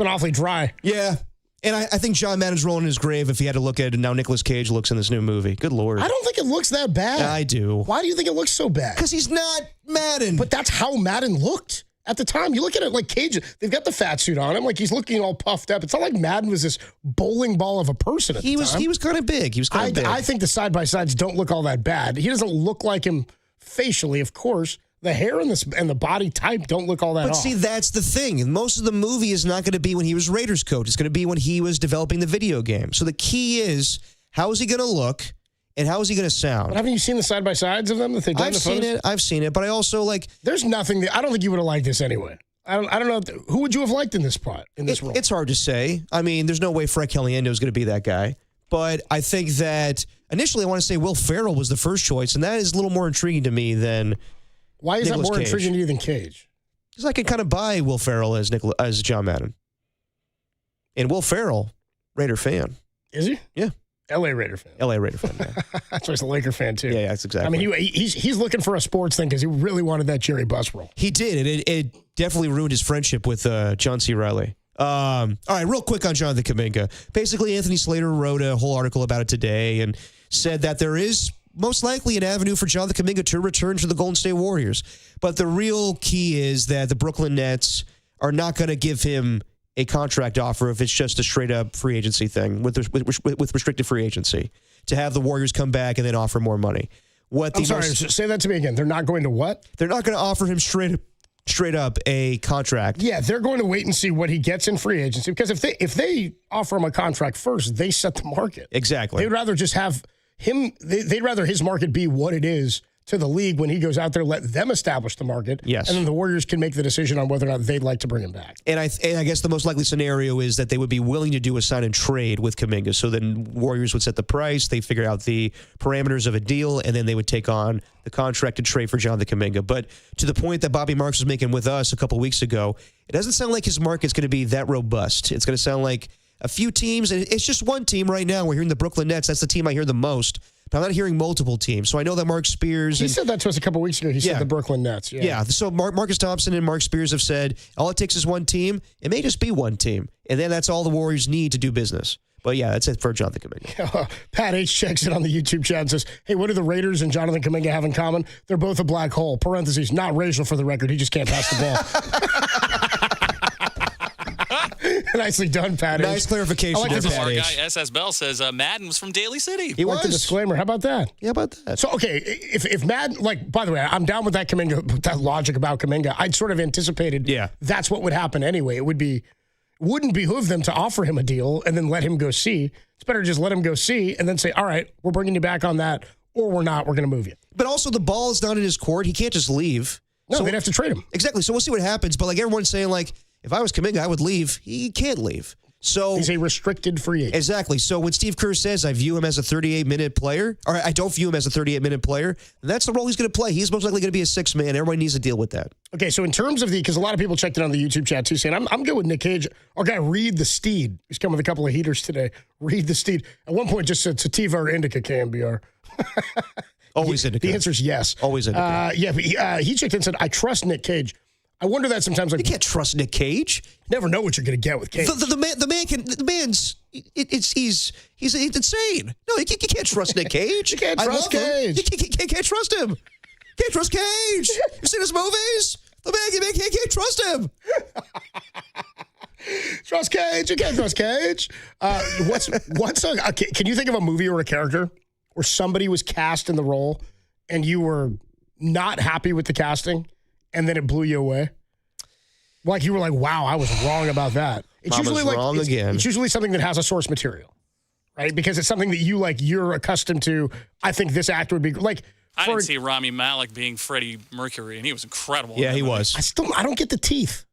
awfully dry. Yeah. And I think John Madden's rolling in his grave if he had to look at how Nicolas Cage looks in this new movie. Good Lord. I don't think it looks that bad. I do. Why do you think it looks so bad? Because he's not Madden. But that's how Madden looked at the time. You look at it like Cage, they've got the fat suit on him, like he's looking all puffed up. It's not like Madden was this bowling ball of a person at the time. He was kind of big. I think the side-by-sides don't look all that bad. He doesn't look like him facially, of course. The hair and the body type don't look all that off. But see, that's the thing. Most of the movie is not going to be when he was Raiders coach. It's going to be when he was developing the video game. So the key is, how is he going to look and how is he going to sound? But haven't you seen the side-by-sides of them that they've done? I've seen it, but I also like... There's nothing... I don't think you would have liked this anyway. I don't know. Who would you have liked in this role? It's hard to say. I mean, there's no way Fred Caliendo is going to be that guy. But I think that initially I want to say Will Ferrell was the first choice, and that is a little more intriguing to me than... Why is Nicolas that more Cage. intriguing to you than Cage? Because I can kind of buy Will Ferrell as John Madden. And Will Ferrell, Raider fan. Is he? Yeah. L.A. Raider fan. L.A. Raider fan, yeah. That's why he's a Laker fan, too. Yeah, that's exactly. I mean, he's looking for a sports thing because he really wanted that Jerry Buss role. He did. It definitely ruined his friendship with John C. Reilly. All right, real quick on Jonathan Kuminga. Basically, Anthony Slater wrote a whole article about it today and said that there is most likely an avenue for Jonathan Kuminga to return to the Golden State Warriors. But the real key is that the Brooklyn Nets are not going to give him a contract offer if it's just a straight-up free agency thing with restricted free agency, to have the Warriors come back and then offer more money. I'm sorry, say that to me again. They're not going to what? They're not going to offer him straight up a contract. Yeah, they're going to wait and see what he gets in free agency, because if they offer him a contract first, they set the market. Exactly. They'd rather just have him, they'd rather his market be what it is to the league when he goes out there, let them establish the market. Yes. And then the Warriors can make the decision on whether or not they'd like to bring him back. And I guess the most likely scenario is that they would be willing to do a sign and trade with Kuminga. So then Warriors would set the price, they figure out the parameters of a deal, and then they would take on the contracted trade for Jonathan Kuminga. But to the point that Bobby Marks was making with us a couple weeks ago, it doesn't sound like his market's going to be that robust. It's going to sound like a few teams, and it's just one team right now. We're hearing the Brooklyn Nets. That's the team I hear the most. But I'm not hearing multiple teams. So I know that Mark Spears... He said that to us a couple weeks ago. He said the Brooklyn Nets. Yeah. So Marcus Thompson and Mark Spears have said all it takes is one team. It may just be one team. And then that's all the Warriors need to do business. But yeah, that's it for Jonathan Kuminga. Pat H checks in on the YouTube chat and says, hey, what do the Raiders and Jonathan Kuminga have in common? They're both a black hole. Parentheses, not racial for the record. He just can't pass the ball. Nicely done, Pat H. Nice clarification. I like there, Our Pat guy H. SS Bell says Madden was from Daly City. He like was. the disclaimer. How about that? Yeah, about that. So, okay, if Madden, like, by the way, I'm down with that Kuminga, with that logic about Kuminga. I'd sort of anticipated that's what would happen anyway. It wouldn't behoove them to offer him a deal and then let him go see. It's better to just let him go see and then say, all right, we're bringing you back on that, or we're not. We're going to move you. But also the ball is not in his court. He can't just leave. No, so they'd have to trade him. Exactly. So we'll see what happens. But like everyone's saying, like, if I was Kuminga, I would leave. He can't leave. So he's a restricted free agent. Exactly. So when Steve Kerr says I view him as a 38-minute player, or I don't view him as a 38-minute player, that's the role he's going to play. He's most likely going to be a sixth man. Everybody needs to deal with that. Okay, so in terms of because a lot of people checked in on the YouTube chat too, saying I'm good with Nick Cage. Our guy Reed the Steed, he's come with a couple of heaters today. Reed the Steed. At one point just said sativa or indica KNBR. Always indica. The answer is yes. Always indica. Yeah, but he checked in and said, I trust Nick Cage. I wonder that sometimes. Like, you can't trust Nick Cage. Never know what you're going to get with Cage. The man's he's insane. No, you can't trust Nick Cage. You can't trust Cage. You can't trust him. Can't trust Cage. You seen his movies? The man can't trust him. Trust Cage. You can't trust Cage. Can you think of a movie or a character where somebody was cast in the role and you were not happy with the casting? And then it blew you away. Like you were like, "Wow, I was wrong about that." It's usually like wrong again. It's usually something that has a source material, right? Because it's something that you're accustomed to. I think this actor would be like. I didn't see Rami Malek being Freddie Mercury, and he was incredible. Yeah, he was. I don't get the teeth.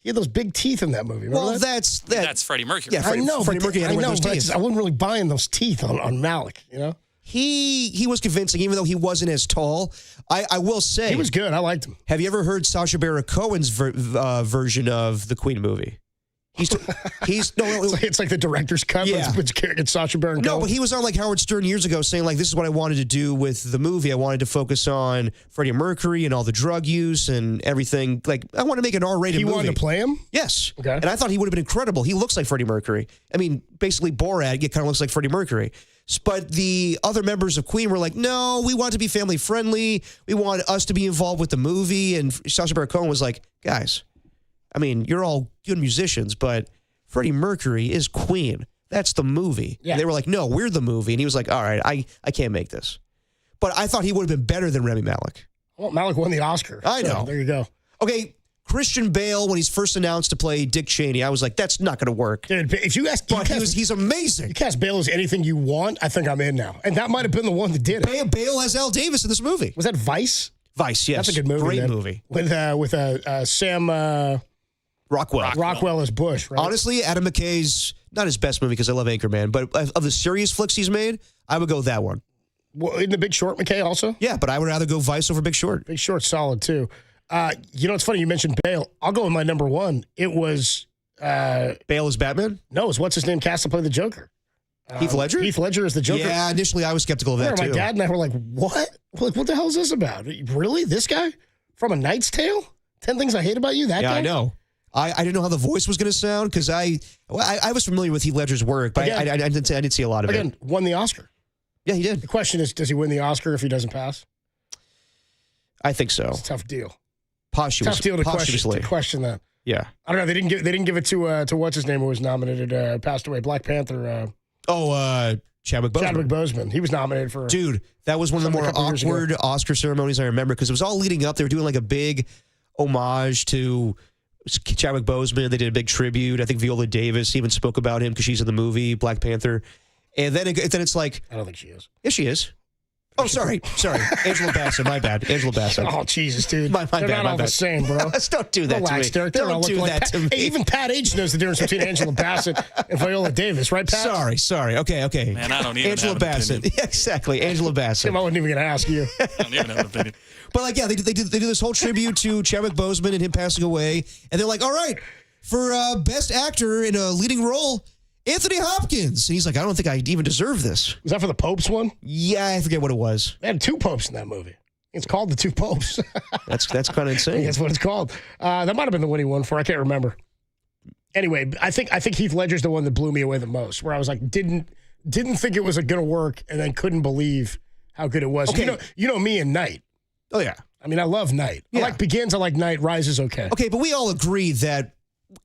He had those big teeth in that movie. Remember Well, that? That's Freddie Mercury. Yeah, I know. Freddie Mercury had to wear those but teeth. I wasn't really buying those teeth on Malek. You know. He was convincing, even though he wasn't as tall. I will say he was good. I liked him. Have you ever heard Sacha Baron Cohen's version of the Queen movie? It's like the director's cut. Yeah. It's Sacha Baron Cohen. No, but he was on like Howard Stern years ago saying like this is what I wanted to do with the movie. I wanted to focus on Freddie Mercury and all the drug use and everything. Like I want to make an R-rated movie. He wanted to play him? Yes. Okay. And I thought he would have been incredible. He looks like Freddie Mercury. I mean, basically Borat, it kind of looks like Freddie Mercury. But the other members of Queen were like, no, we want to be family friendly. We want us to be involved with the movie. And Sacha Baron Cohen was like, guys, I mean, you're all good musicians, but Freddie Mercury is Queen. That's the movie. Yeah. And they were like, no, we're the movie. And he was like, all right, I can't make this. But I thought he would have been better than Rami Malek. Well, Malek won the Oscar. I know. So, there you go. Okay, Christian Bale, when he's first announced to play Dick Cheney, I was like, that's not going to work. Dude, if you ask, he's amazing. You cast Bale as anything you want, I think I'm in now. And that might have been the one that did it. Bale has Al Davis in this movie. Was that Vice? Vice, yes. That's a good movie. Great man. movie. With Sam Rockwell as Bush, right? Honestly, Adam McKay's not his best movie because I love Anchorman, but of the serious flicks he's made, I would go with that one. Well, in The Big Short, McKay also? Yeah, but I would rather go Vice over Big Short. Big Short's solid, too. You know, it's funny you mentioned Bale. I'll go with my number one. It was... Bale as Batman? No, it was what's his name cast to play the Joker. Heath Ledger? Heath Ledger is the Joker. Yeah, initially I was skeptical of that, too. My dad and I were like, what? Like, what the hell is this about? Really? This guy? From A Knight's Tale? 10 Things I Hate About You? That guy? Yeah, I know. I didn't know how the voice was going to sound because I was familiar with Heath Ledger's work, but again, I didn't see a lot of it. Again, won the Oscar. Yeah, he did. The question is, does he win the Oscar if he doesn't pass? I think so. It's a tough deal. Tough deal to question that. Yeah. I don't know. They didn't give it to what's his name who was nominated, passed away, Black Panther. Chadwick Boseman. Chadwick Boseman. He was nominated for. Dude, that was one of the more awkward Oscar ceremonies I remember because it was all leading up. They were doing like a big homage to Chadwick Boseman. They did a big tribute. I think Viola Davis even spoke about him because she's in the movie Black Panther. And then it's like, I don't think she is. Yes, she is. Oh, sorry. Angela Bassett, my bad. Angela Bassett. Oh, Jesus, dude. My They're bad, not all the same, bro. Don't do that Relax, to me. Derek. They Don't do that to me. Hey, even Pat H knows the difference between Angela Bassett and Viola Davis, right, Pat? Sorry. Okay. Man, I don't even Angela have an Bassett. opinion. Yeah, exactly. Angela Bassett. I wasn't even going to ask you. I don't even have an opinion. But like, yeah, they do this whole tribute to Chadwick Boseman and him passing away, and they're like, all right, for best actor in a leading role, Anthony Hopkins. And he's like, I don't think I even deserve this. Was that for the Popes one? Yeah, I forget what it was. They had 2 popes in that movie. It's called The Two Popes. That's kind of insane. That's what it's called. That might have been the winning one for. I can't remember. Anyway, I think Heath Ledger's the one that blew me away the most. Where I was like, didn't think it was going to work, and then couldn't believe how good it was. Okay. You know me and Night. Oh yeah. I mean, I love Night. Yeah. I like Begins. I like Night. Rise is okay. Okay, but we all agree that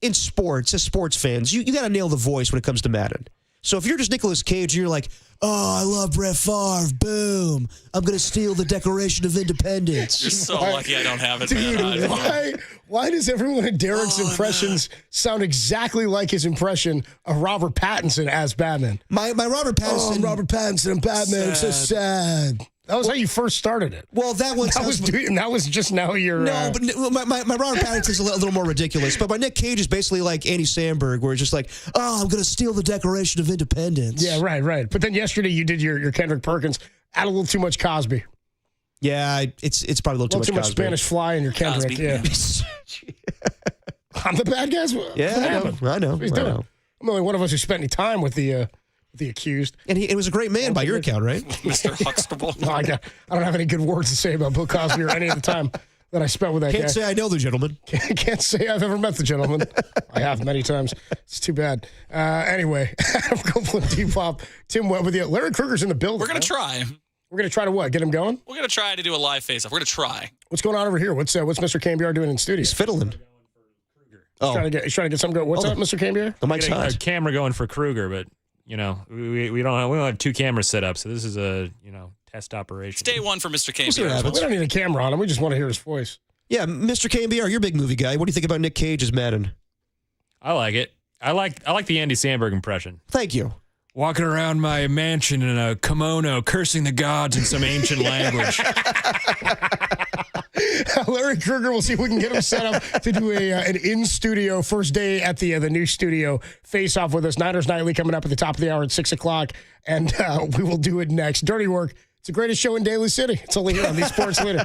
in sports, as sports fans, you got to nail the voice when it comes to Madden. So if you're just Nicolas Cage and you're like, oh, I love Brett Favre, boom, I'm going to steal the Declaration of Independence. You're so lucky I don't have it, Dude, man. why does everyone in Derek's impressions sound exactly like his impression of Robert Pattinson as Batman? My Robert Pattinson. Oh, I'm Robert Pattinson. I'm Batman. I'm so sad. That was how you first started it. Well, that was just now you're... No, but my Robert Pattinson's a little more ridiculous. But my Nick Cage is basically like Andy Samberg, where it's just like, oh, I'm going to steal the Declaration of Independence. Yeah, right. But then yesterday you did your Kendrick Perkins. Add a little too much Cosby. Yeah, it's probably a little too much Cosby. Spanish Fly in your Kendrick. Cosby. Yeah. I'm the bad guy. Yeah, I know. What he's doing. I'm the only one of us who spent any time with the accused. And it was a great man by your account, right? Mr. Huxtable. No, I don't have any good words to say about Bill Cosby or any of the time that I spent with that guy. Can't say I know the gentleman. Can't say I've ever met the gentleman. I have many times. It's too bad. Anyway, Adam Copeland, Depop, Tim Webb with you. Larry Krueger's in the building. We're going to try. We're going to try to what? Get him going? We're going to try to do a live face-off. We're going to try. What's going on over here? What's Mr. KNBR doing in studio? He's fiddling. He's trying to get something going. What's up, Mr. KNBR? The mic's hot. A camera going for Krueger, but we don't have 2 cameras set up, so this is a test operation. It's day 1 for Mr. We'll see what KNBR. happens. We don't need a camera on him. We just want to hear his voice. Yeah, Mr. KNBR, you're a big movie guy. What do you think about Nick Cage as Madden? I like it. I like the Andy Samberg impression. Thank you. Walking around my mansion in a kimono, cursing the gods in some ancient language. Larry Krueger, we'll see if we can get him set up to do an in-studio first day at the new studio face-off with us. Niners Nightly coming up at the top of the hour at 6 o'clock, and we will do it next. Dirty Work. It's the greatest show in Daly City. It's only here on the Sports Leader.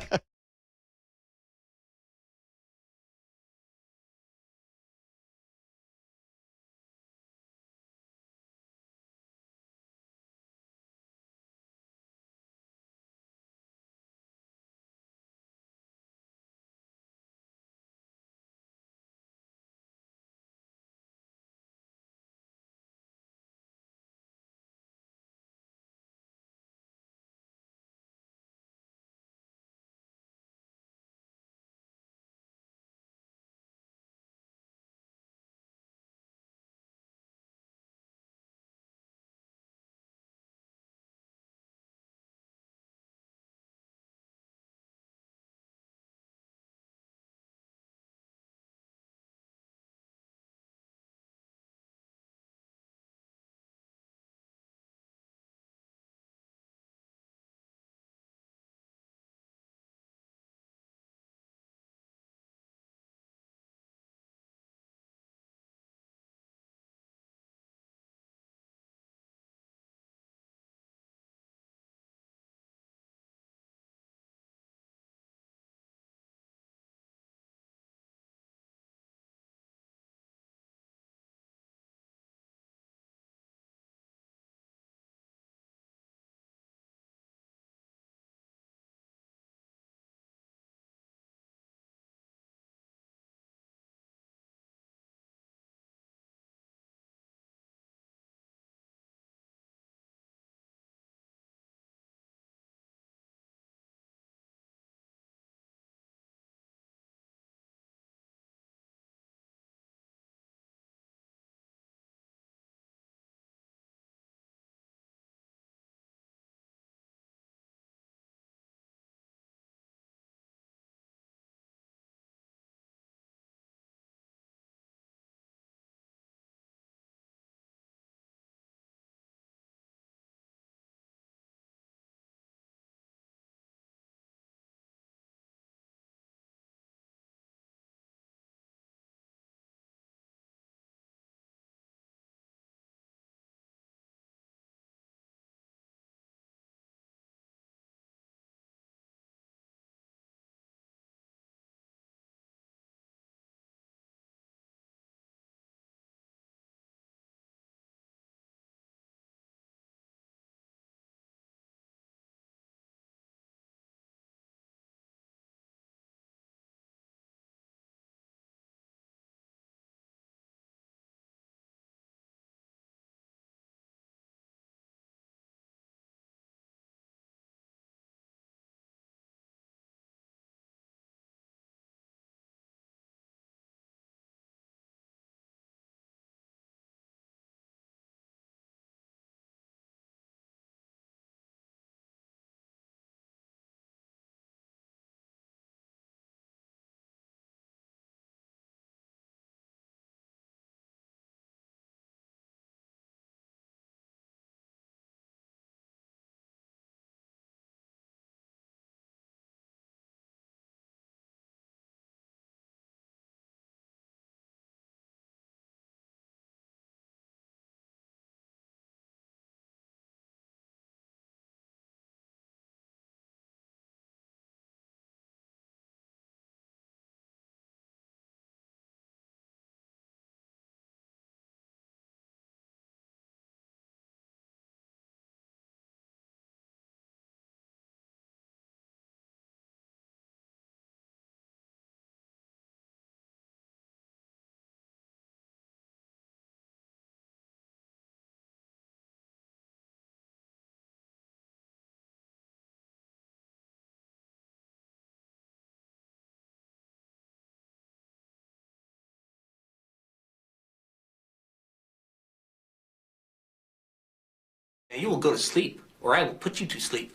You will go to sleep, or I will put you to sleep.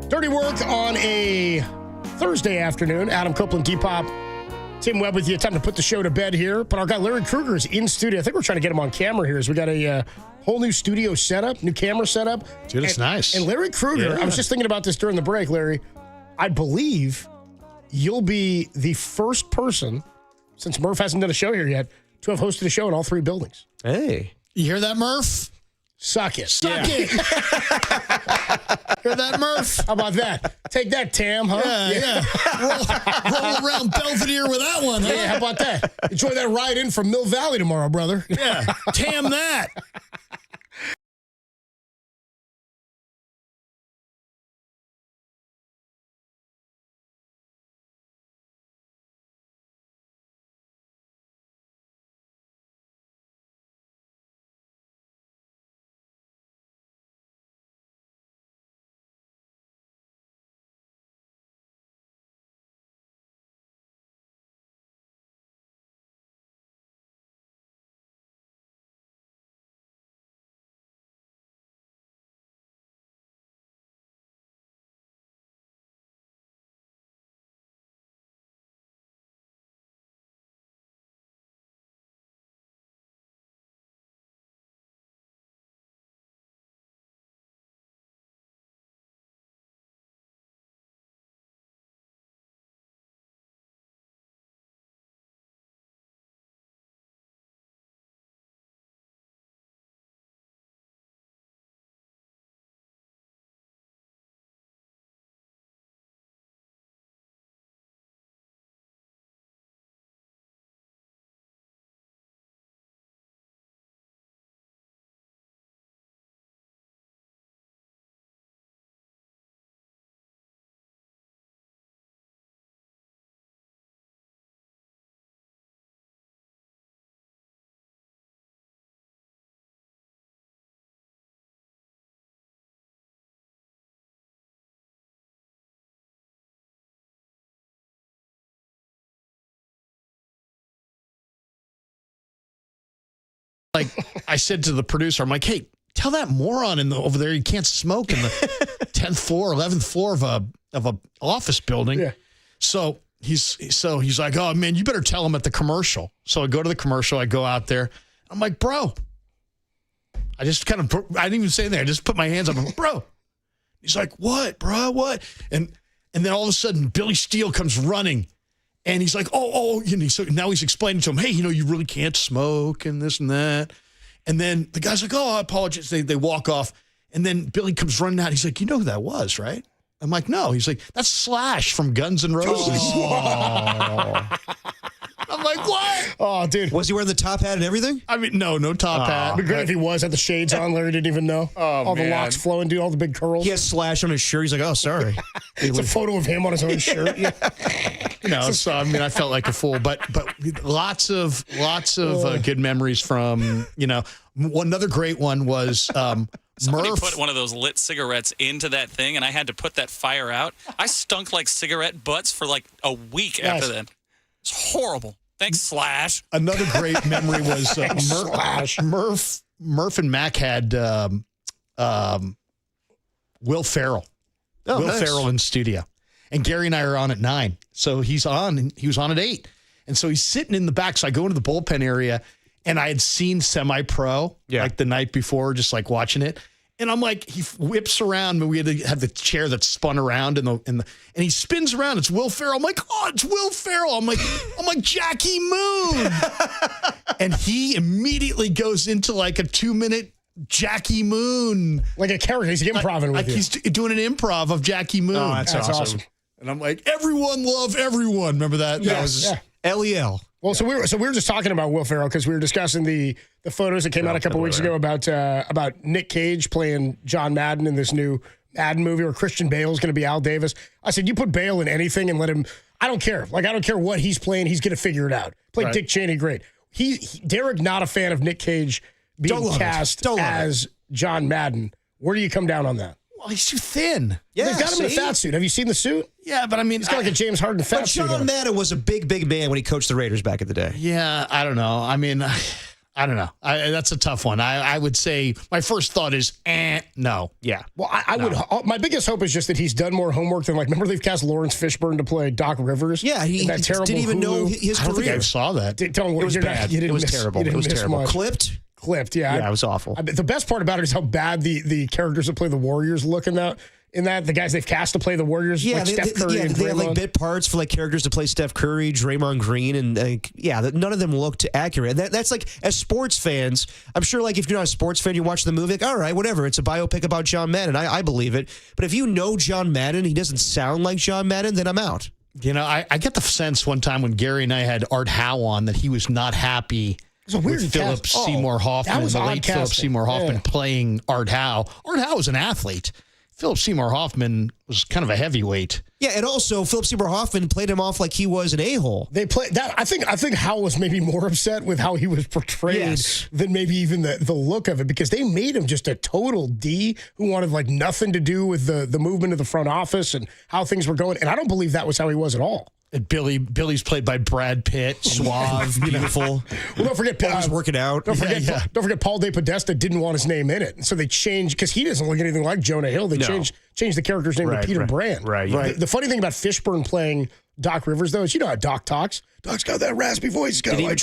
Dirty Work on a Thursday afternoon. Adam Copeland, Depop, Tim Webb with you. Time to put the show to bed here. But our guy Larry Krueger is in studio. I think we're trying to get him on camera here. As we got a whole new studio setup, new camera setup. Dude, it's nice. And Larry Krueger, I was just thinking about this during the break, Larry. I believe you'll be the first person, since Murph hasn't done a show here yet, to have hosted a show in all three buildings. Hey. You hear that, Murph? Suck it. Suck it. Hear that, Murph? How about that? Take that, Tam, huh? Yeah. Roll around Belvedere with that one, huh? Yeah, how about that? Enjoy that ride in from Mill Valley tomorrow, brother. Yeah, Tam that. Like I said to the producer, I'm like, hey, tell that moron over there you can't smoke in the 10th floor, 11th floor of a office building. Yeah. So he's like, oh man, you better tell him at the commercial. So I go to the commercial, I go out there. I'm like, bro. I just I didn't even say anything. I just put my hands up. I'm like, bro. He's like, what, bro? What? And then all of a sudden, Billy Steele comes running. And he's like, so now he's explaining to him, hey, you really can't smoke and this and that. And then the guy's like, oh, I apologize. They walk off. And then Billy comes running out. He's like, you know who that was, right? I'm like, no. He's like, that's Slash from Guns N' Roses. Oh. I'm like, what? Oh, dude. Was he wearing the top hat and everything? I mean, no top hat. It'd be great if he was. Had the shades on. Larry didn't even know. All the locks flowing, dude. All the big curls. He has Slash on his shirt. He's like, oh, sorry. It's a photo of him on his own shirt. So I mean, I felt like a fool, but lots of good memories from Another great one was Somebody Murph put one of those lit cigarettes into that thing, and I had to put that fire out. I stunk like cigarette butts for like a week after that. It's horrible. Thanks, Slash. Another great memory was Murph and Mac had Will Ferrell. Will Ferrell in studio. And Gary and I are on at 9. So he was on at 8. And so he's sitting in the back. So I go into the bullpen area, and I had seen Semi-Pro like the night before, just like watching it. And I'm like, he whips around, but we had to have the chair that spun around and he spins around. It's Will Ferrell. I'm like, oh, it's Will Ferrell. I'm like Jackie Moon. And he immediately goes into like a 2-minute Jackie Moon. Like a character. He's improv with you. He's doing an improv of Jackie Moon. Oh, that's awesome. And I'm like, everyone love everyone. Remember that? Yes. That was LEL. Well, so we were just talking about Will Ferrell because we were discussing the photos that came out a couple weeks ago about Nick Cage playing John Madden in this new Madden movie, or Christian Bale's going to be Al Davis. I said, you put Bale in anything and let him. I don't care. Like, I don't care what he's playing. He's going to figure it out. Play Dick Cheney, great. Derek, not a fan of Nick Cage being cast as John Madden. Where do you come down on that? Well, he's too thin. Yeah, they've got him in a fat suit. Have you seen the suit? Yeah, but I mean, he's got like a James Harden fat suit. John Madden was a big man when he coached the Raiders back in the day. Yeah, I don't know. I mean, I don't know. That's a tough one. I would say my first thought is, no. Yeah. Well, I would. My biggest hope is just that he's done more homework than remember they've cast Lawrence Fishburne to play Doc Rivers. Yeah, he that terrible didn't even Hulu. know his career. I don't think I saw that. Don't worry, it was bad. It was terrible. It was terrible. Clipped, yeah. Yeah, it was awful. The best part about it is how bad the characters that play the Warriors look in that. The guys they've cast to play the Warriors, like Steph Curry and they have Draymond. like bit parts for like characters to play Steph Curry, Draymond Green, and none of them looked accurate. That's like, as sports fans, I'm sure like if you're not a sports fan, you watch the movie, like, all right, whatever, it's a biopic about John Madden. I believe it. But if you know John Madden, he doesn't sound like John Madden, then I'm out. You know, I get the sense one time when Gary and I had Art Howe on that he was not happy. It was a weird with Philip Seymour Hoffman, the late Philip Seymour Hoffman playing Art Howe. Art Howe was an athlete. Philip Seymour Hoffman was kind of a heavyweight. Yeah, and also Philip Seymour Hoffman played him off like he was an a-hole. They played that. I think Howe was maybe more upset with how he was portrayed than maybe even the look of it, because they made him just a total D who wanted like nothing to do with the movement of the front office and how things were going. And I don't believe that was how he was at all. And Billy's played by Brad Pitt, suave, beautiful. Well, don't forget, Paul was working out. Don't forget, Paul De Podesta didn't want his name in it, and so they changed because he doesn't look anything like Jonah Hill. They changed the character's name to Peter Brand. Right. The funny thing about Fishburne playing Doc Rivers, though, is you know how Doc talks. Doc's got that raspy voice. Didn't even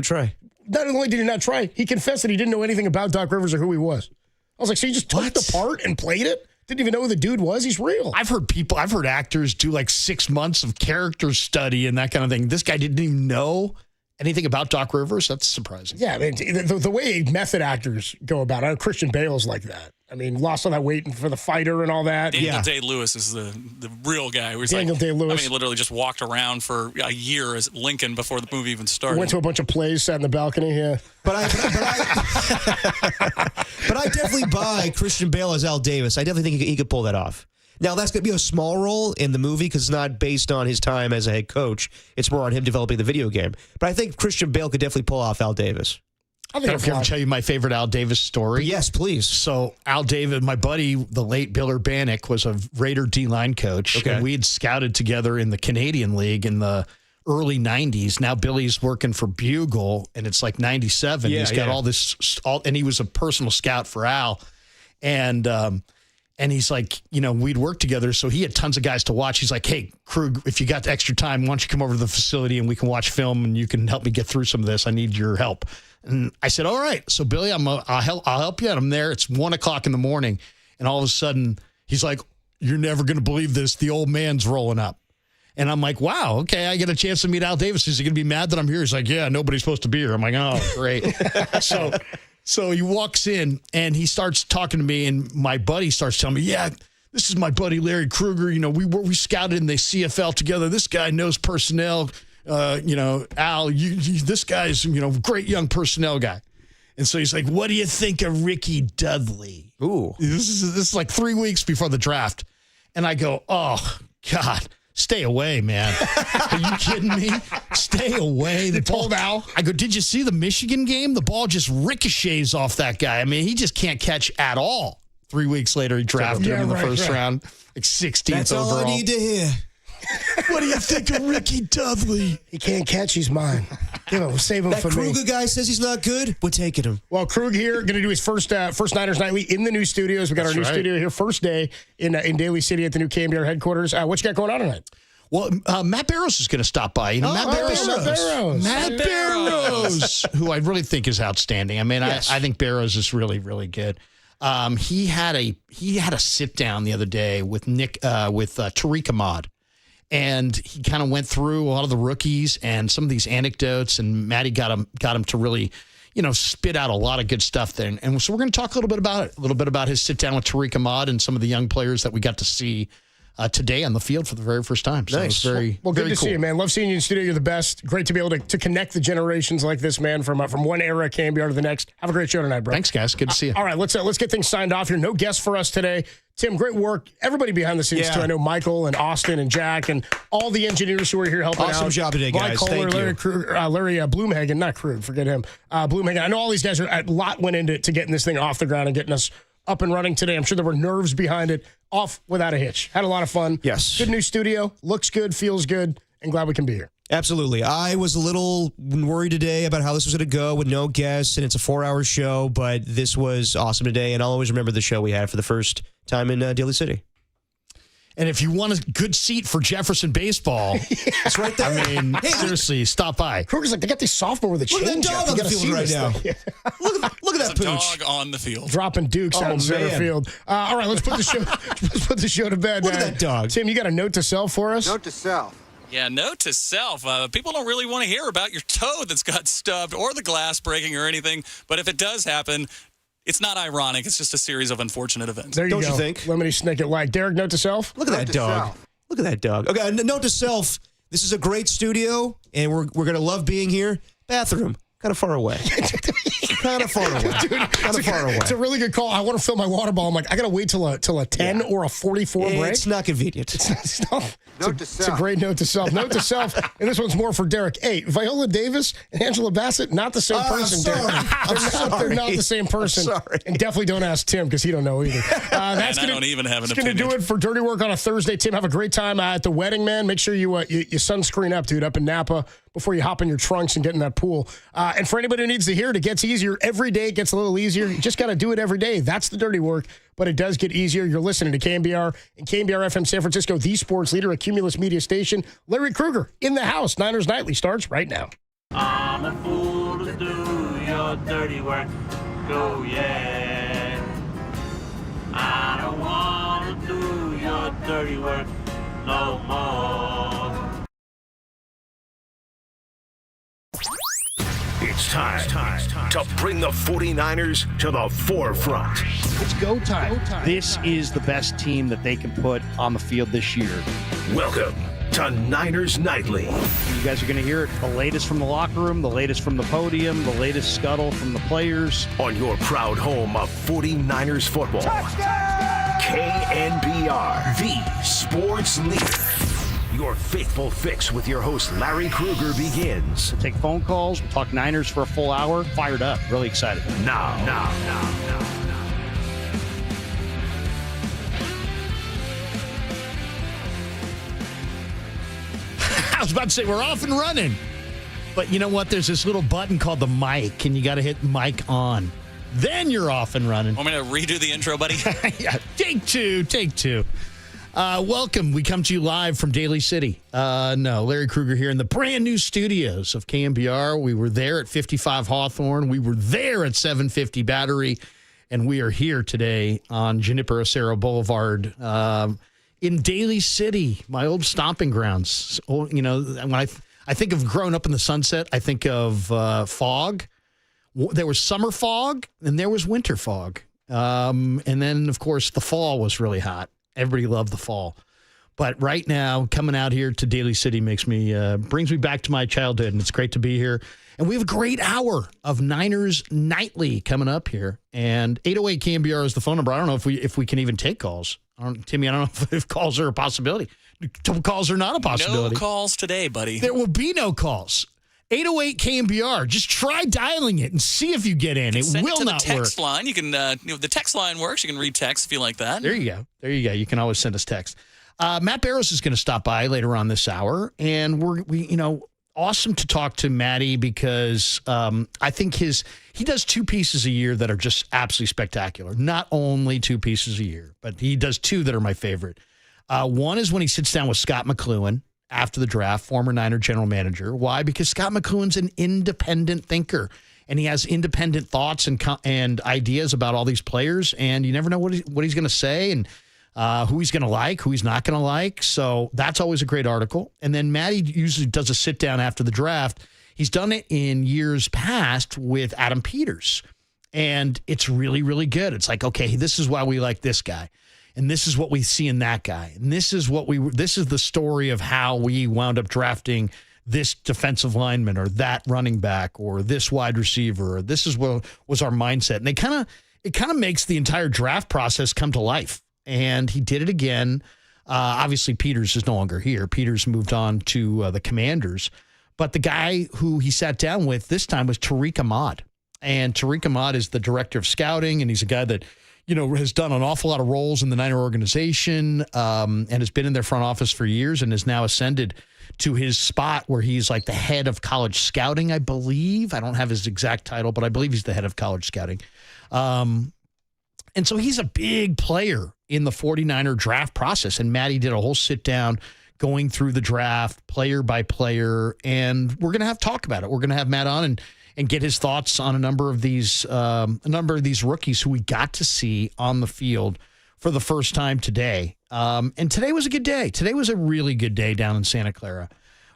try. Not only did he not try, he confessed that he didn't know anything about Doc Rivers or who he was. I was like, so you just took the part and played it? Didn't even know who the dude was. He's real. I've heard actors do like 6 months of character study and that kind of thing. This guy didn't even know anything about Doc Rivers. That's surprising. Yeah, I mean, the way method actors go about it, I know Christian Bale's like that. I mean, lost all that weight for the fighter and all that. Daniel Day-Lewis is the real guy. Daniel Day-Lewis. I mean, he literally just walked around for a year as Lincoln before the movie even started. Went to a bunch of plays, sat in the balcony. Yeah, but I definitely buy Christian Bale as Al Davis. I definitely think he could pull that off. Now, that's going to be a small role in the movie because it's not based on his time as a head coach. It's more on him developing the video game. But I think Christian Bale could definitely pull off Al Davis. I think I can tell you my favorite Al Davis story. Yes, please. So Al Davis, my buddy, the late Bill Urbanic, was a Raider D-line coach. Okay. And we had scouted together in the Canadian League in the early 90s. Now Billy's working for Bugle, and it's like 97. He's got all this, and he was a personal scout for Al. And he's like, you know, we'd worked together, so he had tons of guys to watch. He's like, hey, Krug, if you got the extra time, why don't you come over to the facility and we can watch film and you can help me get through some of this. I need your help. And I said, all right. So, Billy, I'll help you. And I'm there. It's 1:00 in the morning. And all of a sudden, he's like, you're never going to believe this. The old man's rolling up. And I'm like, wow, okay, I get a chance to meet Al Davis. Is he going to be mad that I'm here? He's like, yeah, nobody's supposed to be here. I'm like, oh, great. So he walks in and he starts talking to me, and my buddy starts telling me, yeah, this is my buddy Larry Krueger. You know, we scouted in the CFL together. This guy knows personnel. You know, Al, this guy's, you know, great young personnel guy. And so he's like, what do you think of Ricky Dudley? Ooh. This is like 3 weeks before the draft. And I go, oh, God. Stay away, man. Are you kidding me? Stay away. The ball now. I go, did you see the Michigan game? The ball just ricochets off that guy. I mean, he just can't catch at all. 3 weeks later, he drafted him in the first round, like 16th That's overall. That's all I need to hear. What do you think of Ricky Dudley? He can't catch. He's mine. Save him that for me. Krueger guy says he's not good. We're taking him. Well, Krug here, going to do his first Niners Nightly in the new studios. We got our new studio here, first day in Daly City at the new KNBR headquarters. What you got going on tonight? Well, Matt Barrows is going to stop by. You know, Matt Barrows, who I really think is outstanding. I mean, yes. I think Barrows is really, really good. He had a sit down the other day with Tariq Ahmad. And he kind of went through a lot of the rookies and some of these anecdotes, and Matty got him to really, you know, spit out a lot of good stuff there. And so we're going to talk a little bit about his sit down with Tariq Ahmad and some of the young players that we got to see today on the field for the very first time. So Nice. it's very, Well, good very to cool. see you, man. Love seeing you in studio. You're the best. Great to be able to connect the generations like this, man, from one era of KNBR to the next. Have a great show tonight, bro. Thanks, guys. Good to see you. All right, let's get things signed off here. No guests for us today. Tim, great work. Everybody behind the scenes, too. I know Michael and Austin and Jack and all the engineers who are here helping out. Awesome job today, guys. Mike Kohler, Thank you. Larry Bloomhagen, not Krug, forget him. Bloomhagen. I know all these guys a lot went into getting this thing off the ground and getting us up and running today. I'm sure there were nerves behind it. Off without a hitch. Had a lot of fun. Yes. Good new studio. Looks good, feels good, and glad we can be here. Absolutely. I was a little worried today about how this was going to go with no guests, and it's a 4-hour show, but this was awesome today, and I'll always remember the show we had for the first time in Daly City. And if you want a good seat for Jefferson baseball, it's right there. I mean, seriously, stop by. Krueger's like, they got these sophomore with a Look at that change dog up. on You the gotta field see right this now. thing. Look at that There's a pooch. dog on the field. Dropping dukes out in center man. field. All right, let's put the show to bed. Look at that dog. Tim, you got a note to self for us? Note to self. Yeah, note to self. People don't really want to hear about your toe that's got stubbed or the glass breaking or anything. But if it does happen, it's not ironic. It's just a series of unfortunate events. There you Don't go. you think? Lemony Snicket like. Derek, note to self? Look at that dog. Look at that dog. Okay, note to self. This is a great studio, and we're going to love being here. Bathroom, kind of far away. Kind of far away. Kind of far away. It's a really good call. I want to fill my water bottle. I'm like, I got to wait till a 10 or a 44 break. It's not convenient. It's a great note to self. Note to self, and this one's more for Derek. Hey, Viola Davis and Angela Bassett, not the same person, Derek. They're not the same person. Sorry. And definitely don't ask Tim because he don't know either. That's I don't even have an That's going to opinion. do it for Dirty Work on a Thursday. Tim, have a great time at the wedding, man. Make sure you sunscreen up, dude, up in Napa before you hop in your trunks and get in that pool. And for anybody who needs to hear it, it gets easier. Every day it gets a little easier. You just got to do it every day. That's the dirty work, but it does get easier. You're listening to KNBR and KNBR FM San Francisco, the sports leader, a Cumulus media station. Larry Krueger in the house. Niners Nightly starts right now. I'm a fool to do your dirty work. Go, yeah. I don't want to do your dirty work no more. It's time to bring the 49ers to the forefront. It's go time. This is the best team that they can put on the field this year. Welcome to Niners Nightly. You guys are going to hear it. The latest from the locker room, the latest from the podium, the latest scuttle from the players. On your proud home of 49ers football. KNBR, the sports leader. Your faithful fix with your host, Larry Krueger, begins. We'll take phone calls. We'll talk Niners for a full hour. Fired up. Really excited. Now. I was about to say, we're off and running. But you know what? There's this little button called the mic, and you got to hit mic on. Then you're off and running. Want me to redo the intro, buddy? Yeah, take two. Welcome. We come to you live from Daly City. Larry Krueger here in the brand new studios of KNBR. We were there at 55 Hawthorne. We were there at 750 Battery. And we are here today on Juniper Acero Boulevard in Daly City, my old stomping grounds. So, you know, when I think of growing up in the Sunset, I think of fog. There was summer fog and there was winter fog. And then, of course, the fall was really hot. Everybody loved the fall. But right now, coming out here to Daly City brings me back to my childhood, and it's great to be here. And we have a great hour of Niners Nightly coming up here. And 808 KNBR is the phone number. I don't know if we can even take calls. Timmy, I don't know if calls are a possibility. Calls are not a possibility. No calls today, buddy. There will be no calls. 808 KNBR. Just try dialing it and see if you get in. It Send will it to not the work. text line. You can, the text line works. You can read text if you like that. There you go. You can always send us text. Matt Barrows is going to stop by later on this hour, and we awesome to talk to Matty because I think he does 2 pieces a year that are just absolutely spectacular. Not only 2 pieces a year, but he does 2 that are my favorite. One is when he sits down with Scott McCloughan after the draft, former Niner general manager. Why? Because Scott McCloughan's an independent thinker, and he has independent thoughts and ideas about all these players, and you never know what he's going to say and who he's going to like, who he's not going to like. So that's always a great article. And then Matty usually does a sit down after the draft. He's done it in years past with Adam Peters, and it's really, really good. It's like, okay, this is why we like this guy. And this is what we see in that guy. And this is the story of how we wound up drafting this defensive lineman or that running back or this wide receiver. Or this is what was our mindset. And it kind of makes the entire draft process come to life. And he did it again. Obviously, Peters is no longer here. Peters moved on to the Commanders. But the guy who he sat down with this time was Tariq Ahmad. And Tariq Ahmad is the director of scouting, and he's a guy that, has done an awful lot of roles in the Niner organization and has been in their front office for years and has now ascended to his spot where he's like the head of college scouting, I believe. I don't have his exact title, but I believe he's the head of college scouting. And so he's a big player in the 49er draft process. And Matty did a whole sit down going through the draft player by player. And we're going to have talk about it. We're going to have Matt on and get his thoughts on a number of these rookies who we got to see on the field for the first time today. And today was a good day. Today was a really good day down in Santa Clara.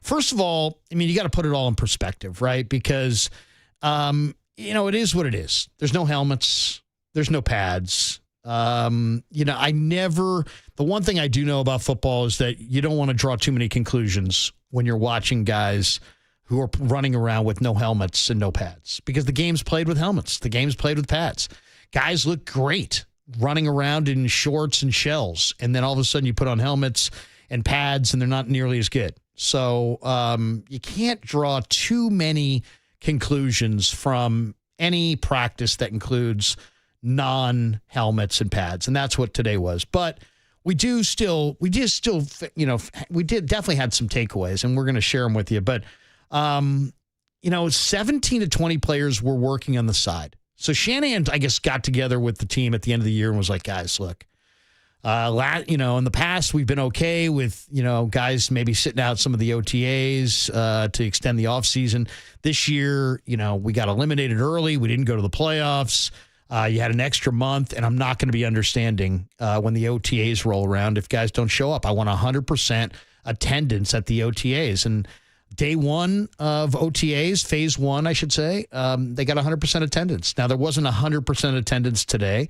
First of all, I mean, you got to put it all in perspective, right? Because, it is what it is. There's no helmets. There's no pads. The one thing I do know about football is that you don't want to draw too many conclusions when you're watching guys who are running around with no helmets and no pads, because the game's played with helmets. The game's played with pads. Guys look great running around in shorts and shells, and then all of a sudden you put on helmets and pads, and they're not nearly as good. So you can't draw too many conclusions from any practice that includes non-helmets and pads, and that's what today was. But we did definitely had some takeaways, and we're going to share them with you. But 17 to 20 players were working on the side. So Shanahan, I guess, got together with the team at the end of the year and was like, guys, look, in the past, we've been okay with, guys maybe sitting out some of the OTAs to extend the offseason. This year, we got eliminated early. We didn't go to the playoffs. You had an extra month, and I'm not going to be understanding when the OTAs roll around if guys don't show up. I want 100% attendance at the OTAs. And day one of OTAs, phase one, I should say, they got 100% attendance. Now, there wasn't 100% attendance today,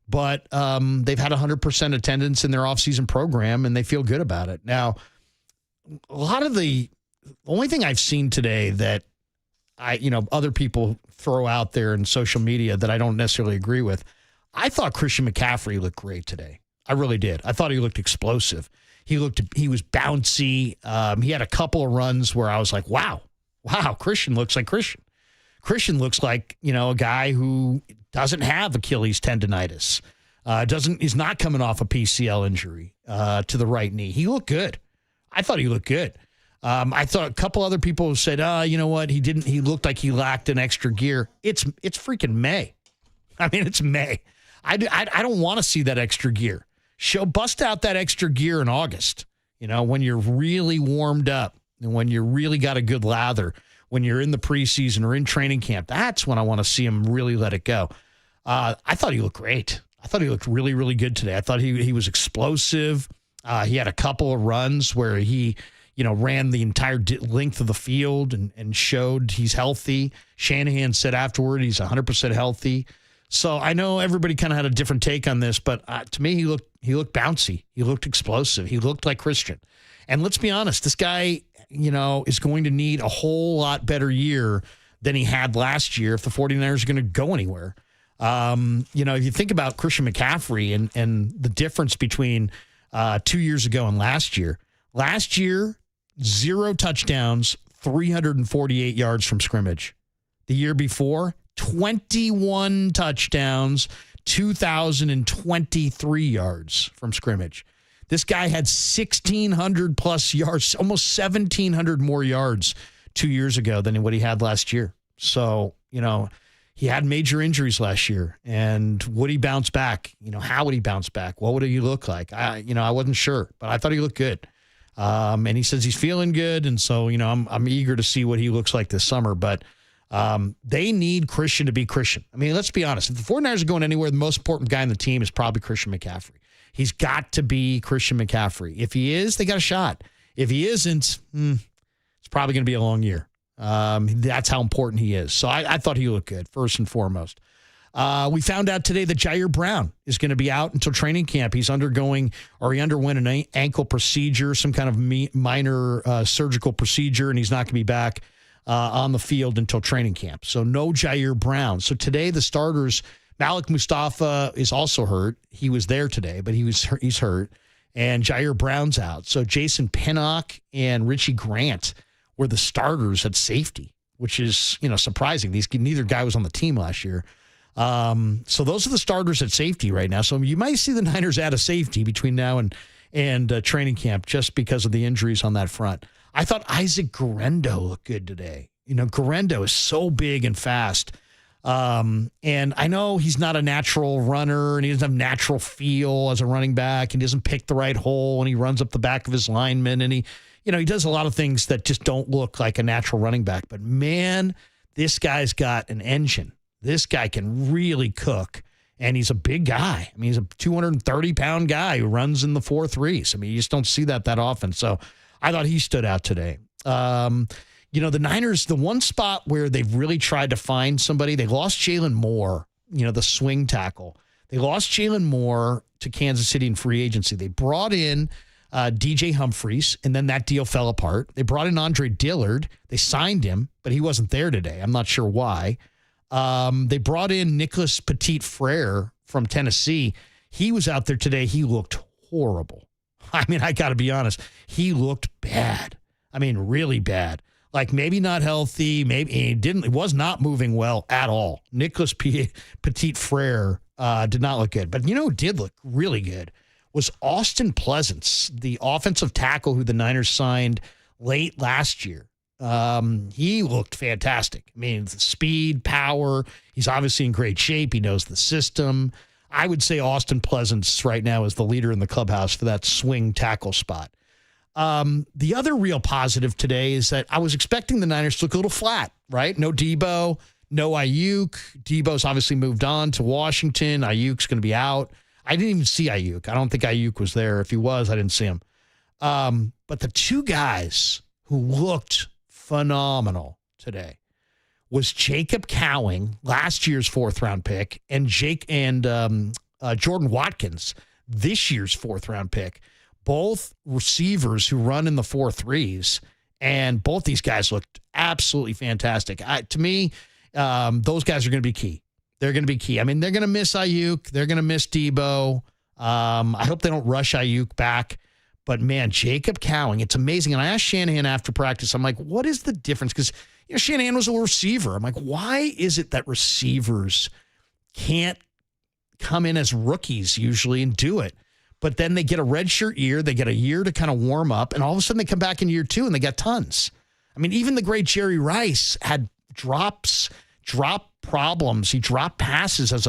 but they've had 100% attendance in their offseason program, and they feel good about it. Now, a lot of the only thing I've seen today that other people throw out there in social media that I don't necessarily agree with, I thought Christian McCaffrey looked great today. I really did. I thought he looked explosive. He was bouncy. He had a couple of runs where I was like, wow, Christian looks like Christian. Christian looks like, a guy who doesn't have Achilles tendonitis. He's not coming off a PCL injury to the right knee. He looked good. I thought he looked good. I thought a couple other people said, you know what? He looked like he lacked an extra gear. It's freaking May. I mean, it's May. I don't want to see that extra gear. Bust out that extra gear in August, when you're really warmed up and when you really got a good lather, when you're in the preseason or in training camp. That's when I want to see him really let it go. I thought he looked great. I thought he looked really, really good today. I thought he was explosive. He had a couple of runs where he, ran the entire length of the field and showed he's healthy. Shanahan said afterward he's 100% healthy. So I know everybody kind of had a different take on this, but to me, he looked bouncy. He looked explosive. He looked like Christian. And let's be honest, this guy, is going to need a whole lot better year than he had last year if the 49ers are going to go anywhere. If you think about Christian McCaffrey and the difference between 2 years ago and last year, 0 touchdowns, 348 yards from scrimmage. The year before, 21 touchdowns, 2,023 yards from scrimmage. This guy had 1,600 plus yards, almost 1,700 more yards 2 years ago than what he had last year. So, he had major injuries last year. And would he bounce back? How would he bounce back? What would he look like? I wasn't sure, but I thought he looked good. And he says he's feeling good. And so, I'm eager to see what he looks like this summer. But they need Christian to be Christian. I mean, let's be honest. If the 49ers are going anywhere, the most important guy on the team is probably Christian McCaffrey. He's got to be Christian McCaffrey. If he is, they got a shot. If he isn't, it's probably going to be a long year. That's how important he is. So I thought he looked good, first and foremost. We found out today that Jair Brown is going to be out until training camp. He underwent an ankle procedure, some kind of minor surgical procedure, and he's not going to be back on the field until training camp. So no Jair Brown. So today the starters, Malik Mustafa is also hurt. He was there today, but he's hurt. And Jair Brown's out. So Jason Pinnock and Richie Grant were the starters at safety, which is, surprising. Neither guy was on the team last year. So those are the starters at safety right now. So you might see the Niners add a safety between now and training camp just because of the injuries on that front. I thought Isaac Guerendo looked good today. Guerendo is so big and fast. And I know he's not a natural runner and he doesn't have natural feel as a running back and he doesn't pick the right hole and he runs up the back of his lineman and he does a lot of things that just don't look like a natural running back. But man, this guy's got an engine. This guy can really cook. And he's a big guy. I mean, he's a 230-pound guy who runs in the 4.3s. I mean, you just don't see that often. So I thought he stood out today. The Niners, the one spot where they've really tried to find somebody, they lost Jalen Moore, the swing tackle. They lost Jalen Moore to Kansas City in free agency. They brought in DJ Humphries, and then that deal fell apart. They brought in Andre Dillard. They signed him, but he wasn't there today. I'm not sure why. They brought in Nicholas Petit-Frere from Tennessee. He was out there today. He looked horrible. I mean, I got to be honest. He looked bad. I mean, really bad. Like maybe not healthy. Maybe he was not moving well at all. Nicholas Petit-Frere did not look good. But who did look really good was Austin Pleasance, the offensive tackle who the Niners signed late last year. He looked fantastic. I mean, the speed, power. He's obviously in great shape. He knows the system. I would say Austin Pleasance right now is the leader in the clubhouse for that swing tackle spot. The other real positive today is that I was expecting the Niners to look a little flat, right? No Debo, no Ayuk. Debo's obviously moved on to Washington. Ayuk's going to be out. I didn't even see Ayuk. I don't think Ayuk was there. If he was, I didn't see him. But the two guys who looked phenomenal today was Jacob Cowing, last year's 4th-round pick, and Jordan Watkins, this year's 4th-round pick. Both receivers who run in the 4.3s, and both these guys looked absolutely fantastic. To me, those guys are going to be key. They're going to be key. I mean, they're going to miss Ayuk. They're going to miss Debo. I hope they don't rush Ayuk back. But, man, Jacob Cowing, it's amazing. And I asked Shanahan after practice, I'm like, what is the difference? Because, Shanahan was a receiver. I'm like, why is it that receivers can't come in as rookies usually and do it? But then they get a redshirt year. They get a year to kind of warm up. And all of a sudden they come back in year 2 and they got tons. I mean, even the great Jerry Rice had drop problems. He dropped passes as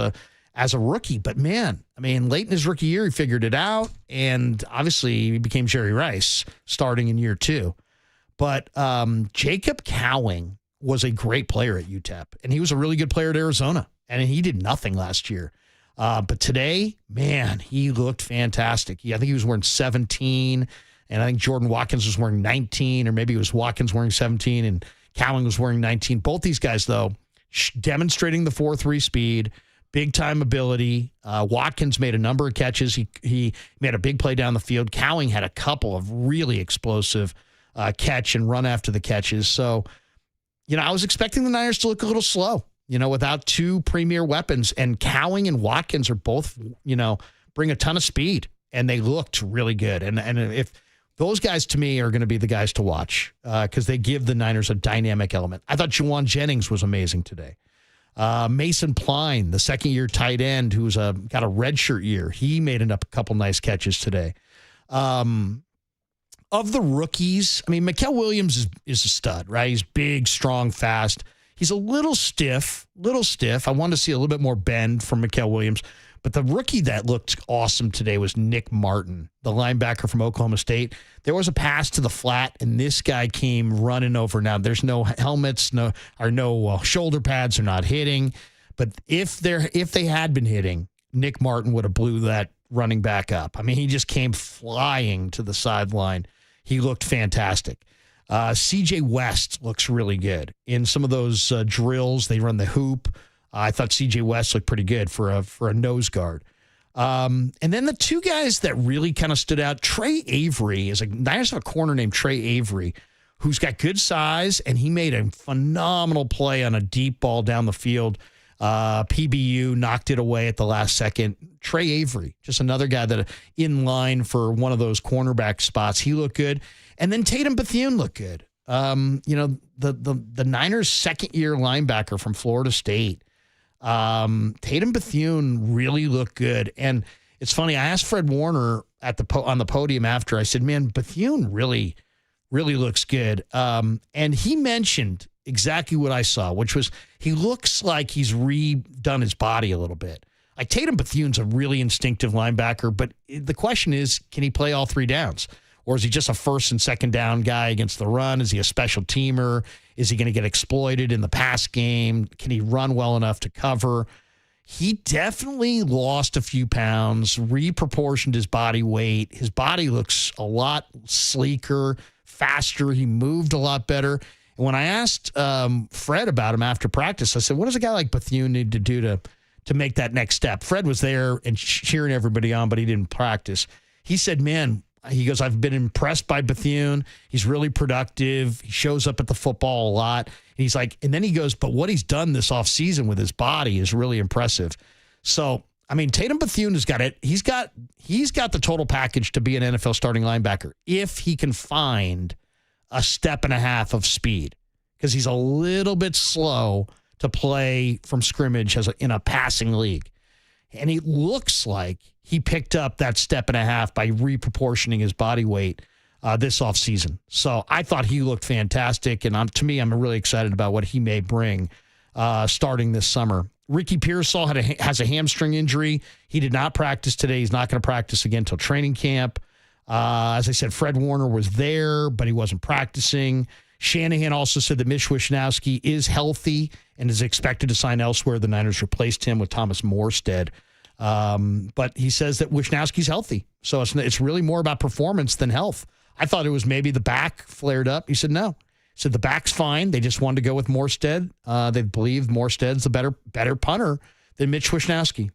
a rookie. But, man, I mean, late in his rookie year, he figured it out. And obviously he became Jerry Rice starting in year 2. But Jacob Cowing was a great player at UTEP. And he was a really good player at Arizona. And he did nothing last year. But today, man, he looked fantastic. I think he was wearing 17, and I think Jordan Watkins was wearing 19, or maybe it was Watkins wearing 17 and Cowing was wearing 19. Both these guys, though, demonstrating the 4.3 speed, big-time ability. Watkins made a number of catches. He made a big play down the field. Cowing had a couple of really explosive catch and run after the catches. So, I was expecting the Niners to look a little slow. Without two premier weapons, and Cowing and Watkins are both, bring a ton of speed, and they looked really good. And if those guys, to me, are going to be the guys to watch because they give the Niners a dynamic element. I thought Juwan Jennings was amazing today. Mason Pline, the second-year tight end who's got a redshirt year, he made a couple nice catches today. Of the rookies, I mean, Mikael Williams is a stud, right? He's big, strong, fast. He's a little stiff. I wanted to see a little bit more bend from Mikael Williams. But the rookie that looked awesome today was Nick Martin, the linebacker from Oklahoma State. There was a pass to the flat, and this guy came running over. Now, there's no helmets, no shoulder pads. They're not hitting. But if they had been hitting, Nick Martin would have blew that running back up. I mean, he just came flying to the sideline. He looked fantastic. CJ West looks really good. In some of those drills, they run the hoop. I thought C.J. West looked pretty good for a nose guard. And then the two guys that really kind of stood out, Trey Avery is Niners have a corner named Trey Avery, who's got good size, and he made a phenomenal play on a deep ball down the field. PBU knocked it away at the last second. Trey Avery, just another guy that in line for one of those cornerback spots. He looked good. And then Tatum Bethune looked good. The Niners' second-year linebacker from Florida State. Tatum Bethune really looked good. And it's funny, I asked Fred Warner on the podium after, I said, man, Bethune really looks good. And he mentioned exactly what I saw, which was he looks like he's redone his body a little bit. Like Tatum Bethune's a really instinctive linebacker, but the question is, can he play all three downs? Or is he just a first and second down guy against the run? Is he a special teamer? Is he going to get exploited in the pass game? Can he run well enough to cover? He definitely lost a few pounds, reproportioned his body weight. His body looks a lot sleeker, faster. He moved a lot better. And when I asked Fred about him after practice, I said, what does a guy like Bethune need to do to make that next step? Fred was there and cheering everybody on, but he didn't practice. He said, man, he goes, I've been impressed by Bethune. He's really productive. He shows up at the football a lot. And he's like, and then he goes, but what he's done this offseason with his body is really impressive. So, I mean, Tatum Bethune has got it. He's got the total package to be an NFL starting linebacker if he can find a step and a half of speed, because he's a little bit slow to play from scrimmage in a passing league. And he looks like he picked up that step and a half by reproportioning his body weight this offseason. So I thought he looked fantastic, and to me, I'm really excited about what he may bring starting this summer. Ricky Pearsall has a hamstring injury. He did not practice today. He's not going to practice again until training camp. As I said, Fred Warner was there, but he wasn't practicing. Shanahan also said that Mitch Wishnowsky is healthy and is expected to sign elsewhere. The Niners replaced him with Thomas Morstead. But he says that Wishnowsky's healthy. So it's really more about performance than health. I thought it was maybe the back flared up. He said no. He said the back's fine. They just wanted to go with Morstead. They believe Morstead's a better punter than Mitch Wishnowsky.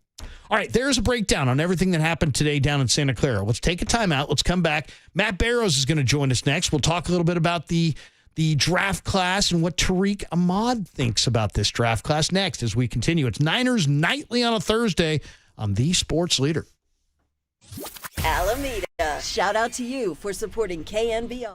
All right, there's a breakdown on everything that happened today down in Santa Clara. Let's take a timeout. Let's come back. Matt Barrows is going to join us next. We'll talk a little bit about the draft class and what Tariq Ahmad thinks about this draft class next as we continue. It's Niners Nightly on a Thursday on The Sports Leader. Alameda, shout out to you for supporting KNBR.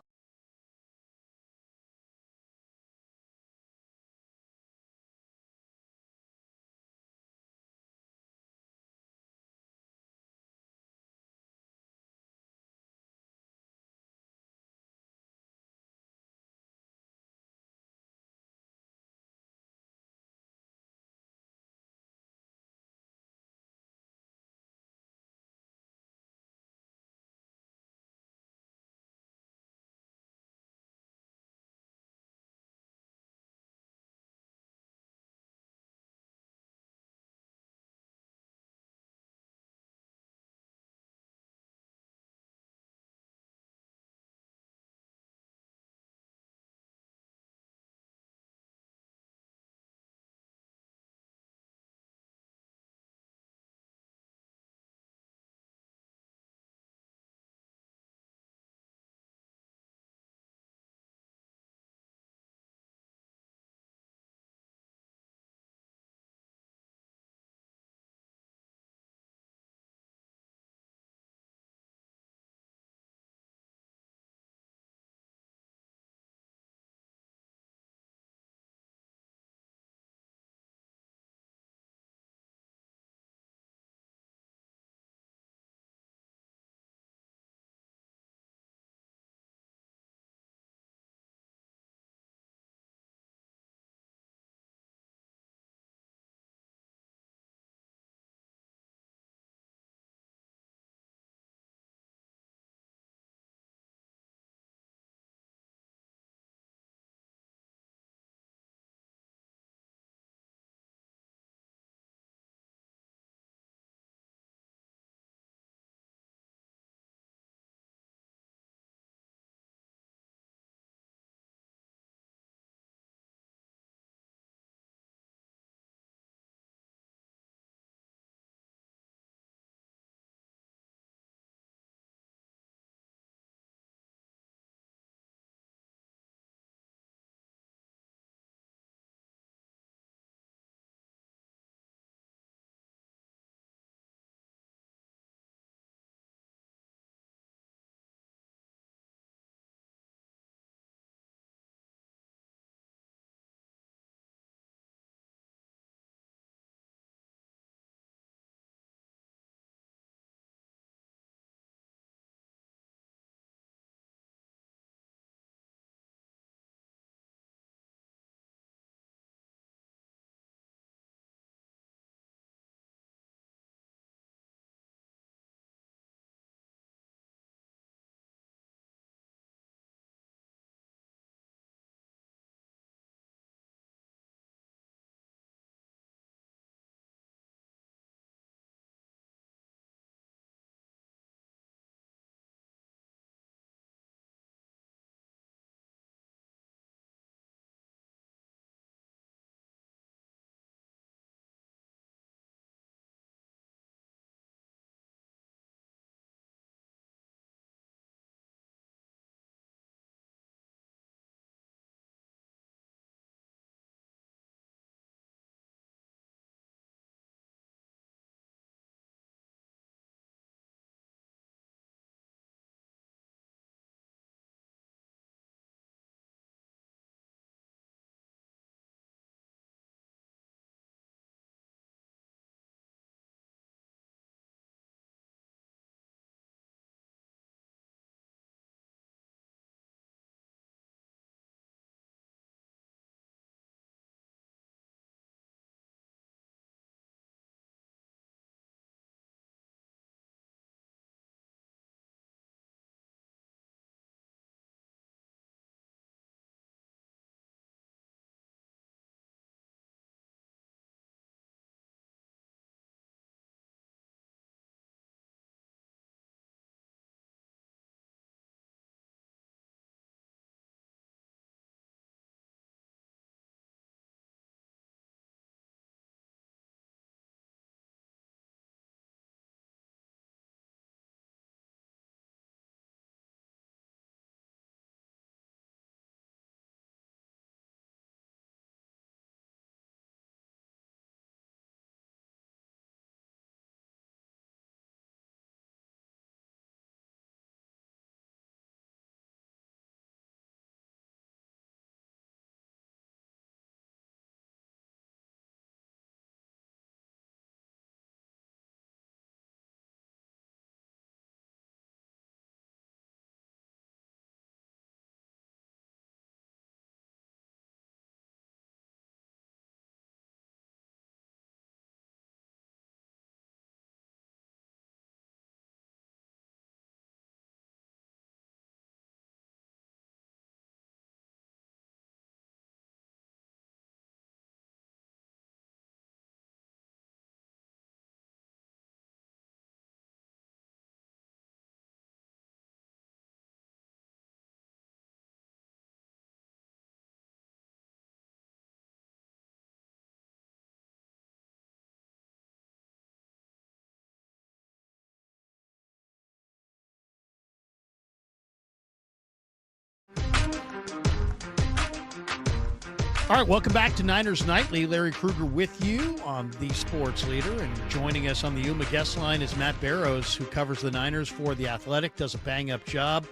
All right, welcome back to Niners Nightly. Larry Krueger with you on the Sports Leader, and joining us on the UMA guest line is Matt Barrows, who covers the Niners for The Athletic, does a bang-up job,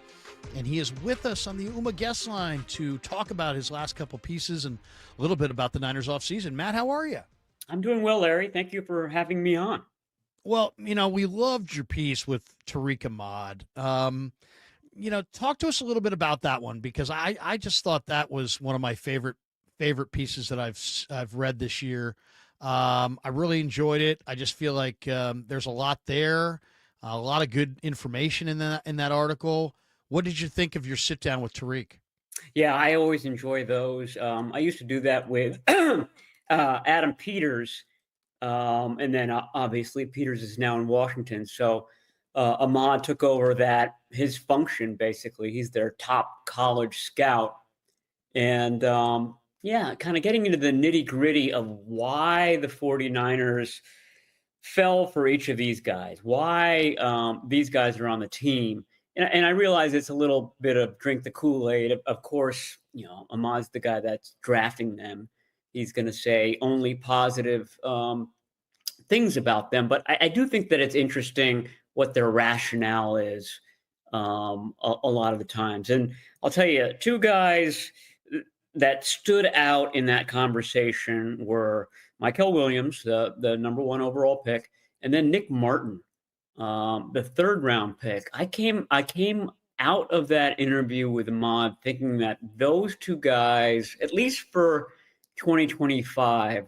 and he is with us on the UMA guest line to talk about his last couple pieces and a little bit about the Niners offseason. Matt, how are you? I'm doing well, Larry. Thank you for having me on. Well, we loved your piece with Tariq Ahmad. Talk to us a little bit about that one, because I just thought that was one of my favorite pieces that I've read this year. I really enjoyed it. I just feel like there's a lot there, a lot of good information in that article. What did you think of your sit down with Tariq? Yeah, I always enjoy those. I used to do that with Adam Peters, and then obviously Peters is now in Washington. So Ahmad took over his function, basically. He's their top college scout. And kind of getting into the nitty-gritty of why the 49ers fell for each of these guys, why these guys are on the team. And I realize it's a little bit of drink the Kool-Aid. Of course, Ahmad's the guy that's drafting them. He's going to say only positive things about them. But I do think that it's interesting what their rationale is a lot of the times. And I'll tell you, two guys that stood out in that conversation were Michael Williams, the number 1 overall pick, and then Nick Martin, the 3rd round pick. I came out of that interview with Ahmad thinking that those two guys, at least for 2025,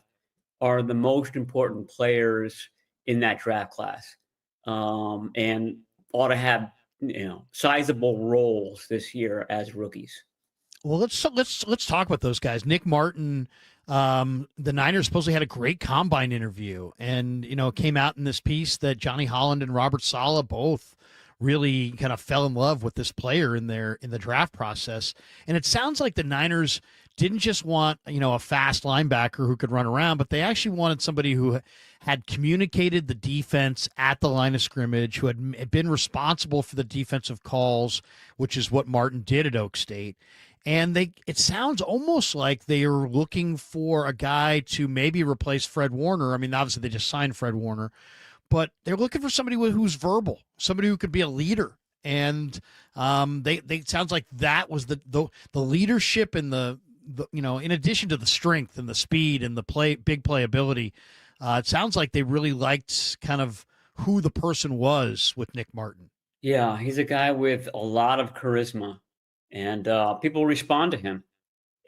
are the most important players in that draft class, and ought to have sizable roles this year as rookies. Well, let's talk about those guys. Nick Martin, the Niners supposedly had a great combine interview, and it came out in this piece that Johnny Holland and Robert Saleh both really kind of fell in love with this player in the draft process. And it sounds like the Niners didn't just want a fast linebacker who could run around, but they actually wanted somebody who had communicated the defense at the line of scrimmage, who had been responsible for the defensive calls, which is what Martin did at Oak State. And it sounds almost like they are looking for a guy to maybe replace Fred Warner. I mean, obviously they just signed Fred Warner, but they're looking for somebody who's verbal, somebody who could be a leader. And they sounds like that was the leadership and the in addition to the strength and the speed and the big playability, it sounds like they really liked kind of who the person was with Nick Martin. Yeah, he's a guy with a lot of charisma. And people respond to him,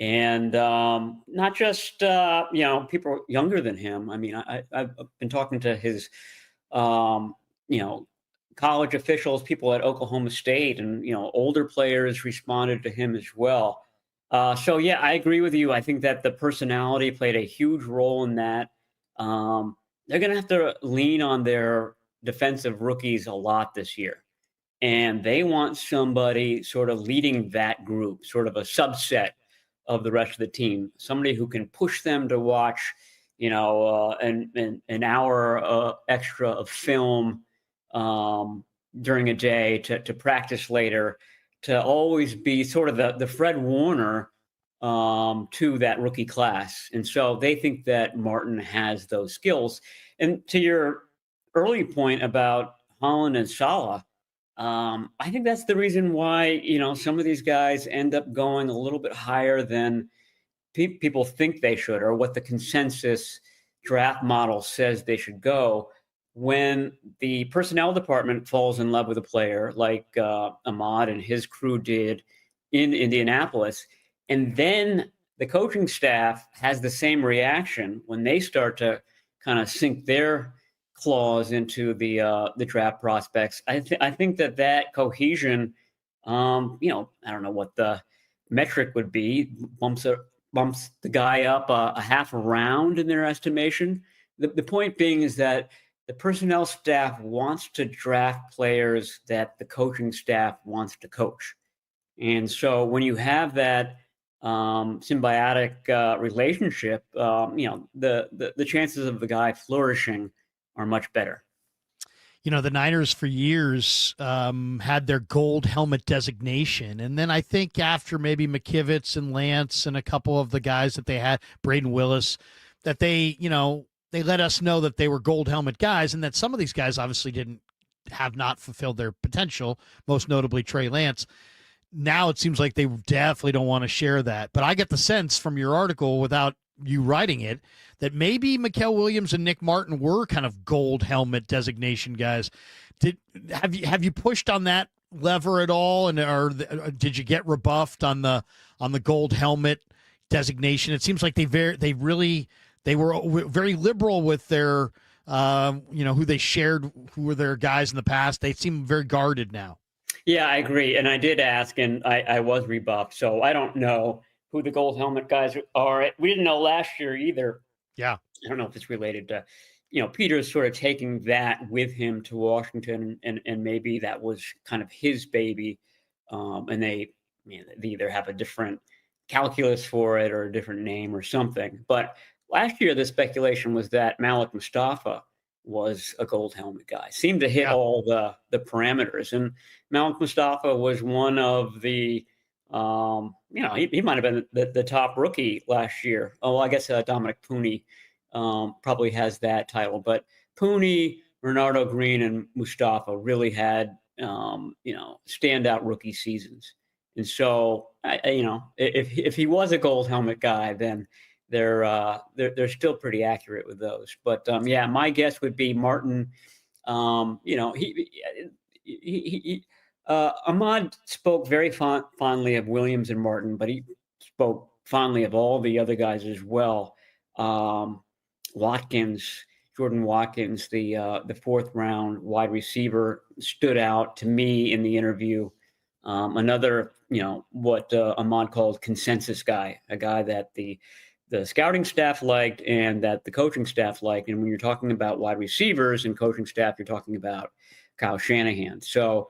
and not just people younger than him. I mean, I've been talking to his college officials, people at Oklahoma State, and older players responded to him as well. So yeah, I agree with you. I think that the personality played a huge role in that. They're going to have to lean on their defensive rookies a lot this year. And they want somebody sort of leading that group, sort of a subset of the rest of the team, somebody who can push them to watch, an hour extra of film during a day to practice later, to always be sort of the Fred Warner to that rookie class. And so they think that Martin has those skills. And to your early point about Holland and Saleh, I think that's the reason why, some of these guys end up going a little bit higher than people think they should, or what the consensus draft model says they should go. When the personnel department falls in love with a player like Ahmad and his crew did in Indianapolis, and then the coaching staff has the same reaction when they start to kind of sink their clause into the draft prospects. I think that cohesion, I don't know what the metric would be, bumps the guy up a half a round in their estimation. The point being is that the personnel staff wants to draft players that the coaching staff wants to coach. And so when you have that symbiotic relationship, the chances of the guy flourishing are much better. the Niners for years had their gold helmet designation. And then I think after maybe McKivitz and Lance and a couple of the guys that they had, Braden Willis, that they let us know that they were gold helmet guys, and that some of these guys obviously have not fulfilled their potential, most notably Trey Lance. Now it seems like they definitely don't want to share that. But I get the sense from your article, without you writing it, that maybe Mikael Williams and Nick Martin were kind of gold helmet designation guys. Have you pushed on that lever at all, and or did you get rebuffed on the gold helmet designation? It seems like they were very liberal with their who they shared, who were their guys in the past. They seem very guarded now. Yeah, I agree. And I did ask, and I was rebuffed. So I don't know who the gold helmet guys are. We didn't know last year either. Yeah. I don't know if it's related to, Peter's sort of taking that with him to Washington, and maybe that was kind of his baby. And they either have a different calculus for it or a different name or something. But last year, the speculation was that Malik Mustafa was a gold helmet guy, seemed to hit all the parameters. And Malik Mustafa was one of the, he might have been the top rookie last year. Oh, I guess Dominic Pooney probably has that title. But Pooney, Renardo Green, and Mustafa really had, standout rookie seasons. And so, if he was a gold helmet guy, then they're still pretty accurate with those. But my guess would be Martin. Ahmad spoke very fondly of Williams and Martin, but he spoke fondly of all the other guys as well. Jordan Watkins, the fourth round wide receiver, stood out to me in the interview. Another, what Ahmad called consensus guy, a guy that the scouting staff liked and that the coaching staff liked. And when you're talking about wide receivers and coaching staff, you're talking about Kyle Shanahan. So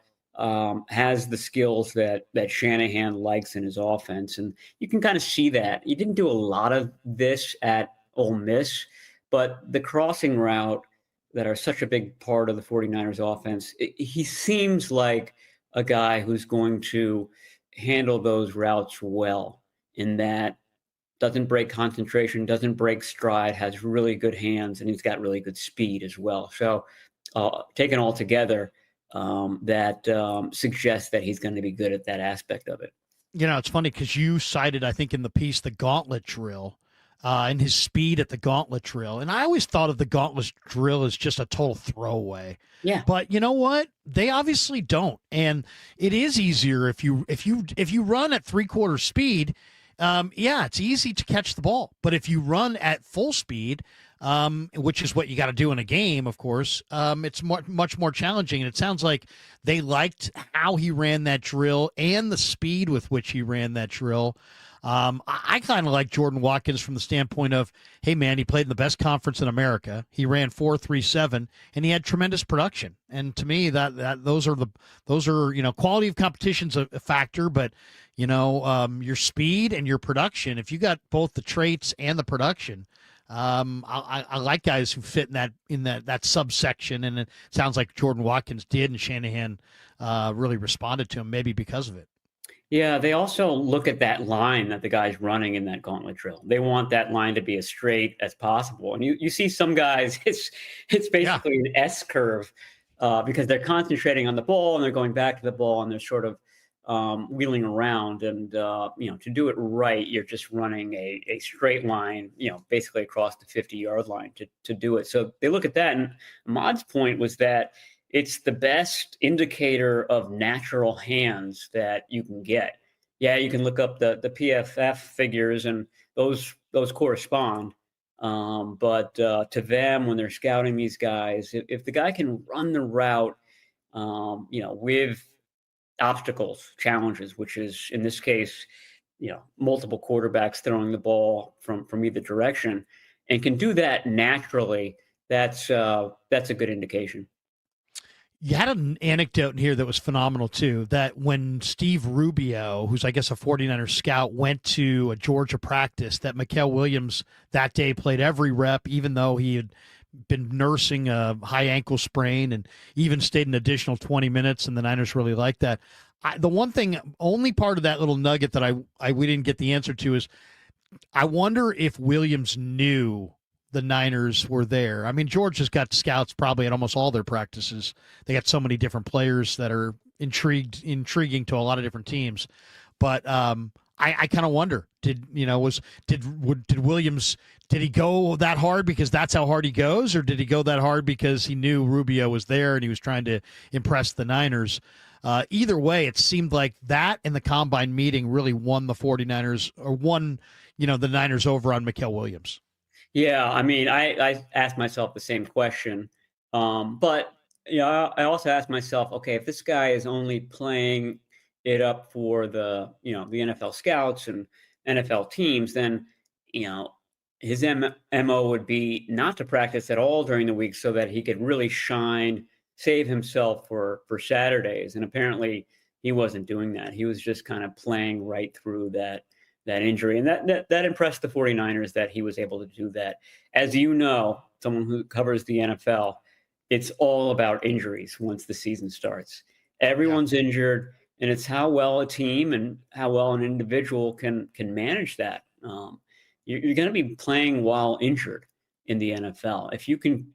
has the skills that Shanahan likes in his offense. And you can kind of see that. He didn't do a lot of this at Ole Miss, but the crossing route that are such a big part of the 49ers offense, he seems like a guy who's going to handle those routes well, in that doesn't break concentration, doesn't break stride, has really good hands, and he's got really good speed as well. So taken all together, that suggests that he's going to be good at that aspect of it. It's funny because you cited, I think in the piece, the gauntlet drill and his speed at the gauntlet drill. And I always thought of the gauntlet drill as just a total throwaway. Yeah. But you know what? They obviously don't. And it is easier if you run at 3/4 speed. It's easy to catch the ball. But if you run at full speed, which is what you got to do in a game, of course, it's much more challenging. And it sounds like they liked how he ran that drill and the speed with which he ran that drill. I kind of like Jordan Watkins from the standpoint of, hey man, he played in the best conference in America. He ran 4.37 and he had tremendous production. And to me, that those are quality of competition's a factor, but your speed and your production, if you got both the traits and the production, I like guys who fit in that subsection, and it sounds like Jordan Watkins did, and Shanahan really responded to him, maybe because of it. Yeah, they also look at that line that the guy's running in that gauntlet drill. They want that line to be as straight as possible. And you see some guys, it's basically an S curve because they're concentrating on the ball and they're going back to the ball and they're sort of wheeling around. And, to do it right, you're just running a straight line, basically across the 50-yard line to do it. So they look at that. And Ahmad's point was that it's the best indicator of natural hands that you can get. Yeah, you can look up the PFF figures and those correspond. But to them, when they're scouting these guys, if the guy can run the route, with obstacles, challenges, which is in this case, multiple quarterbacks throwing the ball from either direction, and can do that naturally, that's a good indication. You had an anecdote in here that was phenomenal, too, that when Steve Rubio, who's, I guess, a 49er scout, went to a Georgia practice, that Mikael Williams that day played every rep, even though he had been nursing a high ankle sprain and even stayed an additional 20 minutes, and the Niners really like that. The one thing, only part of that little nugget that we didn't get the answer to is I wonder if Williams knew the Niners were there. I mean, George has got scouts probably at almost all their practices. They got so many different players that are intriguing to a lot of different teams. But I kind of wonder, did Williams, did he go that hard because that's how hard he goes, or did he go that hard because he knew Rubio was there and he was trying to impress the Niners? Either way, it seemed like that and the combine meeting really won the 49ers, or won, the Niners over on Mikael Williams. Yeah, I mean, I asked myself the same question. But, I also asked myself, okay, if this guy is only playing it up for the NFL scouts and NFL teams, then, his MO would be not to practice at all during the week so that he could really save himself for Saturdays. And apparently he wasn't doing that. He was just kind of playing right through that injury. And that impressed the 49ers that he was able to do that. As you know, someone who covers the NFL, it's all about injuries once the season starts. Everyone's injured, and it's how well a team and how well an individual can manage that. You're going to be playing while injured in the NFL. If you can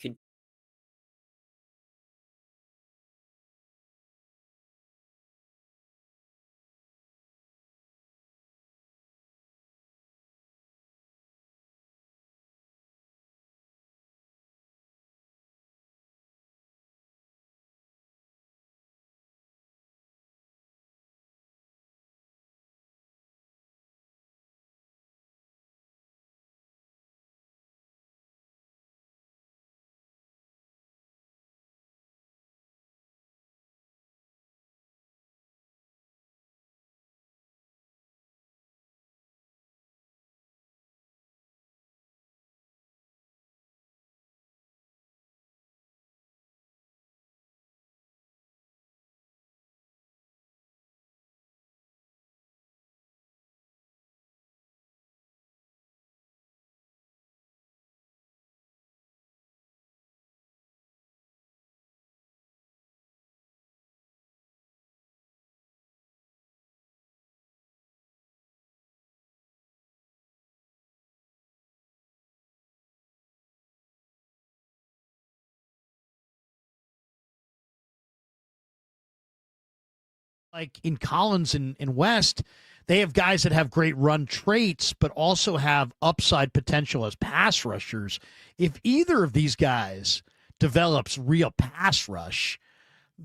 like in Collins and West, they have guys that have great run traits, but also have upside potential as pass rushers. If either of these guys develops real pass rush,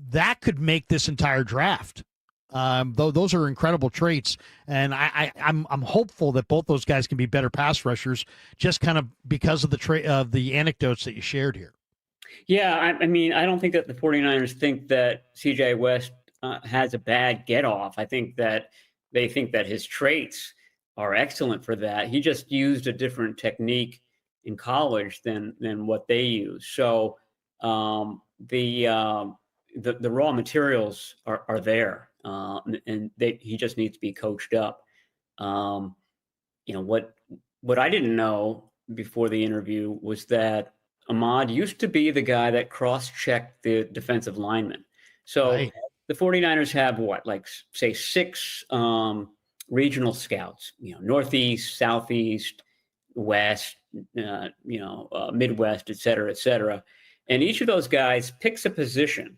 that could make this entire draft. Though those are incredible traits, and I'm hopeful that both those guys can be better pass rushers, just kind of because of the anecdotes that you shared here. Yeah, I mean, I don't think that the 49ers think that CJ West has a bad get off. I think that they think that his traits are excellent for that. He just used a different technique in college than what they use. So the raw materials are there, and he just needs to be coached up. What I didn't know before the interview was that Ahmad used to be the guy that cross-checked the defensive linemen. So right. The 49ers have say 6 regional scouts, Northeast, Southeast, West, Midwest, et cetera, et cetera. And each of those guys picks a position,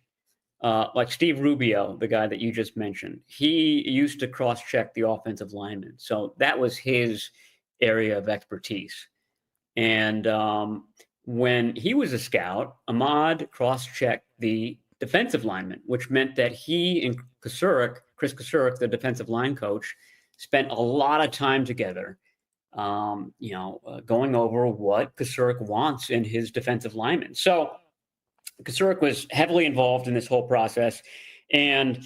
like Steve Rubio, the guy that you just mentioned. He used to cross-check the offensive linemen. So that was his area of expertise. And when he was a scout, Ahmad cross-checked the defensive lineman, which meant that he and Chris Krueger, the defensive line coach, spent a lot of time together, going over what Krueger wants in his defensive lineman. So Krueger was heavily involved in this whole process. And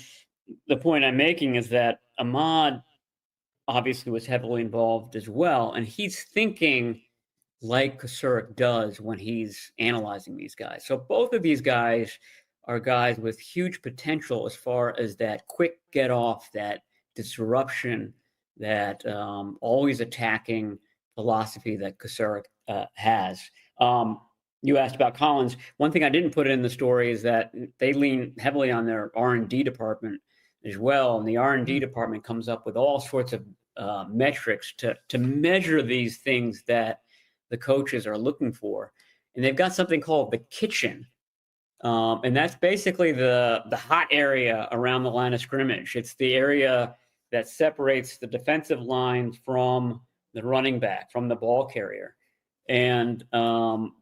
the point I'm making is that Ahmad obviously was heavily involved as well. And he's thinking like Krueger does when he's analyzing these guys. So both of these guys are guys with huge potential as far as that quick get off, that disruption, that always attacking philosophy that Krueger has. you asked about Collins. One thing I didn't put in the story is that they lean heavily on their R&D department as well. And the R&D department comes up with all sorts of metrics to measure these things that the coaches are looking for. And they've got something called the kitchen. And that's basically the hot area around the line of scrimmage. It's the area that separates the defensive line from the running back, from the ball carrier. And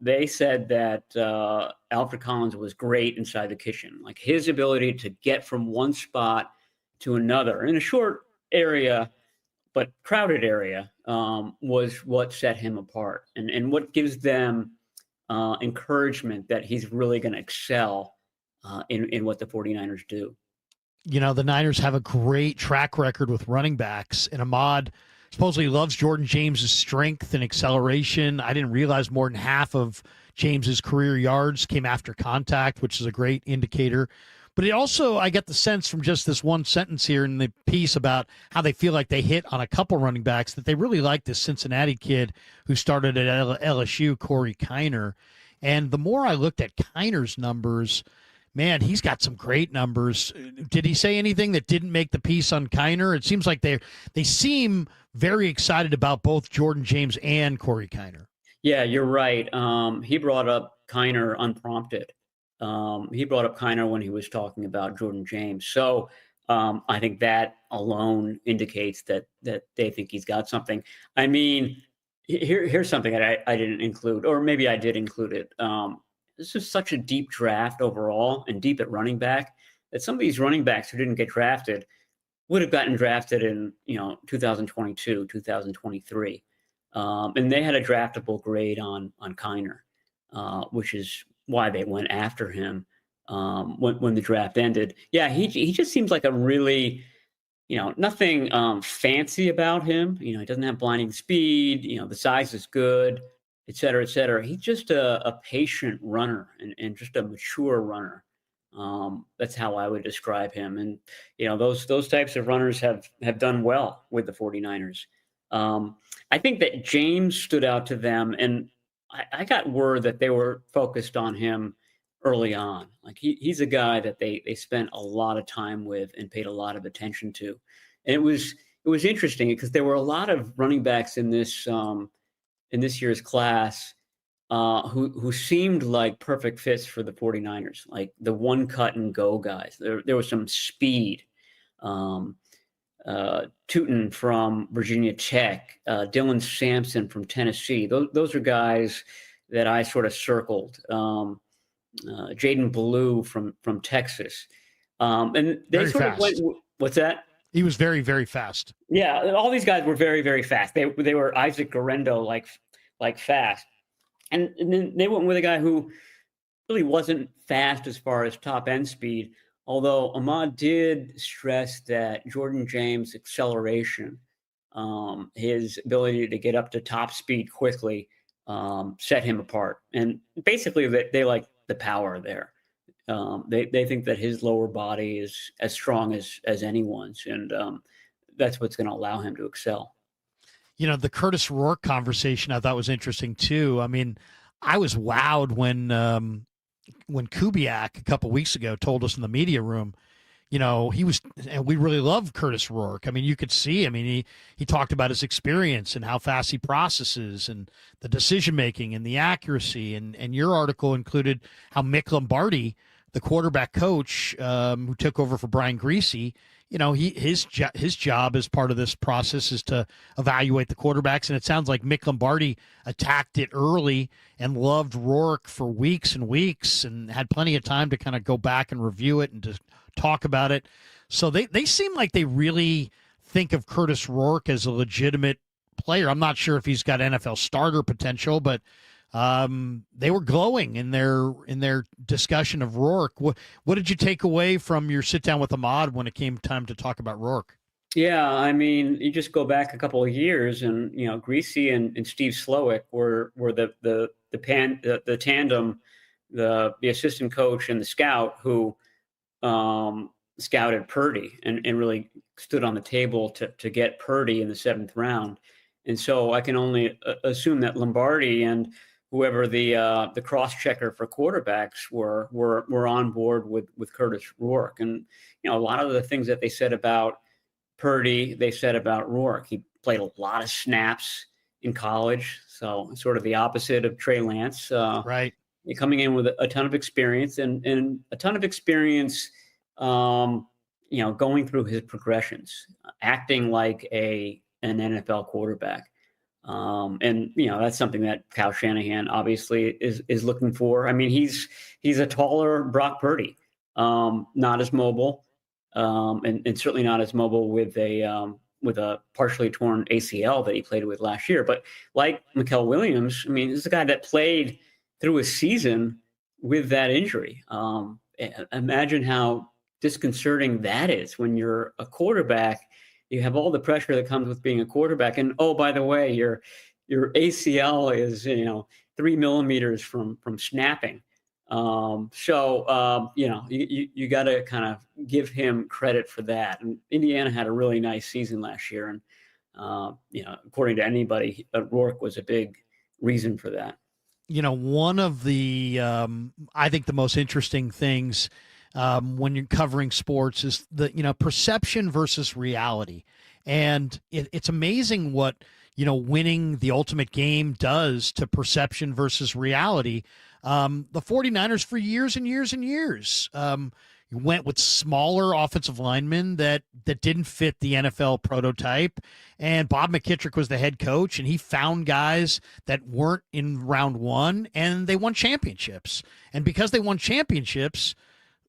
they said that Alfred Collins was great inside the kitchen. Like his ability to get from one spot to another in a short area, but crowded area, was what set him apart and what gives them encouragement that he's really going to excel in what the 49ers do. You know, the Niners have a great track record with running backs, and Ahmad supposedly loves Jordan James's strength and acceleration. I didn't realize more than half of James's career yards came after contact, which is a great indicator. But it also, I get the sense from just this one sentence here in the piece about how they feel like they hit on a couple running backs that they really like this Cincinnati kid who started at LSU, Corey Kiner. And the more I looked at Kiner's numbers, man, he's got some great numbers. Did he say anything that didn't make the piece on Kiner? It seems like they seem very excited about both Jordan James and Corey Kiner. Yeah, you're right. He brought up Kiner unprompted. He brought up Kiner when he was talking about Jordan James. So I think that alone indicates that they think he's got something. I mean, here's something that I didn't include, or maybe I did include it. This is such a deep draft overall and deep at running back that some of these running backs who didn't get drafted would have gotten drafted in 2022, 2023. And they had a draftable grade on Kiner, which is why they went after him when the draft ended. Yeah, he just seems like a really, nothing fancy about him. He doesn't have blinding speed. The size is good, et cetera, et cetera. He's just a patient runner and just a mature runner. That's how I would describe him. And, those types of runners have done well with the 49ers. I think that James stood out to them, and I got word that they were focused on him early on. Like he's a guy that they spent a lot of time with and paid a lot of attention to. And it was interesting because there were a lot of running backs in this year's class who seemed like perfect fits for the 49ers, like the one cut and go guys. There was some speed. Tootin from Virginia Tech, Dylan Sampson from Tennessee. Those are guys that I sort of circled. Jaden Blue from Texas. And they sort of went, what's that? He was very, very fast. Yeah, all these guys were very, very fast. They were Isaac Garendo like fast. And then they went with a guy who really wasn't fast as far as top end speed. Although Ahmad did stress that Jordan James' acceleration, his ability to get up to top speed quickly, set him apart. And basically, they like the power there. They think that his lower body is as strong as anyone's, and that's what's going to allow him to excel. The Curtis Rourke conversation I thought was interesting too. I mean, I was wowed when Kubiak a couple weeks ago told us in the media room, we really love Curtis Rourke. I mean, you could see, he talked about his experience and how fast he processes and the decision-making and the accuracy. And your article included how Mick Lombardi, the quarterback coach who took over for Brian Griese, his job as part of this process is to evaluate the quarterbacks. And it sounds like Mick Lombardi attacked it early and loved Rourke for weeks and weeks and had plenty of time to kind of go back and review it and to talk about it. So they seem like they really think of Curtis Rourke as a legitimate player. I'm not sure if he's got NFL starter potential, but they were glowing in their discussion of Rourke. What did you take away from your sit down with Ahmad when it came time to talk about Rourke? Yeah, you just go back a couple of years, and Griese and Steve Slowick were the tandem, the assistant coach and the scout who scouted Purdy and really stood on the table to get Purdy in the 7th round. And so I can only assume that Lombardi and whoever the cross checker for quarterbacks were on board with Curtis Rourke. And a lot of the things that they said about Purdy, they said about Rourke. He played a lot of snaps in college, so sort of the opposite of Trey Lance. Right. Coming in with a ton of experience and a ton of experience, going through his progressions, acting like an NFL quarterback. And that's something that Kyle Shanahan obviously is looking for. I mean, he's a taller Brock Purdy, not as mobile, and certainly not as mobile with a partially torn ACL that he played with last year. But like Mikael Williams, I mean, this is a guy that played through a season with that injury. Imagine how disconcerting that is when you're a quarterback. You have all the pressure that comes with being a quarterback. And, oh, by the way, your ACL is, 3 millimeters from snapping. You got to kind of give him credit for that. And Indiana had a really nice season last year. And, according to anybody, Rourke was a big reason for that. One of the, I think the most interesting things when you're covering sports is the, perception versus reality. And it's amazing what, winning the ultimate game does to perception versus reality. The 49ers for years and years and years went with smaller offensive linemen that didn't fit the NFL prototype. And Bob McKittrick was the head coach, and he found guys that weren't in round one, and they won championships. And because they won championships,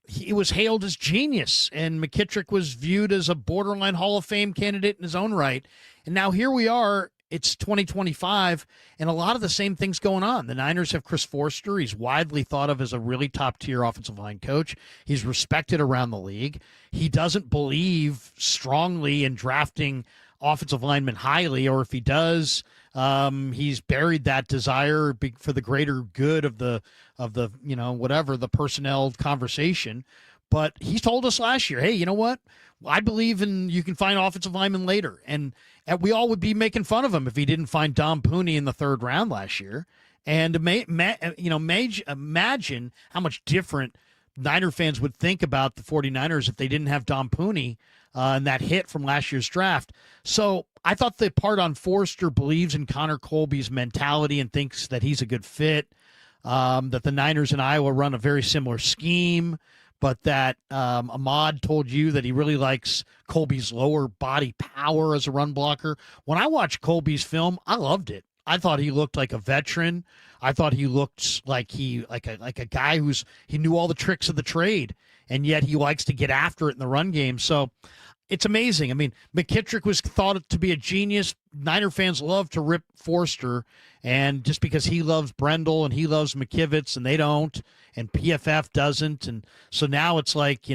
he was hailed as genius, and McKittrick was viewed as a borderline Hall of Fame candidate in his own right. And now here we are. It's 2025, and a lot of the same things going on. The Niners have Chris Forster. He's widely thought of as a really top-tier offensive line coach. He's respected around the league. He doesn't believe strongly in drafting offensive linemen highly, or if he does, he's buried that desire for the greater good of the the personnel conversation. But he told us last year, hey, you know what? I believe you can find offensive linemen later. And we all would be making fun of him if he didn't find Dom Pooney in the third round last year. And imagine how much different Niner fans would think about the 49ers if they didn't have Dom Pooney and that hit from last year's draft. So I thought the part on Forster believes in Connor Colby's mentality and thinks that he's a good fit, that the Niners in Iowa run a very similar scheme, but that Ahmad told you that he really likes Colby's lower body power as a run blocker. When I watched Colby's film, I loved it. I thought he looked like a veteran. I thought he looked like a guy he knew all the tricks of the trade, and yet he likes to get after it in the run game. So it's amazing. I mean, McKittrick was thought to be a genius. Niner fans love to rip Forster, and just because he loves Brendel and he loves McKivitz and they don't, and PFF doesn't, and so now it's like,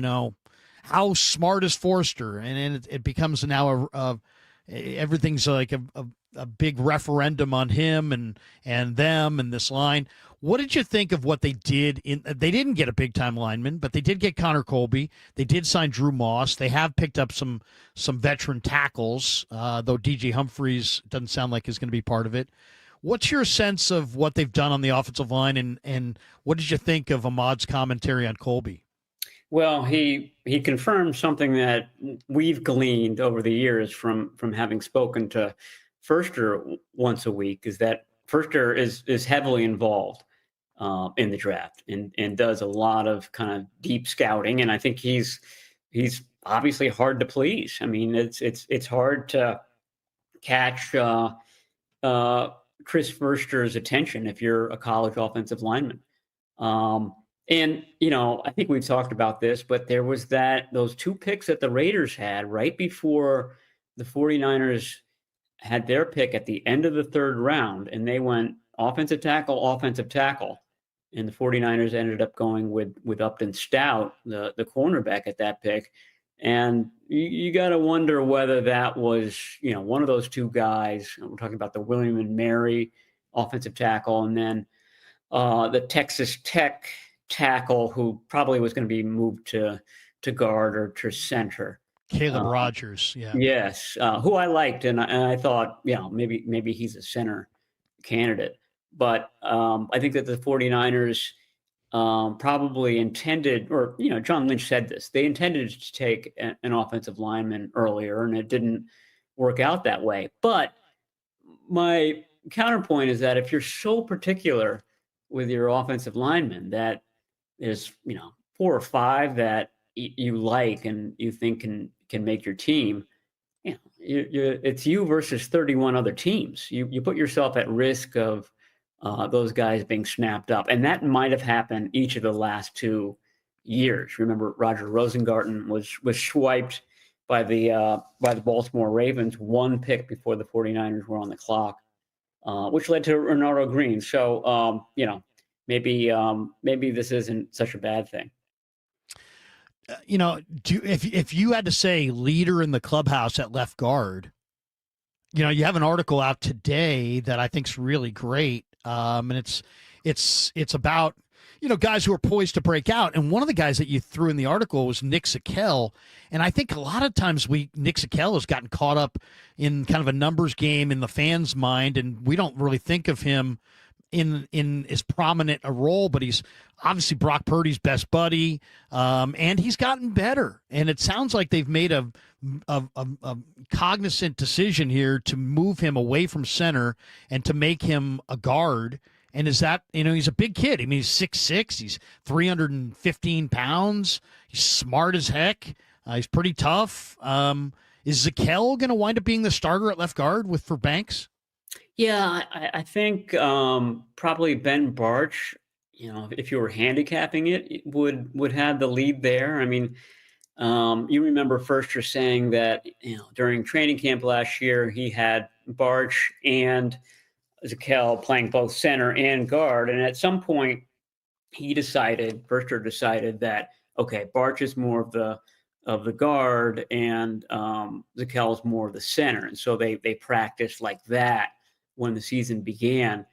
how smart is Forster? And it becomes now everything's like a big referendum on him and them and this line. What did you think of what they did? They didn't get a big-time lineman, but they did get Connor Colby. They did sign Drew Moss. They have picked up some veteran tackles, though DJ Humphries doesn't sound like is going to be part of it. What's your sense of what they've done on the offensive line, and what did you think of Ahmad's commentary on Colby? Well, he confirmed something that we've gleaned over the years from having spoken to Forster once a week, is that Forster is heavily involved in the draft and does a lot of kind of deep scouting, and I think he's obviously hard to please. I mean, it's hard to catch Chris Forster's attention if you're a college offensive lineman. And, I think we've talked about this, but there was those two picks that the Raiders had right before the 49ers had their pick at the end of the third round, and they went offensive tackle. And the 49ers ended up going with Upton Stout, the cornerback at that pick. And you got to wonder whether that was, one of those two guys. We're talking about the William and Mary offensive tackle, and then the Texas Tech tackle who probably was going to be moved to guard or to center. Caleb Rogers, yeah. Yes, who I liked, and I thought, maybe he's a center candidate. But I think that the 49ers probably intended, or, John Lynch said this, they intended to take an offensive lineman earlier, and it didn't work out that way. But my counterpoint is that if you're so particular with your offensive lineman that there's, 4 or 5 that you like and you think can make your team, it's you versus 31 other teams. You put yourself at risk of those guys being snapped up. And that might have happened each of the last 2 years. Remember, Roger Rosengarten was swiped by the Baltimore Ravens 1 pick before the 49ers were on the clock, which led to Renardo Green. So, maybe this isn't such a bad thing. If you had to say leader in the clubhouse at left guard, you have an article out today that I think is really great. And it's about, guys who are poised to break out. And one of the guys that you threw in the article was Nick Zakelj. And I think a lot of times Nick Zakelj has gotten caught up in kind of a numbers game in the fans' mind. And we don't really think of him in as prominent a role, but he's obviously Brock Purdy's best buddy. And he's gotten better. And it sounds like they've made a cognizant decision here to move him away from center and to make him a guard. And is that, he's a big kid. I mean, he's 6'6", he's 315 pounds. He's smart as heck. He's pretty tough. Is Zakelj going to wind up being the starter at left guard for Banks? Yeah, I think probably Ben Barch, if you were handicapping it, would have the lead there. I mean, you remember Firster saying that, during training camp last year, he had Barch and Zakelj playing both center and guard. And at some point Firster decided that, okay, Barch is more of the guard and Zakelj is more of the center. And so they practiced like that when the season began.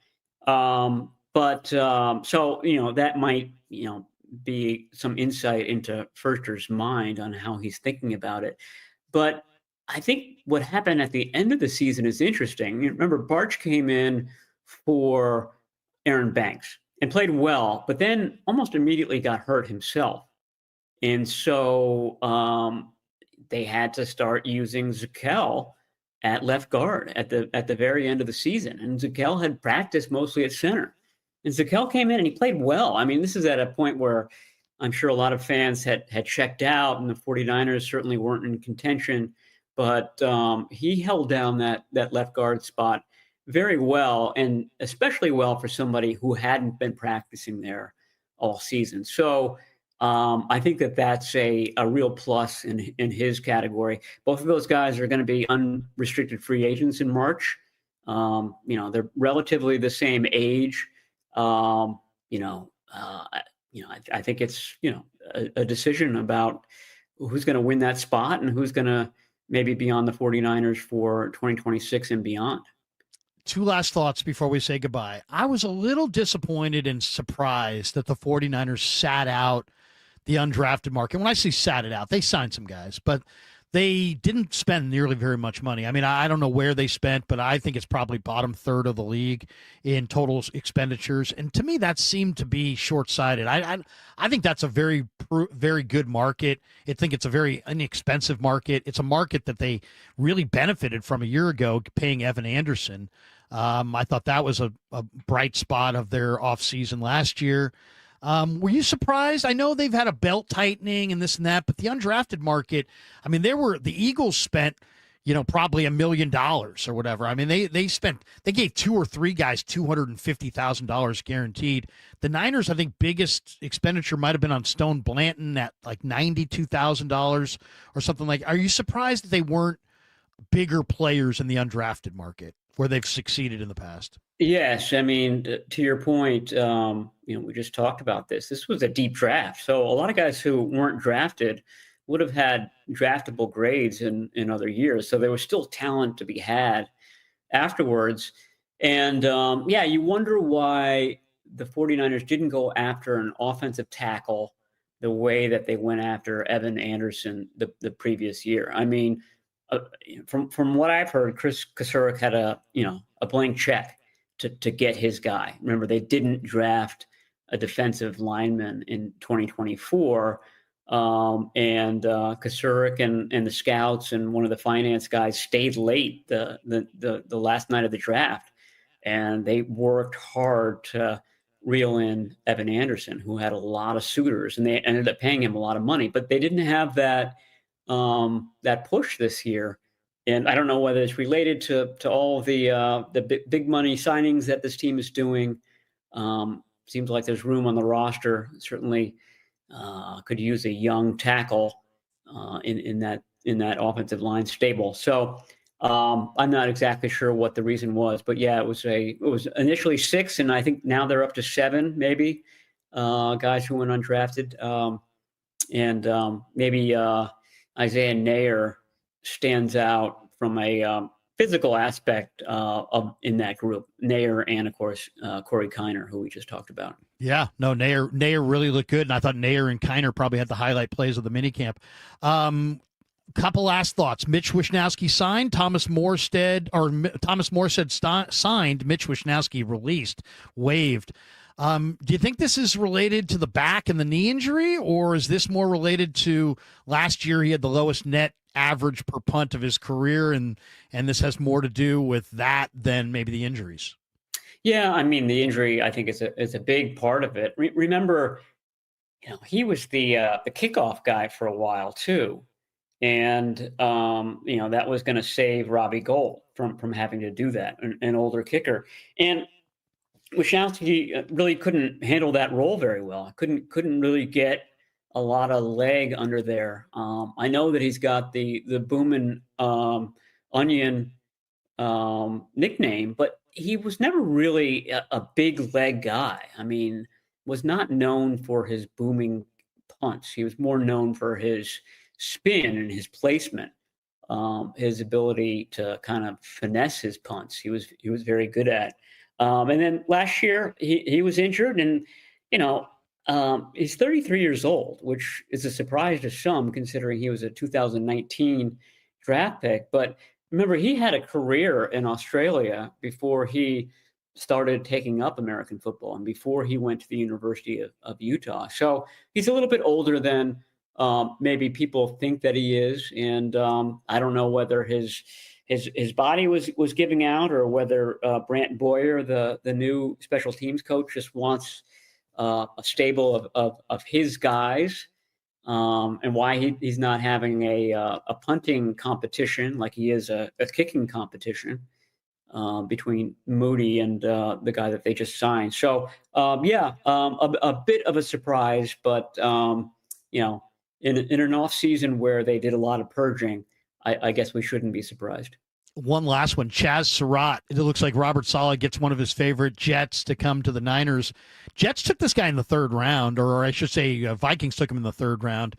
So, that might, be some insight into Firster's mind on how he's thinking about it. But I think what happened at the end of the season is interesting. Remember, Barch came in for Aaron Banks and played well, but then almost immediately got hurt himself. And so they had to start using Zakelj at left guard at the very end of the season. And Zakelj had practiced mostly at center. And Zakelj came in and he played well. I mean, this is at a point where I'm sure a lot of fans had checked out, and the 49ers certainly weren't in contention. But he held down that left guard spot very well, and especially well for somebody who hadn't been practicing there all season. So I think that's a real plus in his category. Both of those guys are going to be unrestricted free agents in March. They're relatively the same age. I think it's, a decision about who's going to win that spot and who's going to maybe be on the 49ers for 2026 and beyond. 2 last thoughts before we say goodbye. I was a little disappointed and surprised that the 49ers sat out the undrafted market. When I say sat it out, they signed some guys, but they didn't spend nearly very much money. I mean, I don't know where they spent, but I think it's probably bottom third of the league in total expenditures. And to me, that seemed to be short-sighted. I think that's a very, very good market. I think it's a very inexpensive market. It's a market that they really benefited from a year ago, paying Evan Anderson. I thought that was a bright spot of their offseason last year. Were you surprised? I know they've had a belt tightening and this and that, but the undrafted market, I mean, the Eagles spent, probably $1 million or whatever. I mean, they gave 2 or 3 guys $250,000 guaranteed. The Niners, I think, biggest expenditure might have been on Stone Blanton at like $92,000 or something like. Are you surprised that they weren't bigger players in the undrafted market where they've succeeded in the past? Yes. I mean, to your point, we just talked about this. This was a deep draft. So a lot of guys who weren't drafted would have had draftable grades in other years. So there was still talent to be had afterwards. And you wonder why the 49ers didn't go after an offensive tackle the way that they went after Evan Anderson the previous year. I mean, from what I've heard, Chris Krueger had a blank check to get his guy. Remember, they didn't draft a defensive lineman in 2024. And Kasurik and the scouts and one of the finance guys stayed late the last night of the draft, and they worked hard to reel in Evan Anderson, who had a lot of suitors, and they ended up paying him a lot of money. But they didn't have that push this year, and I don't know whether it's related to all the big money signings that this team is doing. Seems like there's room on the roster. Certainly. Could use a young tackle in that offensive line stable. So I'm not exactly sure what the reason was, but yeah, it was initially 6, and I think now they're up to 7 maybe guys who went undrafted, and maybe Isaiah Nair stands out from a physical aspect in that group. Nair and of course Corey Kiner, who we just talked about. Yeah, no, Nair really looked good, and I thought Nair and Kiner probably had the highlight plays of the minicamp. Couple last thoughts. Mitch Wishnowsky signed, Thomas Morstead signed, Mitch Wishnowsky released, waived. Do you think this is related to the back and the knee injury, or is this more related to last year he had the lowest net average per punt of his career, and this has more to do with that than maybe the injuries? Yeah, I mean, the injury, I think, is a big part of it. Remember, he was the kickoff guy for a while too, and that was going to save Robbie Gould from having to do that, an older kicker. And Wishnowsky really couldn't handle that role very well. Couldn't really get a lot of leg under there. I know that he's got the Boomin' Onion nickname, but he was never really a big leg guy. I mean, was not known for his booming punts. He was more known for his spin and his placement, his ability to kind of finesse his punts. He was very good at. And then last year he was injured, and he's 33 years old, which is a surprise to some considering he was a 2019 draft pick. But remember, he had a career in Australia before he started taking up American football and before he went to the University of Utah. So he's a little bit older than maybe people think that he is. And I don't know whether his body was giving out, or whether Brant Boyer, the new special teams coach, just wants a stable of his guys. And why he's not having a punting competition like he is a kicking competition between Moody and the guy that they just signed. So, a bit of a surprise, but, in an off season where they did a lot of purging, I guess we shouldn't be surprised. One last one, Chaz Surratt. It looks like Robert Saleh gets one of his favorite Jets to come to the Niners. Jets took this guy in the 3rd round, or I should say Vikings took him in the 3rd round.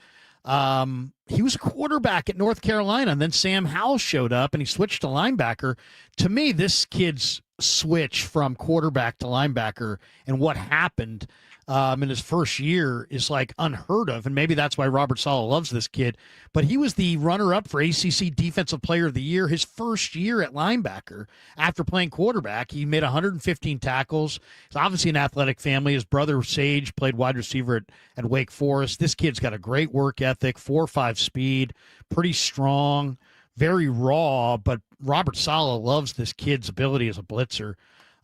He was a quarterback at North Carolina, and then Sam Howell showed up, and he switched to linebacker. To me, this kid's switch from quarterback to linebacker and what happened in his first year is like unheard of, and maybe that's why Robert Saleh loves this kid. But he was the runner-up for ACC Defensive Player of the Year his first year at linebacker after playing quarterback. He made 115 tackles. He's obviously an athletic family. His brother Sage played wide receiver at Wake Forest. This kid's got a great work ethic, 4.5 speed, pretty strong, very raw, but Robert Saleh loves this kid's ability as a blitzer.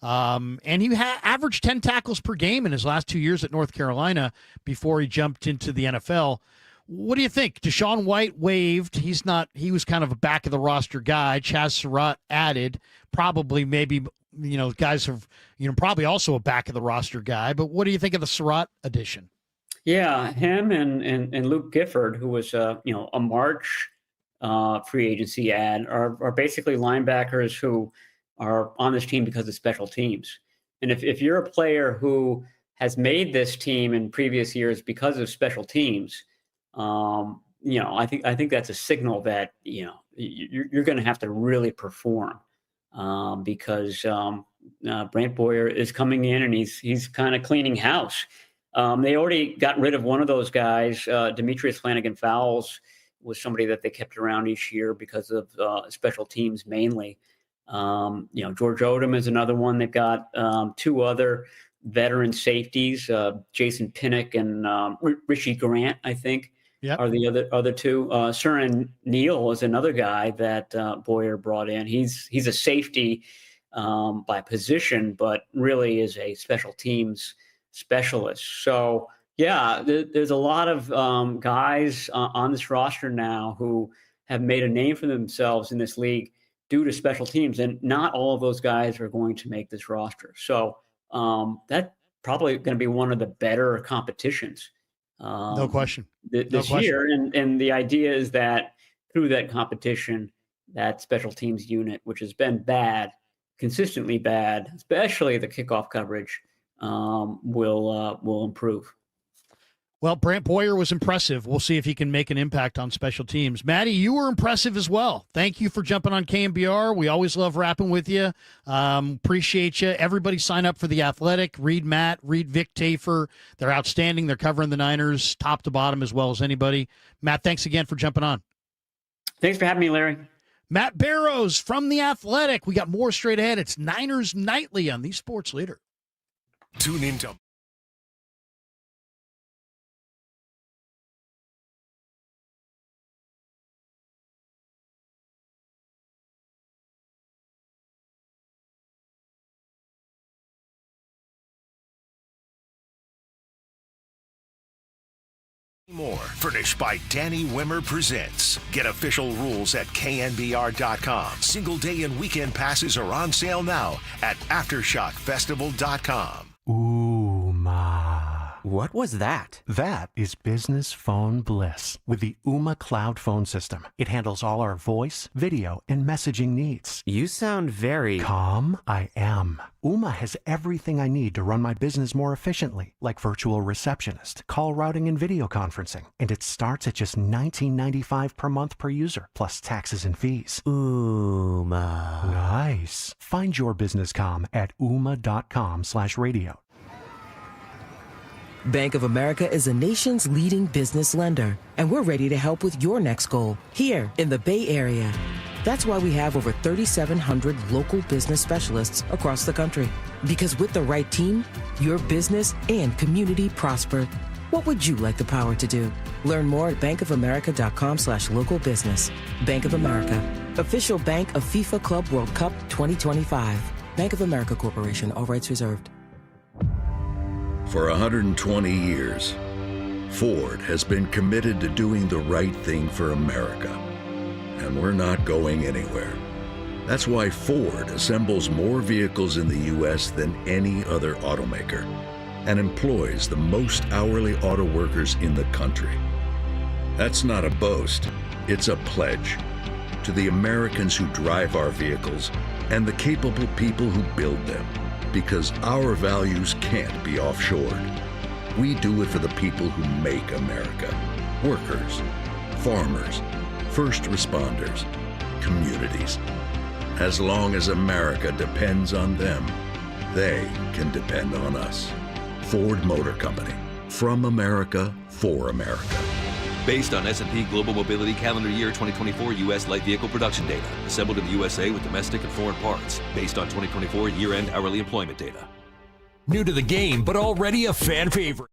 And he averaged 10 tackles per game in his last 2 years at North Carolina before he jumped into the NFL. What do you think? Deshaun White waived. He was kind of a back of the roster guy. Chaz Surratt added. Probably maybe, guys have, probably also a back of the roster guy. But what do you think of the Surratt addition? Yeah, him and Luke Gifford, who was a March free agency ad, are basically linebackers who are on this team because of special teams. And if you're a player who has made this team in previous years because of special teams, I think that's a signal that you're going to have to really perform because Brant Boyer is coming in and he's kind of cleaning house. They already got rid of one of those guys. Demetrius Flanagan-Fowles was somebody that they kept around each year because of special teams mainly. George Odom is another one. They've got two other veteran safeties, Jason Pinnock and Rishi Grant, I think, are the other two. Surin Neal is another guy that Boyer brought in. He's a safety by position, but really is a special teams specialist. So, there's a lot of guys on this roster now who have made a name for themselves in this league due to special teams, and not all of those guys are going to make this roster. So that's probably going to be one of the better competitions. No question. This year. And the idea is that through that competition, that special teams unit, which has been bad, consistently bad, especially the kickoff coverage, will improve. Well, Brant Boyer was impressive. We'll see if he can make an impact on special teams. Maddie, you were impressive as well. Thank you for jumping on KNBR. We always love rapping with you. Appreciate you. Everybody sign up for The Athletic. Read Matt. Read Vic Tafer. They're outstanding. They're covering the Niners top to bottom as well as anybody. Matt, thanks again for jumping on. Thanks for having me, Larry. Matt Barrows from The Athletic. We got more straight ahead. It's Niners Nightly on the Sports Leader. Tune into more. Furnished by Danny Wimmer Presents. Get official rules at knbr.com. Single day and weekend passes are on sale now at aftershockfestival.com. Ooh, ma. What was that? That is business phone bliss with the Ooma Cloud phone system. It handles all our voice, video, and messaging needs. You sound very calm. I am. Ooma has everything I need to run my business more efficiently, like virtual receptionist, call routing, and video conferencing. And it starts at just $19.95 per month per user, plus taxes and fees. Ooma. Nice. Find your business comm at ooma.com/radio. Bank of America is the nation's leading business lender, and we're ready to help with your next goal here in the Bay Area. That's why we have over 3,700 local business specialists across the country. Because with the right team, your business and community prosper. What would you like the power to do? Learn more at bankofamerica.com/local business. Bank of America, official bank of FIFA Club World Cup 2025. Bank of America Corporation, all rights reserved. For 120 years, Ford has been committed to doing the right thing for America. And we're not going anywhere. That's why Ford assembles more vehicles in the U.S. than any other automaker and employs the most hourly auto workers in the country. That's not a boast, it's a pledge to the Americans who drive our vehicles and the capable people who build them. Because our values can't be offshored. We do it for the people who make America. Workers, farmers, first responders, communities. As long as America depends on them, they can depend on us. Ford Motor Company. From America, for America. Based on S&P Global Mobility Calendar Year 2024 U.S. light vehicle production data. Assembled in the USA with domestic and foreign parts. Based on 2024 year-end hourly employment data. New to the game, but already a fan favorite.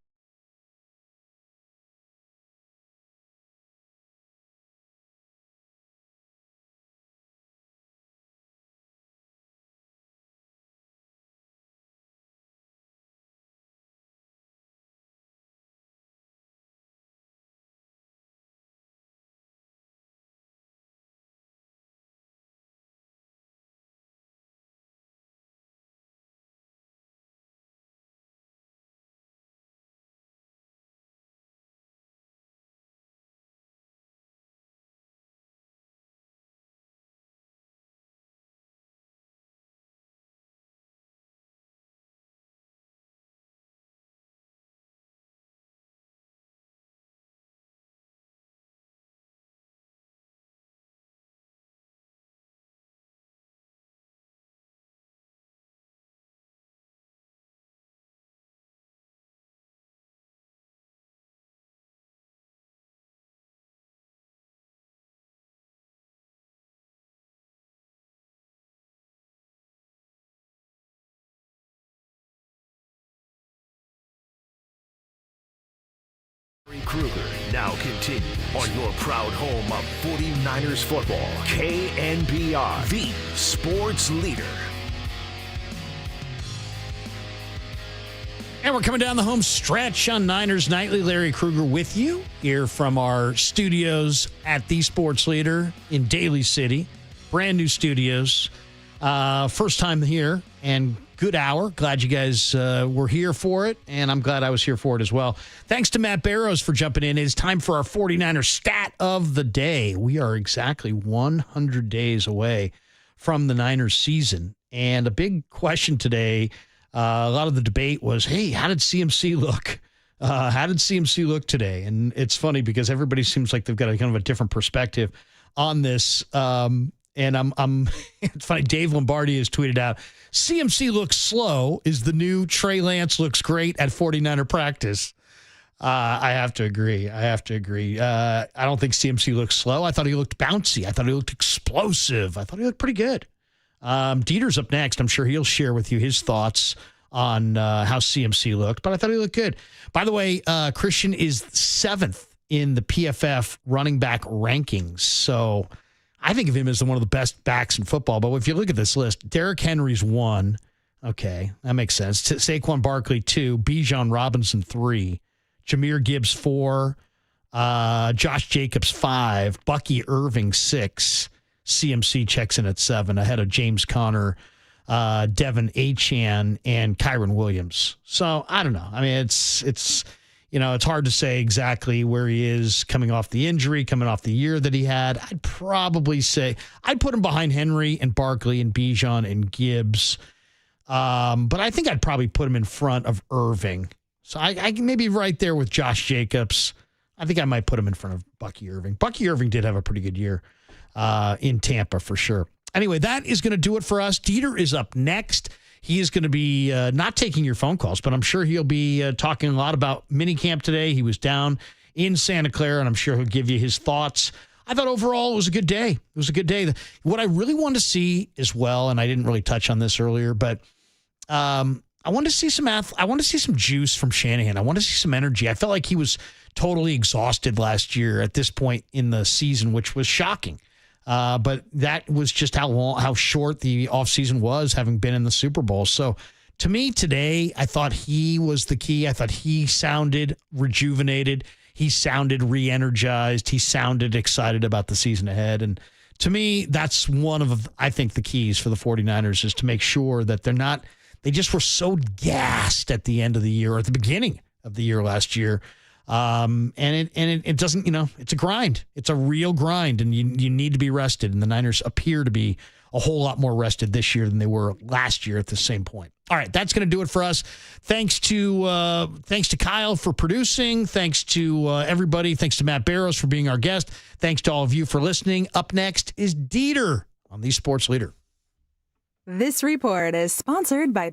Krueger now continue on your proud home of 49ers football. KNBR, the sports leader. And we're coming down the home stretch on Niners Nightly. Larry Krueger with you here from our studios at the Sports Leader in Daly City. Brand new studios. First time here and good hour. Glad you guys were here for it, and I'm glad I was here for it as well. Thanks to Matt Barrows for jumping in. It is time for our 49ers stat of the day. We are exactly 100 days away from the Niners season. And a big question today, a lot of the debate was, hey, how did CMC look? How did CMC look today? And it's funny because everybody seems like they've got a kind of a different perspective on this. And it's funny, Dave Lombardi has tweeted out, CMC looks slow is the new Trey Lance looks great at 49er practice. I have to agree. I don't think CMC looks slow. I thought he looked bouncy. I thought he looked explosive. I thought he looked pretty good. Dieter's up next. I'm sure he'll share with you his thoughts on how CMC looked, but I thought he looked good. By the way, Christian is 7th in the PFF running back rankings. So I think of him as one of the best backs in football. But if you look at this list, Derrick Henry's 1. Okay, that makes sense. Saquon Barkley 2, Bijan Robinson 3, Jahmyr Gibbs 4, Josh Jacobs 5, Bucky Irving 6. CMC checks in at 7 ahead of James Conner, Devin Achane, and Kyron Williams. So I don't know. I mean, it's hard to say exactly where he is coming off the injury, coming off the year that he had. I'd probably say I'd put him behind Henry and Barkley and Bijan and Gibbs. But I think I'd probably put him in front of Irving. So I maybe right there with Josh Jacobs. I think I might put him in front of Bucky Irving. Bucky Irving did have a pretty good year in Tampa for sure. Anyway, that is going to do it for us. Dieter is up next. He is going to be not taking your phone calls, but I'm sure he'll be talking a lot about minicamp today. He was down in Santa Clara, and I'm sure he'll give you his thoughts. I thought overall it was a good day. It was a good day. What I really wanted to see as well, and I didn't really touch on this earlier, but I wanted to see some I wanted to see some juice from Shanahan. I wanted to see some energy. I felt like he was totally exhausted last year at this point in the season, which was shocking. But that was just how short the offseason was, having been in the Super Bowl. So to me today, I thought he was the key. I thought he sounded rejuvenated. He sounded re-energized. He sounded excited about the season ahead. And to me, that's one of, I think, the keys for the 49ers is to make sure that they just were so gassed at the end of the year or at the beginning of the year last year. And it doesn't, it's a grind. It's a real grind, and you need to be rested. And the Niners appear to be a whole lot more rested this year than they were last year at the same point. All right, that's going to do it for us. Thanks to Kyle for producing. Thanks to everybody. Thanks to Matt Barrows for being our guest. Thanks to all of you for listening. Up next is Dieter on the Sports Leader. This report is sponsored by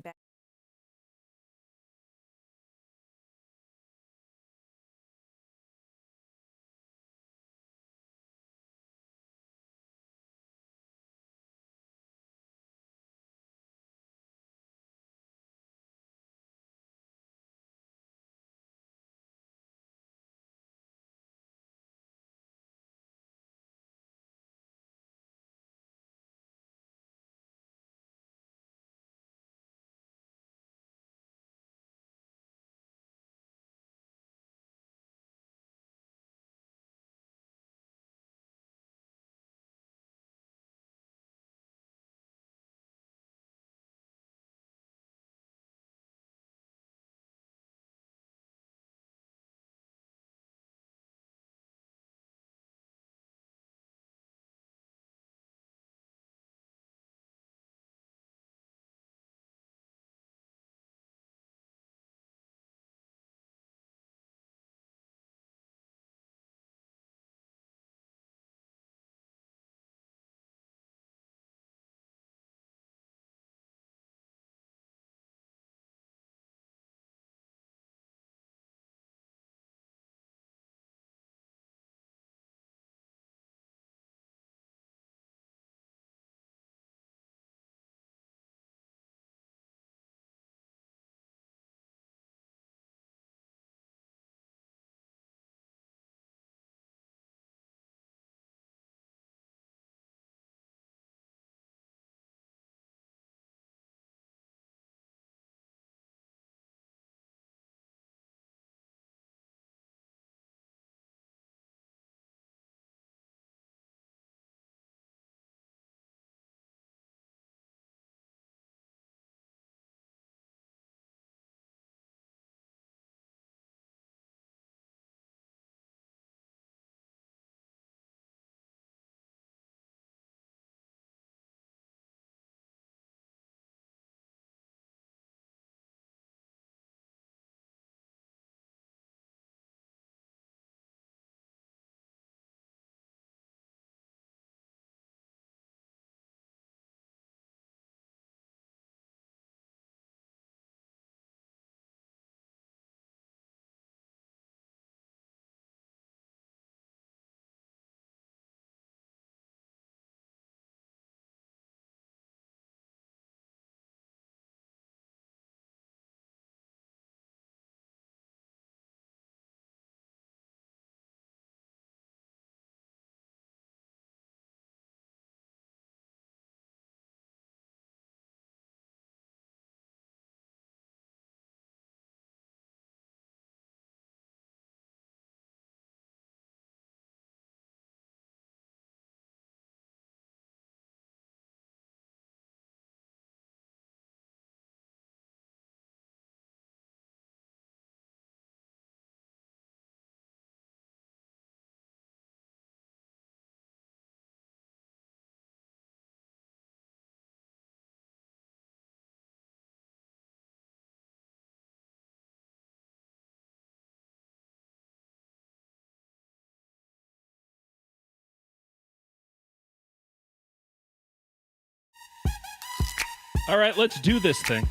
All right, let's do this thing.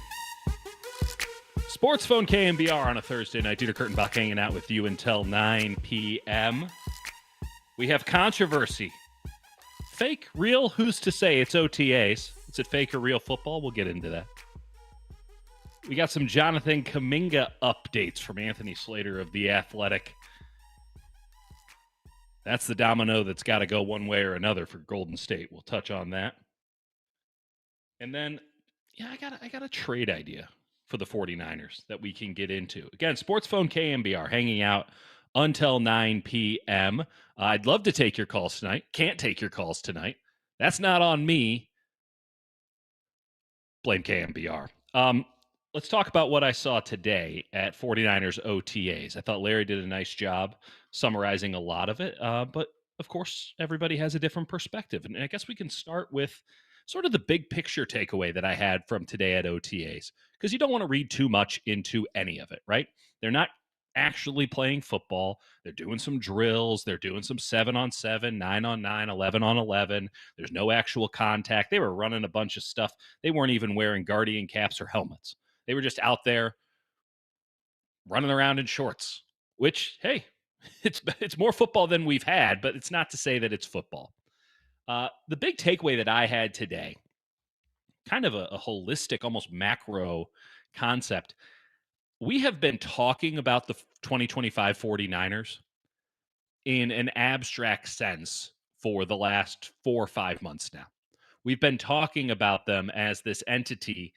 Sports Phone KNBR on a Thursday night. Dieter Kurtenbach hanging out with you until 9 p.m. We have controversy. Fake, real, who's to say? It's OTAs. Is it fake or real football? We'll get into that. We got some Jonathan Kuminga updates from Anthony Slater of The Athletic. That's the domino that's got to go one way or another for Golden State. We'll touch on that. And then, I got a trade idea for the 49ers that we can get into. Again, Sports Phone KNBR hanging out until 9 p.m. I'd love to take your calls tonight. Can't take your calls tonight. That's not on me. Blame KNBR. Let's talk about what I saw today at 49ers OTAs. I thought Larry did a nice job summarizing a lot of it, but of course, everybody has a different perspective. And I guess we can start with sort of the big picture takeaway that I had from today at OTAs, because you don't want to read too much into any of it, right? They're not actually playing football. They're doing some drills. They're doing some 7-on-7, 9-on-9, 11-on-11. There's no actual contact. They were running a bunch of stuff. They weren't even wearing Guardian caps or helmets. They were just out there running around in shorts, which, hey, it's more football than we've had, but it's not to say that it's football. The big takeaway that I had today, kind of a holistic, almost macro concept. We have been talking about the 2025 49ers in an abstract sense for the last 4 or 5 months now. We've been talking about them as this entity,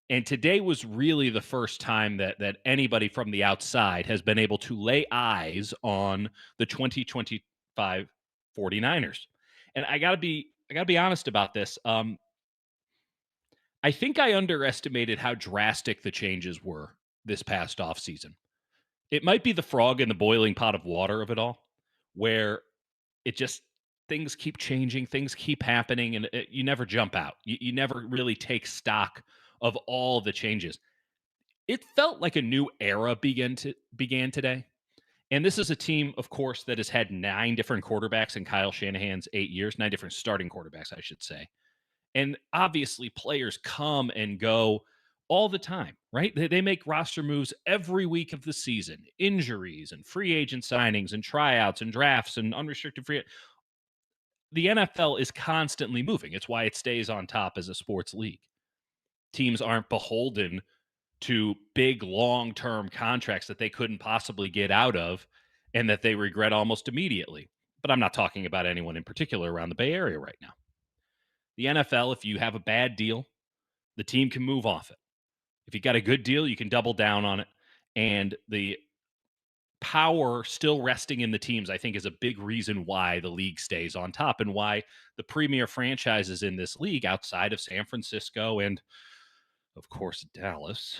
and today was really the first time that anybody from the outside has been able to lay eyes on the 2025 49ers. And I gotta be honest about this. I think I underestimated how drastic the changes were this past offseason. It might be the frog in the boiling pot of water of it all, where it just, things keep changing, things keep happening, and you never jump out. You never really take stock of all the changes. It felt like a new era began today. And this is a team, of course, that has had 9 different quarterbacks in Kyle Shanahan's 8 years, 9 different starting quarterbacks, I should say. And obviously players come and go all the time, right? They make roster moves every week of the season, injuries and free agent signings and tryouts and drafts and unrestricted free. The NFL is constantly moving. It's why it stays on top as a sports league. Teams aren't beholden to big long-term contracts that they couldn't possibly get out of and that they regret almost immediately. But I'm not talking about anyone in particular around the Bay Area right now. The NFL, if you have a bad deal, the team can move off it. If you got a good deal, you can double down on it. And the power still resting in the teams, I think, is a big reason why the league stays on top and why the premier franchises in this league outside of San Francisco and, of course, Dallas.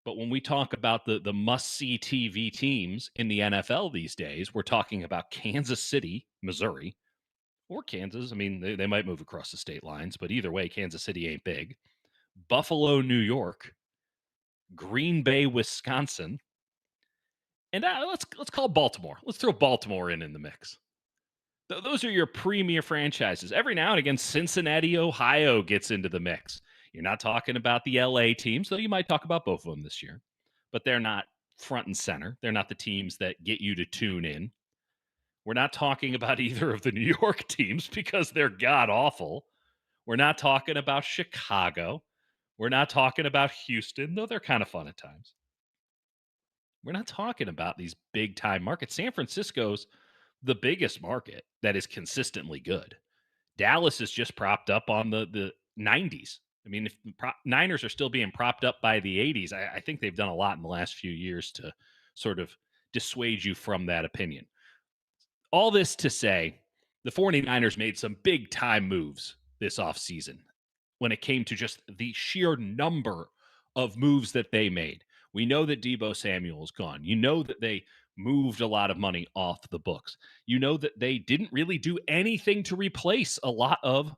But when we talk about the must-see TV teams in the NFL these days, we're talking about Kansas City, Missouri, or Kansas. I mean, they might move across the state lines, but either way, Kansas City ain't big. Buffalo, New York, Green Bay, Wisconsin, and let's call Baltimore. Let's throw Baltimore in the mix. Those are your premier franchises. Every now and again, Cincinnati, Ohio gets into the mix. You're not talking about the LA teams, though you might talk about both of them this year, but they're not front and center. They're not the teams that get you to tune in. We're not talking about either of the New York teams because they're god-awful. We're not talking about Chicago. We're not talking about Houston, though they're kind of fun at times. We're not talking about these big-time markets. San Francisco's the biggest market that is consistently good. Dallas is just propped up on the 90s. I mean, if Niners are still being propped up by the 80s, I think they've done a lot in the last few years to sort of dissuade you from that opinion. All this to say, the 49ers made some big-time moves this offseason when it came to just the sheer number of moves that they made. We know that Deebo Samuel is gone. You know that they moved a lot of money off the books. You know that they didn't really do anything to replace a lot of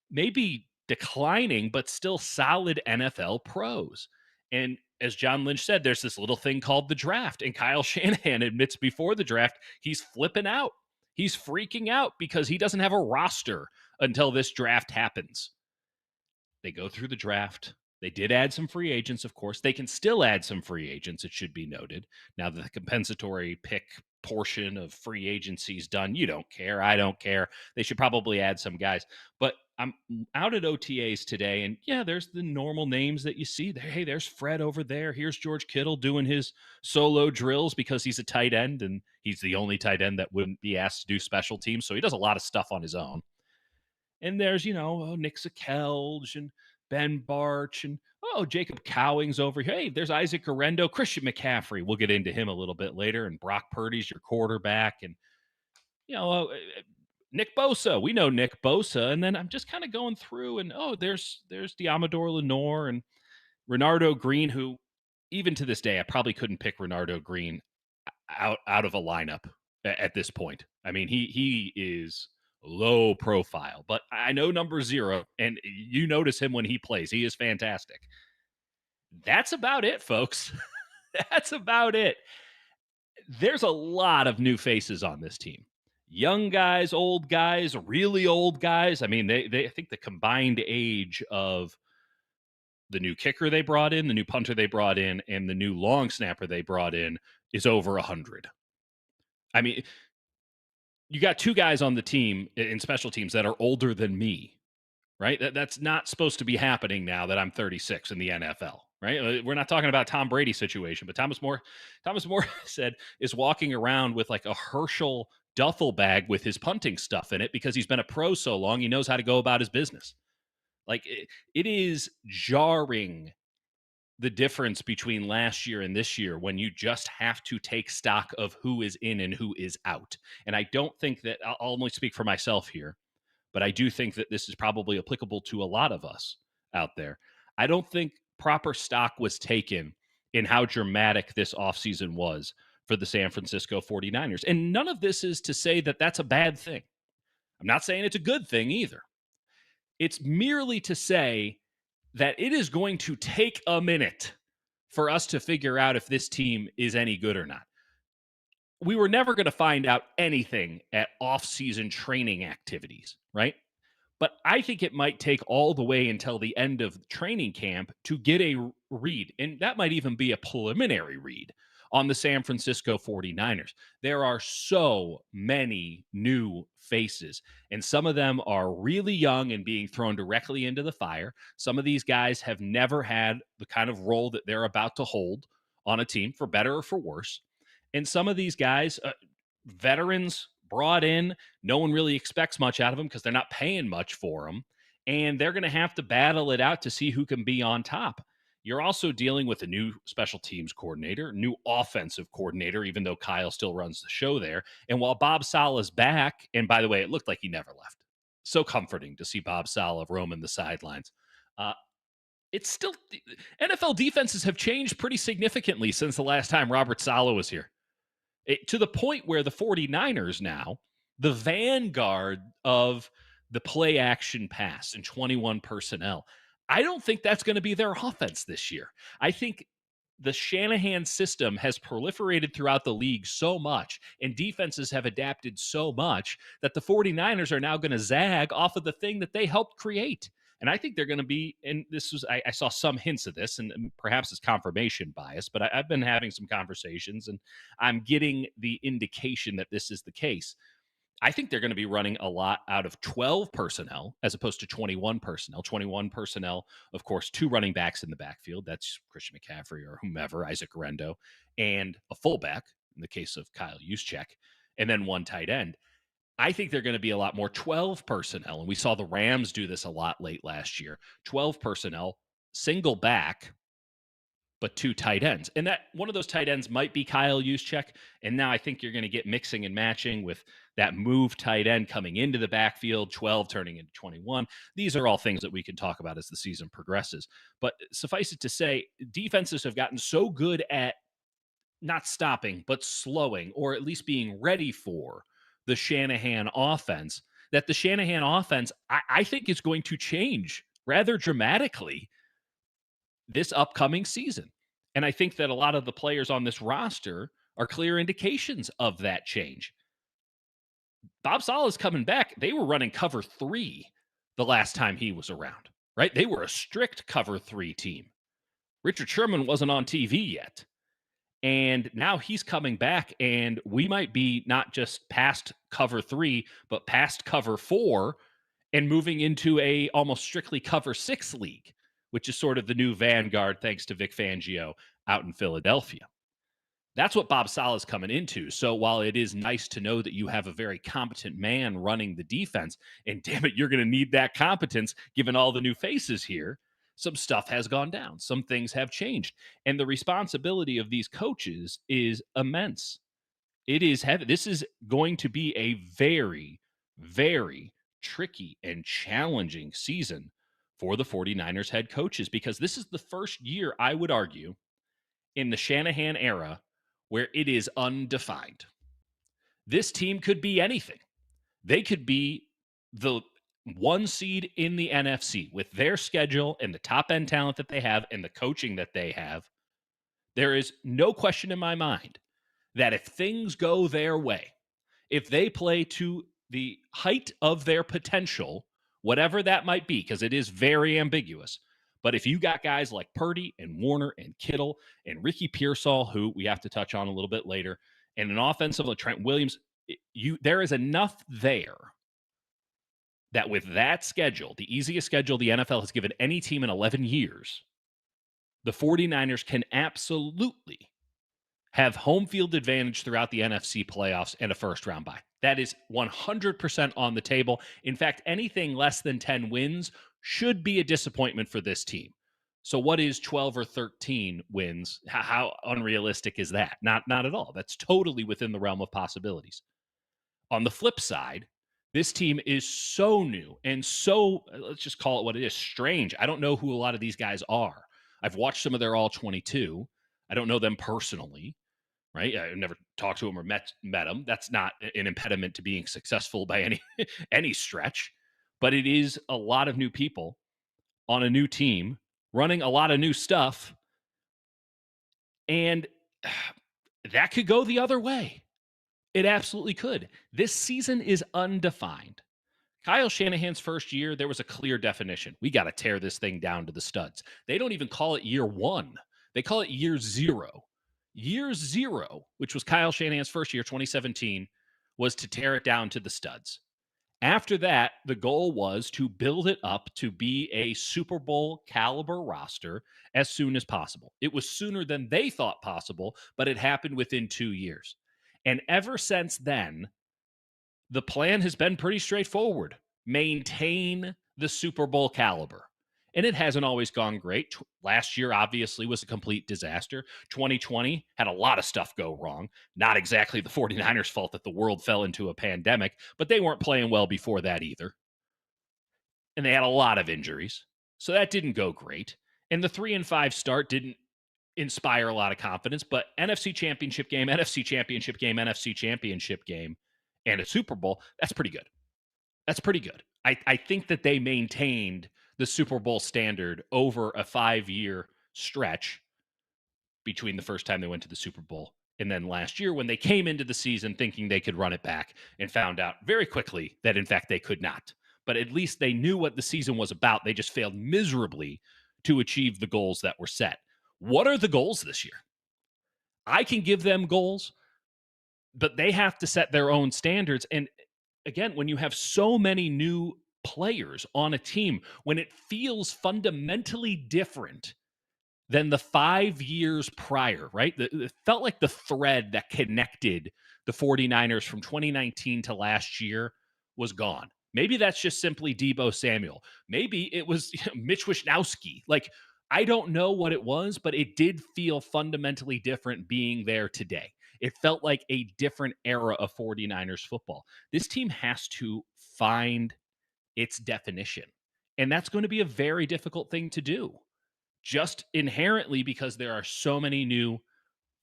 maybe declining, but still solid NFL pros. And as John Lynch said, there's this little thing called the draft. And Kyle Shanahan admits before the draft, he's flipping out. He's freaking out because he doesn't have a roster until this draft happens. They go through the draft. They did add some free agents, of course. They can still add some free agents, it should be noted. Now that the compensatory pick portion of free agency is done, you don't care. I don't care. They should probably add some guys. But I'm out at OTAs today, and yeah, there's the normal names that you see there. Hey, there's Fred over there. Here's George Kittle doing his solo drills because he's a tight end, and he's the only tight end that wouldn't be asked to do special teams. So he does a lot of stuff on his own. And there's, Nick Sakelge and Ben Barch and, Jacob Cowings over here. Hey, there's Isaac Orendo, Christian McCaffrey. We'll get into him a little bit later. And Brock Purdy's your quarterback. And, Nick Bosa. We know Nick Bosa. And then I'm just kind of going through and, there's Diamador Lenore and Renardo Green, who even to this day, I probably couldn't pick Renardo Green out of a lineup at this point. I mean, he is low profile, but I know number 0, and you notice him when he plays. He is fantastic. That's about it, folks. That's about it. There's a lot of new faces on this team. Young guys, old guys, really old guys. I mean, they I think the combined age of the new kicker they brought in, the new punter they brought in, and the new long snapper they brought in is over 100. I mean, you got 2 guys on the team in special teams that are older than me, right? That's not supposed to be happening now that I'm 36 in the NFL, right? We're not talking about Tom Brady situation, but Thomas More said is walking around with like a Herschel duffel bag with his punting stuff in it because he's been a pro so long, he knows how to go about his business. Like it is jarring, the difference between last year and this year when you just have to take stock of who is in and who is out. And I don't think that, I'll only speak for myself here, but I do think that this is probably applicable to a lot of us out there. I don't think proper stock was taken in how dramatic this offseason was for the San Francisco 49ers. And none of this is to say that that's a bad thing. I'm not saying it's a good thing either. It's merely to say that it is going to take a minute for us to figure out if this team is any good or not. We were never going to find out anything at off-season training activities, right? But I think it might take all the way until the end of training camp to get a read, and that might even be a preliminary read on the San Francisco 49ers. There are so many new faces, and some of them are really young and being thrown directly into the fire. Some of these guys have never had the kind of role that they're about to hold on a team, for better or for worse. And some of these guys, veterans brought in, no one really expects much out of them because they're not paying much for them, and they're going to have to battle it out to see who can be on top. You're also dealing with a new special teams coordinator, new offensive coordinator, even though Kyle still runs the show there. And while Bob Sala's back, and by the way, it looked like he never left. So comforting to see Bob Sala roaming the sidelines. It's still, NFL defenses have changed pretty significantly since the last time Robert Saleh was here. To the point where the 49ers now, the vanguard of the play action pass and 21 personnel, I don't think that's going to be their offense this year. I think the Shanahan system has proliferated throughout the league so much, and defenses have adapted so much that the 49ers are now going to zag off of the thing that they helped create. And I think they're going to be, and this was, I saw some hints of this, and perhaps it's confirmation bias, but I've been having some conversations, and I'm getting the indication that this is the case. I think they're going to be running a lot out of 12 personnel as opposed to 21 personnel. 21 personnel, of course, 2 running backs in the backfield. That's Christian McCaffrey or whomever, Isaac Orendo, and a fullback in the case of Kyle Juszczyk, and then 1 tight end. I think they're going to be a lot more 12 personnel, and we saw the Rams do this a lot late last year. 12 personnel, single back, but 2 tight ends. And that one of those tight ends might be Kyle Juszczyk. And now I think you're going to get mixing and matching with that move tight end coming into the backfield, 12 turning into 21. These are all things that we can talk about as the season progresses. But suffice it to say, defenses have gotten so good at not stopping, but slowing, or at least being ready for the Shanahan offense, that the Shanahan offense, I think, is going to change rather dramatically this upcoming season. And I think that a lot of the players on this roster are clear indications of that change. Bob Saleh's coming back. They were running cover 3 the last time he was around. right? They were a strict cover 3 team. Richard Sherman wasn't on TV yet. And now he's coming back, and we might be not just past cover 3, but past cover 4 and moving into a almost strictly cover 6 league, which is sort of the new vanguard thanks to Vic Fangio out in Philadelphia. That's what Bob Saleh's coming into. So while it is nice to know that you have a very competent man running the defense, and damn it, you're going to need that competence given all the new faces here, some stuff has gone down. Some things have changed. And the responsibility of these coaches is immense. It is heavy. This is going to be a very, very tricky and challenging season for the 49ers head coaches, because this is the first year, I would argue, in the Shanahan era where it is undefined. This team could be anything. They could be the 1 seed in the NFC with their schedule and the top end talent that they have and the coaching that they have. There is no question in my mind that if things go their way, if they play to the height of their potential, whatever that might be, because it is very ambiguous, but if you got guys like Purdy and Warner and Kittle and Ricky Pearsall, who we have to touch on a little bit later, and an offensive like Trent Williams, there is enough there that with that schedule, the easiest schedule the NFL has given any team in 11 years, the 49ers can absolutely have home field advantage throughout the NFC playoffs and a first-round bye. That is 100% on the table. In fact, anything less than 10 wins should be a disappointment for this team. So what is 12 or 13 wins? How unrealistic is that? Not at all. That's totally within the realm of possibilities. On the flip side, this team is so new and so, let's just call it what it is, strange. I don't know who a lot of these guys are. I've watched some of their All-22. I don't know them personally, right? I've never talked to them or met them. That's not an impediment to being successful by any stretch. But it is a lot of new people on a new team running a lot of new stuff. And that could go the other way. It absolutely could. This season is undefined. Kyle Shanahan's first year, there was a clear definition. We got to tear this thing down to the studs. They don't even call it year 1. They call it year 0. Year 0, which was Kyle Shanahan's first year, 2017, was to tear it down to the studs. After that, the goal was to build it up to be a Super Bowl caliber roster as soon as possible. It was sooner than they thought possible, but it happened within 2 years. And ever since then, the plan has been pretty straightforward. Maintain the Super Bowl caliber. And it hasn't always gone great. Last year, obviously, was a complete disaster. 2020 had a lot of stuff go wrong. Not exactly the 49ers' fault that the world fell into a pandemic, but they weren't playing well before that either. And they had a lot of injuries. So that didn't go great. And the 3-5 start didn't inspire a lot of confidence, but NFC Championship game, NFC Championship game, NFC Championship game, and a Super Bowl, that's pretty good. That's pretty good. I think that they maintained the Super Bowl standard over a 5-year stretch between the first time they went to the Super Bowl and then last year when they came into the season thinking they could run it back and found out very quickly that, in fact, they could not. But at least they knew what the season was about. They just failed miserably to achieve the goals that were set. What are the goals this year? I can give them goals, but they have to set their own standards. And again, when you have so many new players on a team, when it feels fundamentally different than the 5 years prior, right? It felt like the thread that connected the 49ers from 2019 to last year was gone. Maybe that's just simply Deebo Samuel. Maybe it was Mitch Wishnowsky. Like, I don't know what it was, but it did feel fundamentally different being there today. It felt like a different era of 49ers football. This team has to find its definition, and that's going to be a very difficult thing to do, just inherently because there are so many new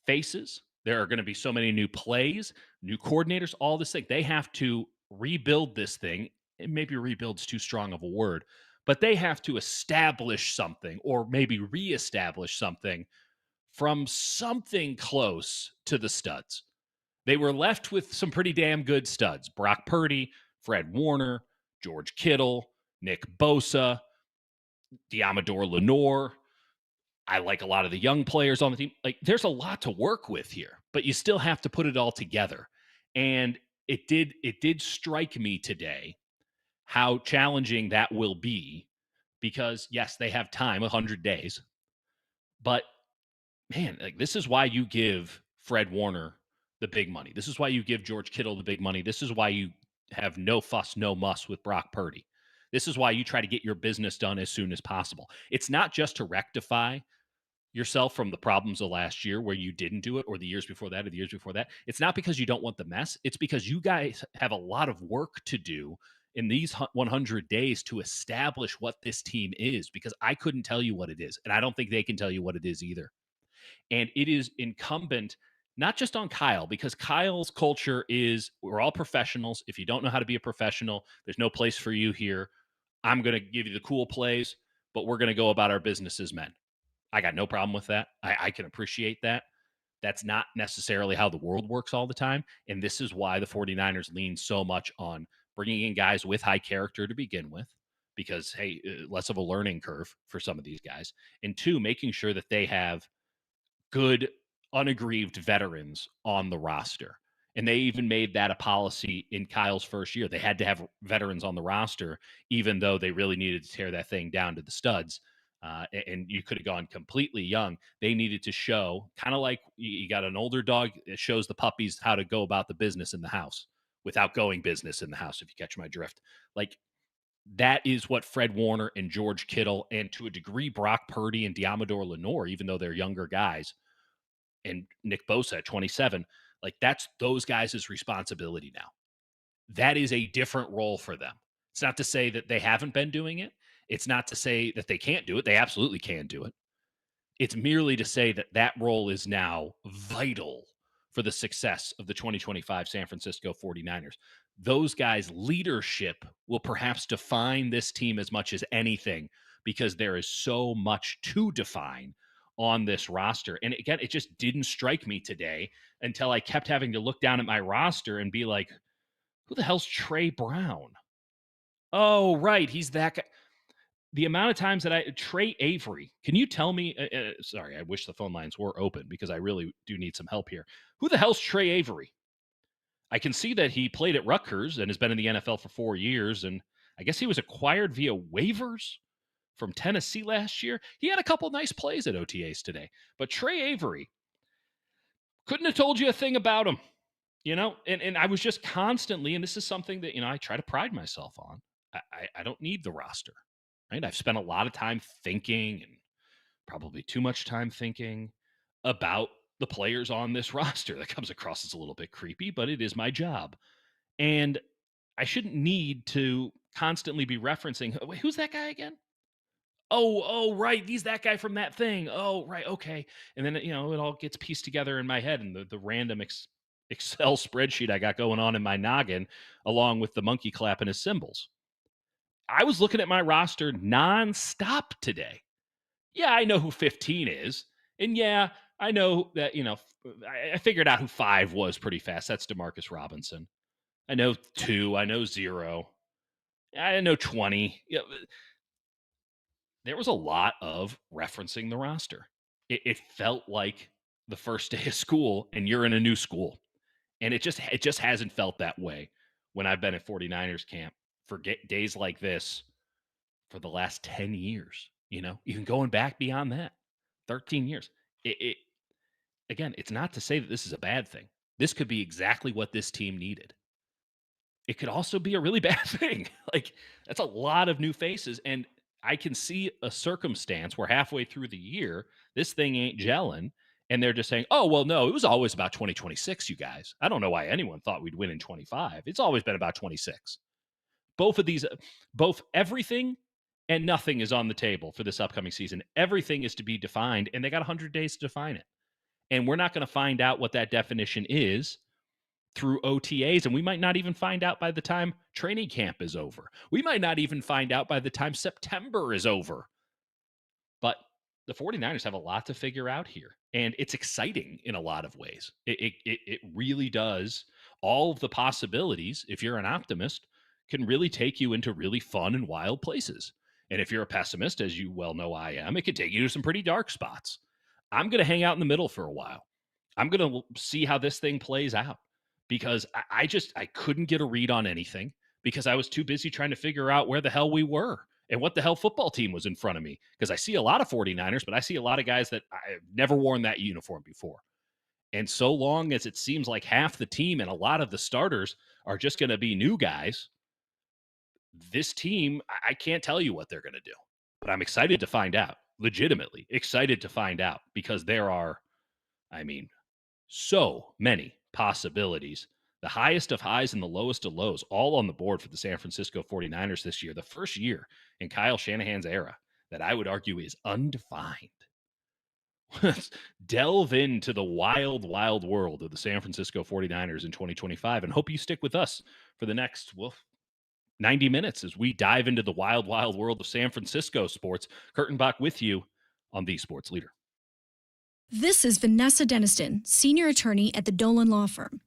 faces. There are going to be so many new plays, new coordinators, all this thing. They have to rebuild this thing. And maybe rebuild's too strong of a word, but they have to establish something, or maybe reestablish something from something close to the studs. They were left with some pretty damn good studs. Brock Purdy, Fred Warner, George Kittle, Nick Bosa. Diamador Lenore. I like a lot of the young players on the team. Like, there's a lot to work with here, but you still have to put it all together. And it did strike me today how challenging that will be, because yes, they have time, 100 days, but man, like, this is why you give Fred Warner the big money. This is why you give George Kittle the big money. This is why you have no fuss, no muss with Brock Purdy. This is why you try to get your business done as soon as possible. It's not just to rectify yourself from the problems of last year where you didn't do it, or the years before that, or the years before that. It's not because you don't want the mess. It's because you guys have a lot of work to do in these 100 days to establish what this team is, because I couldn't tell you what it is, and I don't think they can tell you what it is either. And it is incumbent not just on Kyle, because Kyle's culture is, we're all professionals. If you don't know how to be a professional, there's no place for you here. I'm going to give you the cool plays, but we're going to go about our business as men. I got no problem with that. I can appreciate that. That's not necessarily how the world works all the time. And this is why the 49ers lean so much on bringing in guys with high character to begin with, because, hey, less of a learning curve for some of these guys. And two, making sure that they have good, unaggrieved veterans on the roster. And they even made that a policy in Kyle's first year. They had to have veterans on the roster, even though they really needed to tear that thing down to the studs. And you could have gone completely young. They needed to show, kind of like you got an older dog, it shows the puppies how to go about the business in the house without going business in the house, if you catch my drift. Like, that is what Fred Warner and George Kittle, and to a degree Brock Purdy and Diamador Lenore, even though they're younger guys, and Nick Bosa at 27, like, that's those guys' responsibility now. That is a different role for them. It's not to say that they haven't been doing it. It's not to say that they can't do it. They absolutely can do it. It's merely to say that that role is now vital for the success of the 2025 San Francisco 49ers. Those guys' leadership will perhaps define this team as much as anything, because there is so much to define on this roster. And again, it just didn't strike me today until I kept having to look down at my roster and be like, who the hell's Trey Brown? Oh, right. He's that guy. The amount of times that Trey Avery, can you tell me, sorry, I wish the phone lines were open because I really do need some help here. Who the hell's Trey Avery? I can see that he played at Rutgers and has been in the NFL for 4 years, and I guess he was acquired via waivers from Tennessee last year. He had a couple nice plays at OTAs today, but Trey Avery, couldn't have told you a thing about him, and I was just constantly, and this is something that, I try to pride myself on. I don't need the roster. Right? I've spent a lot of time thinking, and probably too much time thinking, about the players on this roster. That comes across as a little bit creepy, but it is my job. And I shouldn't need to constantly be referencing, wait, who's that guy again? Oh, right. He's that guy from that thing. Oh, right. Okay. And then, it all gets pieced together in my head, and the random Excel spreadsheet I got going on in my noggin, along with the monkey clapping his cymbals. I was looking at my roster nonstop today. Yeah, I know who 15 is. And yeah, I know that, I figured out who 5 was pretty fast. That's DeMarcus Robinson. I know 2. I know 0. I know 20. There was a lot of referencing the roster. It felt like the first day of school and you're in a new school. And it just hasn't felt that way when I've been at 49ers camp for days like this for the last 10 years, even going back beyond that, 13 years. Again, it's not to say that this is a bad thing. This could be exactly what this team needed. It could also be a really bad thing. Like, that's a lot of new faces. And I can see a circumstance where halfway through the year, this thing ain't gelling. And they're just saying, oh, well, no, it was always about 2026, you guys. I don't know why anyone thought we'd win in 25. It's always been about 26. Both everything and nothing is on the table for this upcoming season. Everything is to be defined, and they got 100 days to define it. And we're not going to find out what that definition is through OTAs, and we might not even find out by the time training camp is over. We might not even find out by the time September is over. But the 49ers have a lot to figure out here, and it's exciting in a lot of ways. It really does. All of the possibilities, if you're an optimist, can really take you into really fun and wild places. And if you're a pessimist, as you well know I am, it could take you to some pretty dark spots. I'm going to hang out in the middle for a while. I'm going to see how this thing plays out because I couldn't get a read on anything because I was too busy trying to figure out where the hell we were and what the hell football team was in front of me. Because I see a lot of 49ers, but I see a lot of guys that I've never worn that uniform before. And so long as it seems like half the team and a lot of the starters are just going to be new guys, this team, I can't tell you what they're going to do. But I'm excited to find out, legitimately excited to find out, because there are, so many possibilities. The highest of highs and the lowest of lows, all on the board for the San Francisco 49ers this year. The first year in Kyle Shanahan's era that I would argue is undefined. Let's delve into the wild, wild world of the San Francisco 49ers in 2025 and hope you stick with us for the next, 90 minutes as we dive into the wild, wild world of San Francisco sports. Kurtenbach with you on The Sports Leader. This is Vanessa Deniston, senior attorney at the Dolan Law Firm.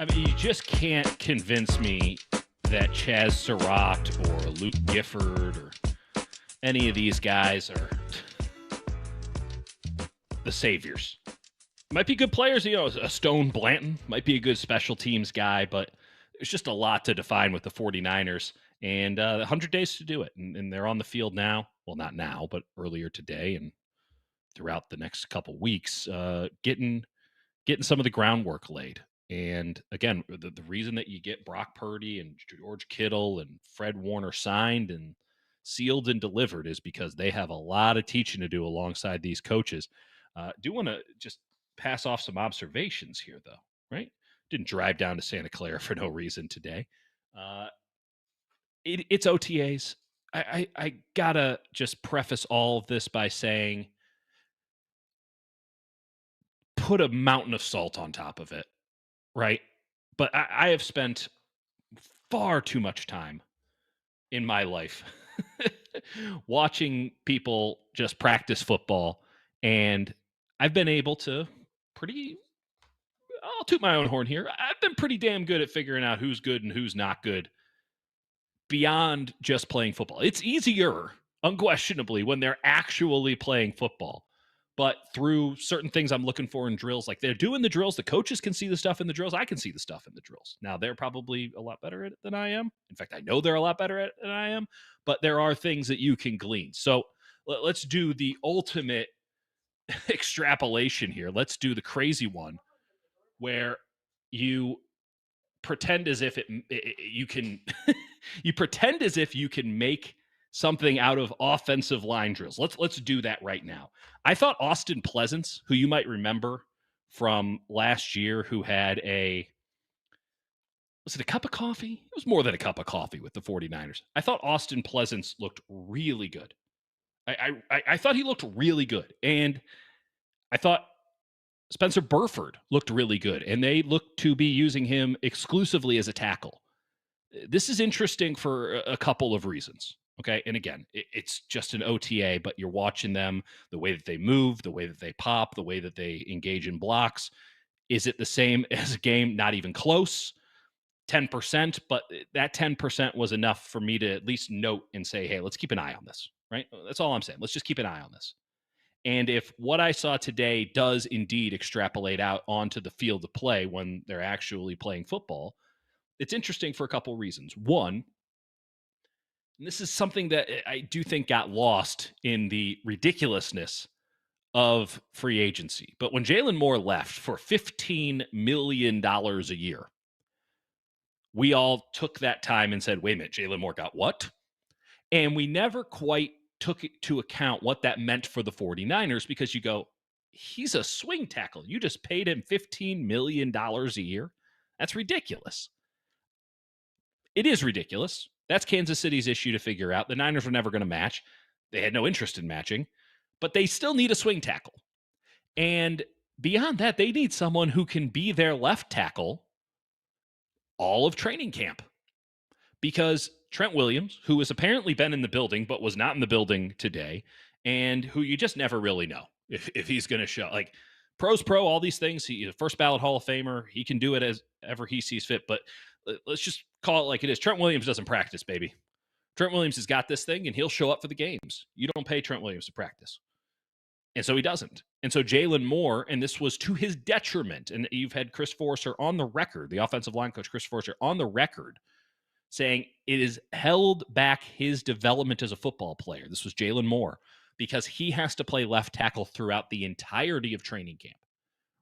I mean, you just can't convince me that Chaz Surratt or Luke Gifford or any of these guys are the saviors. Might be good players, a Stone Blanton might be a good special teams guy, but there's just a lot to define with the 49ers, and 100 days to do it, and they're on the field now. Well, not now, but earlier today and throughout the next couple weeks, getting some of the groundwork laid. And again, the reason that you get Brock Purdy and George Kittle and Fred Warner signed and sealed and delivered is because they have a lot of teaching to do alongside these coaches. Do want to just pass off some observations here, though, right? Didn't drive down to Santa Clara for no reason today. It's OTAs. I gotta just preface all of this by saying, put a mountain of salt on top of it, right? But I have spent far too much time in my life watching people just practice football, and I've been able to I'll toot my own horn here. I've been pretty damn good at figuring out who's good and who's not good beyond just playing football. It's easier, unquestionably, when they're actually playing football. But through certain things I'm looking for in drills, like they're doing the drills, the coaches can see the stuff in the drills. I can see the stuff in the drills. Now, they're probably a lot better at it than I am. In fact, I know they're a lot better at it than I am. But there are things that you can glean. So let's do the ultimate extrapolation here. Let's do the crazy one where you pretend as if you can you pretend as if you can make something out of offensive line drills. Let's do that right now. I thought Austin Pleasance, who you might remember from last year, who had was it a cup of coffee? It was more than a cup of coffee with the 49ers. I thought Austin Pleasance looked really good. I thought he looked really good. And I thought Spencer Burford looked really good, and they looked to be using him exclusively as a tackle. This is interesting for a couple of reasons, okay? And again, it's just an OTA, but you're watching them, the way that they move, the way that they pop, the way that they engage in blocks. Is it the same as a game? Not even close. 10%, but that 10% was enough for me to at least note and say, hey, let's keep an eye on this, right? That's all I'm saying. Let's just keep an eye on this. And if what I saw today does indeed extrapolate out onto the field of play when they're actually playing football, it's interesting for a couple of reasons. One, and this is something that I do think got lost in the ridiculousness of free agency. But when Jalen Moore left for $15 million a year, we all took that time and said, wait a minute, Jalen Moore got what? And we never quite took into account what that meant for the 49ers, because you go, he's a swing tackle. You just paid him $15 million a year. That's ridiculous. It is ridiculous. That's Kansas City's issue to figure out. The Niners were never going to match. They had no interest in matching, but they still need a swing tackle. And beyond that, they need someone who can be their left tackle all of training camp. Because Trent Williams, who has apparently been in the building but was not in the building today, and who you just never really know if he's going to show. Like, pro's pro, all these things. He's a first ballot Hall of Famer. He can do it as ever he sees fit. But let's just call it like it is. Trent Williams doesn't practice, baby. Trent Williams has got this thing, and he'll show up for the games. You don't pay Trent Williams to practice. And so he doesn't. And so Jalen Moore, and this was to his detriment, and you've had Chris Forrester on the record, the offensive line coach Chris Forrester on the record, saying it has held back his development as a football player. This was Jalen Moore, because he has to play left tackle throughout the entirety of training camp,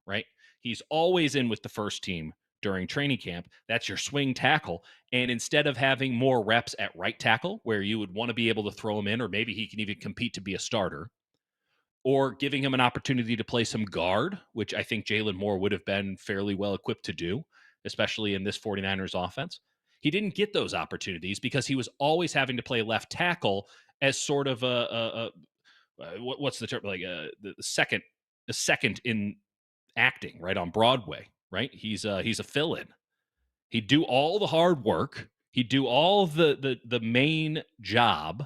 right? He's always in with the first team during training camp. That's your swing tackle. And instead of having more reps at right tackle, where you would want to be able to throw him in, or maybe he can even compete to be a starter, or giving him an opportunity to play some guard, which I think Jalen Moore would have been fairly well equipped to do, especially in this 49ers offense. He didn't get those opportunities because he was always having to play left tackle as sort of what's the term, like the second in acting, right, on Broadway, right? He's a fill-in. He'd do all the hard work. He'd do all of the main job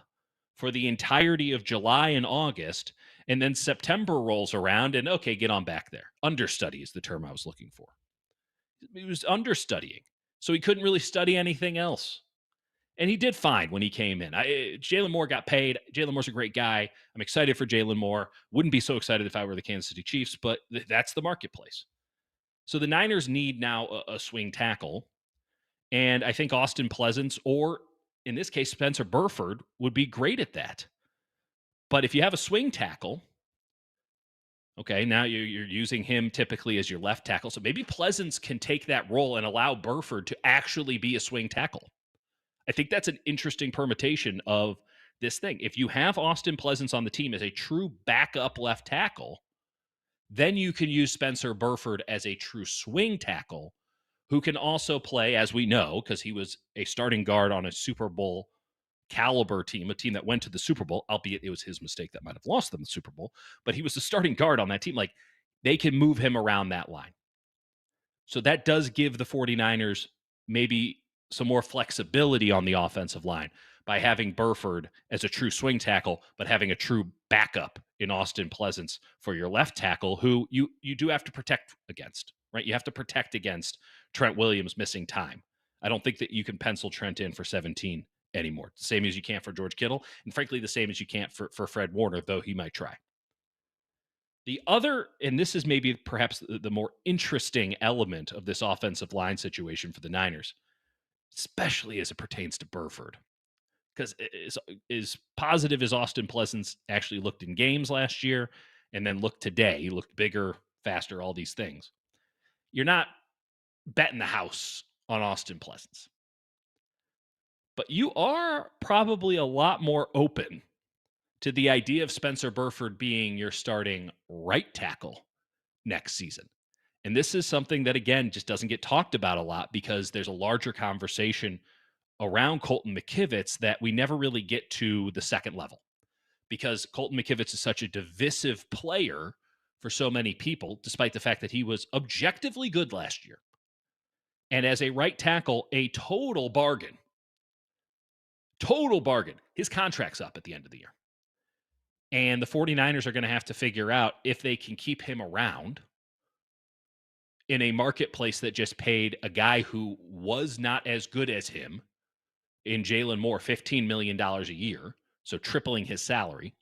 for the entirety of July and August, and then September rolls around and, okay, get on back there. Understudy is the term I was looking for. He was understudying, so he couldn't really study anything else. And he did fine when he came in. Jalen Moore got paid. Jalen Moore's a great guy. I'm excited for Jalen Moore. Wouldn't be so excited if I were the Kansas City Chiefs, but that's the marketplace. So the Niners need now a swing tackle. And I think Austin Pleasance, or in this case, Spencer Burford, would be great at that. But if you have a swing tackle, okay, now you're using him typically as your left tackle. So maybe Pleasance can take that role and allow Burford to actually be a swing tackle. I think that's an interesting permutation of this thing. If you have Austin Pleasance on the team as a true backup left tackle, then you can use Spencer Burford as a true swing tackle who can also play, as we know, because he was a starting guard on a Super Bowl caliber team, a team that went to the Super Bowl, albeit it was his mistake that might have lost them the Super Bowl, but he was the starting guard on that team. Like, they can move him around that line. So that does give the 49ers maybe some more flexibility on the offensive line by having Burford as a true swing tackle, but having a true backup in Austin Pleasance for your left tackle, who you do have to protect against, right? You have to protect against Trent Williams missing time. I don't think that you can pencil Trent in for 17 anymore. Same as you can't for George Kittle, and frankly, the same as you can't for Fred Warner, though he might try. The other, and this is maybe perhaps the more interesting element of this offensive line situation for the Niners, especially as it pertains to Burford, because as positive as Austin Pleasance actually looked in games last year and then looked today, he looked bigger, faster, all these things. You're not betting the house on Austin Pleasance. But you are probably a lot more open to the idea of Spencer Burford being your starting right tackle next season. And this is something that, again, just doesn't get talked about a lot because there's a larger conversation around Colton McKivitz that we never really get to the second level, because Colton McKivitz is such a divisive player for so many people, despite the fact that he was objectively good last year. And as a right tackle, a total bargain. Total bargain. His contract's up at the end of the year. And the 49ers are going to have to figure out if they can keep him around in a marketplace that just paid a guy who was not as good as him in Jalen Moore $15 million a year, so tripling his salary.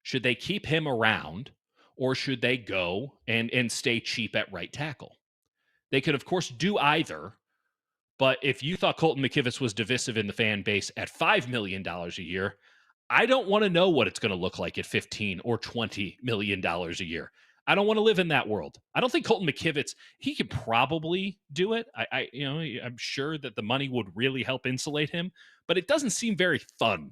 Should they keep him around, or should they go and stay cheap at right tackle? They could, of course, do either. But if you thought Colton McKivitz was divisive in the fan base at $5 million a year, I don't want to know what it's going to look like at $15 or $20 million a year. I don't want to live in that world. I don't think Colton McKivitz, he could probably do it. I'm sure that the money would really help insulate him, but it doesn't seem very fun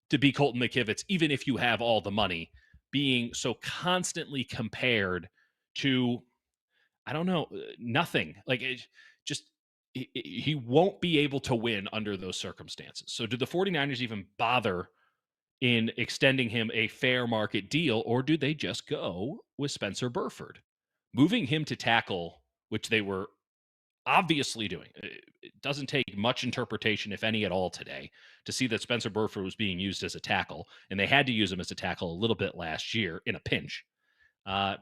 to be Colton McKivitz, even if you have all the money, being so constantly compared to, I don't know, nothing. Like, he won't be able to win under those circumstances. So do the 49ers even bother in extending him a fair market deal, or do they just go with Spencer Burford? Moving him to tackle, which they were obviously doing. It doesn't take much interpretation, if any at all, today to see that Spencer Burford was being used as a tackle, and they had to use him as a tackle a little bit last year in a pinch. I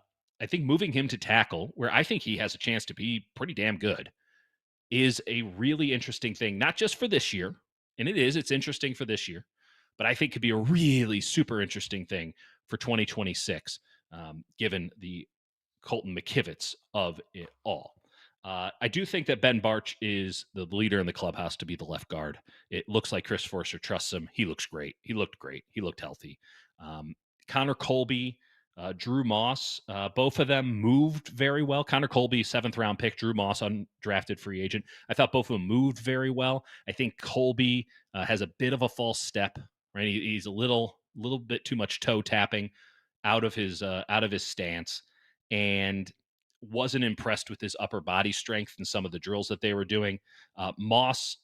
think moving him to tackle, where I think he has a chance to be pretty damn good, is a really interesting thing, not just for this year, and it's interesting for this year, but I think could be a really super interesting thing for 2026, given the Colton McKivitz of it all. I do think that Ben Barch is the leader in the clubhouse to be the left guard. It looks like Chris Forster trusts him. He looks great. He looked great. He looked healthy. Connor Colby, Drew Moss, both of them moved very well. Connor Colby, 7th-round pick. Drew Moss, undrafted free agent. I thought both of them moved very well. I think Colby has a bit of a false step, right? He's a little bit too much toe tapping out of his stance, and wasn't impressed with his upper body strength and some of the drills that they were doing. Moss,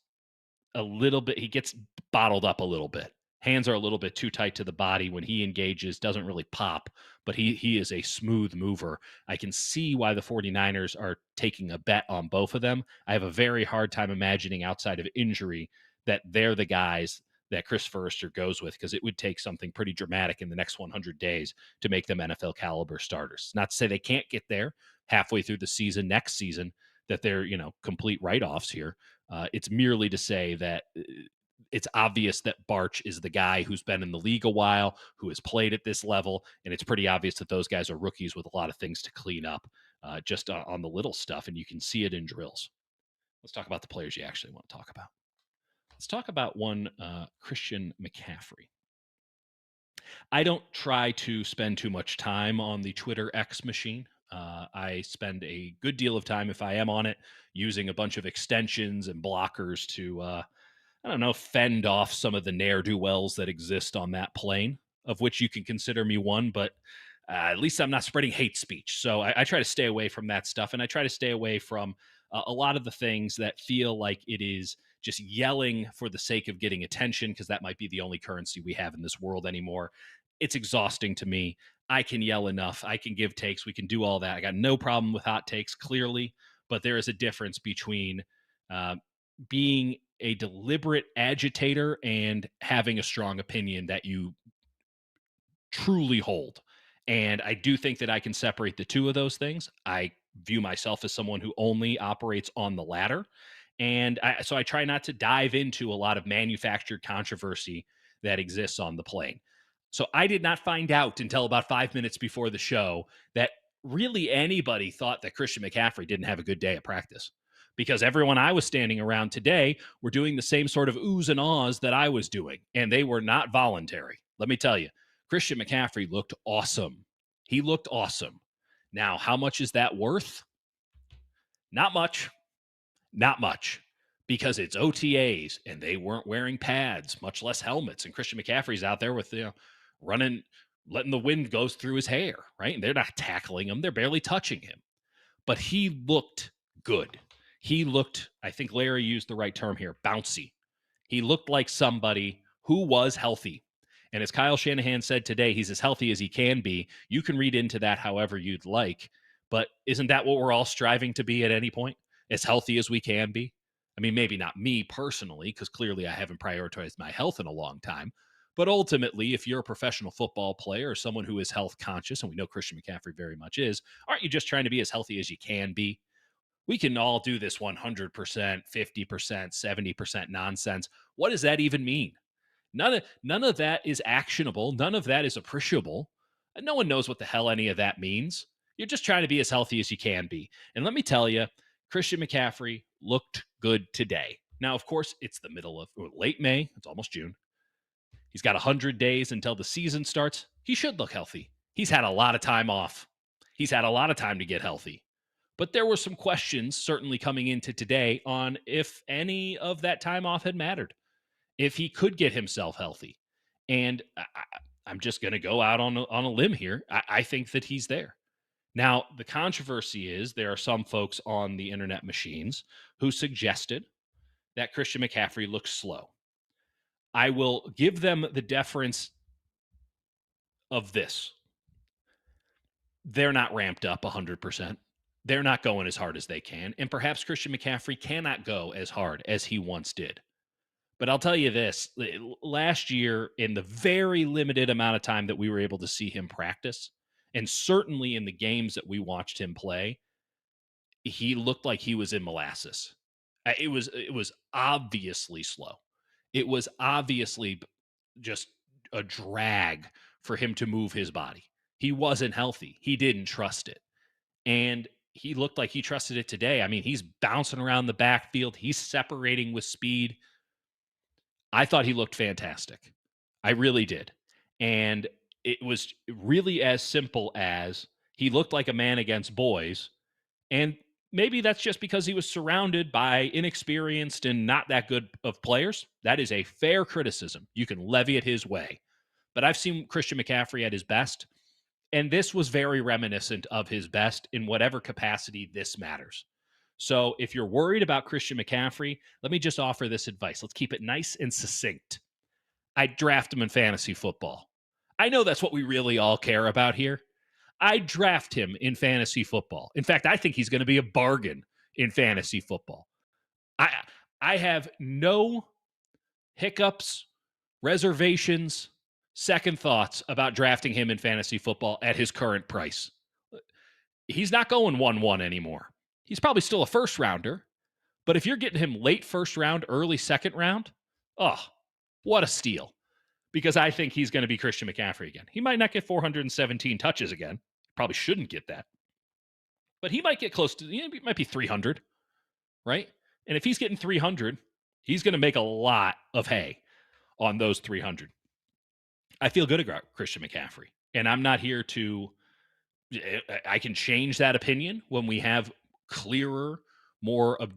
a little bit, he gets bottled up a little bit. Hands are a little bit too tight to the body when he engages, doesn't really pop, but he is a smooth mover. I can see why the 49ers are taking a bet on both of them. I have a very hard time imagining, outside of injury, that they're the guys that Chris Forster goes with, because it would take something pretty dramatic in the next 100 days to make them NFL caliber starters. Not to say they can't get there halfway through the season next season, that they're, complete write-offs here. It's merely to say that it's obvious that Barch is the guy who's been in the league a while, who has played at this level, and it's pretty obvious that those guys are rookies with a lot of things to clean up just on the little stuff, and you can see it in drills. Let's talk about the players you actually want to talk about. Let's talk about one Christian McCaffrey. I don't try to spend too much time on the Twitter X machine. I spend a good deal of time, if I am on it, using a bunch of extensions and blockers to fend off some of the ne'er-do-wells that exist on that plane, of which you can consider me one, but at least I'm not spreading hate speech. So I try to stay away from that stuff, and I try to stay away from a lot of the things that feel like it is just yelling for the sake of getting attention, because that might be the only currency we have in this world anymore. It's exhausting to me. I can yell enough. I can give takes. We can do all that. I got no problem with hot takes, clearly, but there is a difference between being a deliberate agitator and having a strong opinion that you truly hold. And I do think that I can separate the two of those things. I view myself as someone who only operates on the latter. And so I try not to dive into a lot of manufactured controversy that exists on the plane. So I did not find out until about 5 minutes before the show that really anybody thought that Christian McCaffrey didn't have a good day at practice, because everyone I was standing around today were doing the same sort of oohs and ahs that I was doing, and they were not voluntary. Let me tell you, Christian McCaffrey looked awesome. He looked awesome. Now, how much is that worth? Not much. Not much. Because it's OTAs, and they weren't wearing pads, much less helmets. And Christian McCaffrey's out there with, running, letting the wind go through his hair, right? And they're not tackling him. They're barely touching him. But he looked good. He looked, I think Larry used the right term here, bouncy. He looked like somebody who was healthy. And as Kyle Shanahan said today, he's as healthy as he can be. You can read into that however you'd like. But isn't that what we're all striving to be at any point? As healthy as we can be? I mean, maybe not me personally, because clearly I haven't prioritized my health in a long time. But ultimately, if you're a professional football player or someone who is health conscious, and we know Christian McCaffrey very much is, aren't you just trying to be as healthy as you can be? We can all do this 100%, 50%, 70% nonsense. What does that even mean? None of that is actionable. None of that is appreciable. And no one knows what the hell any of that means. You're just trying to be as healthy as you can be. And let me tell you, Christian McCaffrey looked good today. Now, of course, it's the middle of late May. It's almost June. He's got 100 days until the season starts. He should look healthy. He's had a lot of time off. He's had a lot of time to get healthy. But there were some questions certainly coming into today on if any of that time off had mattered, if he could get himself healthy. And I'm just going to go out on a limb here. I think that he's there. Now, the controversy is there are some folks on the internet machines who suggested that Christian McCaffrey looks slow. I will give them the deference of this. They're not ramped up 100%. They're not going as hard as they can. And perhaps Christian McCaffrey cannot go as hard as he once did. But I'll tell you this, last year, in the very limited amount of time that we were able to see him practice, and certainly in the games that we watched him play, he looked like he was in molasses. It was obviously slow. It was obviously just a drag for him to move his body. He wasn't healthy. He didn't trust it. And he looked like he trusted it today. I mean, he's bouncing around the backfield. He's separating with speed. I thought he looked fantastic. I really did. And it was really as simple as he looked like a man against boys. And maybe that's just because he was surrounded by inexperienced and not that good of players. That is a fair criticism. You can levy it his way. But I've seen Christian McCaffrey at his best, and this was very reminiscent of his best in whatever capacity this matters. So if you're worried about Christian McCaffrey, let me just offer this advice. Let's keep it nice and succinct. I'd draft him in fantasy football. I know that's what we really all care about here. I'd draft him in fantasy football. In fact, I think he's going to be a bargain in fantasy football. I have no hiccups, reservations, second thoughts about drafting him in fantasy football at his current price. He's not going 1-1 anymore. He's probably still a first rounder, but if you're getting him late first round, early second round, oh, what a steal. Because I think he's going to be Christian McCaffrey again. He might not get 417 touches again. Probably shouldn't get that. But he might get close to, it might be 300, right? And if he's getting 300, he's going to make a lot of hay on those 300. I feel good about Christian McCaffrey. And I'm not here to, I can change that opinion when we have clearer, more of,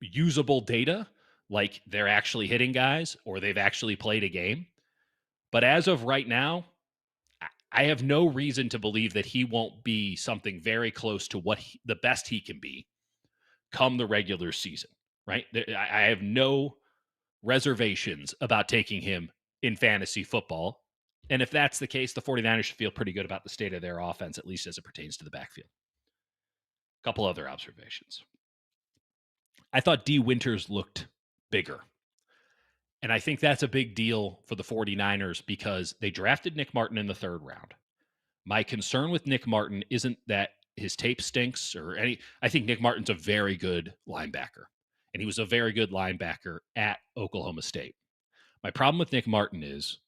usable data, like they're actually hitting guys or they've actually played a game. But as of right now, I have no reason to believe that he won't be something very close to what the best he can be come the regular season, right? I have no reservations about taking him in fantasy football. And if that's the case, the 49ers should feel pretty good about the state of their offense, at least as it pertains to the backfield. A couple other observations. I thought D. Winters looked bigger. And I think that's a big deal for the 49ers because they drafted Nick Martin in the third round. My concern with Nick Martin isn't that his tape stinks or any. I think Nick Martin's a very good linebacker, and he was a very good linebacker at Oklahoma State. My problem with Nick Martin is,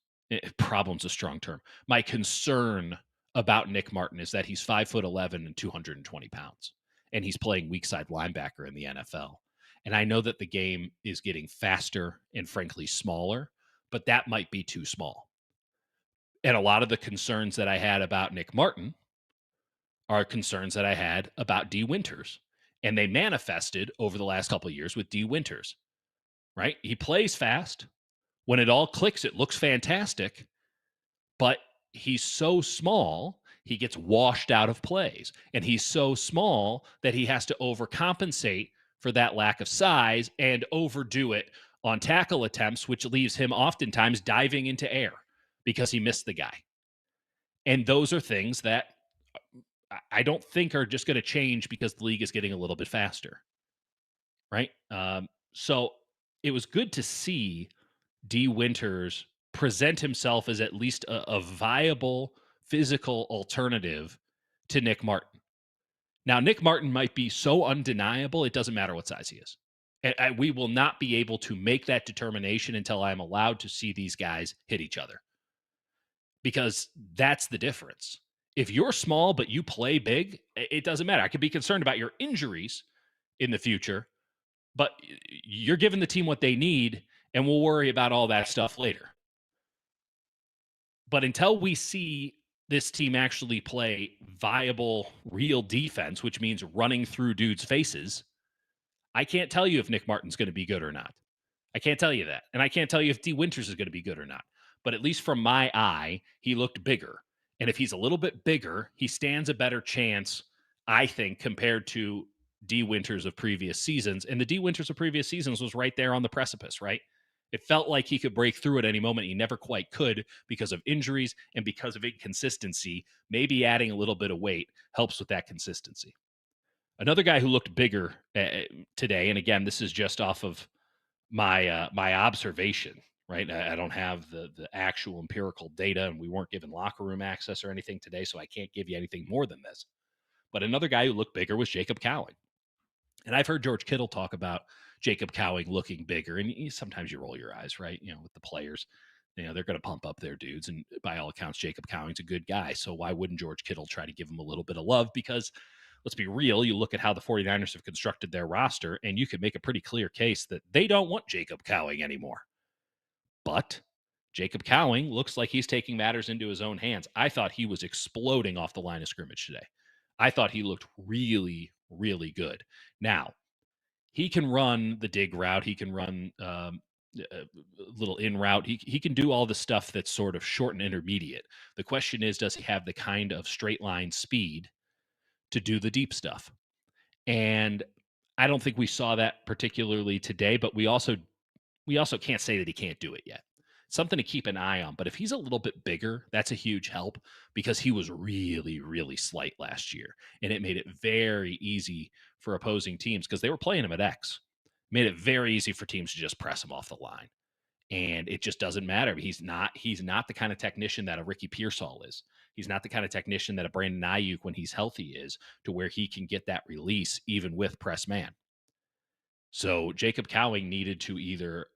problem's a strong term. My concern about Nick Martin is that he's 5'11" and 220 pounds, and he's playing weak side linebacker in the NFL. And I know that the game is getting faster and frankly smaller, but that might be too small. And a lot of the concerns that I had about Nick Martin are concerns that I had about D. Winters. And they manifested over the last couple of years with D. Winters, right? He plays fast. When it all clicks, it looks fantastic. But he's so small, he gets washed out of plays. And he's so small that he has to overcompensate for that lack of size and overdo it on tackle attempts, which leaves him oftentimes diving into air because he missed the guy. And those are things that I don't think are just going to change because the league is getting a little bit faster, right? So it was good to see D. Winters present himself as at least a viable physical alternative to Nick Martin. Now, Nick Martin might be so undeniable, it doesn't matter what size he is. And we will not be able to make that determination until I'm allowed to see these guys hit each other. Because that's the difference. If you're small but you play big, it doesn't matter. I could be concerned about your injuries in the future, but you're giving the team what they need, and we'll worry about all that stuff later. But until we see this team actually play viable, real defense, which means running through dudes' faces, I can't tell you if Nick Martin's going to be good or not. I can't tell you that. And I can't tell you if D. Winters is going to be good or not. But at least from my eye, he looked bigger. And if he's a little bit bigger, he stands a better chance, I think, compared to D. Winters of previous seasons. And the D. Winters of previous seasons was right there on the precipice, right? It felt like he could break through at any moment. He never quite could because of injuries and because of inconsistency. Maybe adding a little bit of weight helps with that consistency. Another guy who looked bigger today, and again, this is just off of my my observation, right? I don't have the actual empirical data, and we weren't given locker room access or anything today, so I can't give you anything more than this. But another guy who looked bigger was Jacob Cowing. And I've heard George Kittle talk about Jacob Cowing looking bigger, and sometimes you roll your eyes, right? With the players, they're going to pump up their dudes, and by all accounts, Jacob Cowing's a good guy. So why wouldn't George Kittle try to give him a little bit of love? Because let's be real, you look at how the 49ers have constructed their roster, and you can make a pretty clear case that they don't want Jacob Cowing anymore. But Jacob Cowing looks like he's taking matters into his own hands. I thought he was exploding off the line of scrimmage today. I thought he looked really, really good. Now, he can run the dig route. He can run a little in route. He can do all the stuff that's sort of short and intermediate. The question is, does he have the kind of straight line speed to do the deep stuff? And I don't think we saw that particularly today, but we also can't say that he can't do it yet. Something to keep an eye on. But if he's a little bit bigger, that's a huge help because he was really, really slight last year. And it made it very easy for opposing teams because they were playing him at X. Made it very easy for teams to just press him off the line. And it just doesn't matter. He's not the kind of technician that a Ricky Pearsall is. He's not the kind of technician that a Brandon Ayuk, when he's healthy, is, to where he can get that release even with press man. So Jacob Cowing needed to either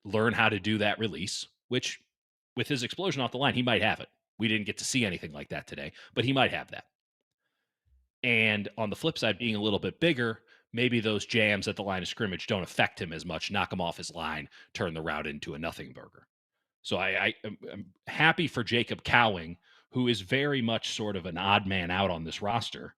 learn how to do that release, which with his explosion off the line, he might have it. We didn't get to see anything like that today, but he might have that. And on the flip side, being a little bit bigger, maybe those jams at the line of scrimmage don't affect him as much, knock him off his line, turn the route into a nothing burger. So I'm happy for Jacob Cowing, who is very much sort of an odd man out on this roster,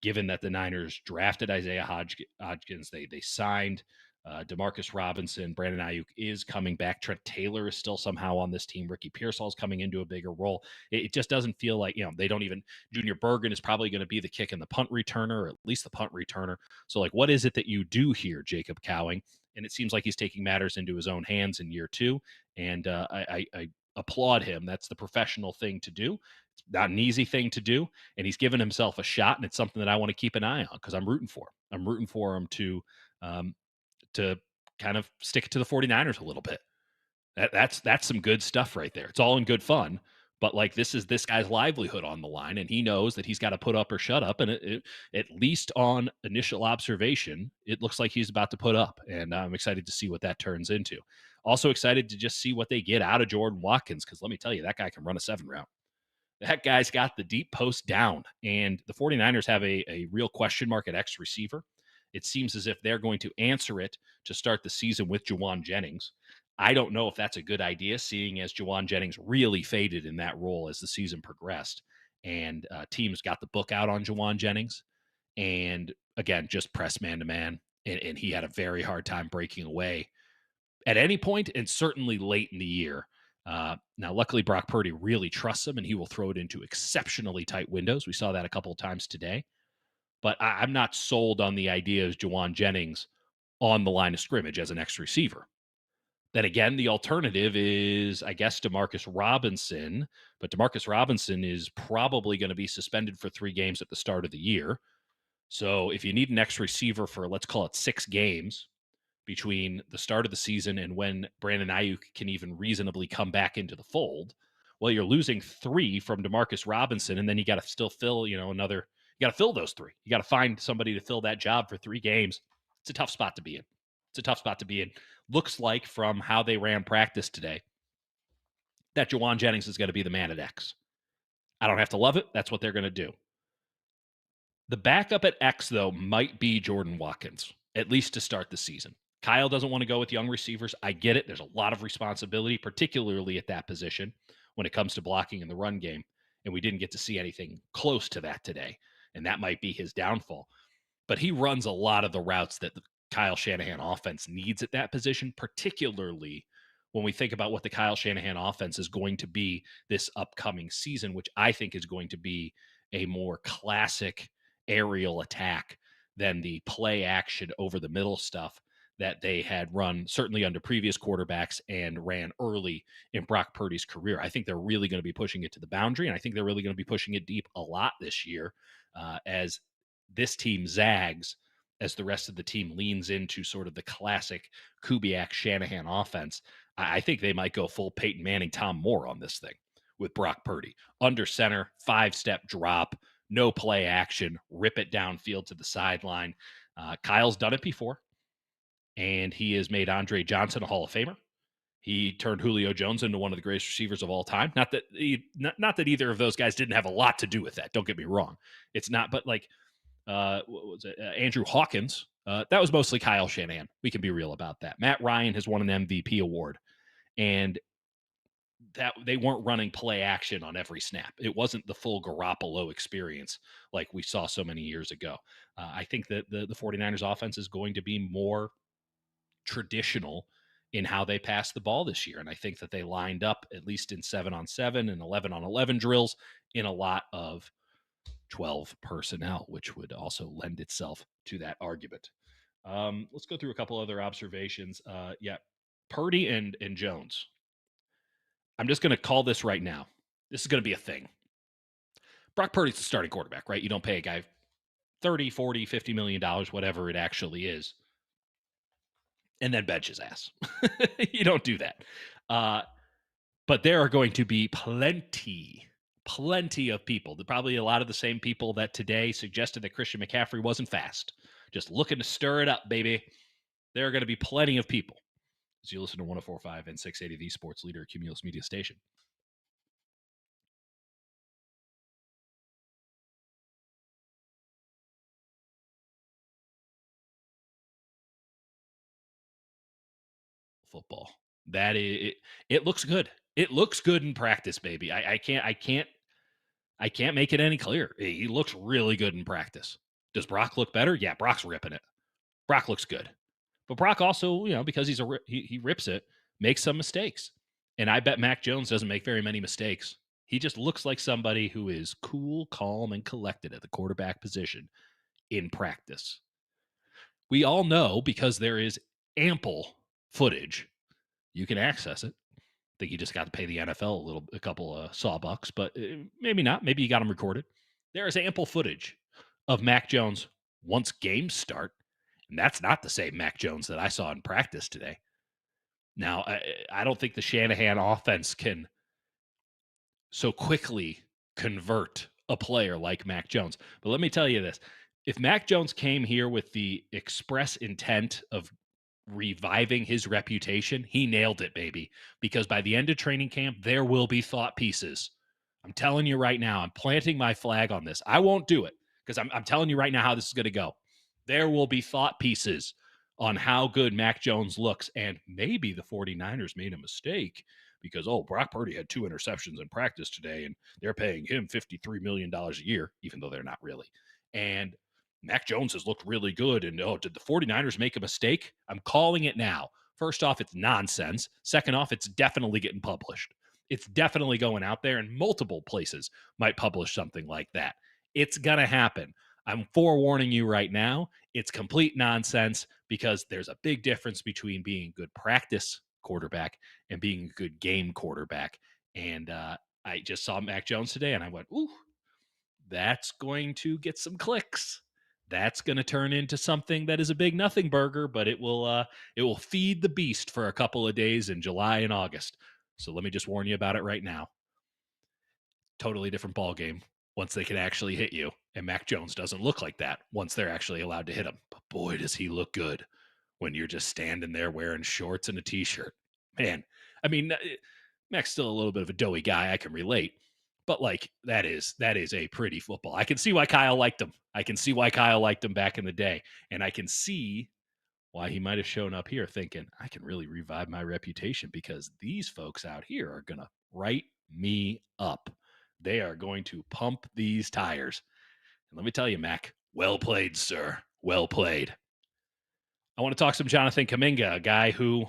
given that the Niners drafted Isaiah Hodgins. They signed DeMarcus Robinson. Brandon Ayuk is coming back. Trent Taylor is still somehow on this team. Ricky Pearsall is coming into a bigger role. It just doesn't feel like, they don't even, Junior Bergen is probably going to be the kick and the punt returner, or at least the punt returner. So like, what is it that you do here, Jacob Cowing? And it seems like he's taking matters into his own hands in year 2. And I applaud him. That's the professional thing to do. It's not an easy thing to do. And he's given himself a shot. And it's something that I want to keep an eye on, because I'm rooting for him. I'm rooting for him to kind of stick it to the 49ers a little bit. That's some good stuff right there. It's all in good fun, but like, this is this guy's livelihood on the line, and he knows that he's got to put up or shut up. And at least on initial observation, it looks like he's about to put up, and I'm excited to see what that turns into. Also excited to just see what they get out of Jordan Watkins, because let me tell you, that guy can run a 7 route. That guy's got the deep post down, and the 49ers have a real question mark at X receiver. It seems as if they're going to answer it to start the season with Juwan Jennings. I don't know if that's a good idea, seeing as Juwan Jennings really faded in that role as the season progressed, and teams got the book out on Juwan Jennings, and again, just press man-to-man, and he had a very hard time breaking away at any point, and certainly late in the year. Now, luckily, Brock Purdy really trusts him, and he will throw it into exceptionally tight windows. We saw that a couple of times today. But I'm not sold on the idea of Juwan Jennings on the line of scrimmage as an X receiver. Then again, the alternative is, I guess, DeMarcus Robinson. But DeMarcus Robinson is probably going to be suspended for 3 games at the start of the year. So if you need an X receiver for, let's call it 6 games between the start of the season and when Brandon Ayuk can even reasonably come back into the fold, well, you're losing 3 from DeMarcus Robinson, and then you got to still fill, another. You got to fill those 3. You got to find somebody to fill that job for 3 games. It's a tough spot to be in. Looks like, from how they ran practice today, that Juwan Jennings is going to be the man at X. I don't have to love it. That's what they're going to do. The backup at X, though, might be Jordan Watkins, at least to start the season. Kyle doesn't want to go with young receivers. I get it. There's a lot of responsibility, particularly at that position when it comes to blocking in the run game. And we didn't get to see anything close to that today. And that might be his downfall. But he runs a lot of the routes that the Kyle Shanahan offense needs at that position, particularly when we think about what the Kyle Shanahan offense is going to be this upcoming season, which I think is going to be a more classic aerial attack than the play action over the middle stuff that they had run certainly under previous quarterbacks and ran early in Brock Purdy's career. I think they're really going to be pushing it to the boundary, and I think they're really going to be pushing it deep a lot this year as this team zags, as the rest of the team leans into sort of the classic Kubiak Shanahan offense. I think they might go full Peyton Manning, Tom Moore on this thing with Brock Purdy. Under center, 5-step drop, no play action, rip it downfield to the sideline. Kyle's done it before, and he has made Andre Johnson a Hall of Famer. He turned Julio Jones into one of the greatest receivers of all time. Not that either of those guys didn't have a lot to do with that. Don't get me wrong. It's not, but like, what was it? Andrew Hawkins. That was mostly Kyle Shanahan. We can be real about that. Matt Ryan has won an MVP award, and that they weren't running play action on every snap. It wasn't the full Garoppolo experience like we saw so many years ago. I think that the 49ers offense is going to be more traditional in how they pass the ball this year. And I think that they lined up, at least in 7-on-7 and 11-on-11 drills, in a lot of 12 personnel, which would also lend itself to that argument. Let's go through a couple other observations. Purdy and Jones. I'm just going to call this right now. This is going to be a thing. Brock Purdy's the starting quarterback, right? You don't pay a guy $30, $40, $50 million, whatever it actually is, and then bench his ass. You don't do that. But there are going to be plenty of people, probably a lot of the same people that today suggested that Christian McCaffrey wasn't fast, just looking to stir it up, baby. There are going to be plenty of people as you listen to 104.5 and 680, the sports leader, Cumulus Media Station. Football. That is, it looks good. It looks good in practice, baby. I can't make it any clearer. He looks really good in practice. Does Brock look better? Yeah, Brock's ripping it. Brock looks good. But Brock also, because he rips it, makes some mistakes. And I bet Mac Jones doesn't make very many mistakes. He just looks like somebody who is cool, calm, and collected at the quarterback position in practice. We all know, because there is ample footage, you can access it. I think you just got to pay the NFL a couple of sawbucks, but maybe not. Maybe you got them recorded. There is ample footage of Mac Jones once games start, and that's not the same Mac Jones that I saw in practice today. Now, I don't think the Shanahan offense can so quickly convert a player like Mac Jones. But let me tell you this. If Mac Jones came here with the express intent of reviving his reputation, he nailed it, baby. Because by the end of training camp, there will be thought pieces. I'm telling you right now, I'm planting my flag on this. I won't do it because I'm telling you right now how this is going to go. There will be thought pieces on how good Mac Jones looks. And maybe the 49ers made a mistake because, Brock Purdy had 2 interceptions in practice today, and they're paying him $53 million a year, even though they're not really. And Mac Jones has looked really good. And, did the 49ers make a mistake? I'm calling it now. First off, it's nonsense. Second off, it's definitely getting published. It's definitely going out there, and multiple places might publish something like that. It's going to happen. I'm forewarning you right now. It's complete nonsense because there's a big difference between being a good practice quarterback and being a good game quarterback. And I just saw Mac Jones today, and I went, ooh, that's going to get some clicks. That's going to turn into something that is a big nothing burger, but it will feed the beast for a couple of days in July and August. So let me just warn you about it right now. Totally different ball game once they can actually hit you. And Mac Jones doesn't look like that once they're actually allowed to hit him. But boy, does he look good when you're just standing there wearing shorts and a T-shirt. Man, I mean, Mac's still a little bit of a doughy guy. I can relate. But, that is a pretty football. I can see why Kyle liked him. I can see why Kyle liked him back in the day. And I can see why he might have shown up here thinking, I can really revive my reputation because these folks out here are going to write me up. They are going to pump these tires. And let me tell you, Mac, well played, sir. Well played. I want to talk some Jonathan Kuminga, a guy who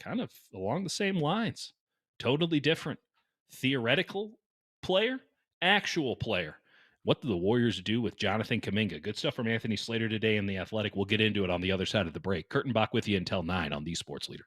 kind of along the same lines. Totally different. Theoretical player, actual player. What do the Warriors do with Jonathan Kuminga? Good stuff from Anthony Slater today in The Athletic. We'll get into it on the other side of the break. Kurtenbach with you until 9 on The Sports Leader.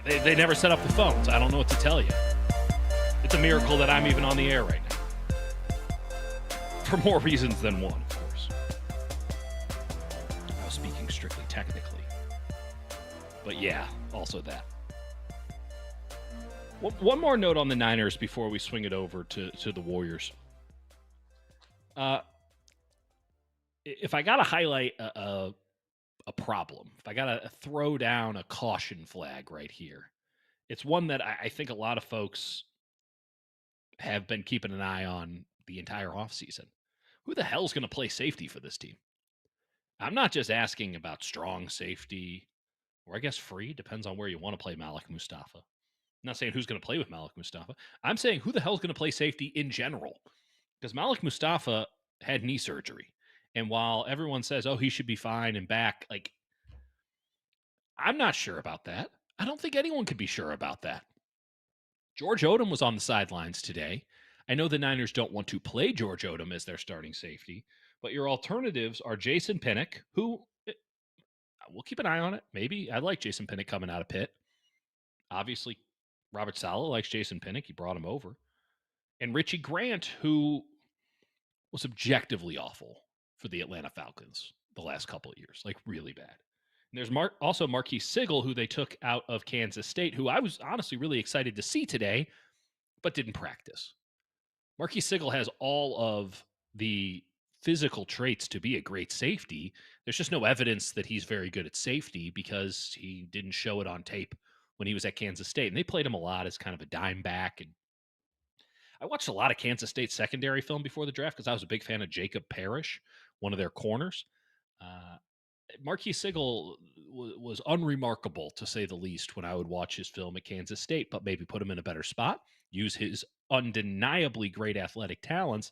They never set up the phones. I don't know what to tell you. It's a miracle that I'm even on the air right now. For more reasons than one, of course. I was speaking strictly technically. But yeah, also that. One more note on the Niners before we swing it over to the Warriors. If I got to highlight a problem, if I got to throw down a caution flag right here, it's one that I think a lot of folks have been keeping an eye on the entire offseason. Who the hell's going to play safety for this team? I'm not just asking about strong safety, or I guess free, depends on where you want to play Malik Mustafa. I'm not saying who's going to play with Malik Mustafa. I'm saying who the hell's going to play safety in general. Because Malik Mustafa had knee surgery. And while everyone says, oh, he should be fine and back, like, I'm not sure about that. I don't think anyone could be sure about that. George Odom was on the sidelines today. I know the Niners don't want to play George Odom as their starting safety, but your alternatives are Jason Pinnock, who we'll keep an eye on it. Maybe I like Jason Pinnock coming out of Pitt. Obviously, Robert Saleh likes Jason Pinnock. He brought him over. And Richie Grant, who was objectively awful for the Atlanta Falcons the last couple of years, like really bad. And there's also Marquise Sigel, who they took out of Kansas State, who I was honestly really excited to see today, but didn't practice. Marquise Sigel has all of the physical traits to be a great safety. There's just no evidence that he's very good at safety because he didn't show it on tape when he was at Kansas State. And they played him a lot as kind of a dime back. And I watched a lot of Kansas State secondary film before the draft because I was a big fan of Jacob Parrish, one of their corners. Marquise Sigel was unremarkable, to say the least, when I would watch his film at Kansas State, but maybe put him in a better spot, use his undeniably great athletic talents,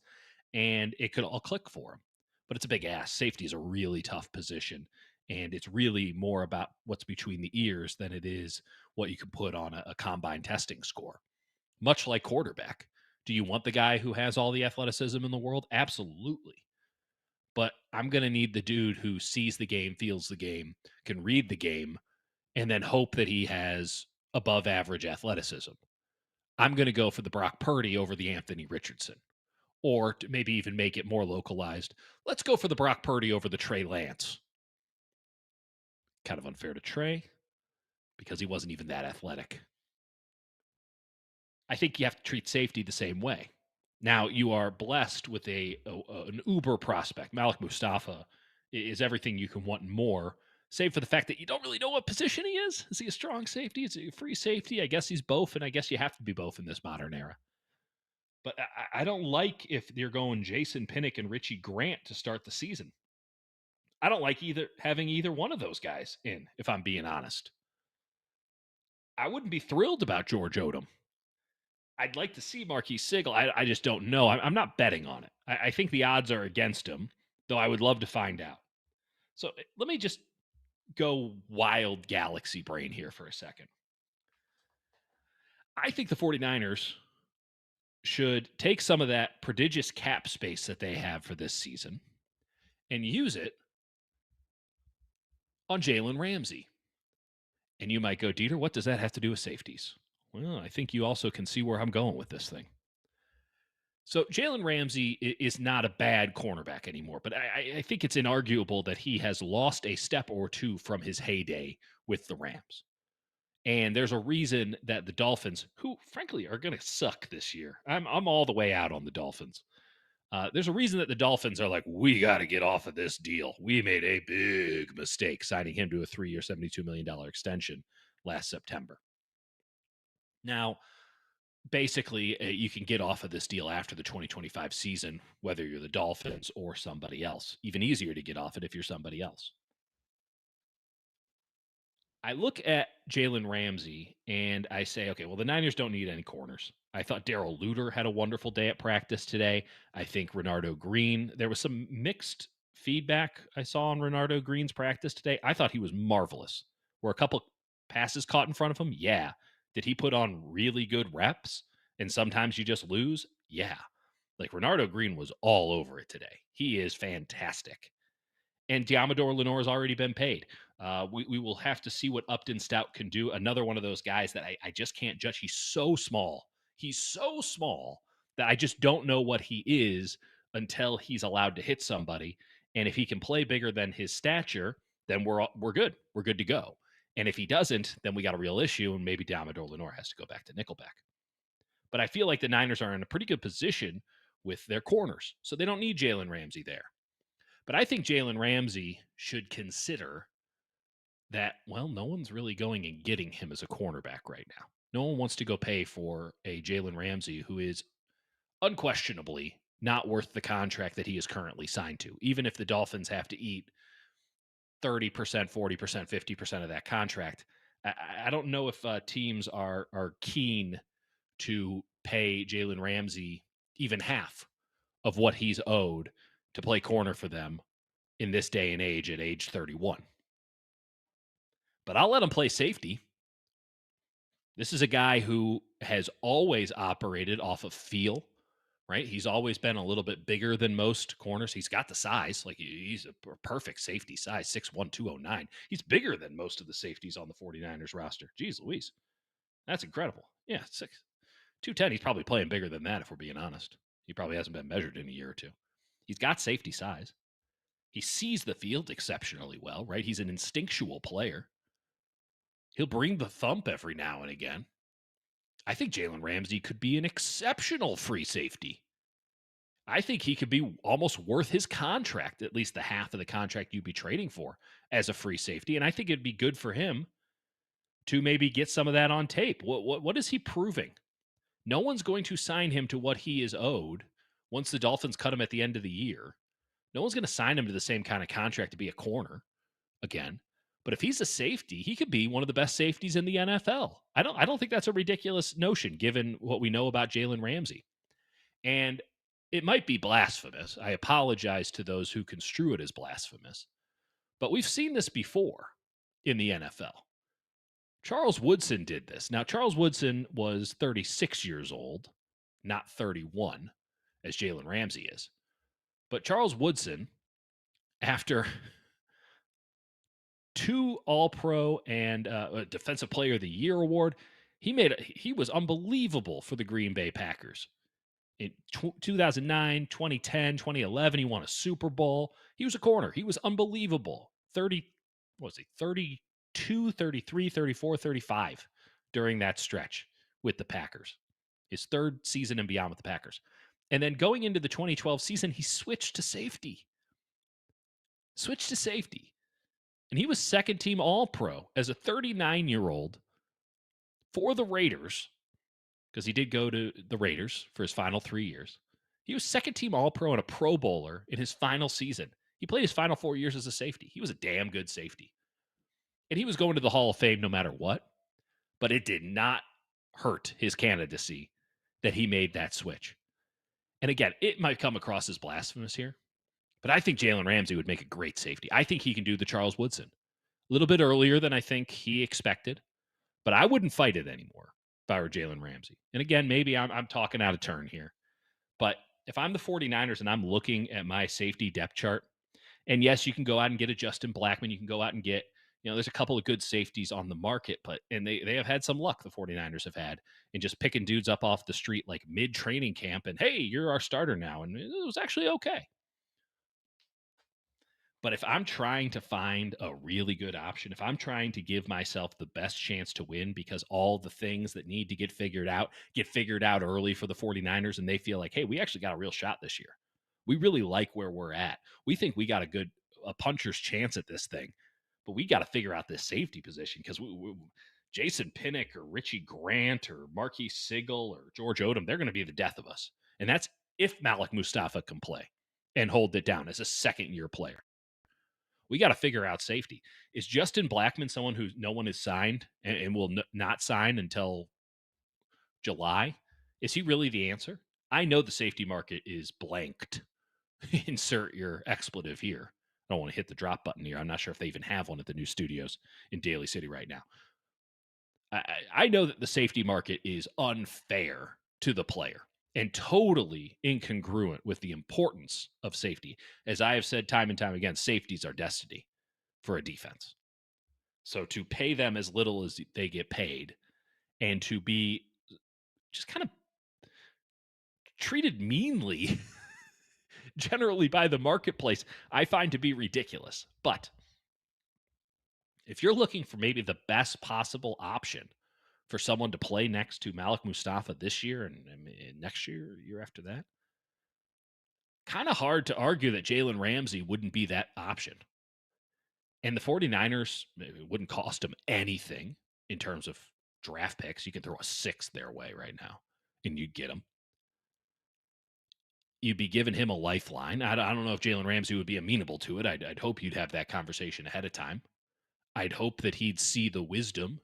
and it could all click for him. But it's a big ask. Safety is a really tough position, and it's really more about what's between the ears than it is what you can put on a combine testing score. Much like quarterback. Do you want the guy who has all the athleticism in the world? Absolutely. But I'm going to need the dude who sees the game, feels the game, can read the game, and then hope that he has above average athleticism. I'm going to go for the Brock Purdy over the Anthony Richardson. Or to maybe even make it more localized, let's go for the Brock Purdy over the Trey Lance. Kind of unfair to Trey because he wasn't even that athletic. I think you have to treat safety the same way. Now, you are blessed with an uber prospect. Malik Mustafa is everything you can want and more, save for the fact that you don't really know what position he is. Is he a strong safety? Is he a free safety? I guess he's both, and I guess you have to be both in this modern era. But I don't like if you're going Jason Pinnock and Richie Grant to start the season. I don't like having either one of those guys in, if I'm being honest. I wouldn't be thrilled about George Odom. I'd like to see Marquise Sigel. I just don't know. I'm not betting on it. I think the odds are against him, though I would love to find out. So let me just go wild galaxy brain here for a second. I think the 49ers should take some of that prodigious cap space that they have for this season and use it on Jalen Ramsey. And you might go, Dieter, what does that have to do with safeties? Well, I think you also can see where I'm going with this thing. So Jalen Ramsey is not a bad cornerback anymore, but I think it's inarguable that he has lost a step or two from his heyday with the Rams. And there's a reason that the Dolphins, who frankly are going to suck this year, I'm all the way out on the Dolphins. There's a reason that the Dolphins are like, we got to get off of this deal. We made a big mistake signing him to a 3-year, $72 million extension last September. Now, basically, you can get off of this deal after the 2025 season, whether you're the Dolphins or somebody else. Even easier to get off it if you're somebody else. I look at Jalen Ramsey and I say, okay, well, the Niners don't need any corners. I thought Darrell Luter had a wonderful day at practice today. I think Renardo Green, there was some mixed feedback I saw on Renardo Green's practice today. I thought he was marvelous. Were a couple passes caught in front of him? Yeah. Did he put on really good reps? And sometimes you just lose? Yeah. Like Renardo Green was all over it today. He is fantastic. And Diamador Lenore has already been paid. We will have to see what Upton Stout can do. Another one of those guys that I just can't judge. He's so small. He's so small that I just don't know what he is until he's allowed to hit somebody. And if he can play bigger than his stature, then we're good. We're good to go. And if he doesn't, then we got a real issue, and maybe Damador Lenore has to go back to nickelback. But I feel like the Niners are in a pretty good position with their corners, so they don't need Jalen Ramsey there. But I think Jalen Ramsey should consider that, well, no one's really going and getting him as a cornerback right now. No one wants to go pay for a Jalen Ramsey who is unquestionably not worth the contract that he is currently signed to, even if the Dolphins have to eat 30%, 40%, 50% of that contract. I don't know if teams are keen to pay Jalen Ramsey even half of what he's owed to play corner for them in this day and age at age 31. But I'll let him play safety. This is a guy who has always operated off of feel, right? He's always been a little bit bigger than most corners. He's got the size. Like, he's a perfect safety size, 6'1", 209. He's bigger than most of the safeties on the 49ers roster. Jeez Louise. That's incredible. Yeah, 210. He's probably playing bigger than that, if we're being honest. He probably hasn't been measured in a year or two. He's got safety size. He sees the field exceptionally well, right? He's an instinctual player. He'll bring the thump every now and again. I think Jalen Ramsey could be an exceptional free safety. I think he could be almost worth his contract, at least the half of the contract you'd be trading for as a free safety. And I think it'd be good for him to maybe get some of that on tape. What is he proving? No one's going to sign him to what he is owed once the Dolphins cut him at the end of the year. No one's going to sign him to the same kind of contract to be a corner again. But if he's a safety, he could be one of the best safeties in the NFL. I don't think that's a ridiculous notion given what we know about Jalen Ramsey. And it might be blasphemous. I apologize to those who construe it as blasphemous. But we've seen this before in the NFL. Charles Woodson did this. Now, Charles Woodson was 36 years old, not 31, as Jalen Ramsey is. But Charles Woodson, after 2 All-Pro and a Defensive Player of the Year award, he was unbelievable for the Green Bay Packers. In 2009, 2010, 2011, he won a Super Bowl. He was a corner. He was unbelievable. 32, 33, 34, 35 during that stretch with the Packers. His third season and beyond with the Packers. And then going into the 2012 season, he switched to safety. And he was second-team All-Pro as a 39-year-old for the Raiders, because he did go to the Raiders for his final 3 years. He was second-team All-Pro and a Pro Bowler in his final season. He played his final 4 years as a safety. He was a damn good safety. And he was going to the Hall of Fame no matter what, but it did not hurt his candidacy that he made that switch. And again, it might come across as blasphemous here, but I think Jalen Ramsey would make a great safety. I think he can do the Charles Woodson. A little bit earlier than I think he expected, but I wouldn't fight it anymore if I were Jalen Ramsey. And again, maybe I'm talking out of turn here, but if I'm the 49ers and I'm looking at my safety depth chart, and yes, you can go out and get a Justin Blackmon, you can go out and get, there's a couple of good safeties on the market, and they have had some luck, the 49ers have had, in just picking dudes up off the street like mid-training camp, and hey, you're our starter now, and it was actually okay. But if I'm trying to find a really good option, if I'm trying to give myself the best chance to win because all the things that need to get figured out early for the 49ers, and they feel like, hey, we actually got a real shot this year. We really like where we're at. We think we got a puncher's chance at this thing. But we got to figure out this safety position because Jason Pinnock or Richie Grant or Marquise Sigel or George Odom, they're going to be the death of us. And that's if Malik Mustafa can play and hold it down as a second-year player. We got to figure out safety. Is Justin Blackmon someone who no one has signed and will not sign until July? Is he really the answer? I know the safety market is blanked. Insert your expletive here. I don't want to hit the drop button here. I'm not sure if they even have one at the new studios in Daly City right now. I know that the safety market is unfair to the player and totally incongruent with the importance of safety. As I have said time and time again, safety is our destiny for a defense. So to pay them as little as they get paid and to be just kind of treated meanly generally by the marketplace, I find to be ridiculous. But if you're looking for maybe the best possible option for someone to play next to Malik Mustafa this year and next year, year after that, kind of hard to argue that Jalen Ramsey wouldn't be that option. And the 49ers, it wouldn't cost them anything in terms of draft picks. You can throw a 6th their way right now, and you'd get them. You'd be giving him a lifeline. I don't know if Jalen Ramsey would be amenable to it. I'd hope you'd have that conversation ahead of time. I'd hope that he'd see the wisdom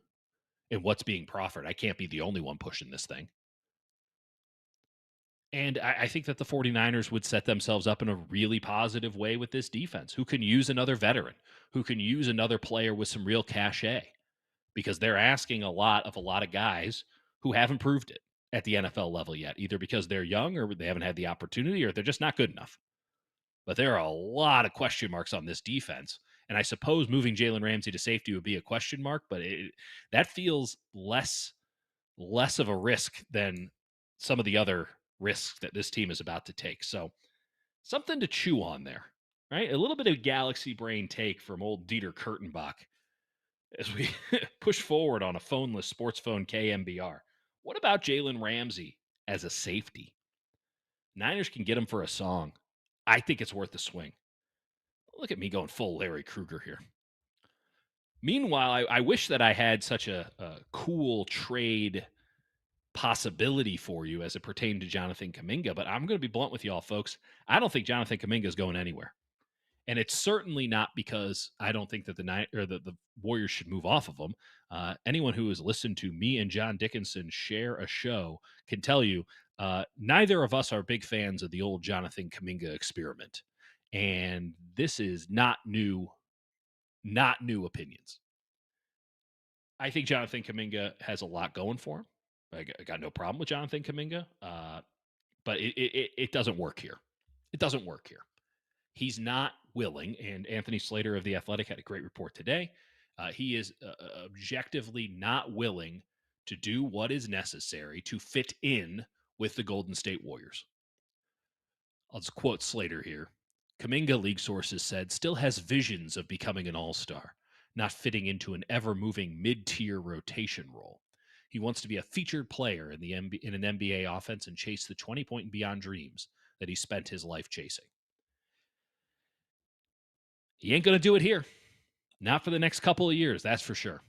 in what's being proffered. I can't be the only one pushing this thing. And I think that the 49ers would set themselves up in a really positive way with this defense, who can use another veteran, who can use another player with some real cachet, because they're asking a lot of guys who haven't proved it at the NFL level yet, either because they're young or they haven't had the opportunity or they're just not good enough. But there are a lot of question marks on this defense. And I suppose moving Jalen Ramsey to safety would be a question mark, but that feels less of a risk than some of the other risks that this team is about to take. So something to chew on there, right? A little bit of galaxy brain take from old Dieter Kurtenbach as we push forward on a phoneless sports phone KNBR. What about Jalen Ramsey as a safety? Niners can get him for a song. I think it's worth a swing. Look at me going full Larry Krueger here. Meanwhile, I wish that I had such a cool trade possibility for you as it pertained to Jonathan Kuminga, but I'm going to be blunt with y'all, folks. I don't think Jonathan Kuminga is going anywhere. And it's certainly not because I don't think that the Warriors should move off of him. Anyone who has listened to me and John Dickinson share a show can tell you neither of us are big fans of the old Jonathan Kuminga experiment. And this is not new opinions. I think Jonathan Kuminga has a lot going for him. I got no problem with Jonathan Kuminga, but it doesn't work here. It doesn't work here. He's not willing, and Anthony Slater of The Athletic had a great report today. He is objectively not willing to do what is necessary to fit in with the Golden State Warriors. I'll just quote Slater here. Kuminga, league sources said, still has visions of becoming an all-star, not fitting into an ever-moving mid-tier rotation role. He wants to be a featured player in an NBA offense and chase the 20-point and beyond dreams that he spent his life chasing. He ain't going to do it here. Not for the next couple of years, that's for sure.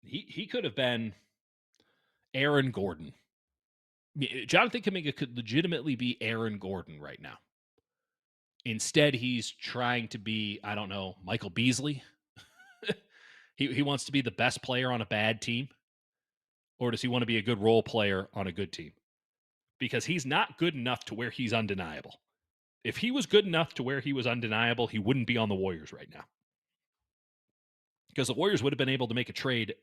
He could have been Aaron Gordon. Jonathan Kuminga could legitimately be Aaron Gordon right now. Instead, he's trying to be, I don't know, Michael Beasley. He wants to be the best player on a bad team. Or does he want to be a good role player on a good team? Because he's not good enough to where he's undeniable. If he was good enough to where he was undeniable, he wouldn't be on the Warriors right now. Because the Warriors would have been able to make a trade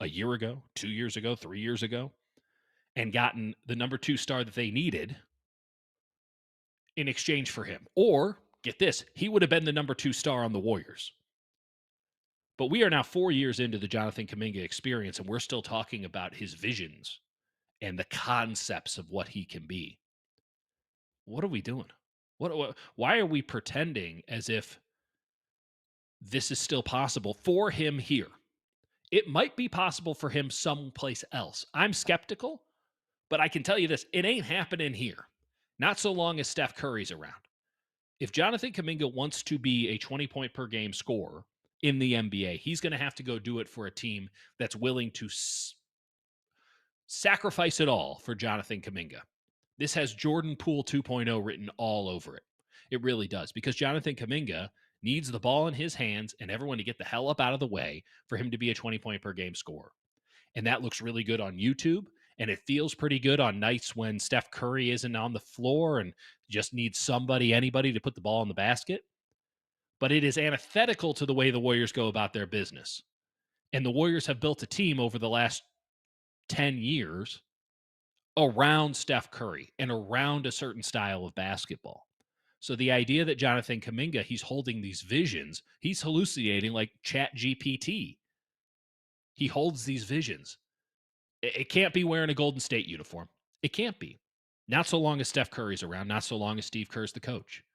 a year ago, 2 years ago, 3 years ago, and gotten the number 2 star that they needed in exchange for him. Or, get this, he would have been the number 2 star on the Warriors. But we are now 4 years into the Jonathan Kuminga experience, and we're still talking about his visions and the concepts of what he can be. What are we doing? Why are we pretending as if this is still possible for him here? It might be possible for him someplace else. I'm skeptical, but I can tell you this, it ain't happening here. Not so long as Steph Curry's around. If Jonathan Kuminga wants to be a 20-point per game scorer in the NBA, he's going to have to go do it for a team that's willing to sacrifice it all for Jonathan Kuminga. This has Jordan Poole 2.0 written all over it. It really does, because Jonathan Kuminga needs the ball in his hands and everyone to get the hell up out of the way for him to be a 20-point per game scorer. And that looks really good on YouTube, and it feels pretty good on nights when Steph Curry isn't on the floor and just needs anybody to put the ball in the basket. But it is antithetical to the way the Warriors go about their business. And the Warriors have built a team over the last 10 years around Steph Curry and around a certain style of basketball. So the idea that Jonathan Kuminga, he's holding these visions, he's hallucinating like Chat GPT. He holds these visions. It can't be wearing a Golden State uniform. It can't be. Not so long as Steph Curry's around, not so long as Steve Kerr's the coach.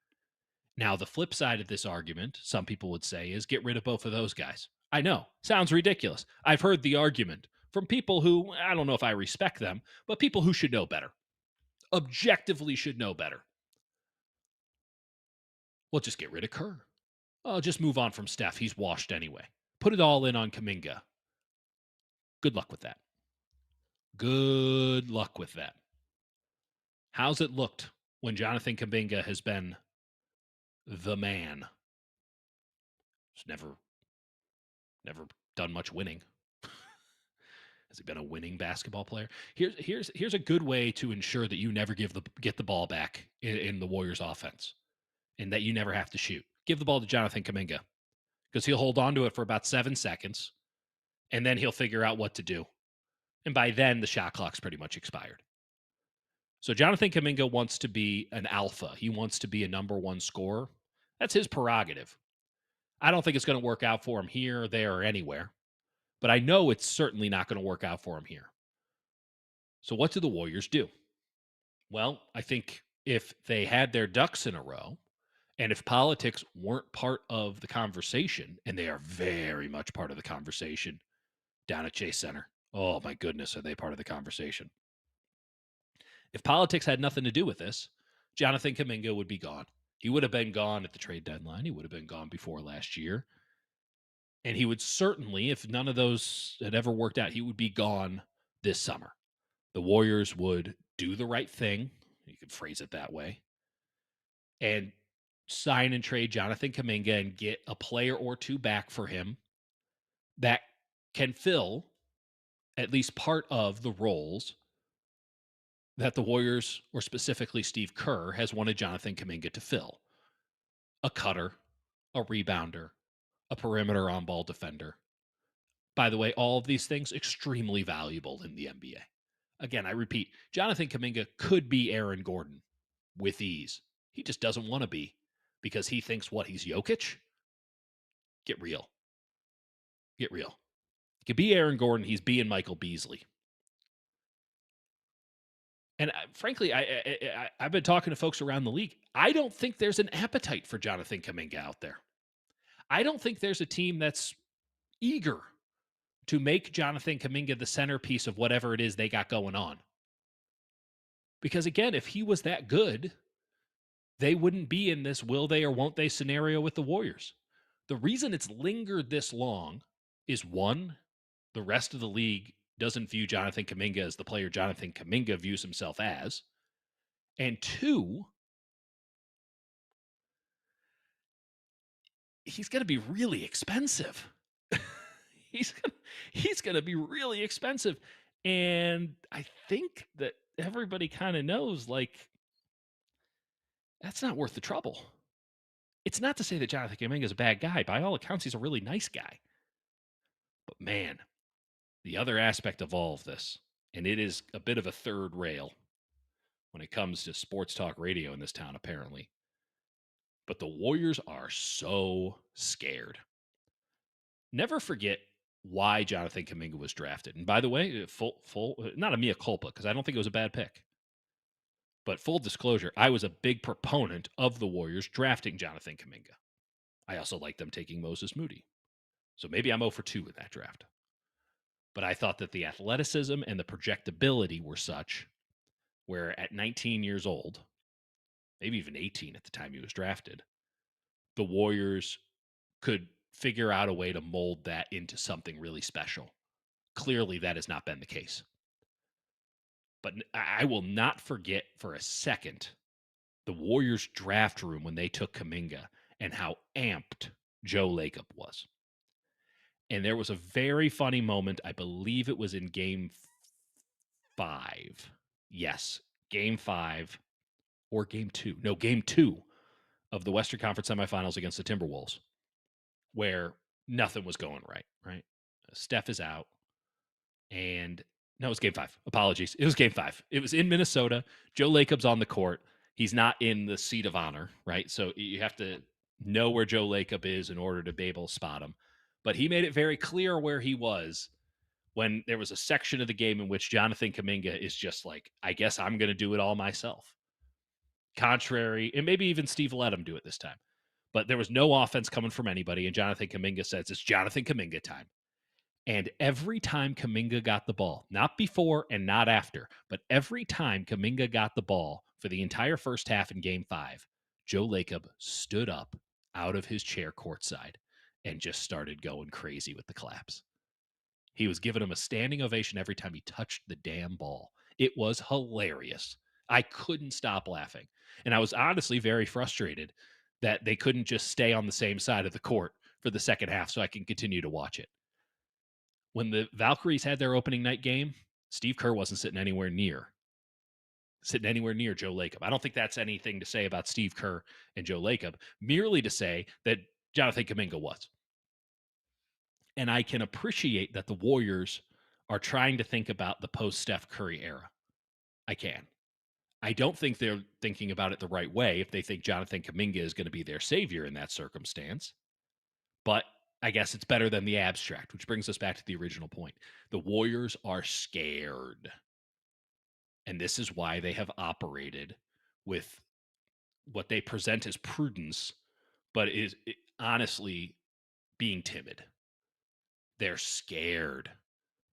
Now, the flip side of this argument, some people would say, is get rid of both of those guys. I know. Sounds ridiculous. I've heard the argument from people who, I don't know if I respect them, but people who should know better. Objectively should know better. Well, just get rid of Kerr. Oh, just move on from Steph. He's washed anyway. Put it all in on Kuminga. Good luck with that. Good luck with that. How's it looked when Jonathan Kuminga has been the man? He's never done much winning. Has he been a winning basketball player? Here's a good way to ensure that you never get the ball back in the Warriors offense and that you never have to shoot. Give the ball to Jonathan Kuminga because he'll hold on to it for about 7 seconds and then he'll figure out what to do. And by then, the shot clock's pretty much expired. So Jonathan Kuminga wants to be an alpha. He wants to be a number one scorer. That's his prerogative. I don't think it's going to work out for him here, there, or anywhere. But I know it's certainly not going to work out for him here. So what do the Warriors do? Well, I think if they had their ducks in a row, and if politics weren't part of the conversation, and they are very much part of the conversation down at Chase Center. Oh, my goodness, are they part of the conversation? If politics had nothing to do with this, Jonathan Kuminga would be gone. He would have been gone at the trade deadline. He would have been gone before last year. And he would certainly, if none of those had ever worked out, he would be gone this summer. The Warriors would do the right thing. You could phrase it that way. And sign and trade Jonathan Kuminga and get a player or two back for him that can fill at least part of the roles that the Warriors, or specifically Steve Kerr, has wanted Jonathan Kuminga to fill. A cutter, a rebounder, a perimeter on-ball defender. By the way, all of these things extremely valuable in the NBA. Again, I repeat, Jonathan Kuminga could be Aaron Gordon with ease. He just doesn't want to be because he thinks, what, he's Jokic? Get real. Get real. He could be Aaron Gordon. He's being Michael Beasley. And frankly, I've been talking to folks around the league. I don't think there's an appetite for Jonathan Kuminga out there. I don't think there's a team that's eager to make Jonathan Kuminga the centerpiece of whatever it is they got going on. Because again, if he was that good, they wouldn't be in this will they or won't they scenario with the Warriors. The reason it's lingered this long is, one, the rest of the league doesn't view Jonathan Kuminga as the player Jonathan Kuminga views himself as. And two, he's going to be really expensive. He's going to be really expensive. And I think that everybody kind of knows, like, that's not worth the trouble. It's not to say that Jonathan Kuminga is a bad guy. By all accounts, he's a really nice guy. But man, the other aspect of all of this, and it is a bit of a third rail when it comes to sports talk radio in this town, apparently. But the Warriors are so scared. Never forget why Jonathan Kuminga was drafted. And by the way, not a mea culpa, because I don't think it was a bad pick. But full disclosure, I was a big proponent of the Warriors drafting Jonathan Kuminga. I also liked them taking Moses Moody. So maybe I'm 0 for 2 in that draft. But I thought that the athleticism and the projectability were such where at 19 years old, maybe even 18 at the time he was drafted, the Warriors could figure out a way to mold that into something really special. Clearly, that has not been the case. But I will not forget for a second the Warriors draft room when they took Kuminga and how amped Joe Lacob was. And there was a very funny moment. I believe it was in Game 5. Yes, Game 5 or Game 2. No, Game 2 of the Western Conference semifinals against the Timberwolves, where nothing was going right? Steph is out. And no, it was Game 5. Apologies. It was Game 5. It was in Minnesota. Joe Lacob's on the court. He's not in the seat of honor, right? So you have to know where Joe Lacob is in order to be able to spot him. But he made it very clear where he was when there was a section of the game in which Jonathan Kuminga is just like, I guess I'm going to do it all myself. Contrary, and maybe even Steve let him do it this time. But there was no offense coming from anybody, and Jonathan Kuminga says it's Jonathan Kuminga time. And every time Kuminga got the ball, not before and not after, but every time Kuminga got the ball for the entire first half in Game 5, Joe Lacob stood up out of his chair courtside and just started going crazy with the claps. He was giving him a standing ovation every time he touched the damn ball. It was hilarious. I couldn't stop laughing. And I was honestly very frustrated that they couldn't just stay on the same side of the court for the second half so I can continue to watch it. When the Valkyries had their opening night game, Steve Kerr wasn't sitting anywhere near Joe Lacob. I don't think that's anything to say about Steve Kerr and Joe Lacob, merely to say that Jonathan Kuminga was. And I can appreciate that the Warriors are trying to think about the post-Steph Curry era. I can. I don't think they're thinking about it the right way if they think Jonathan Kuminga is going to be their savior in that circumstance. But I guess it's better than the abstract, which brings us back to the original point. The Warriors are scared. And this is why they have operated with what they present as prudence, but is honestly being timid. They're scared.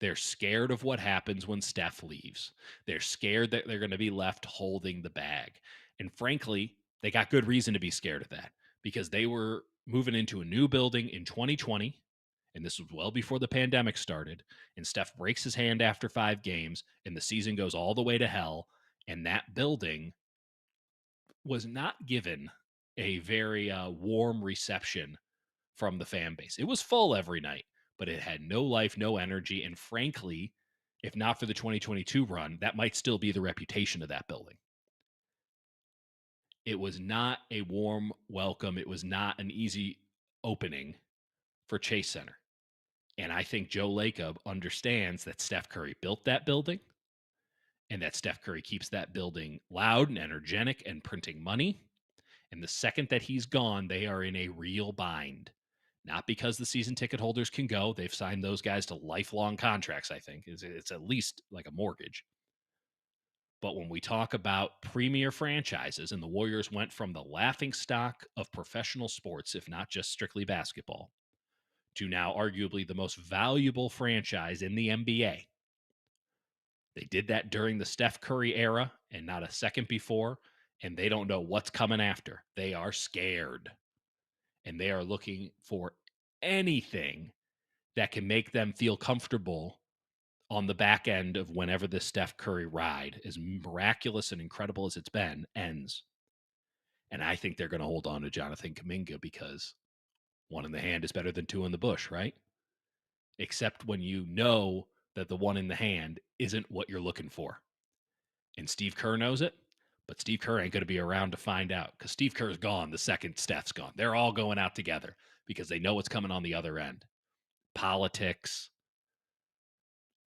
They're scared of what happens when Steph leaves. They're scared that they're going to be left holding the bag. And frankly, they got good reason to be scared of that because they were moving into a new building in 2020, and this was well before the pandemic started, and Steph breaks his hand after 5 games, and the season goes all the way to hell, and that building was not given a very warm reception from the fan base. It was full every night, but it had no life, no energy, and frankly, if not for the 2022 run, that might still be the reputation of that building. It was not a warm welcome. It was not an easy opening for Chase Center. And I think Joe Lacob understands that Steph Curry built that building and that Steph Curry keeps that building loud and energetic and printing money. And the second that he's gone, they are in a real bind. Not because the season ticket holders can go. They've signed those guys to lifelong contracts, I think. It's at least like a mortgage. But when we talk about premier franchises, and the Warriors went from the laughingstock of professional sports, if not just strictly basketball, to now arguably the most valuable franchise in the NBA. They did that during the Steph Curry era and not a second before, and they don't know what's coming after. They are scared, and they are looking for anything that can make them feel comfortable on the back end of whenever this Steph Curry ride, as miraculous and incredible as it's been, ends. And I think they're going to hold on to Jonathan Kuminga because 1 in the hand is better than 2 in the bush, right? Except when you know that the 1 in the hand isn't what you're looking for. And Steve Kerr knows it, but Steve Kerr ain't going to be around to find out because Steve Kerr's gone the second Steph's gone. They're all going out together because they know what's coming on the other end. Politics,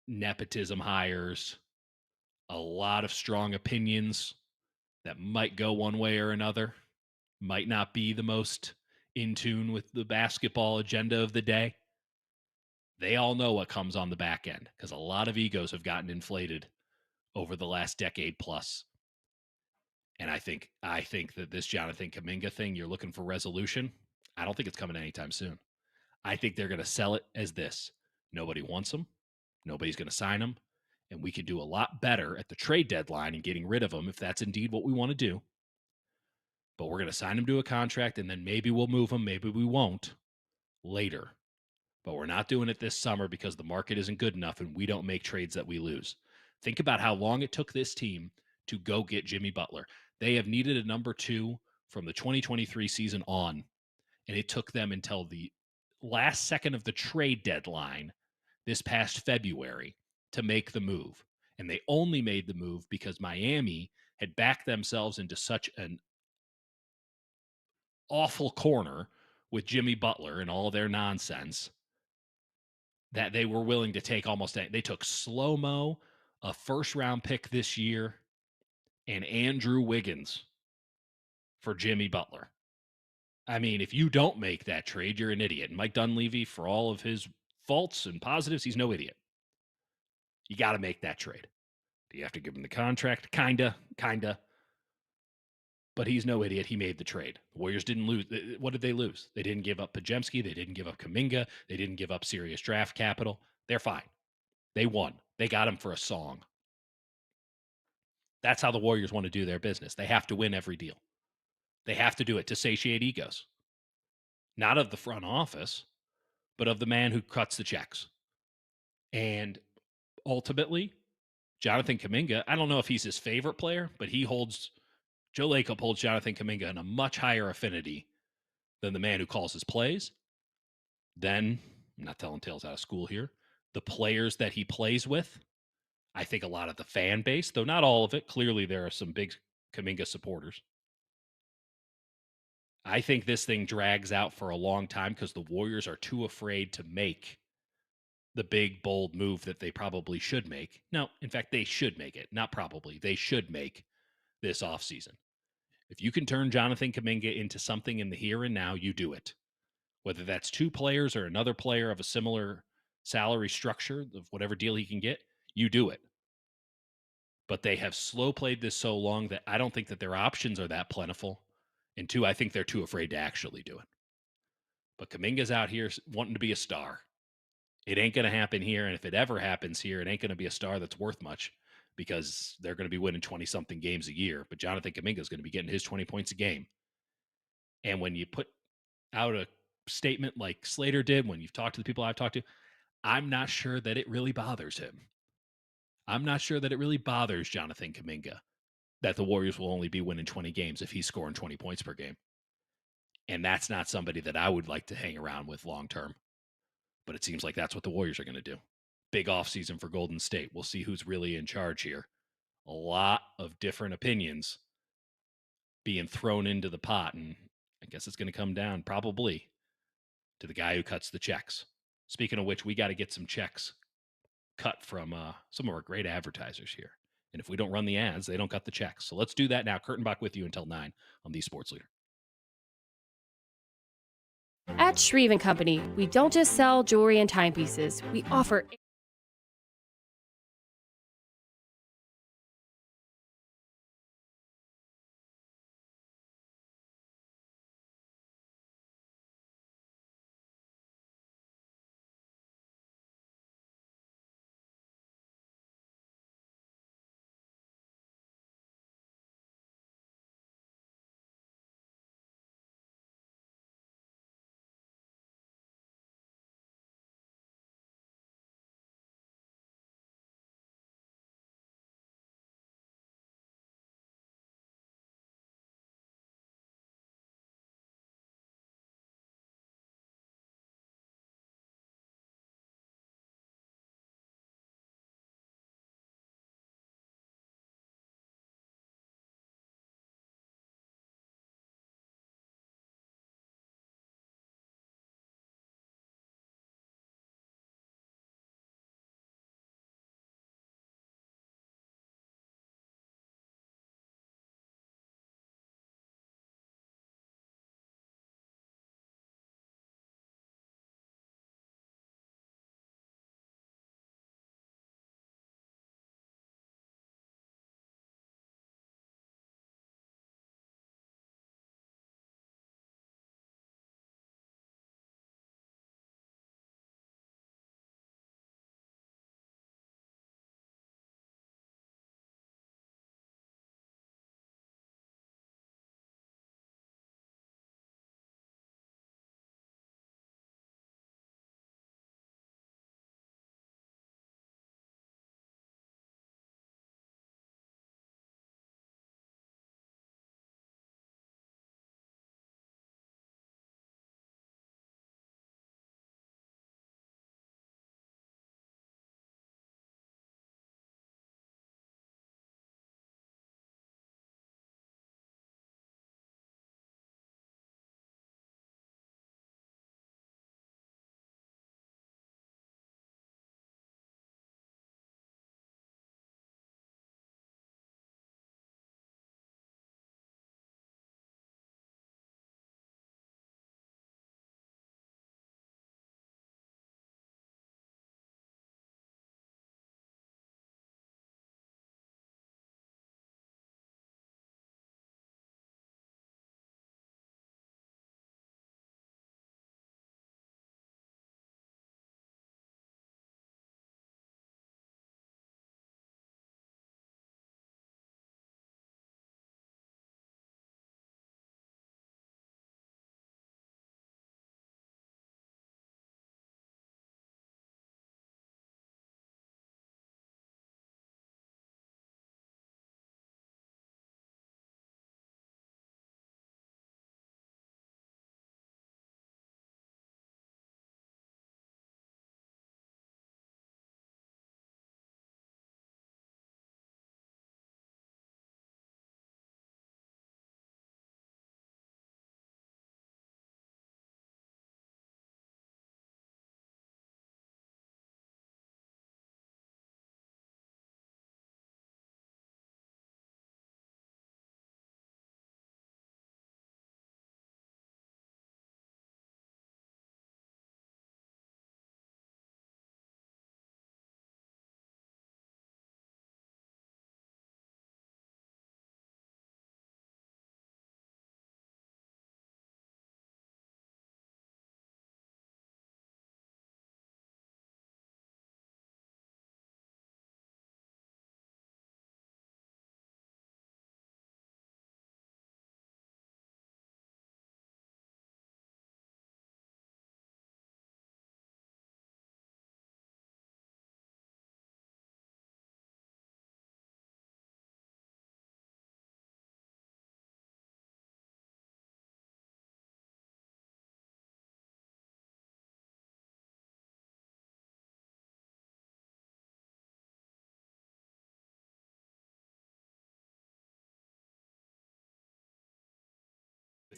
nepotism hires, a lot of strong opinions that might go one way or another, might not be the most in tune with the basketball agenda of the day. They all know what comes on the back end because a lot of egos have gotten inflated over the last decade plus. And I think that this Jonathan Kuminga thing, you're looking for resolution. I don't think it's coming anytime soon. I think they're going to sell it as this. Nobody wants him. Nobody's going to sign him. And we could do a lot better at the trade deadline and getting rid of him if that's indeed what we want to do. But we're going to sign him to a contract, and then maybe we'll move him. Maybe we won't later. But we're not doing it this summer because the market isn't good enough and we don't make trades that we lose. Think about how long it took this team to go get Jimmy Butler. They have needed a number 2 from the 2023 season on, and it took them until the last second of the trade deadline this past February to make the move. And they only made the move because Miami had backed themselves into such an awful corner with Jimmy Butler and all their nonsense that they were willing to take almost they took slow-mo, a first-round pick this year, and Andrew Wiggins for Jimmy Butler. I mean, if you don't make that trade, you're an idiot. And Mike Dunleavy, for all of his faults and positives, he's no idiot. You got to make that trade. Do you have to give him the contract? Kinda. But he's no idiot. He made the trade. The Warriors didn't lose. What did they lose? They didn't give up Pajemski. They didn't give up Kuminga. They didn't give up serious draft capital. They're fine. They won. They got him for a song. That's how the Warriors want to do their business. They have to win every deal. They have to do it to satiate egos. Not of the front office, but of the man who cuts the checks. And ultimately, Jonathan Kuminga, I don't know if he's his favorite player, but Joe Lacob holds Jonathan Kuminga in a much higher affinity than the man who calls his plays. Then, I'm not telling tales out of school here, the players that he plays with, I think a lot of the fan base, though not all of it, clearly there are some big Kuminga supporters. I think this thing drags out for a long time because the Warriors are too afraid to make the big, bold move that they probably should make. No, in fact, they should make it. Not probably. They should make this offseason. If you can turn Jonathan Kuminga into something in the here and now, you do it. Whether that's two players or another player of a similar salary structure of whatever deal he can get, you do it. But they have slow played this so long that I don't think that their options are that plentiful. And two, I think they're too afraid to actually do it. But Kuminga's out here wanting to be a star. It ain't going to happen here. And if it ever happens here, it ain't going to be a star that's worth much because they're going to be winning 20-something games a year. But Jonathan Kuminga is going to be getting his 20 points a game. And when you put out a statement like Slater did, when you've talked to the people I've talked to, I'm not sure that it really bothers him. I'm not sure that it really bothers Jonathan Kuminga that the Warriors will only be winning 20 games if he's scoring 20 points per game. And that's not somebody that I would like to hang around with long term. But it seems like that's what the Warriors are going to do. Big offseason for Golden State. We'll see who's really in charge here. A lot of different opinions being thrown into the pot. And I guess it's going to come down probably to the guy who cuts the checks. Speaking of which, we got to get some checks cut from some of our great advertisers here. And if we don't run the ads, they don't cut the checks. So let's do that now. Kurtenbach with you until 9 on the Sports Leader. At Shreve & Company, we don't just sell jewelry and timepieces. We offer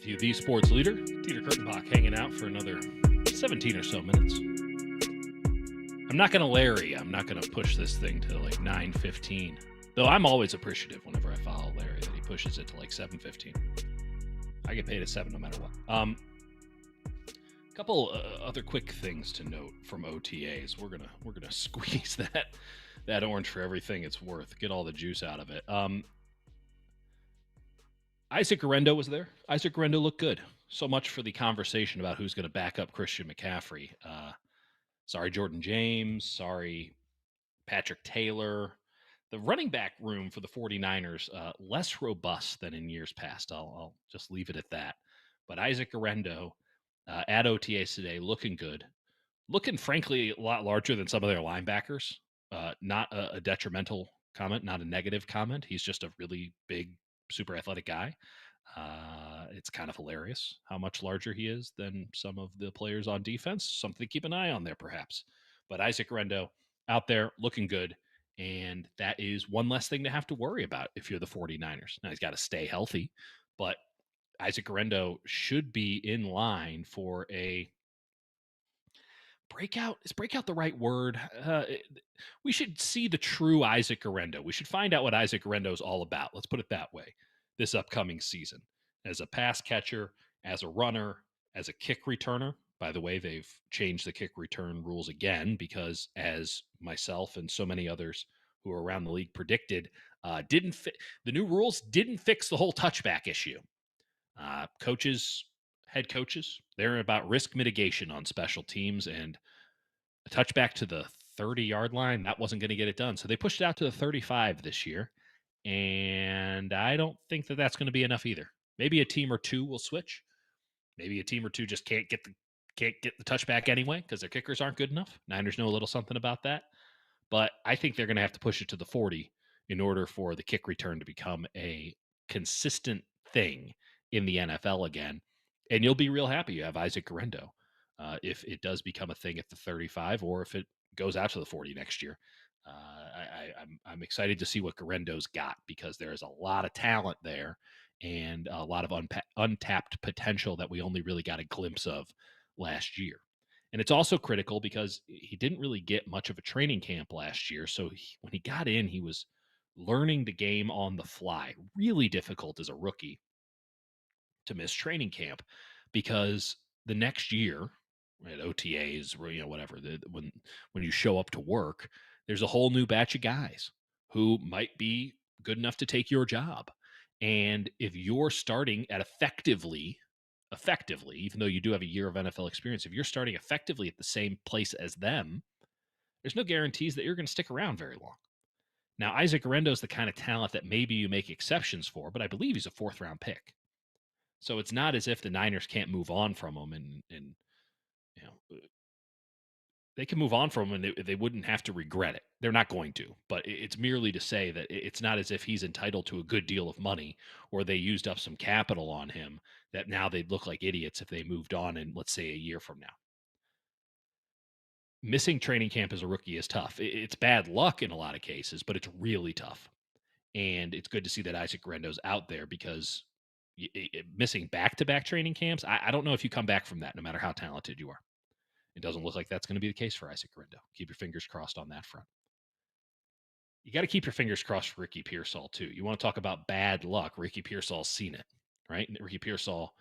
with you, the sports leader, Dieter Kurtenbach, hanging out for another 17 or so minutes. I'm not going to Larry. I'm not going to push this thing to like 9:15. Though I'm always appreciative whenever I follow Larry that he pushes it to like 7:15. I get paid at 7 no matter what. Couple other quick things to note from OTAs. We're gonna squeeze that orange for everything it's worth. Get all the juice out of it. Isaac Guerrero was there. Isaac Guerrero looked good. So much for the conversation about who's going to back up Christian McCaffrey. Sorry, Jordan James. Sorry, Patrick Taylor. The running back room for the 49ers, less robust than in years past. I'll just leave it at that. But Isaac Guerrero at OTAs today, looking good. Looking, frankly, a lot larger than some of their linebackers. Not a detrimental comment, not a negative comment. He's just a really big, super athletic guy. It's kind of hilarious how much larger he is than some of the players on defense. Something to keep an eye on there, perhaps. But Isaac Guerrero out there looking good. And that is one less thing to have to worry about if you're the 49ers. Now, he's got to stay healthy, but Isaac Guerrero should be in line for a breakout. Is breakout the right word? We should see the true Isaac Guerrero. We should find out what Isaac Guerrero is all about. Let's put it that way. This upcoming season, as a pass catcher, as a runner, as a kick returner. By the way, they've changed the kick return rules again because, as myself and so many others who are around the league predicted, the new rules didn't fix the whole touchback issue. Coaches, head coaches, they're about risk mitigation on special teams, and a touchback to the 30-yard line, that wasn't going to get it done. So they pushed it out to the 35 this year, and I don't think that that's going to be enough either. Maybe a team or two will switch. Maybe a team or two just can't get the touchback anyway because their kickers aren't good enough. Niners know a little something about that. But I think they're going to have to push it to the 40 in order for the kick return to become a consistent thing in the NFL again. And you'll be real happy you have Isaac Guerrero if it does become a thing at the 35 or if it goes out to the 40 next year. I'm excited to see what Guerrero's got because there is a lot of talent there and a lot of untapped potential that we only really got a glimpse of last year. And it's also critical because he didn't really get much of a training camp last year. So when he got in, he was learning the game on the fly. Really difficult as a rookie to miss training camp because the next year at OTAs, whatever, when you show up to work, there's a whole new batch of guys who might be good enough to take your job. And if you're starting at effectively, even though you do have a year of NFL experience, if you're starting effectively at the same place as them, there's no guarantees that you're going to stick around very long. Now, Isaac Guerrero is the kind of talent that maybe you make exceptions for, but I believe he's a 4th-round pick. So it's not as if the Niners can't move on from him and they can move on from him and they wouldn't have to regret it. They're not going to, but it's merely to say that it's not as if he's entitled to a good deal of money or they used up some capital on him that now they'd look like idiots if they moved on in, let's say, a year from now. Missing training camp as a rookie is tough. It's bad luck in a lot of cases, but it's really tough. And it's good to see that Isaac Guerrero's out there because missing back-to-back training camps, I don't know if you come back from that no matter how talented you are. It doesn't look like that's going to be the case for Isaac Guerrero. Keep your fingers crossed on that front. You got to keep your fingers crossed for Ricky Pearsall, too. You want to talk about bad luck. Ricky Pearsall's seen it, right? Ricky Pearsall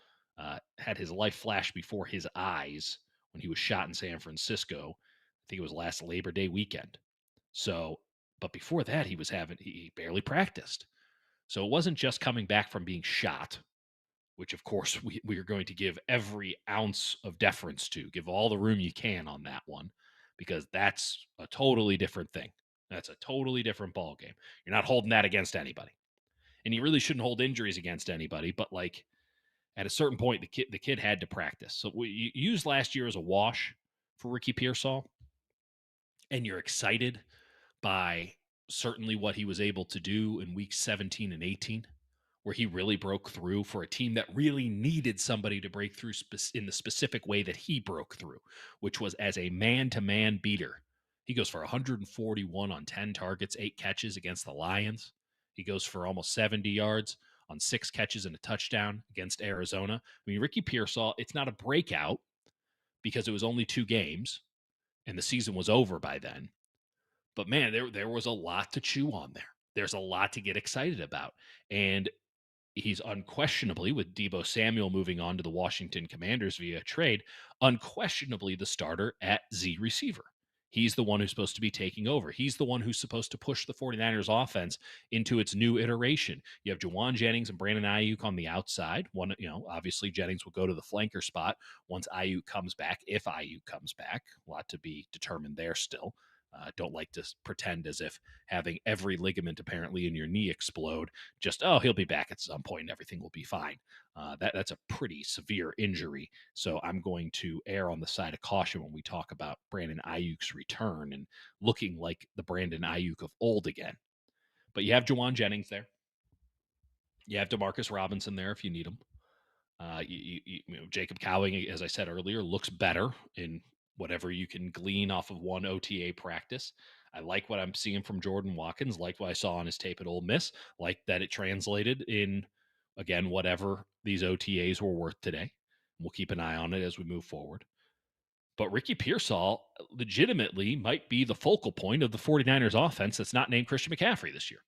had his life flash before his eyes when he was shot in San Francisco. I think it was last Labor Day weekend. So, but before that, he barely practiced. So it wasn't just coming back from being shot, which, of course, we are going to give every ounce of deference to. Give all the room you can on that one, because that's a totally different thing. That's a totally different ballgame. You're not holding that against anybody. And you really shouldn't hold injuries against anybody, but, like, at a certain point, the kid had to practice. So we used last year as a wash for Ricky Pearsall, and you're excited by certainly what he was able to do in weeks 17 and 18. Where he really broke through for a team that really needed somebody to break through in the specific way that he broke through, which was as a man-to-man beater. He goes for 141 on 10 targets, 8 catches against the Lions. He goes for almost 70 yards on 6 catches and a touchdown against Arizona. I mean, Ricky Pearsall, it's not a breakout because it was only 2 games and the season was over by then. But man, there was a lot to chew on there. There's a lot to get excited about. And he's unquestionably, with Deebo Samuel moving on to the Washington Commanders via trade, unquestionably the starter at Z receiver. He's the one who's supposed to be taking over. He's the one who's supposed to push the 49ers offense into its new iteration. You have Jawan Jennings and Brandon Ayuk on the outside. One, obviously Jennings will go to the flanker spot once Ayuk comes back, if Ayuk comes back. A lot to be determined there still. Don't like to pretend as if having every ligament apparently in your knee explode, just, he'll be back at some point and everything will be fine. That's a pretty severe injury. So I'm going to err on the side of caution when we talk about Brandon Ayuk's return and looking like the Brandon Ayuk of old again. But you have Jawan Jennings there. You have Demarcus Robinson there if you need him. Jacob Cowing, as I said earlier, looks better in whatever you can glean off of one OTA practice. I like what I'm seeing from Jordan Watkins, like what I saw on his tape at Ole Miss, like that it translated in, again, whatever these OTAs were worth today. We'll keep an eye on it as we move forward. But Ricky Pearsall legitimately might be the focal point of the 49ers offense that's not named Christian McCaffrey this year.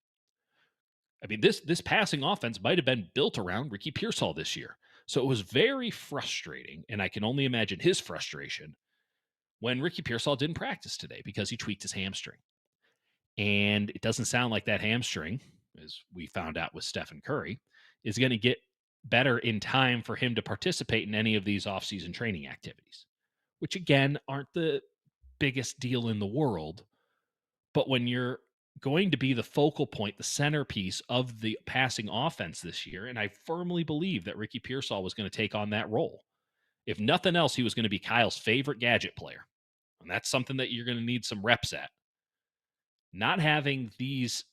I mean, this passing offense might have been built around Ricky Pearsall this year. So it was very frustrating, and I can only imagine his frustration when Ricky Pearsall didn't practice today because he tweaked his hamstring. And it doesn't sound like that hamstring, as we found out with Stephen Curry, is going to get better in time for him to participate in any of these offseason training activities, which, again, aren't the biggest deal in the world. But when you're going to be the focal point, the centerpiece of the passing offense this year, and I firmly believe that Ricky Pearsall was going to take on that role. If nothing else, he was going to be Kyle's favorite gadget player. And that's something that you're going to need some reps at. Not having these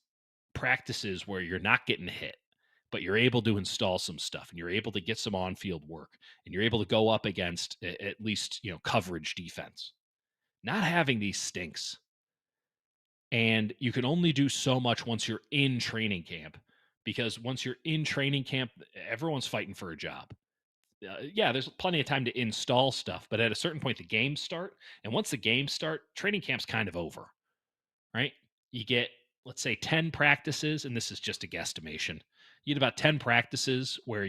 practices where you're not getting hit, but you're able to install some stuff and you're able to get some on-field work and you're able to go up against at least, coverage defense. Not having these stinks. And you can only do so much once you're in training camp, because once you're in training camp, everyone's fighting for a job. There's plenty of time to install stuff, but at a certain point, the games start. And once the games start, training camp's kind of over, right? You get, let's say, 10 practices, and this is just a guesstimation. You get about 10 practices where,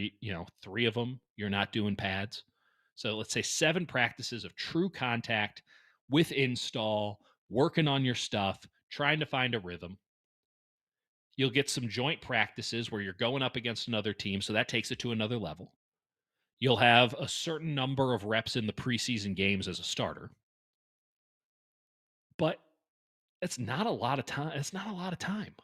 3 of them, you're not doing pads. So let's say 7 practices of true contact with install, working on your stuff, trying to find a rhythm. You'll get some joint practices where you're going up against another team, so that takes it to another level. You'll have a certain number of reps in the preseason games as a starter. But it's not a lot of time. It's not a lot of time.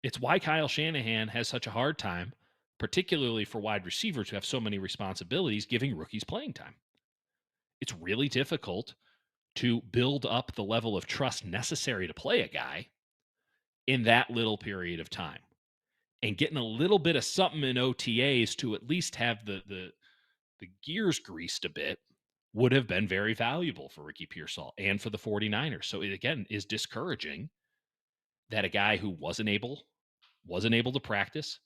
It's why Kyle Shanahan has such a hard time, particularly for wide receivers who have so many responsibilities, giving rookies playing time. It's really difficult to build up the level of trust necessary to play a guy in that little period of time. And getting a little bit of something in OTAs to at least have the gears greased a bit would have been very valuable for Ricky Pearsall and for the 49ers. So it, again, is discouraging that a guy who wasn't able to practice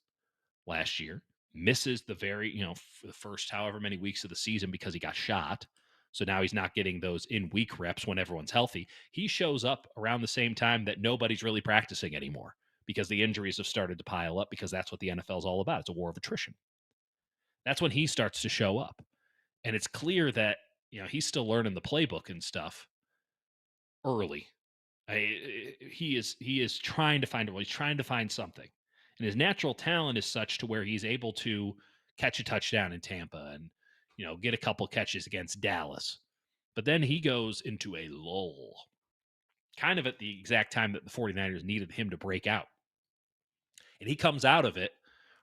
last year, misses the for the first however many weeks of the season because he got shot. So now he's not getting those in-week reps when everyone's healthy. He shows up around the same time that nobody's really practicing anymore because the injuries have started to pile up, because that's what the NFL is all about. It's a war of attrition. That's when he starts to show up. And it's clear that, he's still learning the playbook and stuff early. He is trying to find a role. He's trying to find something. And his natural talent is such to where he's able to catch a touchdown in Tampa and, get a couple catches against Dallas. But then he goes into a lull, kind of at the exact time that the 49ers needed him to break out. And he comes out of it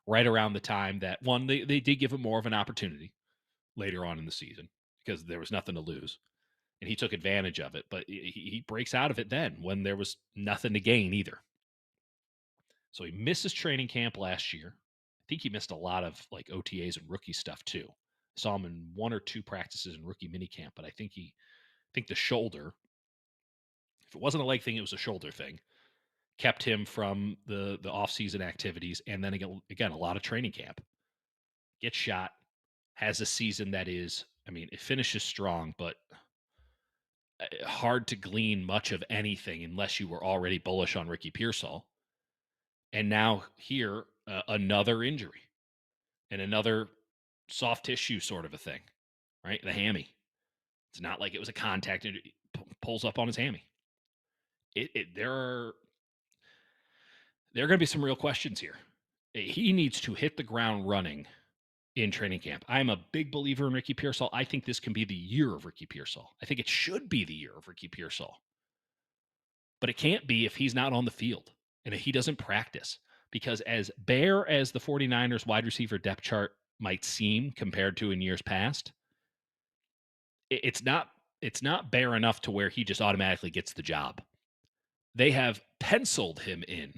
right around the time that, one, they did give him more of an opportunity later on in the season because there was nothing to lose. And he took advantage of it. But he breaks out of it then when there was nothing to gain either. So he misses training camp last year. I think he missed a lot of OTAs and rookie stuff too. I saw him in 1 or 2 practices in rookie minicamp, but I think the shoulder, if it wasn't a leg thing, it was a shoulder thing. kept him from the offseason activities, and then again, a lot of training camp. Gets shot, has a season that is, I mean, it finishes strong, but hard to glean much of anything unless you were already bullish on Ricky Pearsall. And now here, another injury and another soft tissue sort of a thing, right? The hammy. It's not like it was a contact injury. Pulls up on his hammy. There are going to be some real questions here. He needs to hit the ground running in training camp. I'm a big believer in Ricky Pearsall. I think this can be the year of Ricky Pearsall. I think it should be the year of Ricky Pearsall. But it can't be if he's not on the field and if he doesn't practice. Because as bare as the 49ers wide receiver depth chart might seem compared to in years past, it's not bare enough to where he just automatically gets the job. They have penciled him in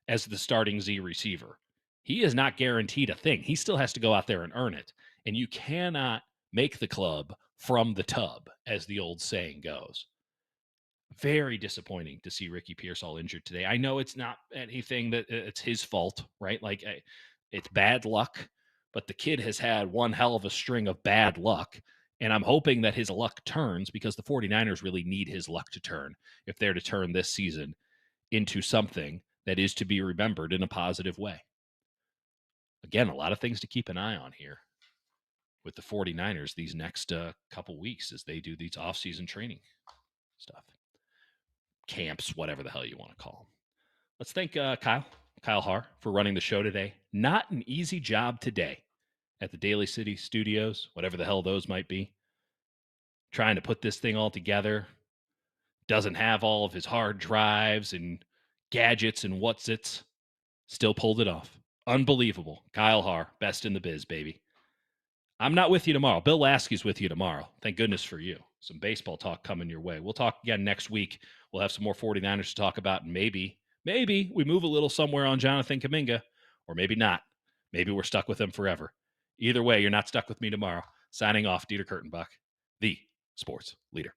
as the starting Z receiver. He is not guaranteed a thing. He still has to go out there and earn it. And you cannot make the club from the tub, as the old saying goes. Very disappointing to see Ricky Pearsall injured today. I know it's not anything that it's his fault, right? Like, it's bad luck, but the kid has had one hell of a string of bad luck. And I'm hoping that his luck turns, because the 49ers really need his luck to turn if they're to turn this season into something that is to be remembered in a positive way. Again, a lot of things to keep an eye on here with the 49ers these next couple weeks as they do these off-season training stuff. Camps, whatever the hell you want to call them. Let's thank Kyle Haar for running the show today. Not an easy job today at the Daly City studios, whatever the hell those might be. Trying to put this thing all together. Doesn't have all of his hard drives and gadgets and what's-its. Still pulled it off. Unbelievable. Kyle Haar, best in the biz, baby. I'm not with you tomorrow. Bill Lasky's with you tomorrow. Thank goodness for you. Some baseball talk coming your way. We'll talk again next week. We'll have some more 49ers to talk about, and maybe we move a little somewhere on Jonathan Kuminga, or maybe not. Maybe we're stuck with him forever. Either way, you're not stuck with me tomorrow. Signing off, Dieter Kurtenbach, the sports leader.